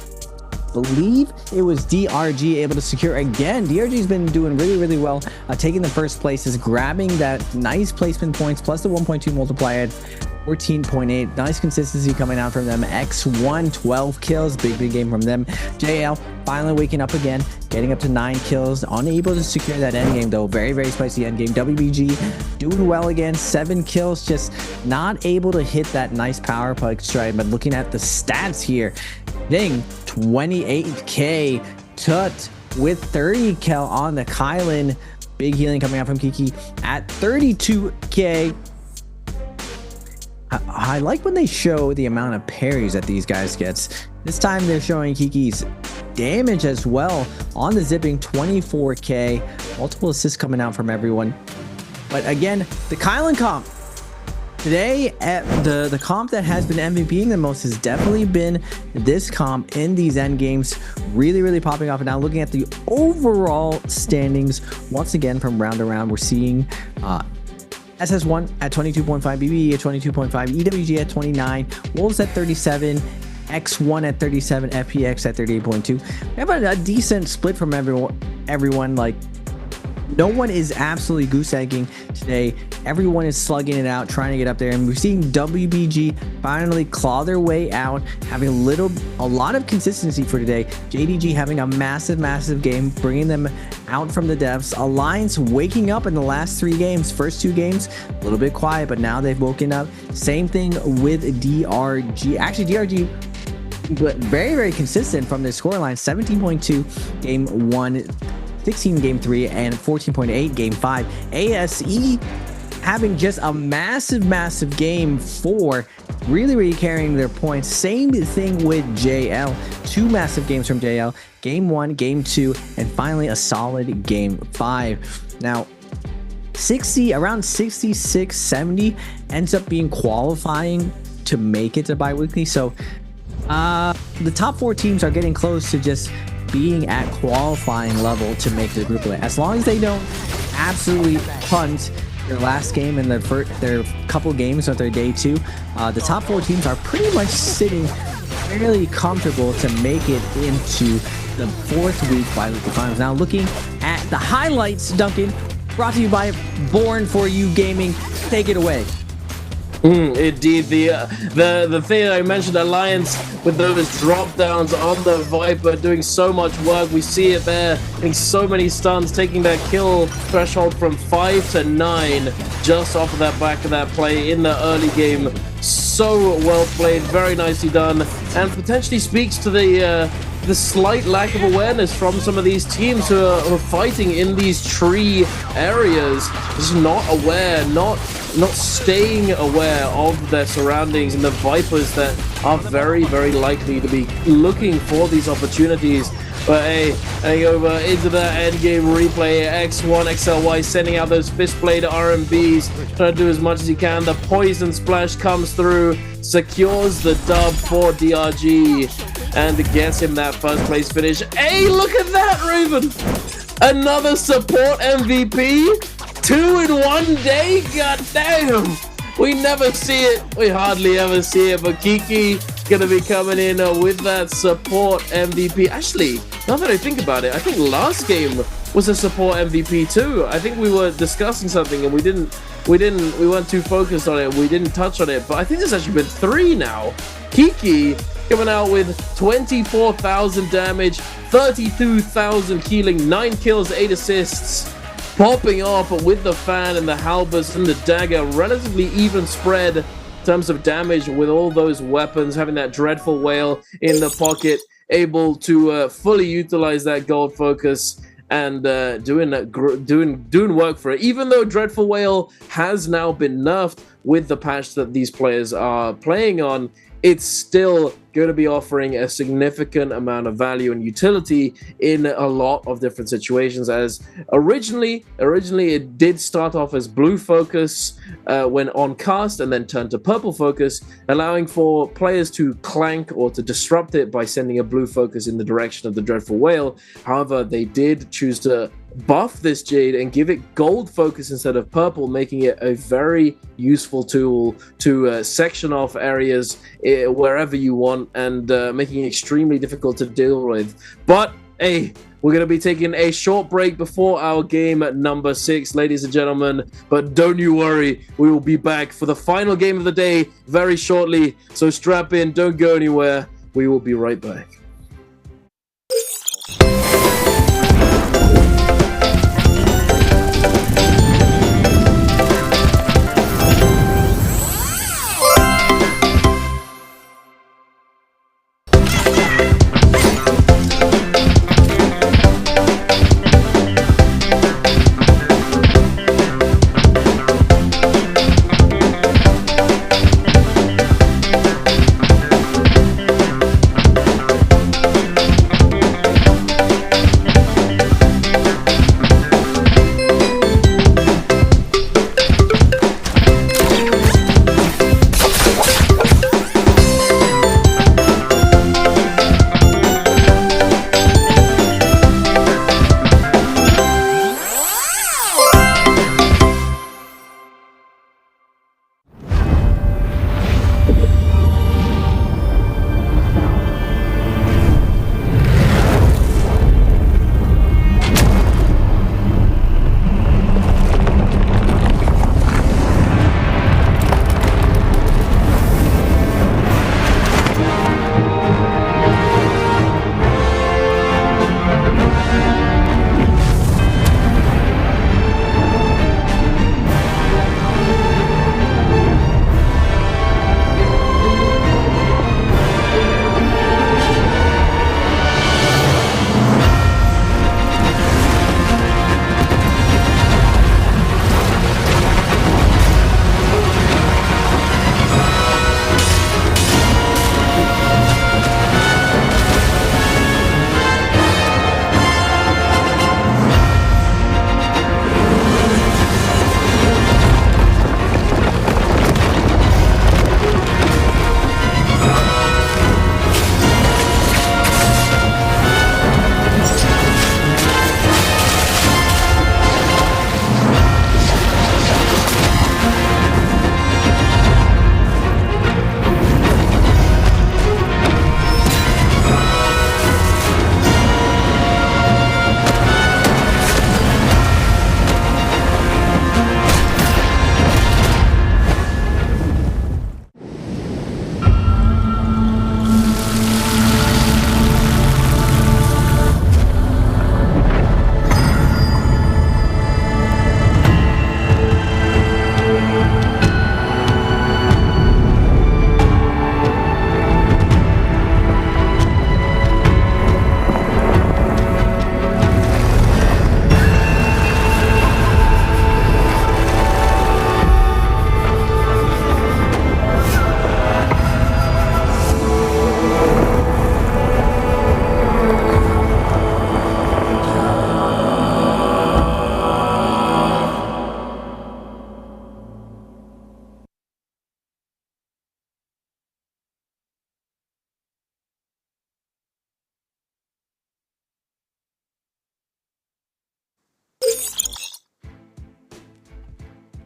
Believe it was DRG able to secure again. DRG's been doing really well, taking the first place, is grabbing that nice placement points plus the 1.2 multiplier at 14.8. Nice consistency coming out from them. X1 12 kills, big game from them. JL finally waking up again, getting up to 9 kills, unable to secure that end game though. Very spicy end game. WBG doing well again, 7 kills, just not able to hit that nice power plug strike. But looking at the stats here, ding, 28k. Tut with 30 kill on the Kylan. Big healing coming out from Kiki at 32k. I like when they show the amount of parries that these guys gets. This time they're showing Kiki's damage as well on the zipping, 24k. Multiple assists coming out from everyone. But again, the Kylan comp. Today, the comp that has been MVPing the most has definitely been this comp in these end games. Really popping off. And now looking at the overall standings, once again from round to round, we're seeing SS1 at 22.5, BBE at 22.5, EWG at 29, Wolves at 37, X1 at 37, FPX at 38.2. We have a decent split from everyone. Like, no one is absolutely goose egging today. Everyone is slugging it out, trying to get up there, and we're seeing WBG finally claw their way out, having a lot of consistency for today. JDG having a massive game, bringing them out from the depths. Alliance waking up in the last 3 games. First 2 games a little bit quiet, but now they've woken up. Same thing with DRG. Actually, DRG but very consistent from their scoreline. 17.2 game 1, 16 game 3, and 14.8 game 5. ASE having just a massive game 4, really carrying their points. Same thing with JL. 2 massive games from JL, game 1, game 2, and finally a solid game 5. Now around 66 70 ends up being qualifying to make it to bi-weekly. So the top 4 teams are getting close to just being at qualifying level to make the group play. As long as they don't absolutely punt their last game and their couple games of their day 2, the top 4 teams are pretty much sitting fairly comfortable to make it into the 4th week bi-weekly finals. Now looking at the highlights, Duncan, brought to you by Born For You Gaming. Take it away. Indeed, the thing that I mentioned, Alliance with those drop downs on the Viper, doing so much work. We see it there, getting so many stuns, taking that kill threshold from 5 to 9 just off of that back of that play in the early game. So well played, very nicely done, and potentially speaks to the slight lack of awareness from some of these teams who are fighting in these tree areas. Just not aware, not staying aware of their surroundings, and the Vipers that are very likely to be looking for these opportunities. But hey, heading over into the end game replay, X1 XLY sending out those fist blade RMBs, trying to do as much as he can. The poison splash comes through, secures the dub for DRG, and gets him that first place finish. Hey, look at that, Raven! Another support MVP? 2 in 1 day? God damn! We never see it. We hardly ever see it. But Kiki gonna be coming in with that support MVP. Actually, now that I think about it, I think last game was a support MVP too. I think we were discussing something and we didn't we weren't too focused on it. We didn't touch on it, but I think there's actually been 3 now. Kiki coming out with 24,000 damage, 32,000 healing, 9 kills, 8 assists, popping off with the fan and the halberds and the dagger. Relatively even spread in terms of damage with all those weapons, having that dreadful whale in the pocket, able to fully utilize that gold focus and doing work for it. Even though Dreadful Whale has now been nerfed with the patch that these players are playing on, it's still going to be offering a significant amount of value and utility in a lot of different situations. As originally it did start off as blue focus when on cast, and then turned to purple focus, allowing for players to clank or to disrupt it by sending a blue focus in the direction of the Dreadful Whale. However, they did choose to buff this Jade and give it gold focus instead of purple, making it a very useful tool to section off areas wherever you want, and making it extremely difficult to deal with. But hey, we're going to be taking a short break before our game at number 6, ladies and gentlemen. But don't you worry, we will be back for the final game of the day very shortly. So strap in, don't go anywhere. We will be right back.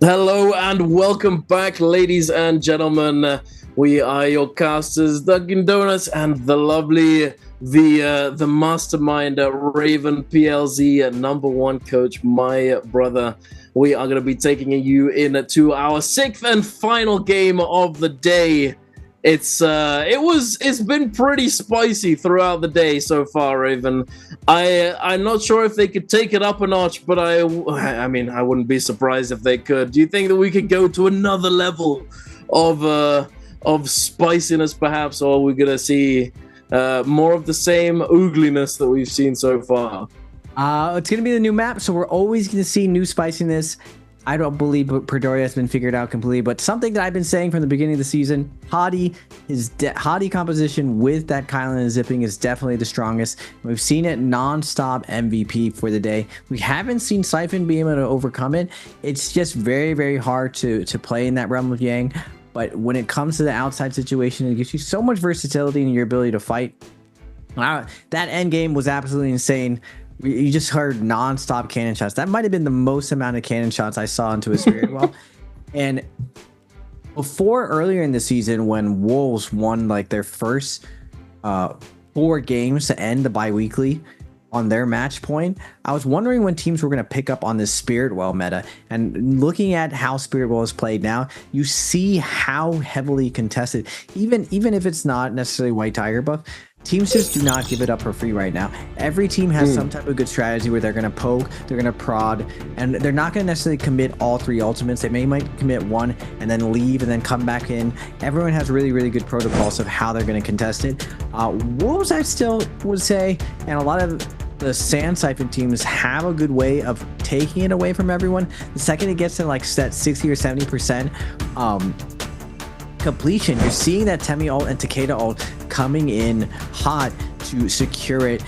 Hello and welcome back, ladies and gentlemen. We are your casters, Dunkin' Donuts, and the lovely, the mastermind, Raven PLZ, #1 coach, my brother. We are going to be taking you into our 6th and final game of the day. It's been pretty spicy throughout the day so far, Raven. I'm not sure if they could take it up a notch, but I mean, I wouldn't be surprised if they could. Do you think that we could go to another level of spiciness, perhaps, or are we gonna see more of the same oogliness that we've seen so far? It's gonna be the new map, so we're always gonna see new spiciness. I don't believe Predoria has been figured out completely, but something that I've been saying from the beginning of the season, Hadi composition with that Kylan and Zipping is definitely the strongest. We've seen it non-stop MVP for the day. We haven't seen Siphon be able to overcome it. It's just very, very hard to play in that realm of Yang. But when it comes to the outside situation, it gives you so much versatility in your ability to fight. That end game was absolutely insane. You just heard non-stop cannon shots. That might have been the most amount of cannon shots I saw into a Spirit Well. And before, earlier in the season, when Wolves won like their first 4 games to end the bi-weekly on their match point, I was wondering when teams were going to pick up on this Spirit Well meta. And looking at how Spirit Well is played now, you see how heavily contested, even if it's not necessarily White Tiger buff, teams just do not give it up for free right now. Every team has some type of good strategy where they're going to poke, they're going to prod, and they're not going to necessarily commit all 3 ultimates. They might commit 1 and then leave and then come back in. Everyone has really, really good protocols of how they're going to contest it. Wolves, I still would say, and a lot of the Sand Siphon teams have a good way of taking it away from everyone. The second it gets to like that 60 or 70% completion, you're seeing that Temi ult and Takeda ult coming in hot to secure it.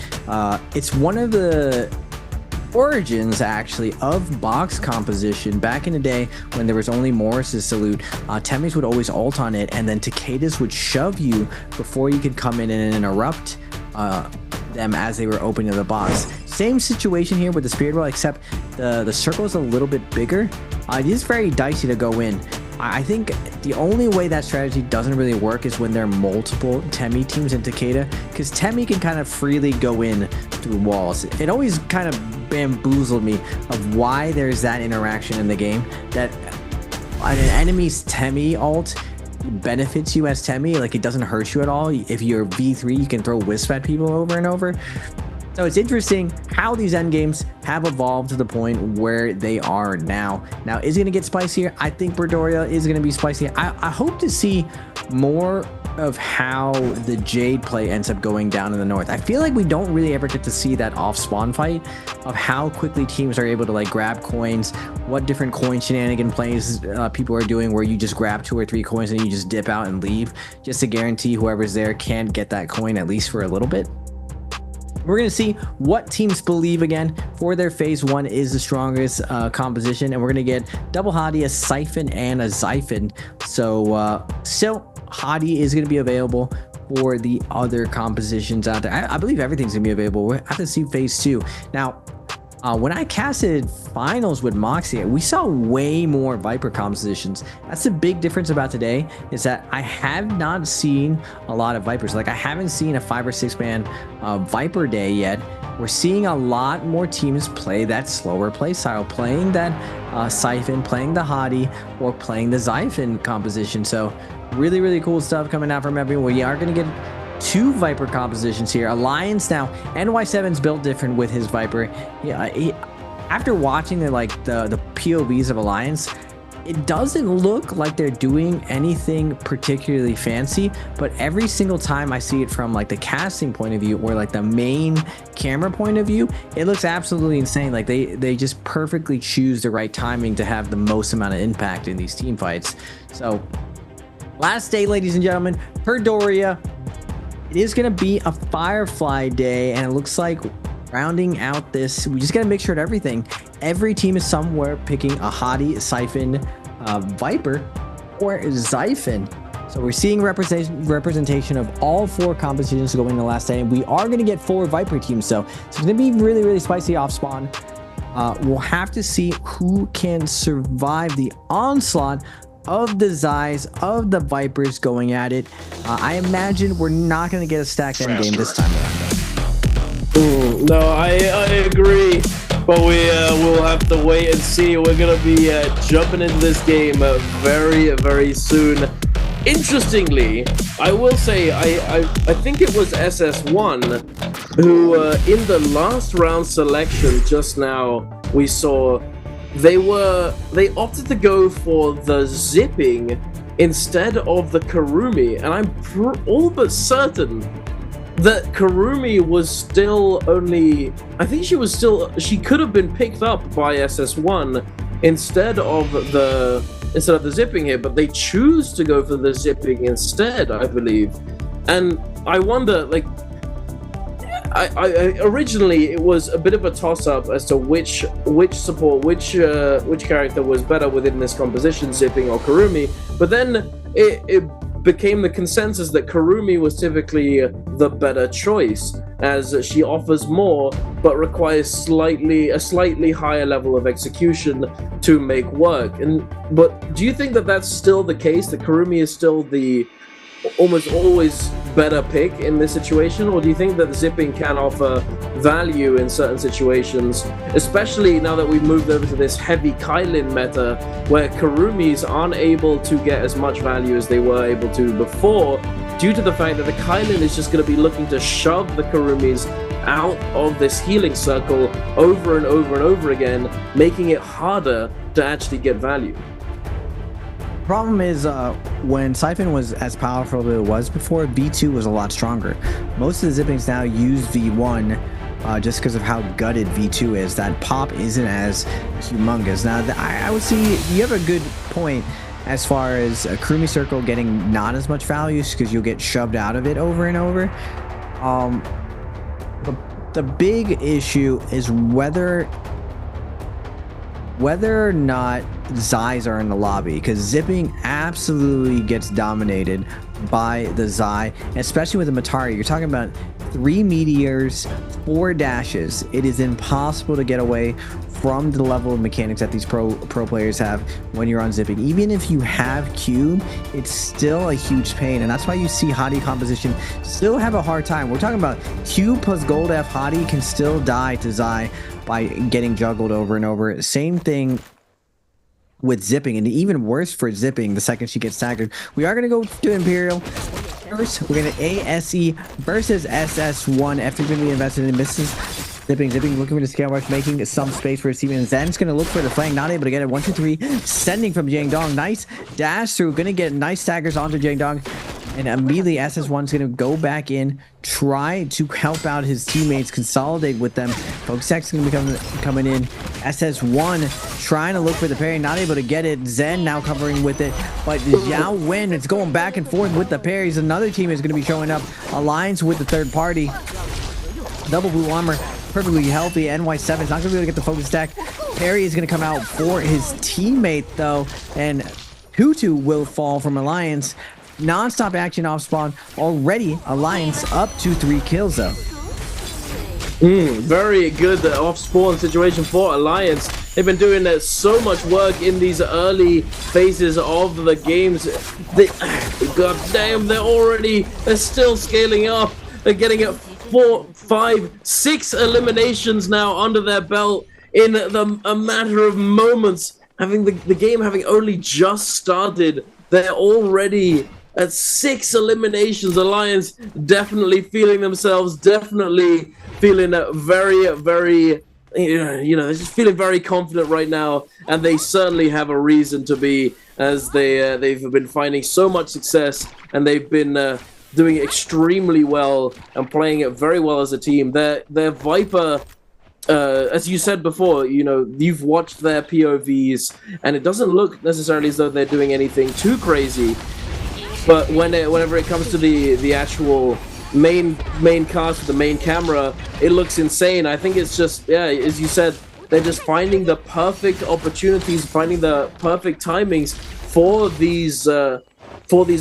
It's one of the origins actually of box composition back in the day when there was only Morris's salute. Temi's would always ult on it, and then Takeda's would shove you before you could come in and interrupt them as they were opening the box. Same situation here with the Spirit Well, except the circle is a little bit bigger. It is very dicey to go in. I think the only way that strategy doesn't really work is when there are multiple Temi teams in Takeda, because Temi can kind of freely go in through walls. It always kind of bamboozled me of why there's that interaction in the game, that an enemy's Temi ult benefits you as Temi, like it doesn't hurt you at all. If you're V3, you can throw Wisp at people over and over. So it's interesting how these endgames have evolved to the point where they are now. Now, is it going to get spicier? I think Predoria is going to be spicy. I hope to see more of how the Jade play ends up going down in the north. I feel like we don't really ever get to see that off spawn fight of how quickly teams are able to like grab coins, what different coin shenanigan plays people are doing where you just grab 2 or 3 coins and you just dip out and leave just to guarantee whoever's there can't get that coin at least for a little bit. We're going to see what teams believe again for their phase 1 is the strongest composition, and we're going to get double Hadi, a Siphon, and a Xiphon. So still Hadi is going to be available for the other compositions out there. I believe everything's going to be available. We'll have to see phase 2. Now, when I casted finals with Moxie, we saw way more Viper compositions. That's the big difference about today, is that I have not seen a lot of Vipers. Like, I haven't seen a 5 or 6 man Viper day yet. We're seeing a lot more teams play that slower play style, playing that Siphon, playing the Hadi, or playing the Xiphon composition. So really, really cool stuff coming out from everyone. We are going to get 2 Viper compositions here. Alliance now, NY7's built different with his Viper. After watching the POVs of Alliance, it doesn't look like they're doing anything particularly fancy, but every single time I see it from like the casting point of view or like the main camera point of view, it looks absolutely insane. Like they just perfectly choose the right timing to have the most amount of impact in these team fights. So last day, ladies and gentlemen, Predoria. It is going to be a Firefly day, and it looks like rounding out this, we just got to make sure that every team is somewhere picking a Hadi, Siphon, Viper, or Xiphon. So we're seeing representation of all 4 compositions going in the last day, and we are going to get 4 Viper teams. So it's going to be really, really spicy off spawn. We'll have to see who can survive the onslaught of the Zais, of the Vipers going at it. I imagine we're not going to get a stacked end game this time around. No, I agree. But we'll have to wait and see. We're going to be jumping into this game very, very soon. Interestingly, I will say, I think it was SS1 who, in the last round selection just now, we saw they opted to go for the zipping instead of the Kurumi, and I'm all but certain that Kurumi was still only, I think she could have been picked up by SS1 instead of the zipping here, but they choose to go for the zipping instead, I believe. And I wonder, like, I originally it was a bit of a toss-up as to which support, which character was better within this composition, zipping or Kurumi, but then it became the consensus that Kurumi was typically the better choice, as she offers more but requires a slightly higher level of execution to make work. But do you think that that's still the case, that Kurumi is still the almost always better pick in this situation, or do you think that zipping can offer value in certain situations, especially now that we've moved over to this heavy Kylin meta where Kurumis aren't able to get as much value as they were able to before, due to the fact that the Kylin is just going to be looking to shove the Kurumis out of this healing circle over and over and over again, making it harder to actually get value? Problem is, when Siphon was as powerful as it was before, V2 was a lot stronger. Most of the zippings now use V1 just because of how gutted V2 is. That pop isn't as humongous. Now, I would see you have a good point as far as a Kurumi circle getting not as much value because you'll get shoved out of it over and over. The big issue is whether or not Zais are in the lobby, because zipping absolutely gets dominated by the Zai, especially with the Matari. You're talking about 3 meteors, 4 dashes. It is impossible to get away from the level of mechanics that these pro players have when you're on zipping. Even if you have cube, it's still a huge pain, and that's why you see Hottie composition still have a hard time. We're talking about cube plus gold F Hottie can still die to Zai by getting juggled over and over. Same thing with zipping, and even worse for zipping the second she gets staggered. We are going to go to Imperial. First, we're going to ASE versus SS1 after being invested in misses. Zipping, looking for the scale rush, making some space for receiving. And Zen's going to look for the flank, not able to get it. 1, 2, 3, sending from Jang Dong. Nice dash through, going to get nice staggers onto Jang Dong. And immediately SS1's going to go back in, try to help out his teammates, consolidate with them. Focus X is going to be coming in. SS1 trying to look for the parry, not able to get it. Zen now covering with it. But Xiao Wen, it's going back and forth with the parries. Another team is going to be showing up. Alliance with the third party. Double blue armor, perfectly healthy. NY7 is not going to be able to get the focus stack. Parry is going to come out for his teammate, though. And Tutu will fall from Alliance. Non-stop action off spawn. Already Alliance up to 3 kills though. Very good off spawn situation for Alliance. They've been doing so much work in these early phases of the games. God damn, they're still scaling up. They're getting it 4, 5, 6 eliminations now under their belt in a matter of moments. Having the game having only just started, they're already at 6 eliminations. Alliance definitely feeling themselves, definitely feeling very, very, they're just feeling very confident right now, and they certainly have a reason to be, as they've been finding so much success, and they've been doing extremely well and playing it very well as a team. Their Viper, as you said before, you've watched their POVs, and it doesn't look necessarily as though they're doing anything too crazy. But whenever it comes to the actual main cast with the main camera, it looks insane. I think it's just, as you said, they're just finding the perfect opportunities, finding the perfect timings for these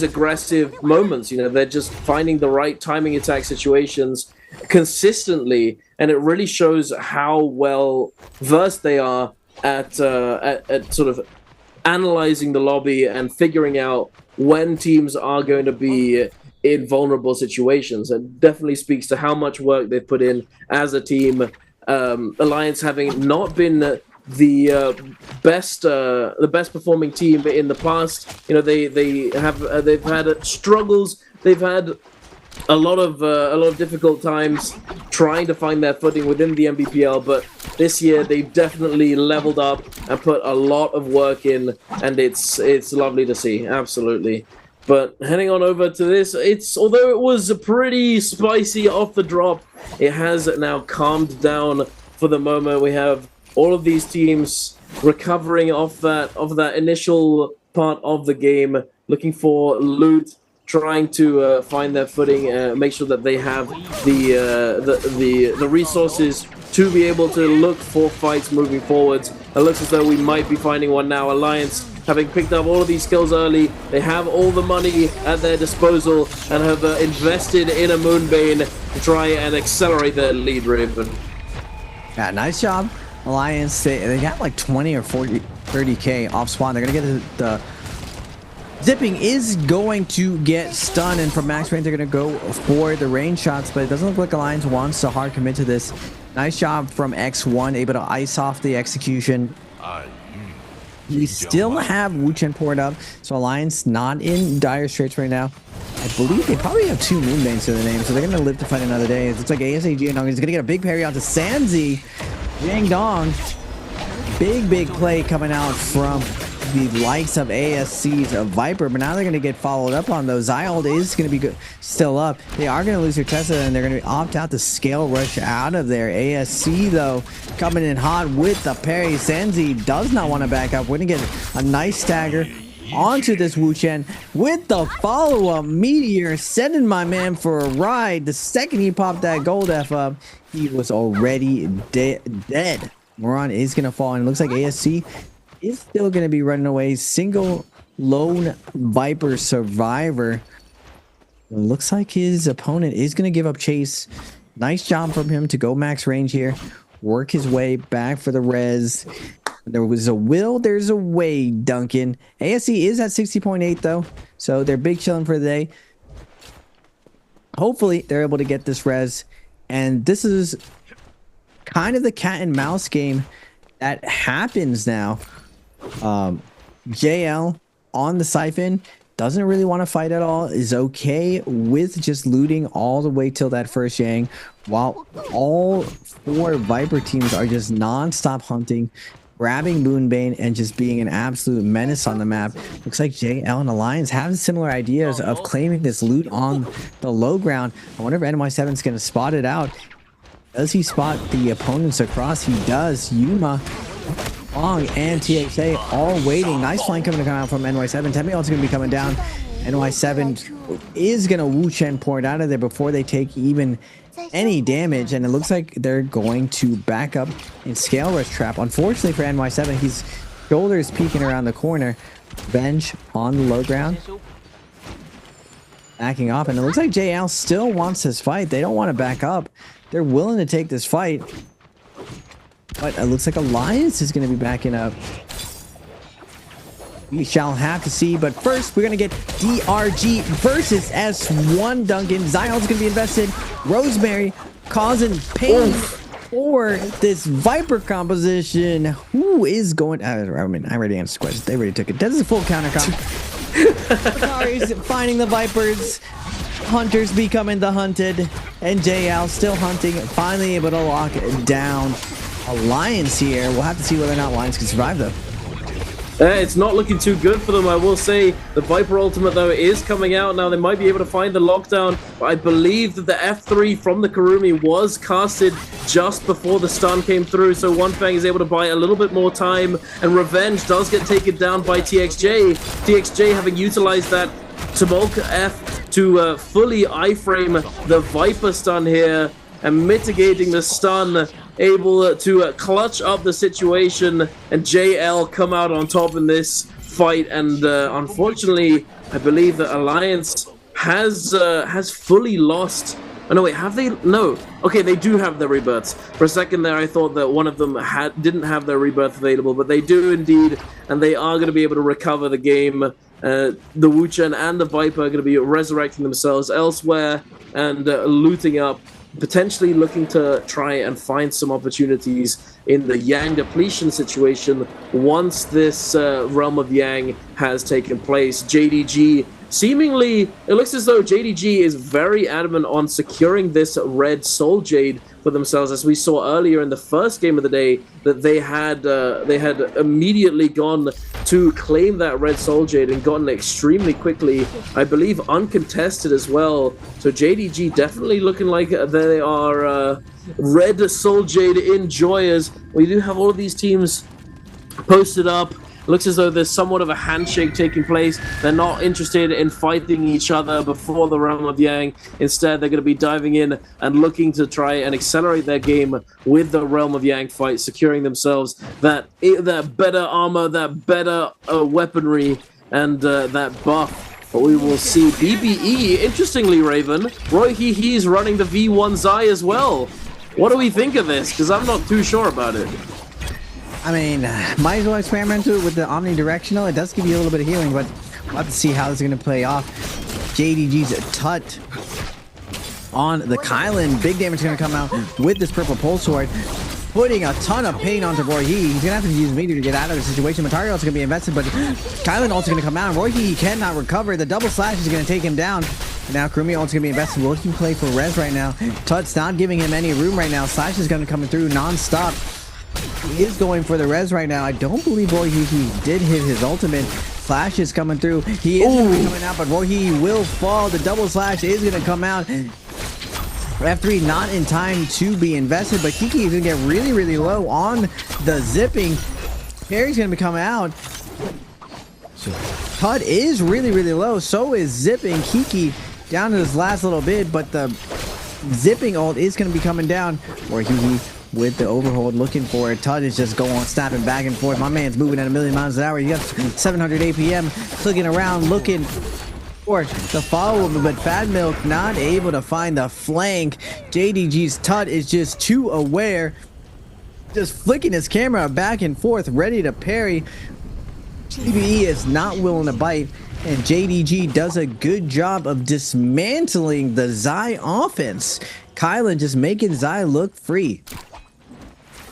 aggressive moments. They're just finding the right timing attack situations consistently, and it really shows how well versed they are at sort of analyzing the lobby and figuring out when teams are going to be in vulnerable situations. It definitely speaks to how much work they've put in as a team. Alliance having not been the best performing team in the past. You know, they've had struggles. They've had a lot of difficult times trying to find their footing within the NBPL, but this year they've definitely leveled up and put a lot of work in, and it's lovely to see, absolutely. But heading on over to this, although it was pretty spicy off the drop, it has now calmed down for the moment. We have all of these teams recovering off that initial part of the game, looking for loot, trying to find their footing, make sure that they have the resources to be able to look for fights moving forwards. It looks as though we might be finding one now. Alliance, having picked up all of these skills early, they have all the money at their disposal and have invested in a Moonbane to try and accelerate their lead, Raven. Yeah, nice job, Alliance. They got like 20 or 30k off spawn. They're gonna get the Zipping is going to get stunned, and from max range they're going to go for the range shots, but it doesn't look like Alliance wants to hard commit to this. Nice job from X1, able to ice off the execution. We still have Wu Chen poured up, so Alliance not in dire straits right now. I believe they probably have 2 Moonbanes to their name, so they're going to live to fight another day. It looks like ASAG and Dong is going to get a big parry out to Sanzi. Yang Dong, big play coming out from the likes of ASC's Viper, but now they're going to get followed up on, though. Zyald is going to be good, still up. They are going to lose their Tessa, and they're going to opt out to scale rush out of there. ASC, though, coming in hot with the parry. Sanzi does not want to back up. We're going to get a nice stagger onto this Wu Chen with the follow-up Meteor, sending my man for a ride. The second he popped that gold F up, he was already dead. Moron is going to fall, and it looks like ASC is still going to be running away. Single lone Viper survivor. It looks like his opponent is going to give up chase. Nice job from him to go max range here. Work his way back for the res. There was a will, there's a way, Duncan. ASC is at 60.8 though, so they're big chilling for the day. Hopefully they're able to get this res, and this is kind of the cat and mouse game that happens now. JL on the siphon doesn't really want to fight at all, is okay with just looting all the way till that first Yang, while all 4 Viper teams are just non-stop hunting, grabbing Moonbane, and just being an absolute menace on the map. Looks like JL and Alliance have similar ideas of claiming this loot on the low ground. I wonder if NY7 is going to spot it out. Does he spot the opponents across? He does. Yuma, Long, and TXA all waiting. Nice flank coming to come out from NY7. Nbpl is going to be coming down. NY7 is going to Wu Chen pour it out of there before they take even any damage, and it looks like they're going to back up in scale rush trap. Unfortunately for NY7, his shoulder is peeking around the corner. Bench on the low ground, backing off, and it looks like JL still wants this fight. They don't want to back up. They're willing to take this fight, but it looks like Alliance is going to be backing up. We shall have to see, but first we're going to get DRG versus S1 Duncan. Zion's going to be invested. Rosemary causing pain for this Viper composition. Who is going... I mean, I already answered the question. They already took it. This is a full counter comp. Akari's finding the Vipers. Hunters becoming the hunted. And JL still hunting. Finally able to lock it down. Alliance here. We'll have to see whether or not Alliance can survive, though. It's not looking too good for them, I will say. The Viper ultimate, though, is coming out now. They might be able to find the lockdown, but I believe that the F3 from the Kurumi was casted just before the stun came through, so One Fang is able to buy a little bit more time, and Revenge does get taken down by TXJ. TXJ having utilized that Tumulka F to fully iframe the Viper stun here, and mitigating the stun, able to clutch up the situation, and JL come out on top in this fight. And unfortunately, I believe that Alliance has fully lost Oh no, wait, have they? No. Okay, they do have their rebirths. For a second there, I thought that one of them didn't have their rebirth available, but they do indeed, and they are going to be able to recover the game. The Wu-Chen and the Viper are going to be resurrecting themselves elsewhere and looting up, potentially looking to try and find some opportunities in the Yang depletion situation once this Realm of Yang has taken place. JDG seemingly, it looks as though JDG is very adamant on securing this red Soul Jade for themselves, as we saw earlier in the first game of the day, that they had immediately gone to claim that red Soul Jade and gotten it extremely quickly, I believe uncontested as well. So JDG definitely looking like they are red Soul Jade enjoyers. We do have all of these teams posted up. Looks as though there's somewhat of a handshake taking place. They're not interested in fighting each other before the Realm of Yang. Instead, they're going to be diving in and looking to try and accelerate their game with the Realm of Yang fight, securing themselves that better armor, that better weaponry, and that buff. But we will see BBE, interestingly, Raven, Roy He's running the V1 Zai as well. What do we think of this? Because I'm not too sure about it. I mean, might as well experiment with the omnidirectional. It does give you a little bit of healing, but we'll have to see how this is going to play off. JDG's Tut on the Kylan. Big damage is going to come out with this purple pulse sword, putting a ton of pain onto Roy He's going to have to use meteor to get out of the situation. Matari also going to be invested, but Kylan also going to come out. Roy He cannot recover. The double slash is going to take him down. Now Kurumi also going to be invested. Will he play for res right now? Tut's not giving him any room right now. Slash is going to come through non-stop. He is going for the res right now. I don't believe Roy He did hit his ultimate. Flash is coming through. He is going to be coming out, but Roy He will fall. The double slash is going to come out. F3 not in time to be invested, but Kiki is going to get really, really low on the zipping. Perry's going to be coming out. Tut is really, really low. So is zipping. Kiki down to this last little bit, but the zipping ult is going to be coming down. Roy He with the overhold looking for it. Tut is just going on, snapping back and forth. My man's moving at 1,000,000 miles an hour. You got 700 APM clicking around looking for the follow-up, but Fat Milk not able to find the flank. JDG's Tut is just too aware, just flicking his camera back and forth, ready to parry. TBE is not willing to bite, and JDG does a good job of dismantling the Zai offense. Kylan just making Zai look free.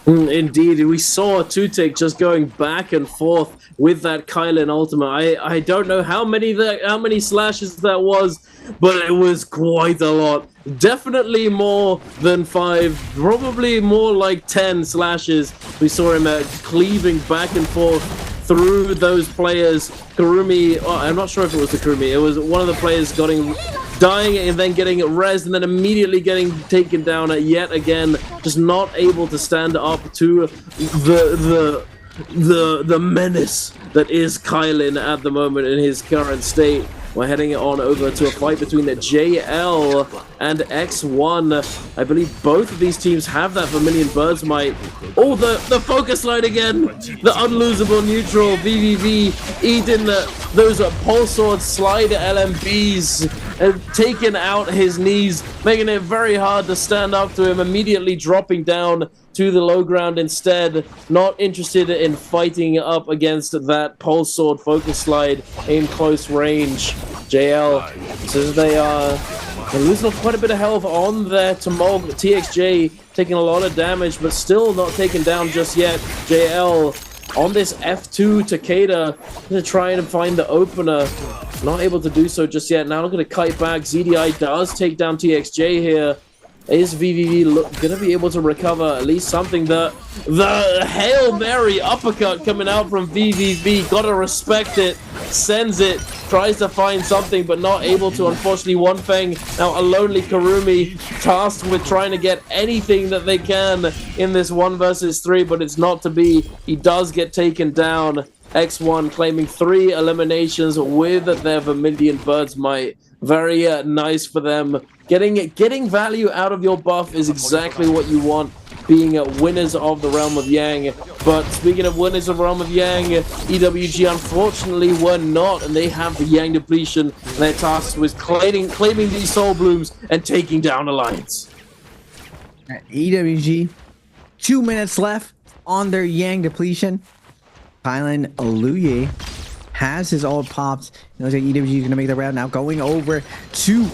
Indeed, we saw Tutik just going back and forth with that Kylan ultimate. I don't know how many slashes that was, but it was quite a lot. Definitely more than 5, probably more like 10 slashes. We saw him cleaving back and forth through those players. Kurumi, I'm not sure if it was the Kurumi, it was one of the players dying and then getting rezzed and then immediately getting taken down yet again, just not able to stand up to the menace that is Kylan at the moment in his current state. We're heading on over to a fight between the JL and X1. I believe both of these teams have that Vermilion Bird's Might. Oh, the focus line again! The unlosable neutral VVV eating those pulse sword slider LMBs and taking out his knees, making it very hard to stand up to him, immediately dropping down to the low ground instead, not interested in fighting up against that pulse sword focus slide in close range. JL says they're losing off quite a bit of health on their Tumult. TXJ taking a lot of damage, but still not taken down just yet. JL on this F2 Takeda to try and find the opener. Not able to do so just yet. Now looking to kite back. ZDI does take down TXJ here. Is VVV going to be able to recover at least something? The Hail Mary uppercut coming out from VVV. Gotta respect it. Sends it. Tries to find something, but not able to. Unfortunately, One Feng, now a lonely Kurumi, tasked with trying to get anything that they can in this 1 versus 3, but it's not to be. He does get taken down. X1 claiming 3 eliminations with their Vermilion Bird's Might. Very nice for them. Getting value out of your buff is exactly what you want, being winners of the Realm of Yang. But speaking of winners of Realm of Yang, EWG unfortunately were not, and they have the Yang depletion. Their task was claiming these Soul Blooms and taking down Alliance. EWG, 2 minutes left on their Yang depletion. Kylan Aluye has his ult popped. It looks like EWG is going to make the round now. Going over to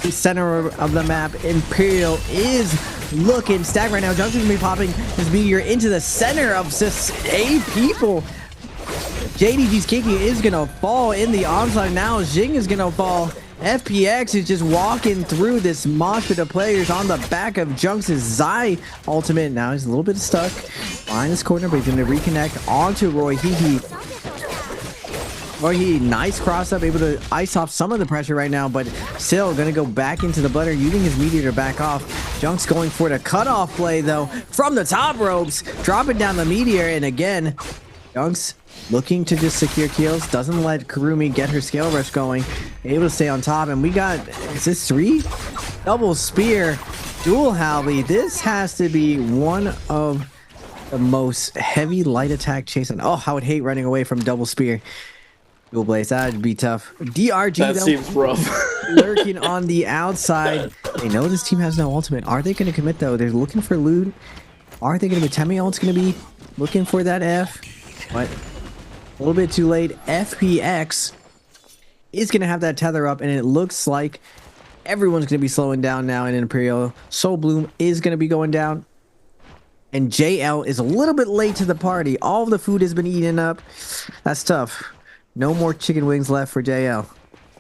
the center of the map. Nbpl is looking stacked right now. Junk's going to be popping his meteor into the center of just 8 people. JDG's kicking is going to fall in the onslaught now. Jing is going to fall. FPX is just walking through this mosh pit of players on the back of Junk's Zai ultimate. Now he's a little bit stuck behind this corner, but he's going to reconnect onto Roy Hee. Roy Hee, nice cross up, able to ice off some of the pressure right now, but still going to go back into the butter, using his meteor to back off. Junk's going for the cutoff play though from the top ropes, dropping down the meteor, and again, Junk's looking to just secure kills, doesn't let Kurumi get her scale rush going, able to stay on top, and we got, is this 3? Double spear, dual Howley. This has to be one of the most heavy light attack chasing. Oh, I would hate running away from double spear. Dual blaze, that'd be tough. DRG that though, seems rough. lurking on the outside. They know this team has no ultimate. Are they going to commit though? They're looking for loot. Are they going to be Temi ult's going to be looking for that F? But a little bit too late. FPX is going to have that tether up, and it looks like everyone's going to be slowing down now in Imperial. Soul Bloom is going to be going down, and JL is a little bit late to the party. All of the food has been eaten up. That's tough. No more chicken wings left for JL.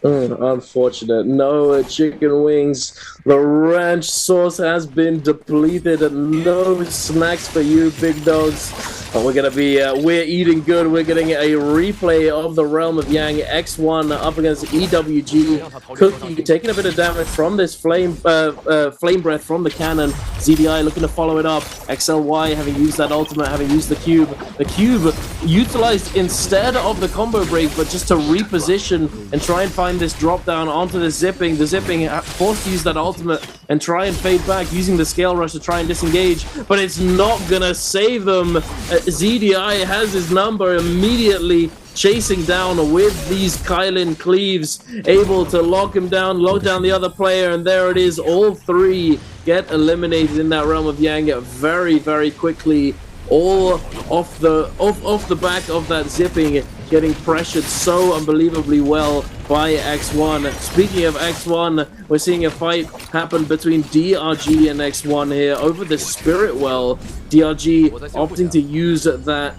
Unfortunate. No chicken wings. The ranch sauce has been depleted, and no snacks for you, big dogs. We're gonna be we're eating good. We're getting a replay of the Realm of Yang. X1 up against EWG. Cookie taking a bit of damage from this flame breath from the cannon. ZDI looking to follow it up. XLY having used that ultimate, having used the cube. The cube utilized instead of the combo break, but just to reposition and try and find this drop down onto the zipping. The zipping forced to use that ultimate and try and fade back, using the scale rush to try and disengage, but it's not gonna save them. ZDI has his number, immediately chasing down with these Kylan cleaves, able to lock him down, lock down the other player, and there it is. All 3 get eliminated in that Realm of Yang very, very quickly, all off the back of that zipping, getting pressured so unbelievably well by X1. Speaking of X1, we're seeing a fight happen between DRG and X1 here over the Spirit Well. DRG opting to use that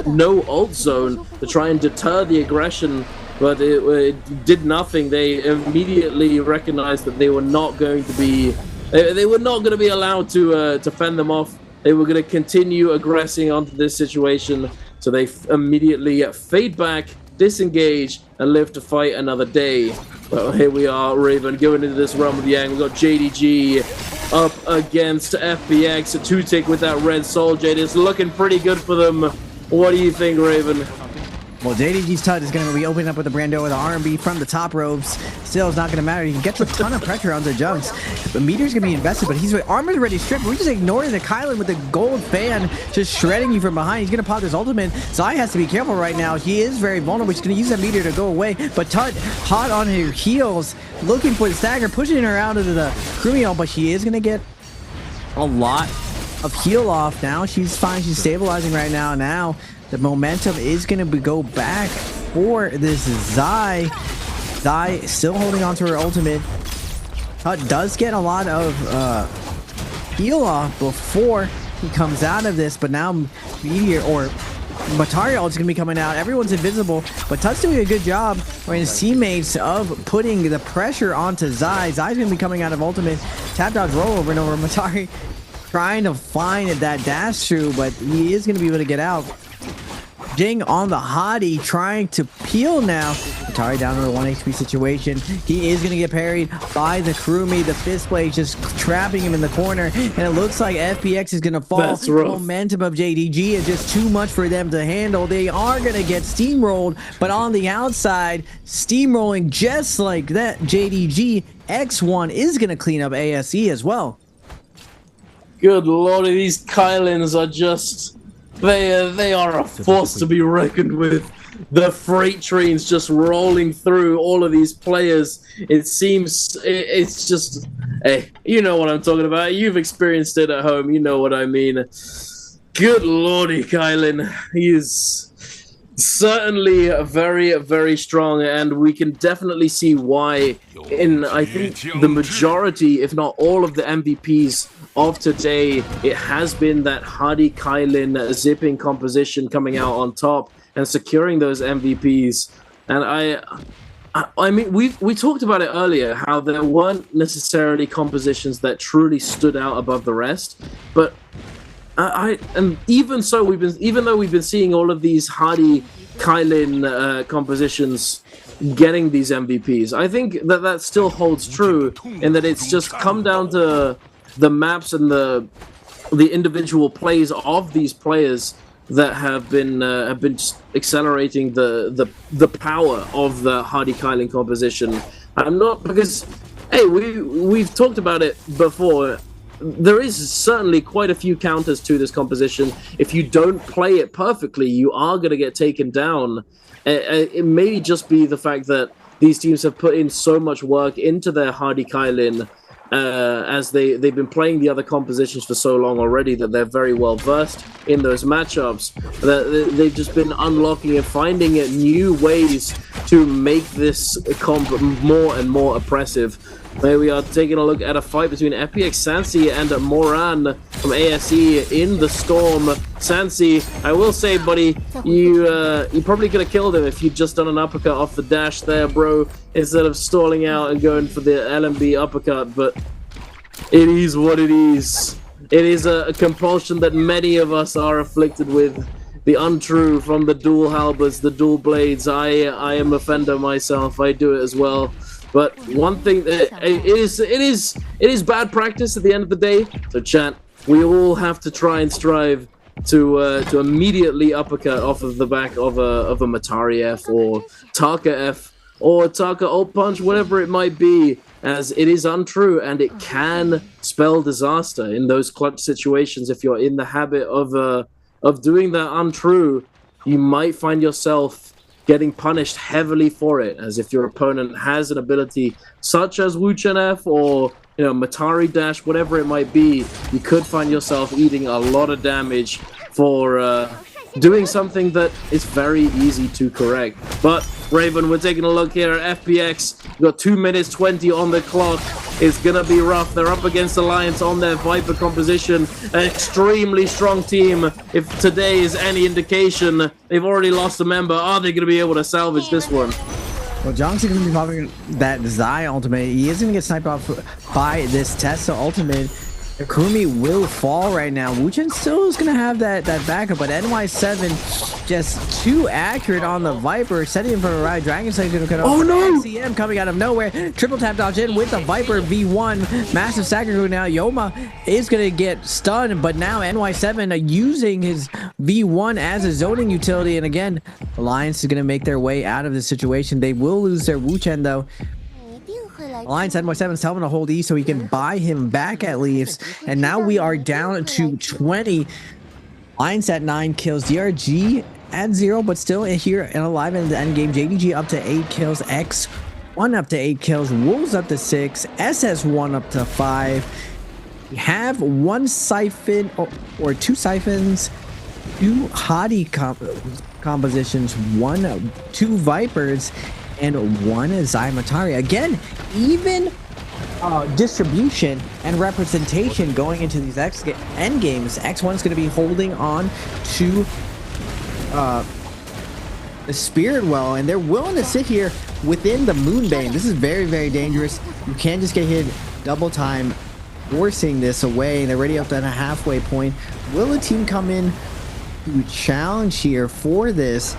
no ult zone to try and deter the aggression, but it did nothing. They immediately recognized that they were not going to be allowed to fend them off. They were going to continue aggressing onto this situation, so they immediately fade back, disengage, and live to fight another day. Well, here we are, Raven, going into this Realm of Yang. We've got JDG up against FPX, a 2-tick with that red soul jade. It's looking pretty good for them. What do you think, Raven? Well, JDG's TUD is going to be opening up with the Brando with the R&B from the top ropes. Still, it's not going to matter. He gets a ton of pressure onto Junks. The meter's going to be invested, but he's armor's already stripped. We're just ignoring the Kylan with the gold fan, just shredding you from behind. He's going to pop this ultimate. Zai has to be careful right now. He is very vulnerable. He's going to use that meter to go away, but TUD hot on her heels, looking for the stagger, pushing her out into the Krumio, but she is going to get a lot of heal off now. She's fine. She's stabilizing right now. Now, the momentum is going to go back for this Zai. Zai still holding on to her ultimate. Does get a lot of heal off before he comes out of this, but now Meteor or Matario is going to be coming out. Everyone's invisible, but Tut's doing a good job, or his teammates, of putting the pressure onto Zai. Zai's going to be coming out of ultimate. Tap dodge roll over and over. Matari trying to find that dash through, but he is going to be able to get out. Jing on the hottie, trying to peel now. Atari down to a 1 HP situation. He is going to get parried by the Kurumi. The fist blade just trapping him in the corner. And it looks like FPX is going to fall. That's rough. Momentum of JDG is just too much for them to handle. They are going to get steamrolled, but on the outside, steamrolling just like that, JDG X1 is going to clean up ASE as well. Good lord, these Kylins are just... They are a force to be reckoned with. The freight trains just rolling through all of these players. It seems... It's just... Hey, you know what I'm talking about. You've experienced it at home. You know what I mean. Good lordy, Kylin. He is certainly very, very strong, and we can definitely see why in, I think, the majority, if not all of the MVPs of today, it has been that Hardy Kylin zipping composition coming out on top and securing those MVPs. And I mean, we talked about it earlier, how there weren't necessarily compositions that truly stood out above the rest, but and even so, even though we've been seeing all of these Hardy Kylin compositions getting these MVPs, I think that still holds true in that it's just come down to the maps and the individual plays of these players that have been just accelerating the power of the Hardy Kylin composition. I'm not, because hey, we've talked about it before. There is certainly quite a few counters to this composition. If you don't play it perfectly, you are going to get taken down. It may just be the fact that these teams have put in so much work into their Hardy Kylin as they've been playing the other compositions for so long already that they're very well versed in those matchups. That they've just been unlocking and finding new ways to make this comp more and more oppressive. There we are taking a look at a fight between FPX Sansi and Moran from ASE in the storm. Sansi, I will say, buddy, you probably could have killed him if you'd just done an uppercut off the dash there, bro, instead of stalling out and going for the LMB uppercut, but it is what it is. It is a compulsion that many of us are afflicted with. The untrue from the dual halberds, the dual blades. I am a fender myself. I do it as well. But one thing that it is bad practice at the end of the day. So chat, we all have to try and strive to immediately uppercut off of the back of a Matari F or Taka F or Taka ult punch, whatever it might be, as it is untrue and it can spell disaster in those clutch situations. If you're in the habit of doing that untrue, you might find yourself getting punished heavily for it, as if your opponent has an ability such as Wuchen F or Matari Dash, whatever it might be, you could find yourself eating a lot of damage for doing something that is very easy to correct. But Raven, we're taking a look here at FPX. We've got 2 minutes 20 on the clock. It's gonna be rough. They're up against Alliance on their Viper composition. An extremely strong team. If today is any indication, they've already lost a member. Are they gonna be able to salvage this one? Well, John's going to be popping that Zai ultimate. He is going to get sniped off by this Tessa ultimate. Kurumi will fall right now. Wuchen still is going to have that backup, but NY7 just too accurate on the Viper, setting him for a ride. Dragon Slayer going to cut off. Oh no! XCM coming out of nowhere. Triple tap dodge in with the Viper V1. Massive Sakurku now. Yoma is going to get stunned, but now NY7 using his V1 as a zoning utility. And again, Alliance is going to make their way out of this situation. They will lose their Wuchen though. Alliance NY7 is telling him to hold E so he can buy him back at least. And now we are down to 20. Alliance at 9 kills. DRG at 0, but still here and alive in the end game. JDG up to 8 kills. X1 up to 8 kills. Wolves up to 6. SS1 up to 5. We have one siphon or two siphons. 2 Hadi compositions. 2 Vipers. And 1 Zymatari. Again, even distribution and representation going into these end games. X1 is going to be holding on to the Spirit Well, and they're willing to sit here within the Moonbane. This is very, very dangerous. You can't just get hit double time, forcing this away. They're already up to a halfway point. Will a team come in to challenge here for this?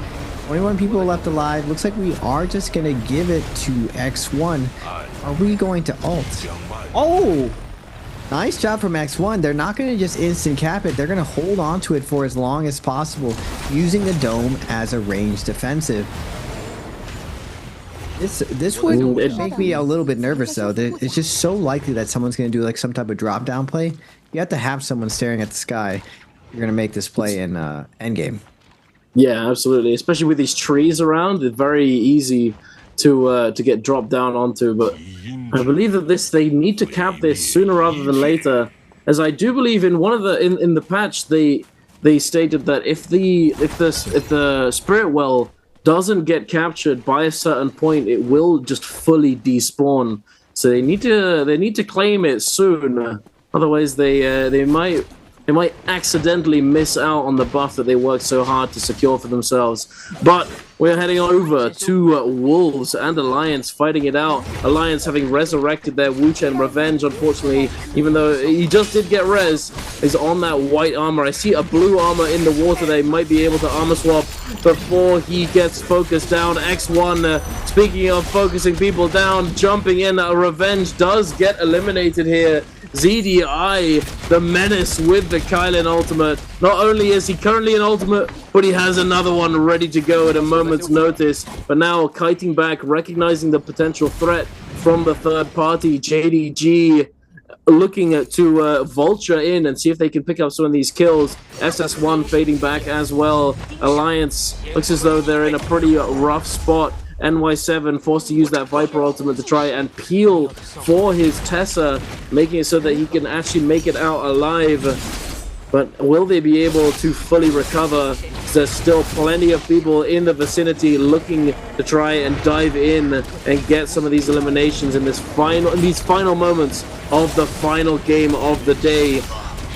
21 people left alive. Looks like we are just going to give it to X1. Are we going to ult? Oh! Nice job from X1. They're not going to just instant cap it. They're going to hold on to it for as long as possible, using the dome as a ranged defensive. This would make me a little bit nervous though. It's just so likely that someone's going to do like some type of drop down play. You have to have someone staring at the sky. You're going to make this play in endgame. Yeah, absolutely. Especially with these trees around, it's very easy to get dropped down onto. But I believe that they need to cap this sooner rather than later, as I do believe in one of the in the patch they stated that if the spirit well doesn't get captured by a certain point, it will just fully despawn. So they need to claim it soon. Otherwise, they might accidentally miss out on the buff that they worked so hard to secure for themselves. But we're heading over to Wolves and Alliance fighting it out. Alliance having resurrected their Wu Chen Revenge, unfortunately, even though he just did get res, is on that white armor. I see a blue armor in the water. They might be able to armor swap before he gets focused down. X1, speaking of focusing people down, jumping in. Revenge does get eliminated here. ZDI, the menace with the Kylan ultimate. Not only is he currently an ultimate, but he has another one ready to go at a moment's notice. But now kiting back, recognizing the potential threat from the third party, JDG looking to vulture in and see if they can pick up some of these kills. SS1 fading back as well. Alliance looks as though they're in a pretty rough spot. NY7 forced to use that Viper ultimate to try and peel for his Tessa, making it so that he can actually make it out alive. But will they be able to fully recover? There's still plenty of people in the vicinity looking to try and dive in and get some of these eliminations in these final moments of the final game of the day.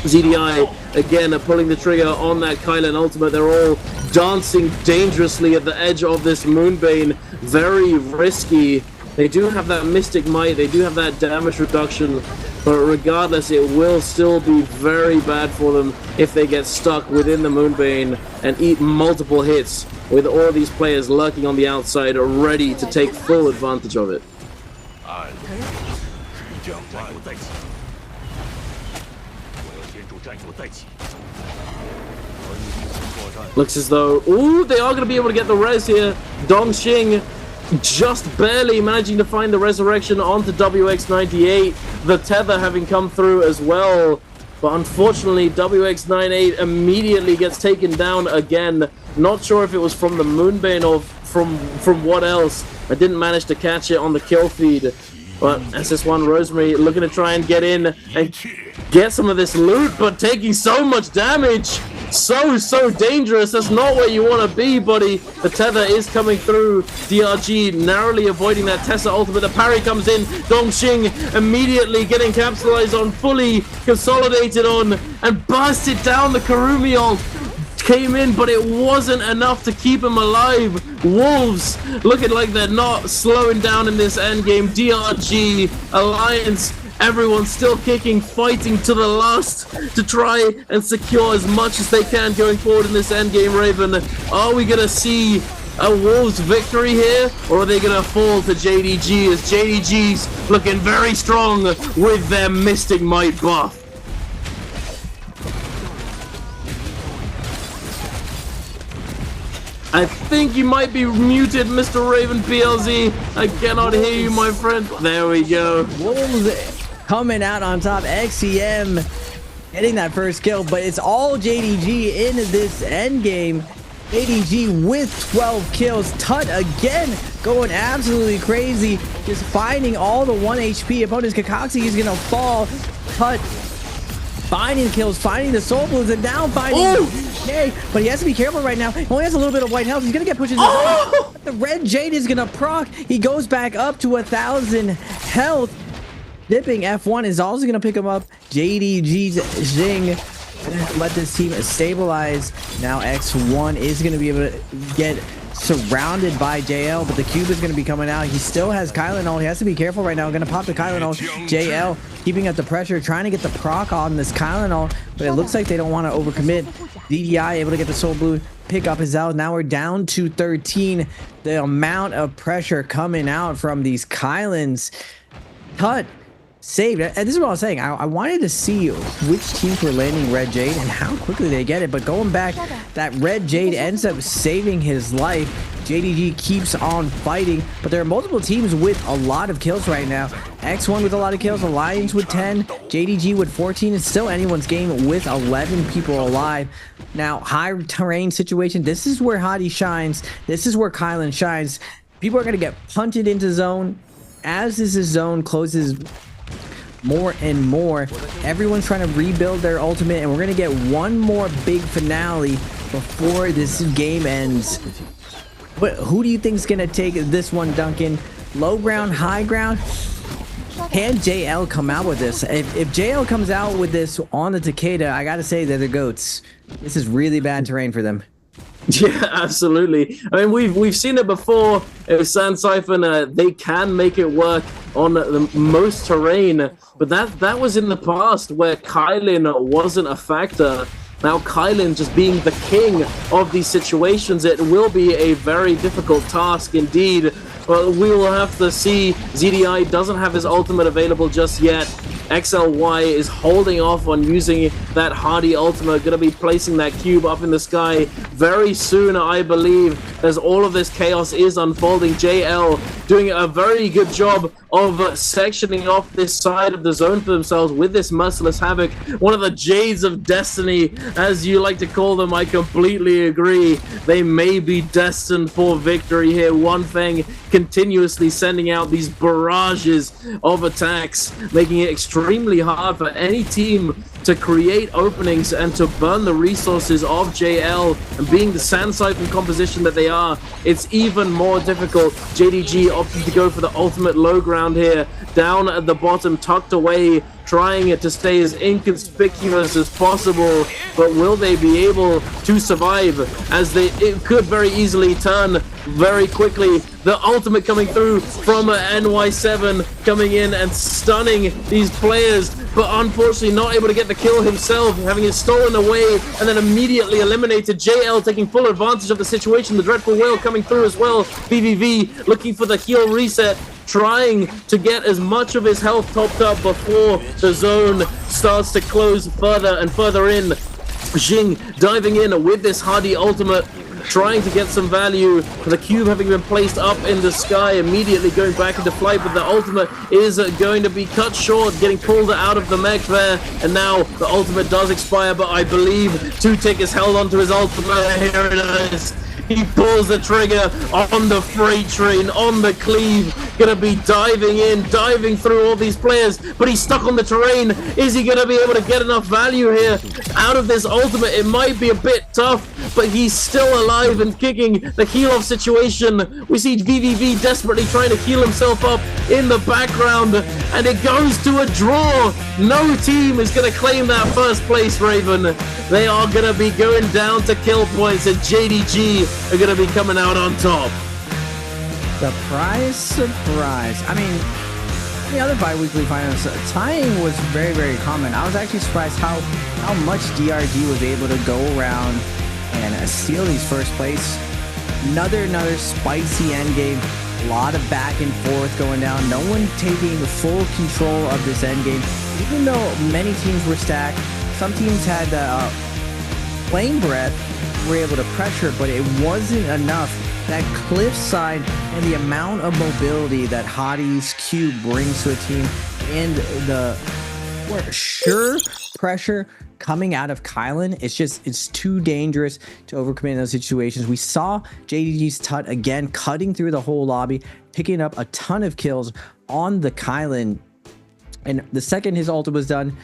ZDI again are pulling the trigger on that Kylan ultimate. They're all dancing dangerously at the edge of this Moonbane. Very risky. They do have that Mystic Might, they do have that damage reduction, but regardless, it will still be very bad for them if they get stuck within the Moonbane and eat multiple hits with all these players lurking on the outside, ready to take full advantage of it. Looks as though, ooh, they are going to be able to get the res here. Dongxing just barely managing to find the resurrection onto WX98. The tether having come through as well. But unfortunately, WX98 immediately gets taken down again. Not sure if it was from the Moonbane or from what else. I didn't manage to catch it on the kill feed. But SS1 Rosemary looking to try and get in and get some of this loot, but taking so much damage. So dangerous. That's not where you want to be, buddy. The tether is coming through. DRG narrowly avoiding that Tessa ultimate. The parry comes in. Dongxing immediately getting capitalized on, fully consolidated on, and busted down. The Karumi ult came in, but it wasn't enough to keep him alive. Wolves looking like they're not slowing down in this endgame. DRG, Alliance, everyone still kicking, fighting to the last to try and secure as much as they can going forward in this endgame. Raven, are we going to see a Wolves victory here, or are they going to fall to JDG, as JDG's looking very strong with their Mystic Might buff? I think you might be muted, Mr. Raven PLZ. I cannot hear you, my friend. There we go. Wolves coming out on top. XCM getting that first kill, but it's all JDG in this end game. JDG with 12 kills. Tut again going absolutely crazy, just finding all the 1 HP opponents. Kakaxi is gonna fall. Tut finding kills, finding the soul blues, and now finding okay, but he has to be careful right now. He only has a little bit of white health. He's gonna get pushed. The red jade is gonna proc. He goes back up to 1,000 health. Dipping F1 is also gonna pick him up. JDG's Xing let this team stabilize. Now X1 is gonna be able to get surrounded by JL, but the cube is going to be coming out. He still has Kylan ult. He has to be careful right now. Going to pop the Kylan ult. JL keeping up the pressure, trying to get the proc on this Kylan ult, but it looks like they don't want to overcommit. DDI able to get the soul blue, pick up his out. Now we're down to 13. The amount of pressure coming out from these Kylans. Tut saved. And this is what I was saying. I wanted to see which teams were landing Red Jade and how quickly they get it. But going back, that Red Jade ends up saving his life. JDG keeps on fighting, but there are multiple teams with a lot of kills right now. X1 with a lot of kills, Alliance with 10, JDG with 14. It's still anyone's game with 11 people alive. Now, high terrain situation. This is where Hadi shines. This is where Kylan shines. People are going to get punted into zone. As this zone closes more and more, everyone's trying to rebuild their ultimate, and we're going to get one more big finale before this game ends. But who do you think is going to take this one, Duncan? Low ground, high ground? Can JL come out with this? If JL comes out with this on the Takeda, I gotta say they're the GOATs. This is really bad terrain for them. Yeah, absolutely. I mean, we've seen it before. Sand Siphon, they can make it work on the most terrain, but that was in the past where Kylan wasn't a factor. Now Kylan just being the king of these situations, it will be a very difficult task indeed. But we will have to see. ZDI doesn't have his ultimate available just yet. XLY is holding off on using that Hardy ultimate, going to be placing that cube up in the sky very soon, I believe, as all of this chaos is unfolding. JL doing a very good job of sectioning off this side of the zone for themselves with this Merciless Havoc, one of the Jades of Destiny, as you like to call them. I completely agree. They may be destined for victory here. One Feng continuously sending out these barrages of attacks, making it extremely hard for any team to create openings and to burn the resources of JL. And being the Sand Siphon composition that they are, it's even more difficult. JDG opting to go for the ultimate low ground here, down at the bottom, tucked away, trying to stay as inconspicuous as possible. But will they be able to survive, as it could very easily turn very quickly. The ultimate coming through from NY7, coming in and stunning these players, but unfortunately not able to get the kill himself, having it stolen away and then immediately eliminated. JL taking full advantage of the situation. The Dreadful Whale coming through as well. BVV looking for the heal reset, trying to get as much of his health topped up before the zone starts to close further and further in. Jing diving in with this Hardy ultimate, trying to get some value. The cube having been placed up in the sky, immediately going back into flight, but the ultimate is going to be cut short, getting pulled out of the mech there. And now the ultimate does expire, but I believe Two-Tick is held onto his ultimate. Here it is. He pulls the trigger on the freight train, on the cleave. Gonna be diving in, diving through all these players, but he's stuck on the terrain. Is he gonna be able to get enough value here out of this ultimate? It might be a bit tough, but he's still alive and kicking. The heal-off situation. We see VVV desperately trying to heal himself up in the background, and it goes to a draw. No team is gonna claim that first place, Raven. They are gonna be going down to kill points, and JDG are going to be coming out on top. Surprise, surprise. I mean, the other bi-weekly finals, tying was very, very common. I was actually surprised how much DRG was able to go around and steal these first place. Another spicy end game. A lot of back and forth going down. No one taking full control of this end game. Even though many teams were stacked, some teams had flame breath, were able to pressure, but it wasn't enough. That cliffside and the amount of mobility that Hadi's cube brings to a team, and the sure pressure coming out of Kylan, it's too dangerous to overcome in those situations. We saw JDG's Tut again cutting through the whole lobby, picking up a ton of kills on the Kylan, and the second his ult was done,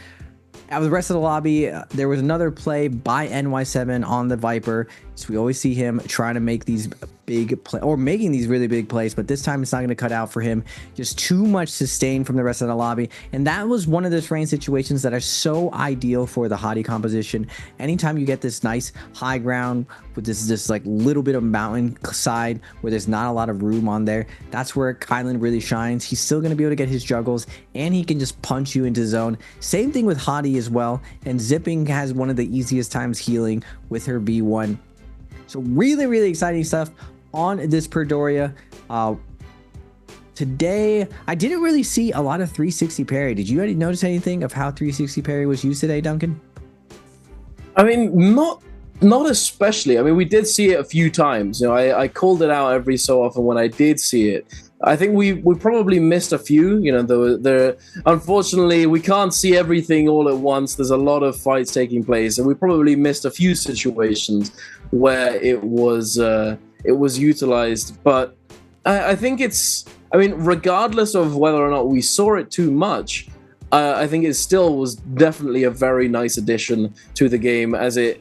out of the rest of the lobby, there was another play by NY7 on the Viper. So we always see him trying to make these big play, or making these really big plays, but this time it's not going to cut out for him. Just too much sustain from the rest of the lobby, and that was one of those range situations that are so ideal for the Hadi composition. Anytime you get this nice high ground with this like little bit of mountain side where there's not a lot of room on there, that's where Kylan really shines. He's still going to be able to get his juggles, and he can just punch you into zone. Same thing with Hadi as well, and Zipping has one of the easiest times healing with her B1. So really exciting stuff on this Perdoria. today I didn't really see a lot of 360 parry. Did you already notice anything of how 360 parry was used today, Duncan? I mean, not especially. I mean, we did see it a few times. You know, I called it out every so often when I did see it. I think we probably missed a few. You know, there unfortunately we can't see everything all at once. There's a lot of fights taking place, and we probably missed a few situations where it was utilized. But I think I mean, regardless of whether or not we saw it too much, I think it still was definitely a very nice addition to the game, as it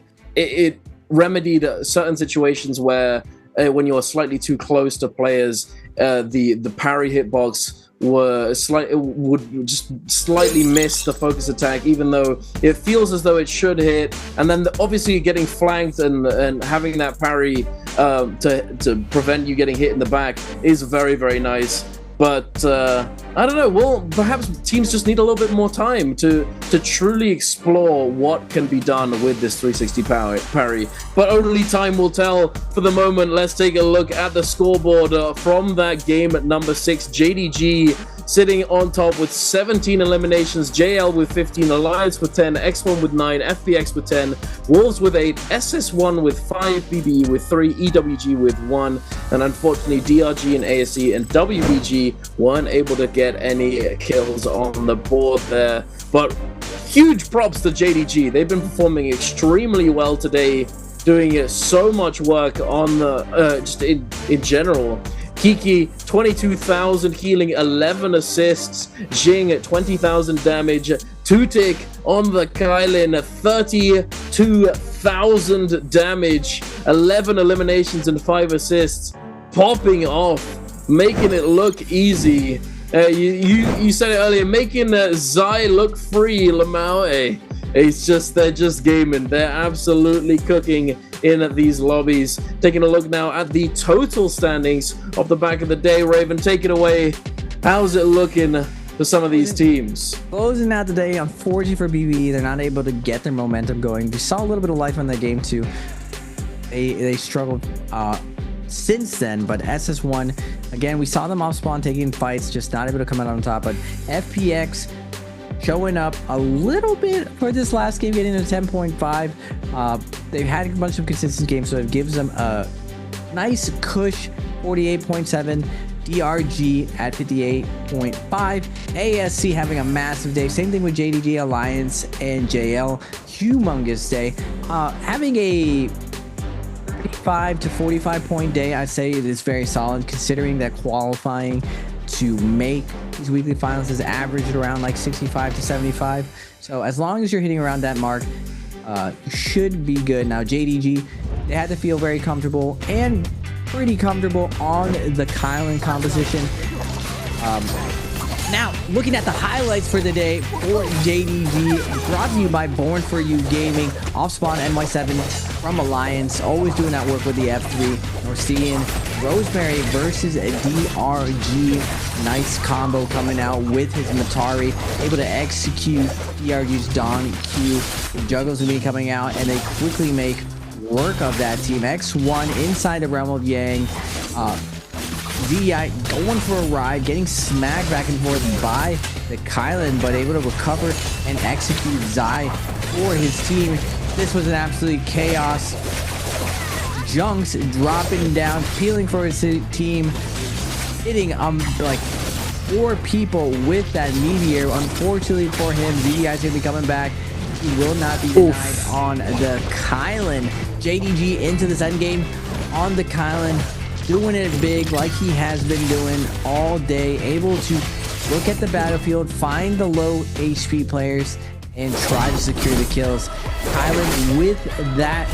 remedied certain situations where when you're slightly too close to players, the parry hitbox would just slightly miss the focus attack, even though it feels as though it should hit. And then obviously getting flanked and having that parry to prevent you getting hit in the back is very, very nice. But I don't know. Well, perhaps teams just need a little bit more time to truly explore what can be done with this 360 parry. But only time will tell. For the moment, let's take a look at the scoreboard from that game at number 6. JDG sitting on top with 17 eliminations, JL with 15, Alliance with 10, X1 with 9, FPX with 10, Wolves with 8, SS1 with 5, BB with 3, EWG with 1, and unfortunately DRG and ASE and WBG weren't able to get any kills on the board there. But huge props to JDG. They've been performing extremely well today, doing so much work on the just in general. Kiki, 22,000 healing, 11 assists. Jing at 20,000 damage. Tutik on the Kylin, 32,000 damage, 11 eliminations and 5 assists. Popping off, making it look easy. You said it earlier, making Zai look free, Lamau. They're just gaming. They're absolutely cooking in these lobbies. Taking a look now at the total standings of the back of the day. Raven, take it away. How's it looking for some of these teams? Closing out the day, unfortunately for BBE, they're not able to get their momentum going. We saw a little bit of life on that game too. They struggled since then, but SS1, again, we saw them off spawn taking fights, just not able to come out on top. But FPX showing up a little bit for this last game, getting to 10.5. They've had a bunch of consistent games, so it gives them a nice cush 48.7. DRG at 58.5. ASC having a massive day. Same thing with JDG, Alliance, and JL. Humongous day. Having a 35 to 45 point day, I'd say it is very solid, considering that qualifying to make these weekly finals is averaged around like 65 to 75. So as long as you're hitting around that mark, you should be good. Now JDG, they had to feel very comfortable and pretty comfortable on the Kylan composition. Now, looking at the highlights for the day for JDG, brought to you by Born For You Gaming, off-spawn NY7 from Alliance, always doing that work with the F3. We're seeing Rosemary versus a DRG. Nice combo coming out with his Matari, able to execute DRG's Dawn Q. The juggles will be coming out, and they quickly make work of that team. X1 inside the realm of Yang. VDI going for a ride, getting smacked back and forth by the Kylan, but able to recover and execute Zai for his team. This was an absolute chaos. Junks dropping down, peeling for his team, hitting like 4 people with that meteor. Unfortunately for him, VDI is going to be coming back. He will not be denied on the Kylan. JDG into this endgame on the Kylan, doing it big like he has been doing all day, able to look at the battlefield, find the low HP players, and try to secure the kills. Kylan, with that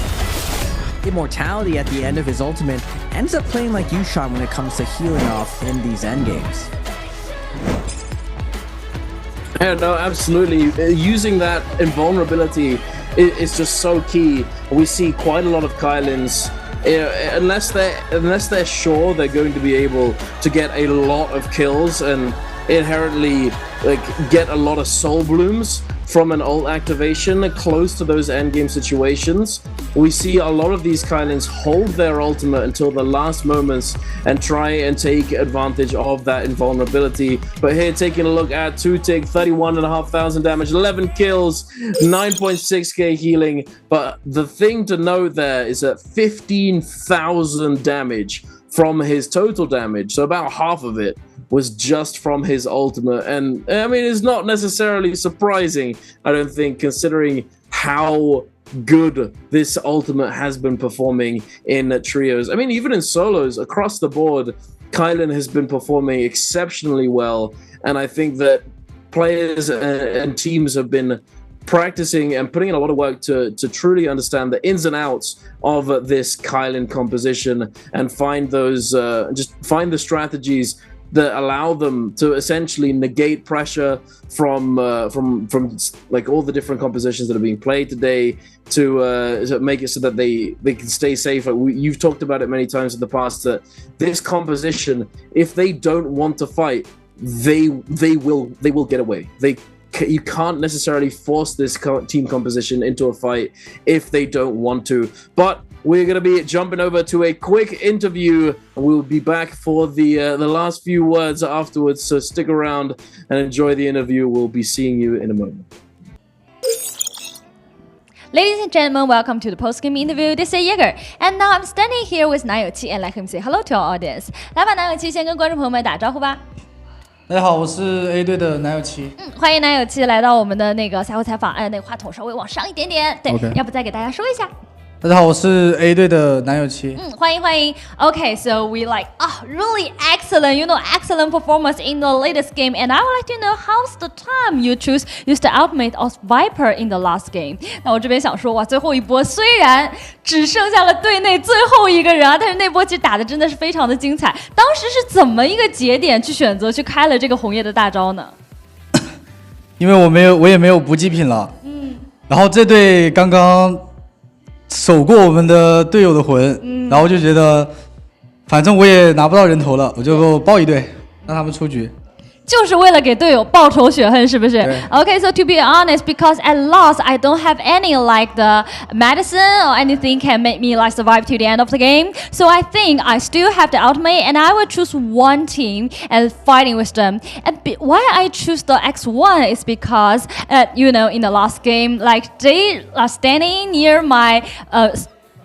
immortality at the end of his ultimate, ends up playing like Yushan when it comes to healing off in these endgames. Yeah, no, absolutely. Using that invulnerability is just so key. We see quite a lot of Kylans, unless they're sure they're going to be able to get a lot of kills and inherently like get a lot of soul blooms from an ult activation close to those endgame situations. We see a lot of these Kylins hold their ultimate until the last moments and try and take advantage of that invulnerability. But here, taking a look at 2Tick, 31,500 damage, 11 kills, 9.6k healing. But the thing to note there is that 15,000 damage from his total damage, so about half of it was just from his ultimate. And I mean, it's not necessarily surprising, I don't think, considering how good this ultimate has been performing in trios. I mean, even in solos across the board, Kylin has been performing exceptionally well, and I think that players and teams have been practicing and putting in a lot of work to truly understand the ins and outs of this Kylin composition and find those just find the strategies that allow them to essentially negate pressure from like all the different compositions that are being played today to make it so that they can stay safe. You've talked about it many times in the past that this composition, if they don't want to fight, they will get away. You can't necessarily force this team composition into a fight if they don't want to. But we're going to be jumping over to a quick interview. We'll be back for the last few words afterwards, so stick around and enjoy the interview. We'll be seeing you in a moment. Ladies and gentlemen, welcome to the post-game interview. This is Yeager, and now I'm standing here with 男友七 and let him say hello to our audience. 来吧，男友七先跟观众朋友们打招呼吧。大家好，我是 A 队的男友七。欢迎男友七来到我们的那个赛后采访。那个话筒稍微往上一点点，对， Okay. 要不再给大家说一下。大家好，我是 A 队的男友七。欢迎欢迎。Okay, so we like really excellent, excellent performance in the latest game, and I would like to know how's the time you use the ultimate of Viper in the last game. 那我这边想说，哇，最后一波虽然只剩下了队内最后一个人啊，但是那波其实打的真的是非常的精彩。当时是怎么一个节点去选择去开了这个红叶的大招呢？因为我也没有补给品了，然后这队刚刚守过我们的队友的魂，然后就觉得反正我也拿不到人头了，我就报一队让他们出局。就是为了给队友报仇雪恨，是不是 ？Okay, so to be honest, because at last I don't have any like the medicine or anything can make me like survive to the end of the game. So I think I still have the ultimate, and I will choose one team and fighting with them. And why I choose the X1 is because, in the last game, like they are standing near my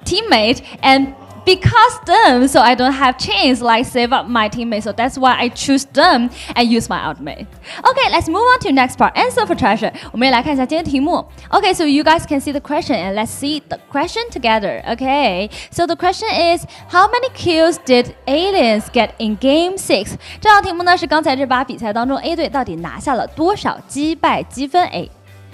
teammate and. Because them, so I don't have chance like save up my teammates. So that's why I choose them and use my ultimate. Okay, let's move on to next part. Answer for treasure. 我们也来看一下今天的题目。Okay, so you guys can see the question and let's see the question together. Okay, so the question is, how many kills did aliens get in Game 6? 这道题目呢是刚才这把比赛当中 A 队到底拿下了多少击败积分 A？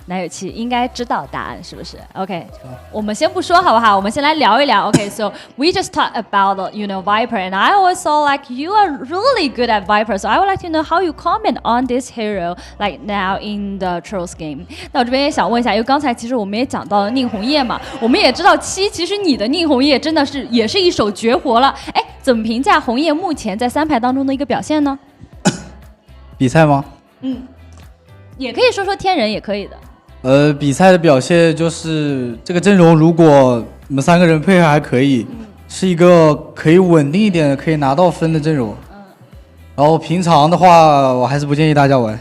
男友七应该知道答案是不是 ？OK， 我们先不说好不好？我们先来聊一聊。OK, so we just talked about Viper, and I always saw like you are really good at Viper, so I would like to know how you comment on this hero like now in the Trolls game. 那我这边也想问一下，因为刚才其实我们也讲到了宁红叶嘛，我们也知道七，其实你的宁红叶真的是也是一手绝活了。哎，怎么评价红叶目前在3排当中的一个表现呢？比赛吗？也可以说说天人，也可以的。比赛的表现就是这个阵容，如果你们3个人配合还可以，是一个可以稳定一点、可以拿到分的阵容。然后平常的话，我还是不建议大家玩。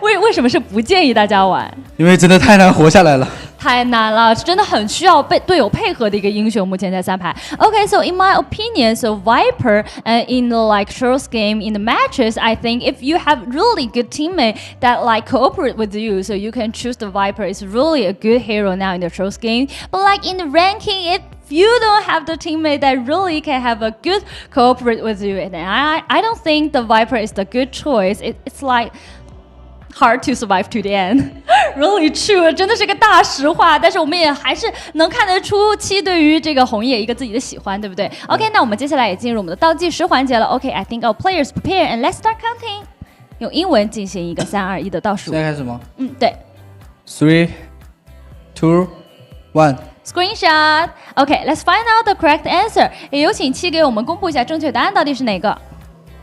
为什么是不建议大家玩？因为真的太难活下来了。太难了，真的很需要被队友配合的一个英雄。目前在3排。Okay, so in my opinion, so Viper in the like Trolls game in the matches, I think if you have really good teammate that like cooperate with you, so you can choose the Viper. It's really a good hero now in the Trolls game. But like in the ranking, if you don't have the teammate that really can have a good cooperate with you, and I don't think the Viper is the good choice. It's like hard to survive to the end. Really true, 真的是个大实话。但是我们也还是能看得出七对于这个红叶一个自己的喜欢，对不对 ？OK， 那我们接下来也进入我们的倒计时环节了。OK, I think our players prepare and let's start counting. 用英文进行一个3、2、1的倒数。现在开始吗？对。3, 2, 1. Screenshot. OK, let's find out the correct answer. 也有请七给我们公布一下正确答案到底是哪个。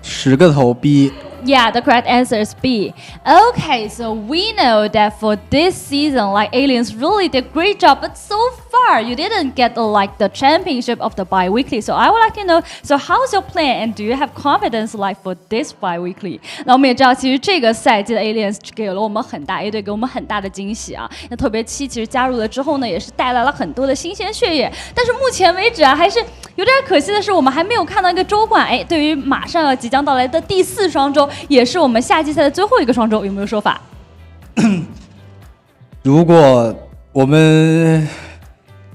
10个头 B。 Yeah, the correct answer is B. Okay, so we know that for this season, like Aliens really did great job, but so far you didn't get like the championship of the bi-weekly. So I would like to know, so how's your plan and do you have confidence like for this bi-weekly? 那我们也知道，其实这个赛季的 Aliens 给了我们很大，也对给我们很大的惊喜啊。那特别7其实加入了之后呢，也是带来了很多的新鲜血液。但是目前为止啊，还是有点可惜的是，我们还没有看到一个周冠。哎，对于马上要即将到来的第4双周。也是我们夏季赛的最后一个双周，有没有说法？如果我们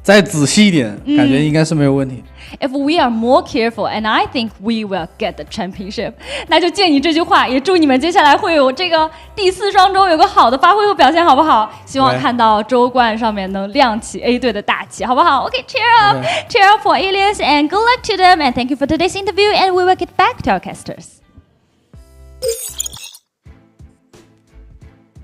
再仔细一点，感觉应该是没有问题。If we are more careful, and I think we will get the championship， 那就借你这句话，也祝你们接下来会有这个第4双周有个好的发挥和表现，好不好？希望看到周冠上面能亮起 A 队的大旗，好不好 ？Okay, cheer up, cheer up for Aliens, and good luck to them, and thank you for today's interview, and we will get back to our casters.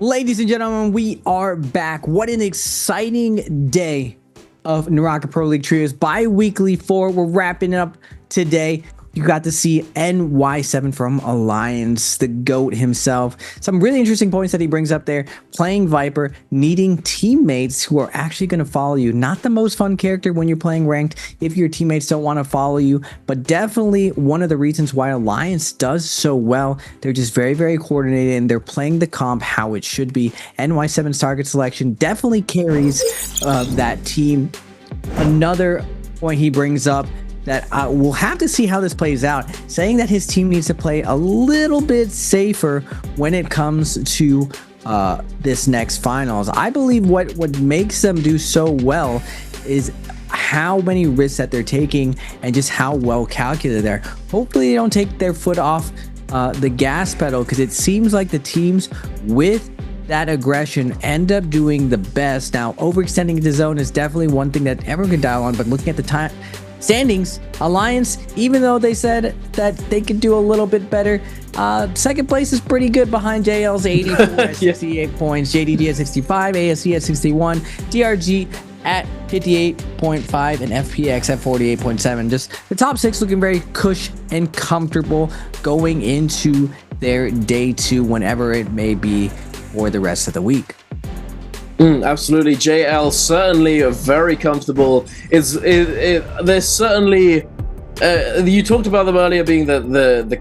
Ladies and gentlemen, we are back. What an exciting day of NARAKA Pro League Trios bi-weekly 4. We're wrapping it up today. You got to see NY7 from Alliance, the GOAT himself. Some really interesting points that he brings up there. Playing Viper, needing teammates who are actually going to follow you. Not the most fun character when you're playing ranked if your teammates don't want to follow you, but definitely one of the reasons why Alliance does so well. They're just very, very coordinated and they're playing the comp how it should be. NY7's target selection definitely carries that team. Another point he brings up that we'll have to see how this plays out, saying that his team needs to play a little bit safer when it comes to this next finals. I believe what makes them do so well is how many risks that they're taking and just how well calculated they are. Hopefully they don't take their foot off the gas pedal, because it seems like the teams with that aggression end up doing the best. Now, overextending into zone is definitely one thing that everyone can dial on, but looking at the time standings, Alliance, even though they said that they could do a little bit better, second place is pretty good behind JL's 84 at 68 points, JDD at 65, ASC at 61, DRG at 58.5, and FPX at 48.7. Just the top 6 looking very cush and comfortable going into their day 2, whenever it may be for the rest of the week. Absolutely, JL certainly very comfortable. There's certainly you talked about them earlier being the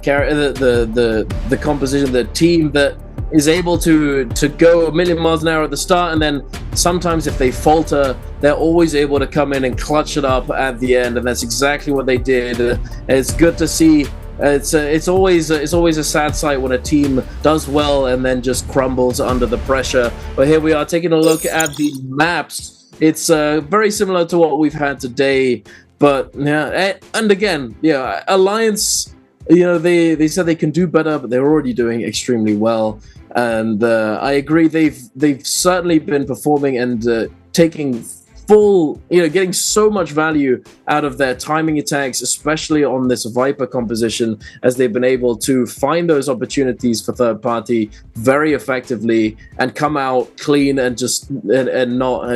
composition, the team that is able to go a million miles an hour at the start, and then sometimes if they falter, they're always able to come in and clutch it up at the end, and that's exactly what they did. It's good to see. It's always a sad sight when a team does well and then just crumbles under the pressure. But here we are taking a look at the maps. It's very similar to what we've had today, but yeah, and again, yeah, Alliance, you know, they said they can do better, but they're already doing extremely well. And I agree, they've certainly been performing and taking full, getting so much value out of their timing attacks, especially on this Viper composition, as they've been able to find those opportunities for third party very effectively and come out clean and just and not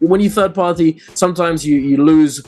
when you third party, sometimes you lose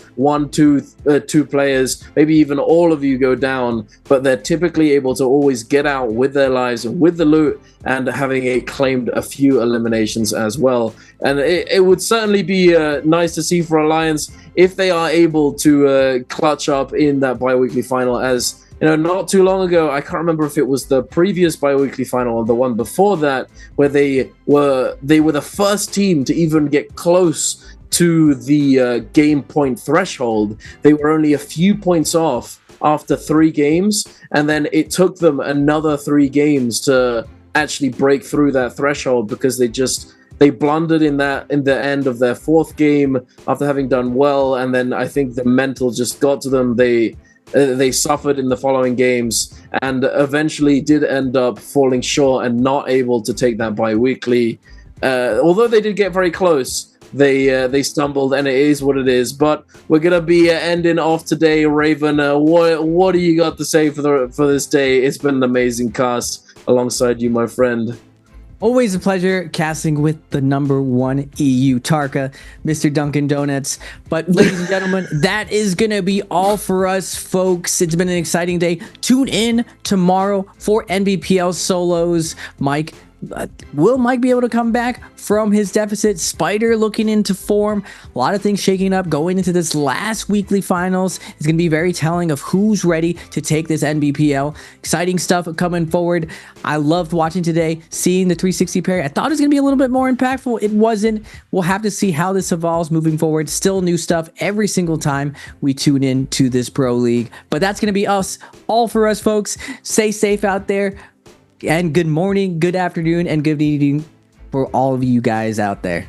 two players, maybe even all of you go down, but they're typically able to always get out with their lives and with the loot, and having claimed a few eliminations as well. And it would certainly be nice to see for Alliance if they are able to clutch up in that bi-weekly final. As you know, not too long ago, I can't remember if it was the previous bi-weekly final or the one before that, where they were the first team to even get close to the game point threshold. They were only a few points off after 3 games, and then it took them another 3 games to actually break through that threshold, because they blundered in the end of their 4th game after having done well, and then I think the mental just got to them. They suffered in the following games and eventually did end up falling short and not able to take that bi-weekly. Although they did get very close, they stumbled, and it is what it is. But we're gonna be ending off today. Raven, what do you got to say for this day? It's been an amazing cast alongside you, my friend. Always a pleasure casting with the #1 EU Tarka, Mr. Dunkin' Donuts. But ladies and gentlemen, that is going to be all for us, folks. It's been an exciting day. Tune in tomorrow for NBPL solos. Will Mike be able to come back from his deficit? Spider looking into form. A lot of things shaking up going into this last weekly finals. It's going to be very telling of who's ready to take this NBPL. Exciting stuff coming forward. I loved watching today, seeing the 360 parry. I thought it was going to be a little bit more impactful. It wasn't. We'll have to see how this evolves moving forward. Still new stuff every single time we tune in to this Pro League. But that's going to be us, all for us, folks. Stay safe out there. And good morning, good afternoon, and good evening for all of you guys out there.